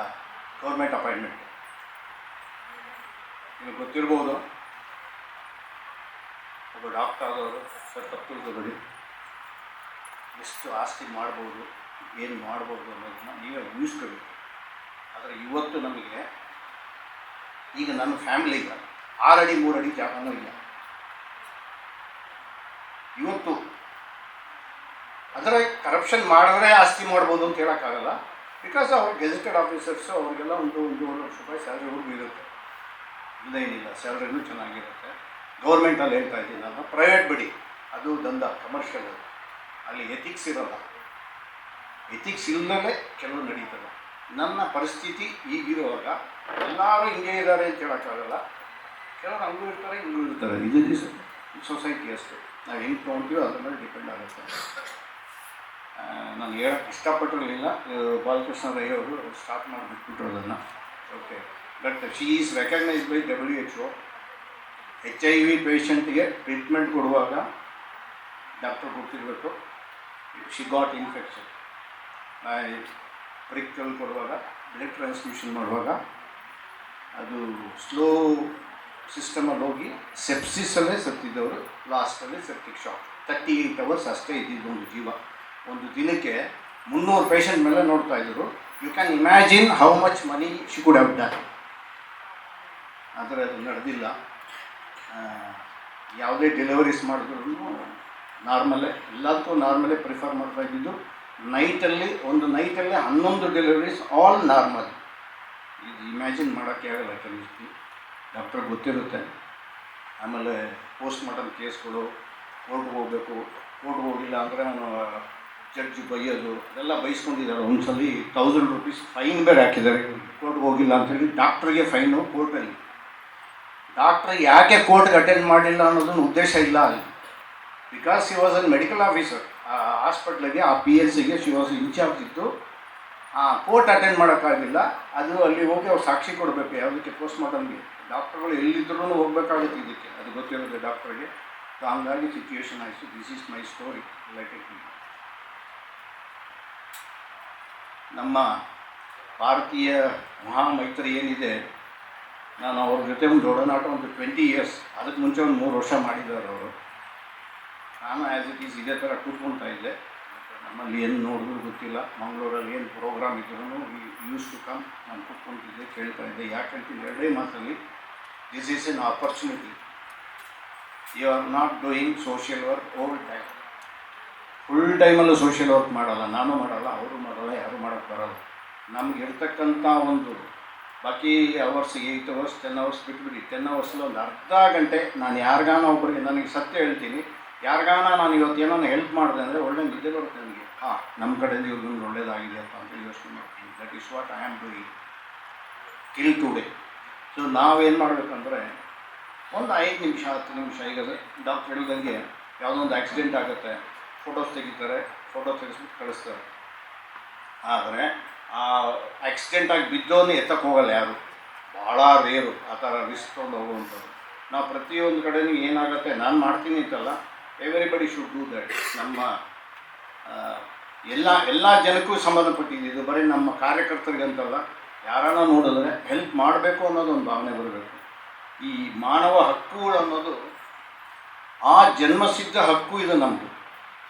Speaker 11: ಗೌರ್ಮೆಂಟ್ ಅಪಾಯಿಂಟ್ಮೆಂಟ್. ನಿಮಗೆ ಗೊತ್ತಿರ್ಬೋದು, ಒಬ್ಬ ಡಾಕ್ಟರ್ ಆದವರು ಸರ್ ತಪ್ಪು ತಿಳ್ಕೊಬೇಡಿ, ಎಷ್ಟು ಆಸ್ತಿ ಮಾಡ್ಬೋದು, ಏನು ಮಾಡ್ಬೋದು ಅನ್ನೋದನ್ನು ನೀವೇ ಊಹಿಸ್ಕೋಬೇಕು. ಆದರೆ ಇವತ್ತು ನಮಗೆ ಈಗ ನನ್ನ ಫ್ಯಾಮಿಲಿಗೆ 6 ಅಡಿ 3 ಅಡಿ ಜಾಗನೂ ಇಲ್ಲ. ಇವತ್ತು ಅದರ ಕರಪ್ಷನ್ ಮಾಡಿದ್ರೆ ಆಸ್ತಿ ಮಾಡ್ಬೋದು ಅಂತ ಹೇಳೋಕ್ಕಾಗಲ್ಲ. ಬಿಕಾಸ್ ಅವ್ರು ಗೆಜೆಟೆಡ್ ಆಫೀಸರ್ಸು ಅವ್ರಿಗೆಲ್ಲ ಒಂದು 1 ಲಕ್ಷ ರೂಪಾಯಿ ಸ್ಯಾಲ್ರಿವರೆಗೂ ಇರುತ್ತೆ. ಇಲ್ಲೇನಿಲ್ಲ, ಸ್ಯಾಲ್ರಿನೂ ಚೆನ್ನಾಗಿರುತ್ತೆ. ಗೌರ್ಮೆಂಟಲ್ಲಿ ಹೇಳ್ತಾ ಇದ್ದೀನಿ ನಾನು, ಪ್ರೈವೇಟ್ ಬಿಡಿ, ಅದು ದಂಧ, ಕಮರ್ಷಿಯಲ್, ಅಲ್ಲಿ ಎಥಿಕ್ಸ್ ಇರೋಲ್ಲ. ಎಥಿಕ್ಸ್ ಇಲ್ಲದೆ ಕೆಲವು ನಡೀತದೆ. ನನ್ನ ಪರಿಸ್ಥಿತಿ ಈಗಿರುವಾಗ ಎಲ್ಲರೂ ಹಿಂಗೆ ಇದ್ದಾರೆ ಅಂತ ಹೇಳೋಕ್ಕಾಗಲ್ಲ. ಕೆಲವರು ಹಂಗೂ ಇರ್ತಾರೆ, ಹಿಂಗೂ ಇರ್ತಾರೆ. ಇದು ಸೊಸೈಟಿ ಅಷ್ಟೇ. ನಾವು ಹೆಂಗೆ ತೊಗೊಳ್ತೀವೋ ಅದ್ರ ಮೇಲೆ ಡಿಪೆಂಡ್ ಆಗುತ್ತೆ. ನಾನು ಹೇಳೋಕ್ಕೆ ಇಷ್ಟಪಟ್ಟಿರಲಿಲ್ಲ, ಬಾಲಕೃಷ್ಣ ರೈ ಅವರು ಸ್ಟಾರ್ಟ್ ಮಾಡಿಬಿಟ್ಬಿಟ್ರು ಅದನ್ನು. Okay, but she is recognised by WHO. HIV ಪೇಷಂಟ್ಗೆ ಟ್ರೀಟ್ಮೆಂಟ್ ಕೊಡುವಾಗ ಡಾಕ್ಟರ್ ಗೊತ್ತಿರಬೇಕು, ಶಿ ಗಾಟ್ ಇನ್ಫೆಕ್ಷನ್. ಪ್ರಿಕ್ಕಲ್ಲಿ ಕೊಡುವಾಗ, ಬ್ಲಡ್ ಟ್ರಾನ್ಸ್ಫ್ಯೂಷನ್ ಮಾಡುವಾಗ ಅದು ಸ್ಲೋ ಸಿಸ್ಟಮಲ್ಲಿ ಹೋಗಿ ಸೆಪ್ಸಿಸಲ್ಲೇ ಸತ್ತಿದ್ದವರು, ಲಾಸ್ಟಲ್ಲಿ ಸೆಪ್ಟಿಕ್ ಶಾಕ್. 38 hours ಅಷ್ಟೇ ಇದ್ದಿದ್ದು ಒಂದು ಜೀವ. ಒಂದು ದಿನಕ್ಕೆ 300 ಪೇಷಂಟ್ ಮೇಲೆ ನೋಡ್ತಾ ಇದ್ದರು. You can imagine how much money she could have done. ಆದರೆ ಅದು ನಡೆದಿಲ್ಲ. ಯಾವುದೇ ಡೆಲಿವರೀಸ್ ಮಾಡಿದ್ರು ನಾರ್ಮಲ್ಲೇ, ಎಲ್ಲದಕ್ಕೂ ನಾರ್ಮಲೇ ಪ್ರಿಫರ್ ಮಾಡ್ತಾ ಇದ್ದಿದ್ದು. ಒಂದು ನೈಟಲ್ಲಿ 11 ಡೆಲಿವರೀಸ್, ಆಲ್ ನಾರ್ಮಲ್. ಇದು ಇಮ್ಯಾಜಿನ್ ಮಾಡೋಕ್ಕೆ ಆಗಲ್ಲ ಕೆಲವು ಡಾಕ್ಟ್ರಿಗೆ ಗೊತ್ತಿರುತ್ತೆ. ಆಮೇಲೆ ಪೋಸ್ಟ್ ಮಾರ್ಟಮ್ ಕೇಸ್ಗಳು, ಕೋರ್ಟ್ಗೆ ಹೋಗಬೇಕು, ಕೋರ್ಟ್ಗೆ ಹೋಗಿಲ್ಲ ಅಂದರೆ ಅವನು ಜಡ್ಜ್ ಬೈಯೋದು, ಅದೆಲ್ಲ ಬೈಸ್ಕೊಂಡಿದ್ದಾರೆ. ಒಂದ್ಸಲ 1000 rupees ಫೈನ್ ಬೇರೆ ಹಾಕಿದ್ದಾರೆ ಕೋರ್ಟ್ಗೆ ಹೋಗಿಲ್ಲ ಅಂತೇಳಿ. ಡಾಕ್ಟ್ರಿಗೆ ಫೈನು ಕೋರ್ಟಲ್ಲಿ. ಡಾಕ್ಟ್ರ್ ಯಾಕೆ ಕೋರ್ಟ್ಗೆ ಅಟೆಂಡ್ ಮಾಡಿಲ್ಲ ಅನ್ನೋದನ್ನು ಉದ್ದೇಶ ಇಲ್ಲ ಅಲ್ಲಿ. Because she was an medical officer. ಆ ಹಾಸ್ಪಿಟ್ಲಿಗೆ, ಆ PHCಗೆ ಶಿ ವಾಸ್ ಇನ್ಚಾರ್ಜ್ ಇತ್ತು. ಕೋರ್ಟ್ ಅಟೆಂಡ್ ಮಾಡೋಕ್ಕಾಗಿಲ್ಲ. ಅದು ಅಲ್ಲಿ ಹೋಗಿ ಅವ್ರು ಸಾಕ್ಷಿ ಕೊಡಬೇಕು ಯಾವುದಕ್ಕೆ, ಪೋಸ್ಟ್ ಮಾರ್ಟಮ್ಗೆ. ಡಾಕ್ಟ್ರುಗಳು ಎಲ್ಲಿದ್ರೂ ಹೋಗ್ಬೇಕಾಗುತ್ತೆ ಇದಕ್ಕೆ, ಅದು ಗೊತ್ತಿರುತ್ತೆ ಡಾಕ್ಟ್ರಿಗೆ. ಸೊ ಹಂಗಾಗಿ ಸಿಚುವೇಶನ್ ಆಯಿತು. This is my story related to ನಮ್ಮ ಭಾರತೀಯ ಮಹಾಮೈತ್ರಿ ಏನಿದೆ. ನಾನು ಅವ್ರ ಜೊತೆ ಒಂದು ಒಡನಾಟ ಒಂದು 20 years. ಅದಕ್ಕೆ ಮುಂಚೆ ಒಂದು 3 ವರ್ಷ ಮಾಡಿದ್ದಾರೆ ಅವರು. ನಾನು ಆ್ಯಸ್ ಇಟ್ ಈಸ್ ಇದೇ ಥರ ಕೂತ್ಕೊಳ್ತಾ ಇದ್ದೆ. ನಮ್ಮಲ್ಲಿ ಏನು ನೋಡಿದ್ರು ಗೊತ್ತಿಲ್ಲ. ಮಂಗಳೂರಲ್ಲಿ ಏನು ಪ್ರೋಗ್ರಾಮ್ ಇದ್ರೂ ಯೂಸ್ ಟು ಕಮ್. ನಾನು ಕೂತ್ಕೊಳ್ತಿದ್ದೆ, ಕೇಳ್ತಾ ಇದ್ದೆ. ಯಾಕೆ ಹೇಳ್ತೀನಿ 2 ಮಾತಲ್ಲಿ, this is an opportunity. You are not doing social work over time. Full ಟೈಮಲ್ಲೂ ಸೋಷಿಯಲ್ ವರ್ಕ್ ಮಾಡಲ್ಲ, ನಾನು ಮಾಡಲ್ಲ, ಅವರು ಮಾಡಲ್ಲ, ಯಾರು ಮಾಡೋಕ್ಕೆ ಬರಲ್ಲ. ನಮ್ಗೆ ಇರ್ತಕ್ಕಂಥ ಒಂದು ಬಾಕಿ ಅವರ್ಸ್ 8 hours 10 hours ಬಿಟ್ಬಿಡಿ. 10 hoursಲ್ಲಿ ಒಂದು ಅರ್ಧ ಗಂಟೆ ನಾನು ಯಾರಿಗಾನ ಒಬ್ಬರಿಗೆ, ನನಗೆ ಸತ್ಯ ಹೇಳ್ತೀನಿ, ಯಾರಿಗಾನ ನಾನು ಇವತ್ತು ಏನೋ ಹೆಲ್ಪ್ ಮಾಡಿದೆ ಅಂದರೆ ಒಳ್ಳೆ ನಿದ್ದೆ ಬರುತ್ತೆ ನನಗೆ. ನಮ್ಮ ಕಡೆಯಿಂದ ಇವ್ರಿಗೊಂದು ಒಳ್ಳೇದಾಗಿದೆಯಪ್ಪ ಅಂತ ಯೋಚನೆ ಮಾಡ್ತೀನಿ. That is what I am doing till today. So ನಾವೇನು ಮಾಡಬೇಕಂದ್ರೆ ಒಂದು 5 ನಿಮಿಷ 10 ನಿಮಿಷ, ಈಗ ಡಾಕ್ಟರ್ ಹೇಳಿದಂಗೆ ಯಾವುದೋ ಒಂದು ಆಕ್ಸಿಡೆಂಟ್ ಆಗುತ್ತೆ, ಫೋಟೋಸ್ ತೆಗಿತಾರೆ, ಫೋಟೋ ತೆಗೆಸ್ಬಿಟ್ಟು ಕಳಿಸ್ತಾರೆ. ಆದರೆ ಆ ಆಕ್ಸಿಡೆಂಟಾಗಿ ಬಿದ್ದೋನೇ ಎತ್ತಕ್ಕೆ ಹೋಗಲ್ಲ ಯಾರು, ಭಾಳ ರೇರು ಆ ಥರ ರಿಸ್ಕ್ ತೊಗೊಂಡು ಹೋಗುವಂಥದ್ದು. ನಾವು ಪ್ರತಿಯೊಂದು ಕಡೆಯೂ ಏನಾಗುತ್ತೆ, ನಾನು ಮಾಡ್ತೀನಿ ಅಂತಲ್ಲ, ಎವ್ರಿಬಡಿ ಶುಡ್ ಡೂ ದ್ಯಾಟ್. ನಮ್ಮ ಎಲ್ಲ ಜನಕ್ಕೂ ಸಂಬಂಧಪಟ್ಟಿದ್ದು ಇದು. ಬರೀ ನಮ್ಮ ಕಾರ್ಯಕರ್ತರಿಗಂತಲ್ಲ, ಯಾರನ್ನ ನೋಡಿದ್ರೆ ಹೆಲ್ಪ್ ಮಾಡಬೇಕು ಅನ್ನೋದು ಒಂದು ಭಾವನೆ ಬರಬೇಕು. ಈ ಮಾನವ ಹಕ್ಕುಗಳು ಅನ್ನೋದು ಆ ಜನ್ಮಸಿದ್ಧ ಹಕ್ಕು ಇದು ನಮ್ಮದು.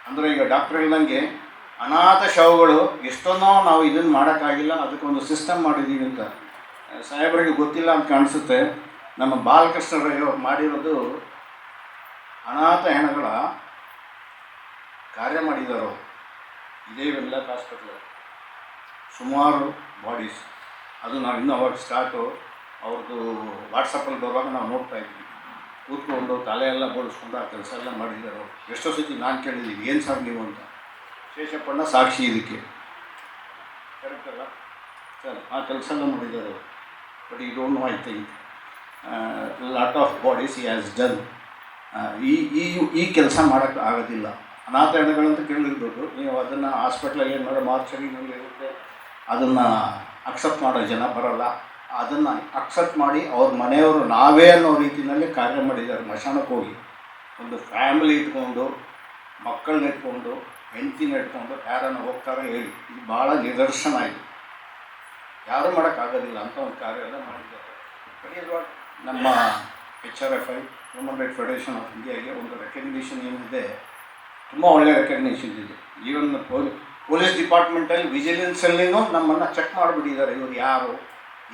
Speaker 11: ಅಂದರೆ ಈಗ ಡಾಕ್ಟರ್ ಹೇಳ್ದಂಗೆ ಅನಾಥ ಶವಗಳು ಎಷ್ಟೊಂದೋ ನಾವು ಇದನ್ನು ಮಾಡೋಕ್ಕಾಗಿಲ್ಲ, ಅದಕ್ಕೊಂದು ಸಿಸ್ಟಮ್ ಮಾಡಿದ್ದೀವಿ ಅಂತ ಸಾಹೇಬರಿಗೆ ಗೊತ್ತಿಲ್ಲ ಅಂತ ಕಾಣಿಸುತ್ತೆ. ನಮ್ಮ ಬಾಲಕೃಷ್ಣರಯ್ಯ ಮಾಡಿರೋದು ಅನಾಥ ಹೆಣಗಳ ಕಾರ್ಯ ಮಾಡಿದ್ದಾರೆ. ಇದೇ ವೆನ್ಲಾಕ್ ಹಾಸ್ಪಿಟ್ಲ್ ಸುಮಾರು ಬಾಡೀಸ್. ಅದು ನಾವು ಇನ್ನೂ ಅವಾಗ ಸ್ಟಾರ್ಟು ಅವ್ರದ್ದು ವಾಟ್ಸಪ್ಪಲ್ಲಿ ಬರುವಾಗ ನಾವು ನೋಡ್ತಾ ಇದ್ವಿ. ಕೂತ್ಕೊಂಡು ತಲೆ ಎಲ್ಲ ಬೋಳಿಸ್ಕೊಂಡು ಆ ಕೆಲಸ ಎಲ್ಲ ಮಾಡಿದ್ದಾರೆ ಅವರು. ಎಷ್ಟೋ ಸತಿ ನಾನು ಕೇಳಿದ್ದೀವಿ, ಏನು ಸರ್ ನೀವು ಅಂತ. ಶೇಷಪ್ಪಣ್ಣ ಸಾಕ್ಷಿ ಇದಕ್ಕೆ, ಕರೆಕ್ಟ್ ಅಲ್ಲ ಸರ್? ಆ ಕೆಲಸ ಎಲ್ಲ ಮಾಡಿದ್ದಾರೆ ಅವರು. ಬಟ್ ಈ don't know, I think lot of bodies he has done. ಈ ಕೆಲಸ ಮಾಡೋಕ್ಕೆ ಆಗೋದಿಲ್ಲ. ಅನಾಥ ಹೆಣಗಳಂತ ಕೇಳಿರ್ಬೋದು ನೀವು. ಅದನ್ನು ಹಾಸ್ಪಿಟ್ಲಾಗ ಏನು ಮಾಡೋ ಮಾರ್ಚರಿನಲ್ಲಿ ಇರುತ್ತೆ, ಅದನ್ನು ಅಕ್ಸೆಪ್ಟ್ ಮಾಡೋ ಜನ ಬರೋಲ್ಲ. ಅದನ್ನು ಅಕ್ಸೆಪ್ಟ್ ಮಾಡಿ ಅವ್ರ ಮನೆಯವರು ನಾವೇ ಅನ್ನೋ ರೀತಿಯಲ್ಲಿ ಕಾರ್ಯ ಮಾಡಿದ್ದಾರೆ. ಮಶಾನಕ್ಕೆ ಹೋಗಿ ಒಂದು ಫ್ಯಾಮಿಲಿ ಇಟ್ಕೊಂಡು, ಮಕ್ಕಳನ್ನ ಇಟ್ಕೊಂಡು, ಹೆಂಡತಿನ ಇಟ್ಕೊಂಡು ಯಾರನ್ನು ಹೋಗ್ತಾರೆ ಹೇಳಿ. ಇದು ಭಾಳ ನಿದರ್ಶನ ಇದು. ಯಾರೂ ಮಾಡೋಕ್ಕಾಗೋದಿಲ್ಲ ಅಂತ ಒಂದು ಕಾರ್ಯ ಎಲ್ಲ ಮಾಡಿದ್ದಾರೆ. ನಮ್ಮ HRFI human right federation of ಇಂಡಿಯಾಗೆ ಒಂದು ರೆಕಗ್ನಿಷನ್ ಏನಿದೆ, ತುಂಬ ಒಳ್ಳೆಯ ರೆಕಗ್ನಿಷನ್ ಇದೆ. ಈವನ್ ಪೊಲೀಸ್ ಡಿಪಾರ್ಟ್ಮೆಂಟಲ್ಲಿ ವಿಜಿಲೆನ್ಸಲ್ಲಿನೂ ನಮ್ಮನ್ನು ಚೆಕ್ ಮಾಡಿಬಿಟ್ಟಿದ್ದಾರೆ. ಇವರು ಯಾರು,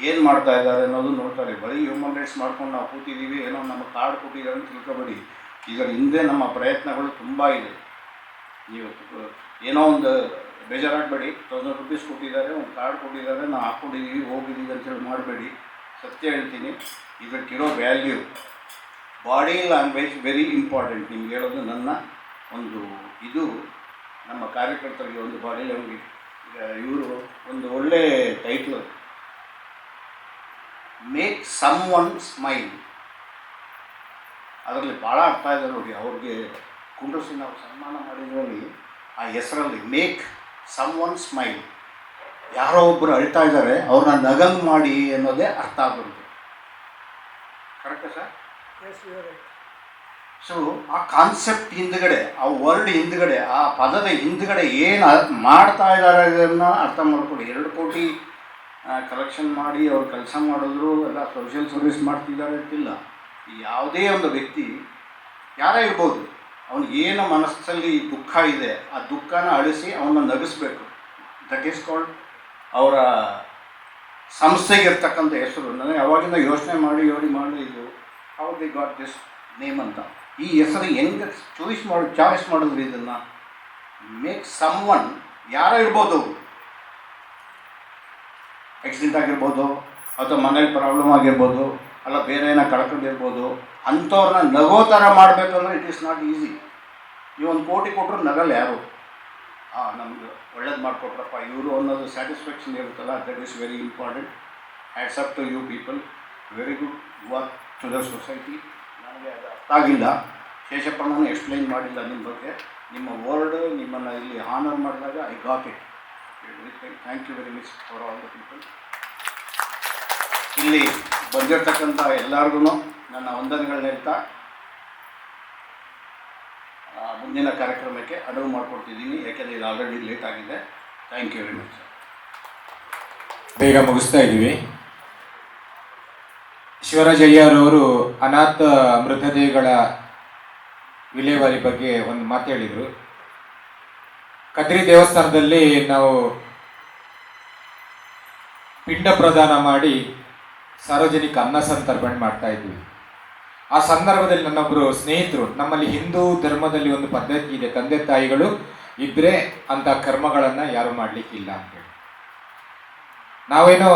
Speaker 11: ಏನು ಮಾಡ್ತಾ ಇದ್ದಾರೆ ಅನ್ನೋದು ನೋಡ್ತಾರೆ. ಬರೀ ಹ್ಯೂಮನ್ ರೈಟ್ಸ್ ಮಾಡ್ಕೊಂಡು ನಾವು ಕೂತಿದ್ದೀವಿ, ಏನೋ ನಮ್ಮ ಕಾರ್ಡ್ ಕೊಟ್ಟಿದ್ದಾರೆ ಅಂತ ತಿಳ್ಕೊಬೇಡಿ. ಇದರ ಹಿಂದೆ ನಮ್ಮ ಪ್ರಯತ್ನಗಳು ತುಂಬ ಇದೆ. ನೀವು ಏನೋ ಒಂದು ಬೇಜಾರಾಗಬೇಡಿ. 1000 rupees ಕೊಟ್ಟಿದ್ದಾರೆ, ಒಂದು ಕಾರ್ಡ್ ಕೊಟ್ಟಿದ್ದಾರೆ, ನಾವು ಹಾಕ್ಕೊಂಡಿದ್ದೀವಿ, ಹೋಗಿದ್ದೀವಿ ಅಂತೇಳಿ ಮಾಡಬೇಡಿ. ಸತ್ಯ ಹೇಳ್ತೀನಿ, ಇದಕ್ಕಿರೋ value, body language very important. ನಿಮ್ಗೆ ಹೇಳೋದು ನನ್ನ ಒಂದು ಇದು. ನಮ್ಮ ಕಾರ್ಯಕರ್ತರಿಗೆ ಒಂದು ಬಾಡಿ ಲ್ಯಾಂಗ್ವೇಜ್. ಈಗ ಇವರು ಒಂದು ಒಳ್ಳೆ title, make some one smile. ಅದರಲ್ಲಿ ಭಾಳ ಅರ್ಥ ಇದೆ ನೋಡಿ. ಅವ್ರಿಗೆ ಕುಂಡ್ರಿಸಿ ನಾವು ಸನ್ಮಾನ ಮಾಡಿದ್ರಲ್ಲಿ ಆ ಹೆಸರಲ್ಲಿ ಮೇಕ್ ಸಮ್ ಒನ್ ಸ್ಮೈಲ್. ಯಾರೋ ಒಬ್ಬರು ಅಳ್ತಾ ಇದ್ದಾರೆ, ಅವ್ರನ್ನ ನಗಂಗ್ ಮಾಡಿ ಅನ್ನೋದೇ ಅರ್ಥ ಆಗುತ್ತೆ. ಕರೆಕ್ಟಾ ಸರ್? ಸೊ ಆ ಕಾನ್ಸೆಪ್ಟ್ ಹಿಂದ್ಗಡೆ, ಆ ವರ್ಡ್ ಹಿಂದ್ಗಡೆ, ಆ ಪದದ ಹಿಂದ್ಗಡೆ ಏನು ಮಾಡ್ತಾ ಇದ್ದಾರೆ ಅದನ್ನು ಅರ್ಥ ಮಾಡ್ಕೊಳ್ಳಿ. 2 ಕೋಟಿ ಕಲೆಕ್ಷನ್ ಮಾಡಿ ಅವ್ರು ಕೆಲಸ ಮಾಡಿದ್ರು, ಎಲ್ಲ ಸೋಷಿಯಲ್ ಸರ್ವಿಸ್ ಮಾಡ್ತಿದ್ದಾರೆ ಅಂತಿಲ್ಲ. ಯಾವುದೇ ಒಂದು ವ್ಯಕ್ತಿ ಯಾರೇ ಇರ್ಬೋದು, ಅವನಿಗೆ ಏನು ಮನಸ್ಸಲ್ಲಿ ದುಃಖ ಇದೆ ಆ ದುಃಖನ ಅಳಿಸಿ ಅವನ್ನ ನಗಿಸ್ಬೇಕು. ದಟ್ ಈಸ್ ಕಾಲ್ಡ್ ಅವರ ಸಂಸ್ಥೆಗೆ ಇರ್ತಕ್ಕಂಥ ಹೆಸರು. ನನಗೆ ಯಾವಾಗಿಂದ ಯೋಚನೆ ಮಾಡಿ ಇದು how the got this name ಅಂತ. ಈ ಹೆಸರು ಹೆಂಗೆ ಚಾಯ್ಸ್ ಮಾಡಿದ್ವಿ ಇದನ್ನು? ಮೇಕ್ ಸಮ್ ಒನ್, ಯಾರೋ ಇರ್ಬೋದು, ಆಕ್ಸಿಡೆಂಟ್ ಆಗಿರ್ಬೋದು ಅಥವಾ ಮನೇಲಿ ಪ್ರಾಬ್ಲಮ್ ಆಗಿರ್ಬೋದು, ಅಲ್ಲ ಬೇರೆ ಏನೋ ಕಳ್ಕೊಂಡಿರ್ಬೋದು, ಅಂಥವ್ರನ್ನ ನಗೋ ಥರ ಮಾಡಬೇಕಂದ್ರೆ ಇಟ್ ಈಸ್ ನಾಟ್ ಈಸಿ. ನೀವು 1 ಕೋಟಿ ಕೊಟ್ಟರು ನಗಲ್ಲ ಯಾರು. ನಮ್ಗೆ ಒಳ್ಳೇದು ಮಾಡಿಕೊಟ್ರಪ್ಪ ಇವರು ಅನ್ನೋದು ಸ್ಯಾಟಿಸ್ಫ್ಯಾಕ್ಷನ್ ಇರುತ್ತಲ್ಲ, that is very important. Hats up to you people, very good work to the society. ನನಗೆ ಅದು ಅರ್ಥ ಆಗಿಲ್ಲ, ಶೇಷಪ್ಪಣ್ಣನೂ ಎಕ್ಸ್ಪ್ಲೈನ್ ಮಾಡಿಲ್ಲ ನಿಮ್ಮ ಬಗ್ಗೆ. ನಿಮ್ಮ ವರ್ಡ್ ನಿಮ್ಮನ್ನು ಇಲ್ಲಿ ಆನರ್ ಮಾಡಿದಾಗ I got it. Thank you very much for all the people. ಇಲ್ಲಿ ಬಂದಿರತಕ್ಕಂಥ ಎಲ್ಲರಿಗೂ ನನ್ನ ವಂದನೆಗಳನ್ನ ಹೇಳ್ತಾ ಮುಂದಿನ ಕಾರ್ಯಕ್ರಮಕ್ಕೆ ಅನುವು ಮಾಡಿಕೊಡ್ತಿದ್ದೀನಿ, ಯಾಕೆಂದರೆ ಇದು ಆಲ್ರೆಡಿ ಲೇಟ್ ಆಗಿದೆ. Thank you very much.
Speaker 5: ಬೇಗ ಮುಗಿಸ್ತಾ ಇದ್ದೀವಿ. ಶಿವರಾಜಯ್ಯರವರು ಅನಾಥ ಮೃತದೇಹಗಳ ವಿಲೇವಾರಿ ಬಗ್ಗೆ ಒಂದು ಮಾತು ಹೇಳಿದರು. ಕದ್ರಿ ದೇವಸ್ಥಾನದಲ್ಲಿ ನಾವು ಪಿಂಡ ಪ್ರದಾನ ಮಾಡಿ ಸಾರ್ವಜನಿಕ ಅನ್ನ ಸಂತರ್ಪಣೆ ಮಾಡ್ತಾ ಇದ್ವಿ. ಆ ಸಂದರ್ಭದಲ್ಲಿ ನನ್ನೊಬ್ಬರು ಸ್ನೇಹಿತರು, ನಮ್ಮಲ್ಲಿ ಹಿಂದೂ ಧರ್ಮದಲ್ಲಿ ಒಂದು ಪದ್ಧತಿ ಇದೆ, ತಂದೆ ತಾಯಿಗಳು ಇದ್ದರೆ ಅಂಥ ಕರ್ಮಗಳನ್ನು ಯಾರು ಮಾಡಲಿಕ್ಕಿಲ್ಲ ಅಂತೇಳಿ. ನಾವೇನೋ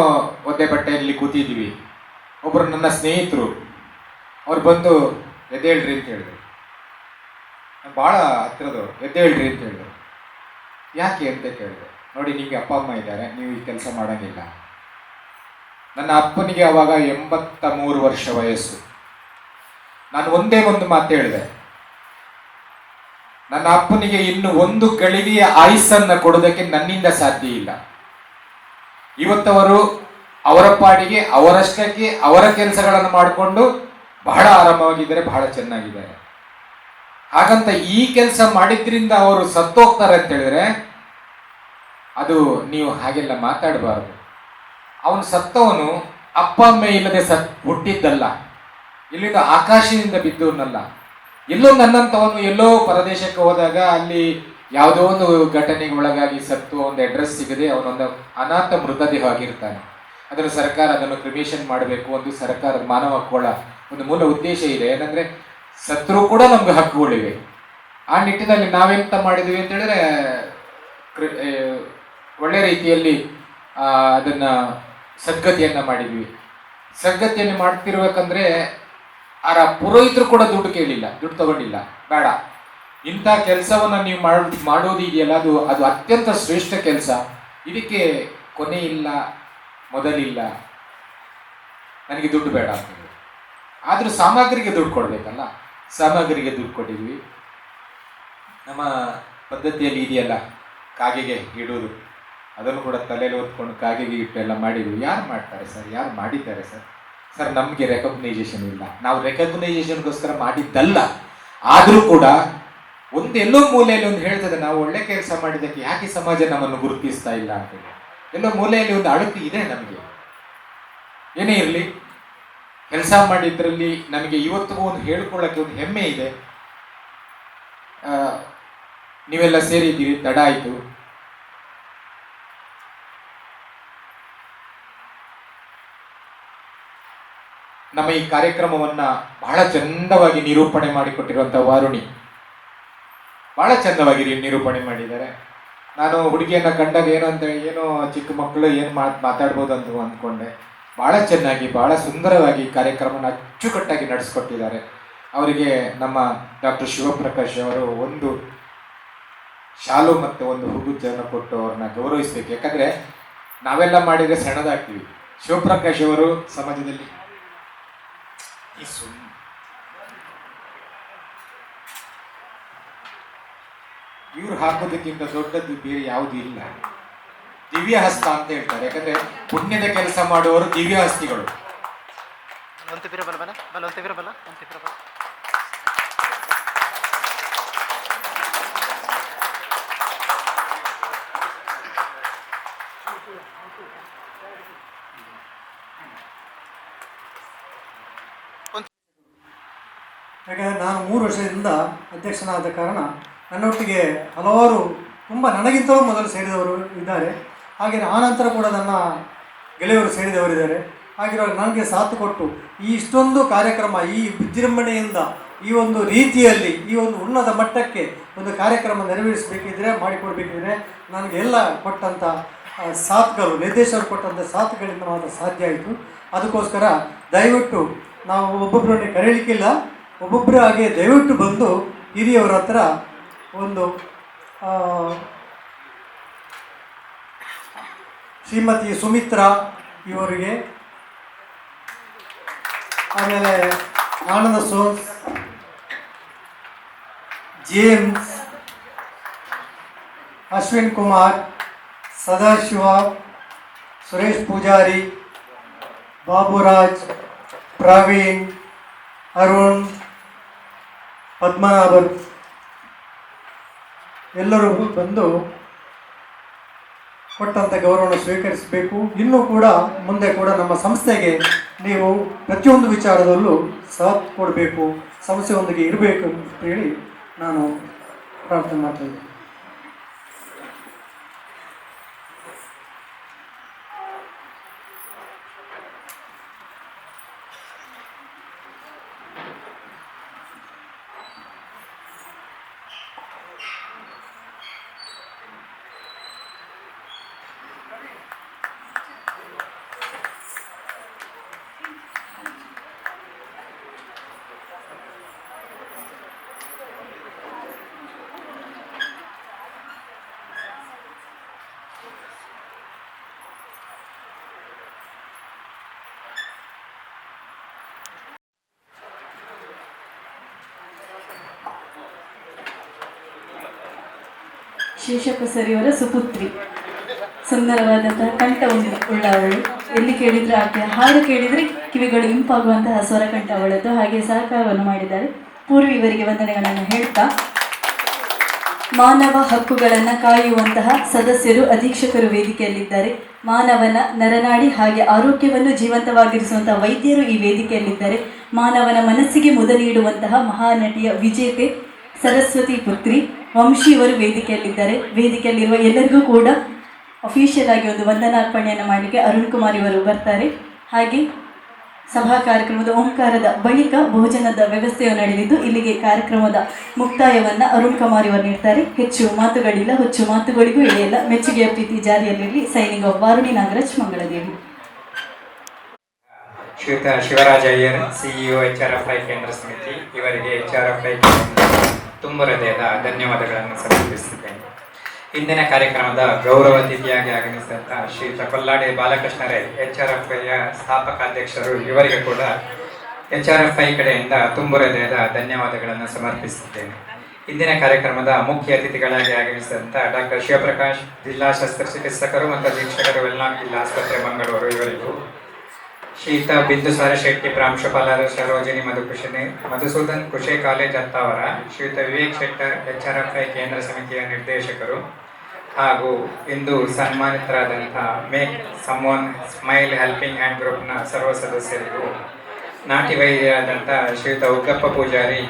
Speaker 5: ಒದ್ದೆ ಬಟ್ಟೆಯಲ್ಲಿ ಕೂತಿದ್ದೀವಿ. ಒಬ್ಬರು ನನ್ನ ಸ್ನೇಹಿತರು ಅವ್ರು ಬಂದು ಎದ್ದೇಳ್ರಿ ಅಂತ ಹೇಳಿದ್ರು. ಭಾಳ ಹತ್ತಿರದವರು, ಎದ್ದೇಳ್ರಿ ಅಂತ ಹೇಳಿದ್ರು. ಯಾಕೆ ಅಂತ ಕೇಳಿದೆ. ನೋಡಿ, ನಿಮಗೆ ಅಪ್ಪ ಅಮ್ಮ ಇದ್ದಾರೆ, ನೀವು ಈ ಕೆಲಸ ಮಾಡೋಂಗಿಲ್ಲ. ನನ್ನ ಅಪ್ಪನಿಗೆ ಆವಾಗ 83 ವರ್ಷ ವಯಸ್ಸು. ನಾನು ಒಂದೇ ಒಂದು ಮಾತು ಹೇಳಿದೆ, ನನ್ನ ಅಪ್ಪನಿಗೆ ಇನ್ನು 1 ಗಳಿಗೆಯ ಆಯುಸ್ಸನ್ನು ಕೊಡೋದಕ್ಕೆ ನನ್ನಿಂದ ಸಾಧ್ಯ ಇಲ್ಲ. ಇವತ್ತವರು ಅವರ ಪಾಡಿಗೆ ಅವರಷ್ಟಕ್ಕೆ ಅವರ ಕೆಲಸಗಳನ್ನು ಮಾಡಿಕೊಂಡು ಬಹಳ ಆರಾಮವಾಗಿದ್ದಾರೆ, ಬಹಳ ಚೆನ್ನಾಗಿದ್ದಾರೆ. ಹಾಗಂತ ಈ ಕೆಲಸ ಮಾಡಿದ್ರಿಂದ ಅವರು ಸತ್ತೋಗ್ತಾರೆ ಅಂತ ಹೇಳಿದ್ರೆ ಅದು ನೀವು ಹಾಗೆಲ್ಲ ಮಾತಾಡಬಾರ್ದು. ಅವನು ಸತ್ತವನು ಅಪ್ಪ ಅಮ್ಮ ಇಲ್ಲದೆ ಹುಟ್ಟಿದ್ದಲ್ಲ, ಇಲ್ಲಿಂದ ಆಕಾಶದಿಂದ ಬಿದ್ದವನಲ್ಲ. ಎಲ್ಲೋ ನನ್ನಂಥವನು ಎಲ್ಲೋ ಪರದೇಶಕ್ಕೆ ಹೋದಾಗ ಅಲ್ಲಿ ಯಾವುದೋ ಒಂದು ಘಟನೆಗೆ ಒಳಗಾಗಿ ಸತ್ತು ಒಂದು ಅಡ್ರೆಸ್ ಸಿಗದೆ ಅವನೊಂದು ಅನಾಥ ಮೃತದೇಹ ಆಗಿರ್ತಾನೆ. ಅದನ್ನು ಸರ್ಕಾರ ಅದನ್ನು ಕ್ರಿಮೇಷನ್ ಮಾಡಬೇಕು, ಒಂದು ಸರ್ಕಾರದ ಮಾನವ ಹಕ್ಕುಗಳ ಒಂದು ಮೂಲ ಉದ್ದೇಶ ಇದೆ. ಏನಂದರೆ ಸತ್ರು ಕೂಡ ನಮ್ಗೆ ಹಕ್ಕುಗಳಿವೆ. ಆ ನಿಟ್ಟಿನಲ್ಲಿ ನಾವೆಂತ ಮಾಡಿದ್ವಿ ಅಂತ ಹೇಳಿದ್ರೆ ಒಳ್ಳೆ ರೀತಿಯಲ್ಲಿ ಅದನ್ನು ಸದ್ಗತಿಯನ್ನು ಮಾಡಿದ್ವಿ. ಸದ್ಗತಿಯನ್ನು ಮಾಡ್ತಿರ್ಬೇಕಂದ್ರೆ ಪುರೋಹಿತರು ಕೂಡ ದುಡ್ಡು ಕೇಳಿಲ್ಲ, ದುಡ್ಡು ತಗೊಂಡಿಲ್ಲ. ಬೇಡ, ಇಂಥ ಕೆಲಸವನ್ನು ನೀವು ಮಾಡೋದು ಇದೆಯಲ್ಲ, ಅದು ಅತ್ಯಂತ ಶ್ರೇಷ್ಠ ಕೆಲಸ. ಇದಕ್ಕೆ ಕೊನೆ ಇಲ್ಲ, ಮೊದಲಿಲ್ಲ, ನನಗೆ ದುಡ್ಡು ಬೇಡ ಅಂತ ಹೇಳಿ. ಆದರೂ ಸಾಮಗ್ರಿಗೆ ದುಡ್ಡು ಕೊಡಬೇಕಲ್ಲ, ಸಾಮಗ್ರಿಗೆ ದುಡ್ಡು ಕೊಟ್ಟಿದ್ವಿ. ನಮ್ಮ ಪದ್ಧತಿಯಲ್ಲಿ ಇದೆಯಲ್ಲ ಕಾಗೆಗೆ ಇಡೋದು, ಅದನ್ನು ಕೂಡ ತಲೆಯಲ್ಲಿ ಹೊತ್ಕೊಂಡು ಕಾಗೆಗೆ ಇಟ್ಟೆಲ್ಲ ಮಾಡಿದ್ವಿ. ಯಾರು ಮಾಡ್ತಾರೆ ಸರ್? ಯಾರು ಮಾಡಿದ್ದಾರೆ ಸರ್? ಸರ್, ನಮಗೆ ರೆಕಗ್ನೈಸೇಷನ್ ಇಲ್ಲ, ನಾವು ರೆಕಗ್ನೈಸೇಷನ್ಗೋಸ್ಕರ ಮಾಡಿದ್ದಲ್ಲ. ಆದರೂ ಕೂಡ ಎಲ್ಲೋ ಮೂಲೆಯಲ್ಲಿ ಒಂದು ಹೇಳ್ತದೆ, ನಾವು ಒಳ್ಳೆ ಕೆಲಸ ಮಾಡಿದ್ದಕ್ಕೆ ಯಾಕೆ ಸಮಾಜ ನಮ್ಮನ್ನು ಗುರುತಿಸ್ತಾ ಇಲ್ಲ ಅಂತೇಳಿ. ಎಲ್ಲೋ ಮೂಲೆಯಲ್ಲಿ ಒಂದು ಅಳುಕು ಇದೆ ನಮಗೆ. ಏನೇ ಇರಲಿ, ಕೆಲಸ ಮಾಡಿದ್ರಲ್ಲಿ ನಮಗೆ ಇವತ್ತಿಗೂ ಒಂದು ಹೇಳ್ಕೊಳ್ಳೋಕ್ಕೆ ಒಂದು ಹೆಮ್ಮೆ ಇದೆ. ನೀವೆಲ್ಲ ಸೇರಿದ್ದೀರಿ, ತಡ ಆಯಿತು. ನಮ್ಮ ಈ ಕಾರ್ಯಕ್ರಮವನ್ನು ಬಹಳ ಚಂದವಾಗಿ ನಿರೂಪಣೆ ಮಾಡಿಕೊಟ್ಟಿರುವಂಥ ವಾರುಣಿ ಬಹಳ ಚಂದವಾಗಿ ನಿರೂಪಣೆ ಮಾಡಿದ್ದಾರೆ. ನಾನು ಹುಡುಗಿಯನ್ನು ಕಂಡಾಗ ಏನೋ ಚಿಕ್ಕ ಮಕ್ಕಳು ಏನು ಮಾತಾಡ್ಬೋದು ಅಂತ ಅಂದ್ಕೊಂಡೆ. ಭಾಳ ಚೆನ್ನಾಗಿ, ಭಾಳ ಸುಂದರವಾಗಿ ಕಾರ್ಯಕ್ರಮನ ಅಚ್ಚುಕಟ್ಟಾಗಿ ನಡೆಸ್ಕೊಟ್ಟಿದ್ದಾರೆ. ಅವರಿಗೆ ನಮ್ಮ ಡಾಕ್ಟರ್ ಶಿವಪ್ರಕಾಶ್ ಅವರು ಒಂದು ಶಾಲು ಮತ್ತು ಒಂದು ಹೂಗುಚ್ಚನ್ನು ಕೊಟ್ಟು ಅವ್ರನ್ನ ಗೌರವಿಸ್ಬೇಕು. ಯಾಕಂದರೆ ನಾವೆಲ್ಲ ಮಾಡಿದರೆ ಸಣ್ಣದಾಗ್ತೀವಿ. ಶಿವಪ್ರಕಾಶ್ ಅವರು ಸಮಾಜದಲ್ಲಿ ಇವ್ರು ಹಾಕೋದಕ್ಕಿಂತ ದೊಡ್ಡದ್ದು ಬೇರೆ ಯಾವುದೂ ಇಲ್ಲ. ದಿವ್ಯ ಹಸ್ತ ಅಂತ ಹೇಳ್ತಾರೆ. ಯಾಕಂದ್ರೆ ಪುಣ್ಯದ ಕೆಲಸ ಮಾಡುವವರು ದಿವ್ಯ ಹಸ್ತಿಗಳು.
Speaker 4: ಯಾಕಂದರೆ ನಾನು 3 ವರ್ಷದಿಂದ ಅಧ್ಯಕ್ಷನಾದ ಕಾರಣ ನನ್ನೊಟ್ಟಿಗೆ ಹಲವಾರು ತುಂಬ ನನಗಿಂತಲೂ ಮೊದಲು ಸೇರಿದವರು ಇದ್ದಾರೆ. ಹಾಗೆಯೇ ಆನಂತರ ಕೂಡ ನನ್ನ ಗೆಳೆಯರು ಸೇರಿದವರಿದ್ದಾರೆ. ಹಾಗಿರುವಾಗ ನನಗೆ ಸಾಥ್ ಕೊಟ್ಟು ಈ ಇಷ್ಟೊಂದು ಕಾರ್ಯಕ್ರಮ ಈ ವಿಜೃಂಭಣೆಯಿಂದ ಈ ಒಂದು ರೀತಿಯಲ್ಲಿ ಈ ಒಂದು ಉನ್ನತ ಮಟ್ಟಕ್ಕೆ ಒಂದು ಕಾರ್ಯಕ್ರಮ ನೆರವೇರಿಸಬೇಕಿದ್ರೆ ಮಾಡಿಕೊಡ್ಬೇಕಿದ್ರೆ ನನಗೆ ಎಲ್ಲ ಕೊಟ್ಟಂಥ ಸಾಥ್ಗಳು ನಿರ್ದೇಶಕರು ಕೊಟ್ಟಂಥ ಸಾಥ್ಗಳಿಂದ ಮಾತ್ರ ಸಾಧ್ಯ ಆಯಿತು. ಅದಕ್ಕೋಸ್ಕರ ದಯವಿಟ್ಟು ನಾವು ಒಬ್ಬೊಬ್ಬರನ್ನೇ ಕರೆಯಲಿಕ್ಕಿಲ್ಲ, ಒಬ್ಬೊಬ್ಬರು ಹಾಗೆ ದಯವಿಟ್ಟು ಬಂದು ಹಿರಿಯವರ ಹತ್ರ ಒಂದು ಶ್ರೀಮತಿ ಸುಮಿತ್ರಾ ಇವರಿಗೆ, ಆಮೇಲೆ ಆನಂದ ಸೋನ್ಸ್, ಜೇಮ್ಸ್, ಅಶ್ವಿನ್ ಕುಮಾರ್, ಸದಾಶಿವ, ಸುರೇಶ್ ಪೂಜಾರಿ, ಬಾಬುರಾಜ್, ಪ್ರವೀಣ್, ಅರುಣ್, ಪದ್ಮನಾಭನ್ ಎಲ್ಲರೂ ಬಂದು ಕೊಟ್ಟಂಥ ಗೌರವವನ್ನು ಸ್ವೀಕರಿಸಬೇಕು. ಇನ್ನೂ ಕೂಡ ಮುಂದೆ ಕೂಡ ನಮ್ಮ ಸಂಸ್ಥೆಗೆ ನೀವು ಪ್ರತಿಯೊಂದು ವಿಚಾರದಲ್ಲೂ ಸಾಥ್ ಕೊಡಬೇಕು, ಸಂಸ್ಥೆಯೊಂದಿಗೆ ಇರಬೇಕು ಅಂತೇಳಿ ನಾನು ಪ್ರಾರ್ಥನೆ ಮಾಡ್ತಾಯಿದ್ದೀನಿ.
Speaker 1: ಶೇಷಪ್ರಸರಿಯವರ ಸುಪುತ್ರಿ, ಸುಂದರವಾದಂತಹ ಕಂಠ ಉಳ್ಳವಳು. ಎಲ್ಲಿ ಕೇಳಿದರೆ ಆಕೆ ಹಾಡು ಕೇಳಿದರೆ ಕಿವಿಗಳು ಇಂಪಾಗುವಂತಹ ಸ್ವರಕಂಠ ಅವಳದ್ದು. ಹಾಗೆ ಸಹಕಾರವನ್ನು ಮಾಡಿದ್ದಾರೆ. ಪೂರ್ವಿ ಇವರಿಗೆ ವಂದನೆಗಳನ್ನು ಹೇಳ್ತಾ, ಮಾನವ ಹಕ್ಕುಗಳನ್ನು ಕಾಯುವಂತಹ ಸದಸ್ಯರು ಅಧೀಕ್ಷಕರು ವೇದಿಕೆಯಲ್ಲಿದ್ದಾರೆ. ಮಾನವನ ನರನಾಡಿ ಹಾಗೆ ಆರೋಗ್ಯವನ್ನು ಜೀವಂತವಾಗಿರಿಸುವಂತಹ ವೈದ್ಯರು ಈ ವೇದಿಕೆಯಲ್ಲಿದ್ದಾರೆ. ಮಾನವನ ಮನಸ್ಸಿಗೆ ಮುದ ನೀಡುವಂತಹ ಮಹಾನಟಿಯ ವಿಜೇತೆ ಸರಸ್ವತಿ ಪುತ್ರಿ ವಂಶಿ ಇವರು ವೇದಿಕೆಯಲ್ಲಿದ್ದಾರೆ. ವೇದಿಕೆಯಲ್ಲಿರುವ ಎಲ್ಲರಿಗೂ ಕೂಡ ಅಫಿಷಿಯಲ್ ಆಗಿ ಒಂದು ವಂದನಾರ್ಪಣೆಯನ್ನು ಮಾಡಲಿಕ್ಕೆ ಅರುಣ್ ಕುಮಾರ್ ಇವರು ಬರ್ತಾರೆ. ಹಾಗೆ ಸಭಾ ಕಾರ್ಯಕ್ರಮದ ಓಂಕಾರದ ಬಳಿಕ ಭೋಜನದ ವ್ಯವಸ್ಥೆಯು ನಡೆದಿದ್ದು ಇಲ್ಲಿಗೆ ಕಾರ್ಯಕ್ರಮದ ಮುಕ್ತಾಯವನ್ನು ಅರುಣ್ ಕುಮಾರ್ ಇವರು ನೀಡ್ತಾರೆ. ಹೆಚ್ಚು ಮಾತುಗಳಿಲ್ಲ, ಹೆಚ್ಚು ಮಾತುಗಳಿಗೂ ಇಳಿಯಲ್ಲ. ಮೆಚ್ಚುಗೆಯ ಪ್ರೀತಿ ಜಾರಿಯಲ್ಲಿರಲಿ. Signing off Varuni Nagaraj, Mangaladevi.
Speaker 12: Shriyuta Shivaraja Iyer, CEO HRFI ಕೇಂದ್ರ ಸಮಿತಿ ಇವರಿಗೆ HRFI ತುಂಬ ಹೃದಯದ ಧನ್ಯವಾದಗಳನ್ನು ಸಮರ್ಪಿಸುತ್ತೇನೆ. ಇಂದಿನ ಕಾರ್ಯಕ್ರಮದ ಗೌರವ ಅತಿಥಿಯಾಗಿ ಆಗಮಿಸಿದಂಥ ಶ್ರೀಯುತ ಕೊಲ್ಲಾಡಿ ಬಾಲಕೃಷ್ಣ ರೈ, HRFIಯ ಸ್ಥಾಪಕ ಅಧ್ಯಕ್ಷರು, ಇವರಿಗೆ ಕೂಡ HRFI ಕಡೆಯಿಂದ ತುಂಬ ಹೃದಯದ ಧನ್ಯವಾದಗಳನ್ನು ಸಮರ್ಪಿಸುತ್ತೇನೆ. ಇಂದಿನ ಕಾರ್ಯಕ್ರಮದ ಮುಖ್ಯ ಅತಿಥಿಗಳಾಗಿ ಆಗಮಿಸಿದಂಥ ಡಾಕ್ಟರ್ ಶಿವಪ್ರಕಾಶ್, ಜಿಲ್ಲಾ ಶಸ್ತ್ರಚಿಕಿತ್ಸಕರು ಮತ್ತು ಅಧೀಕ್ಷಕರು, ವೆಲ್ನಾಗ್ ಜಿಲ್ಲಾ ಆಸ್ಪತ್ರೆ ಮಂಗಳೂರು, ಇವರಿಗೂ ಶ್ರೀಯುತ ಬಿಂದುಸಾರ ಶೆಟ್ಟಿ, ಪ್ರಾಂಶುಪಾಲರು, ಸರೋಜಿನಿ ಮಧುಸೂದನ್ ಕೃಷಿ ಕಾಲೇಜ್ ಅತ್ತಾವರ, ಶ್ರೀಯುತ ವಿವೇಕ್ ಶೆಟ್ಟರ್, HRFI ಕೇಂದ್ರ ಸಮಿತಿಯ ನಿರ್ದೇಶಕರು, ಹಾಗೂ ಇಂದು ಸನ್ಮಾನಿತರಾದಂಥ ಮೇಕ್ ಸಮ್ಒನ್ ಸ್ಮೈಲ್ ಹೆಲ್ಪಿಂಗ್ ಹ್ಯಾಂಡ್ ಗ್ರೂಪ್ನ ಸರ್ವ ಸದಸ್ಯರಿಗೂ, ನಾಟಿ ವೈದ್ಯರಾದಂಥ ಶ್ರೀಯುತ ಉಗ್ಗಪ್ಪ ಪೂಜಾರಿ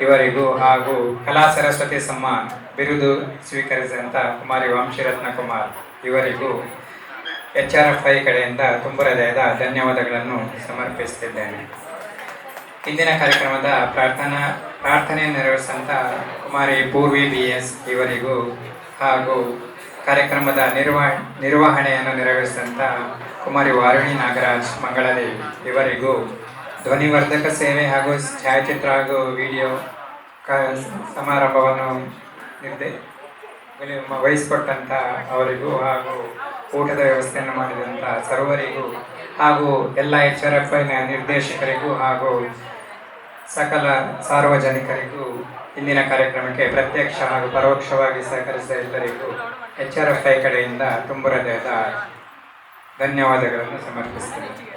Speaker 12: ಇವರಿಗೂ, ಹಾಗೂ ಕಲಾ ಸರಸ್ವತಿ ಸಮ್ಮಾನ್ ಬಿರುದು ಸ್ವೀಕರಿಸಿದಂಥ ಕುಮಾರಿ ವಂಶಿರತ್ನ ಕುಮಾರ್ ಇವರಿಗೂ HRFI ಕಡೆಯಿಂದ ತುಂಬ ಹೃದಯದ ಧನ್ಯವಾದಗಳನ್ನು ಸಮರ್ಪಿಸುತ್ತಿದ್ದೇನೆ. ಇಂದಿನ ಕಾರ್ಯಕ್ರಮದ ಪ್ರಾರ್ಥನೆ ನೆರವೇರಿಸಿದಂಥ ಕುಮಾರಿ ಪೂರ್ವಿ BS ಇವರಿಗೂ, ಹಾಗೂ ಕಾರ್ಯಕ್ರಮದ ನಿರ್ವಹಣೆಯನ್ನು ನೆರವೇರಿಸಿದಂಥ ಕುಮಾರಿ ವಾರುಣಿ ನಾಗರಾಜ್, ಮಂಗಳದೇವಿ ಇವರಿಗೂ, ಧ್ವನಿವರ್ಧಕ ಸೇವೆ ಹಾಗೂ ಛಾಯಾಚಿತ್ರ ಹಾಗೂ ವಿಡಿಯೋ ಸಮಾರಂಭವನ್ನು ವಹಿಸಿಕೊಟ್ಟಂಥ ಅವರಿಗೂ, ಹಾಗೂ ಊಟದ ವ್ಯವಸ್ಥೆಯನ್ನು ಮಾಡಿದಂಥ ಸರ್ವರಿಗೂ, ಹಾಗೂ ಎಲ್ಲ HRFIನ ನಿರ್ದೇಶಕರಿಗೂ ಹಾಗೂ ಸಕಲ ಸಾರ್ವಜನಿಕರಿಗೂ, ಇಂದಿನ ಕಾರ್ಯಕ್ರಮಕ್ಕೆ ಪ್ರತ್ಯಕ್ಷ ಹಾಗೂ ಪರೋಕ್ಷವಾಗಿ ಸಹಕರಿಸಿದ ಎಲ್ಲರಿಗೂ HRFI ಕಡೆಯಿಂದ ತುಂಬ ಹೃದಯದ ಧನ್ಯವಾದಗಳನ್ನು ಸಮರ್ಪಿಸುತ್ತೇನೆ.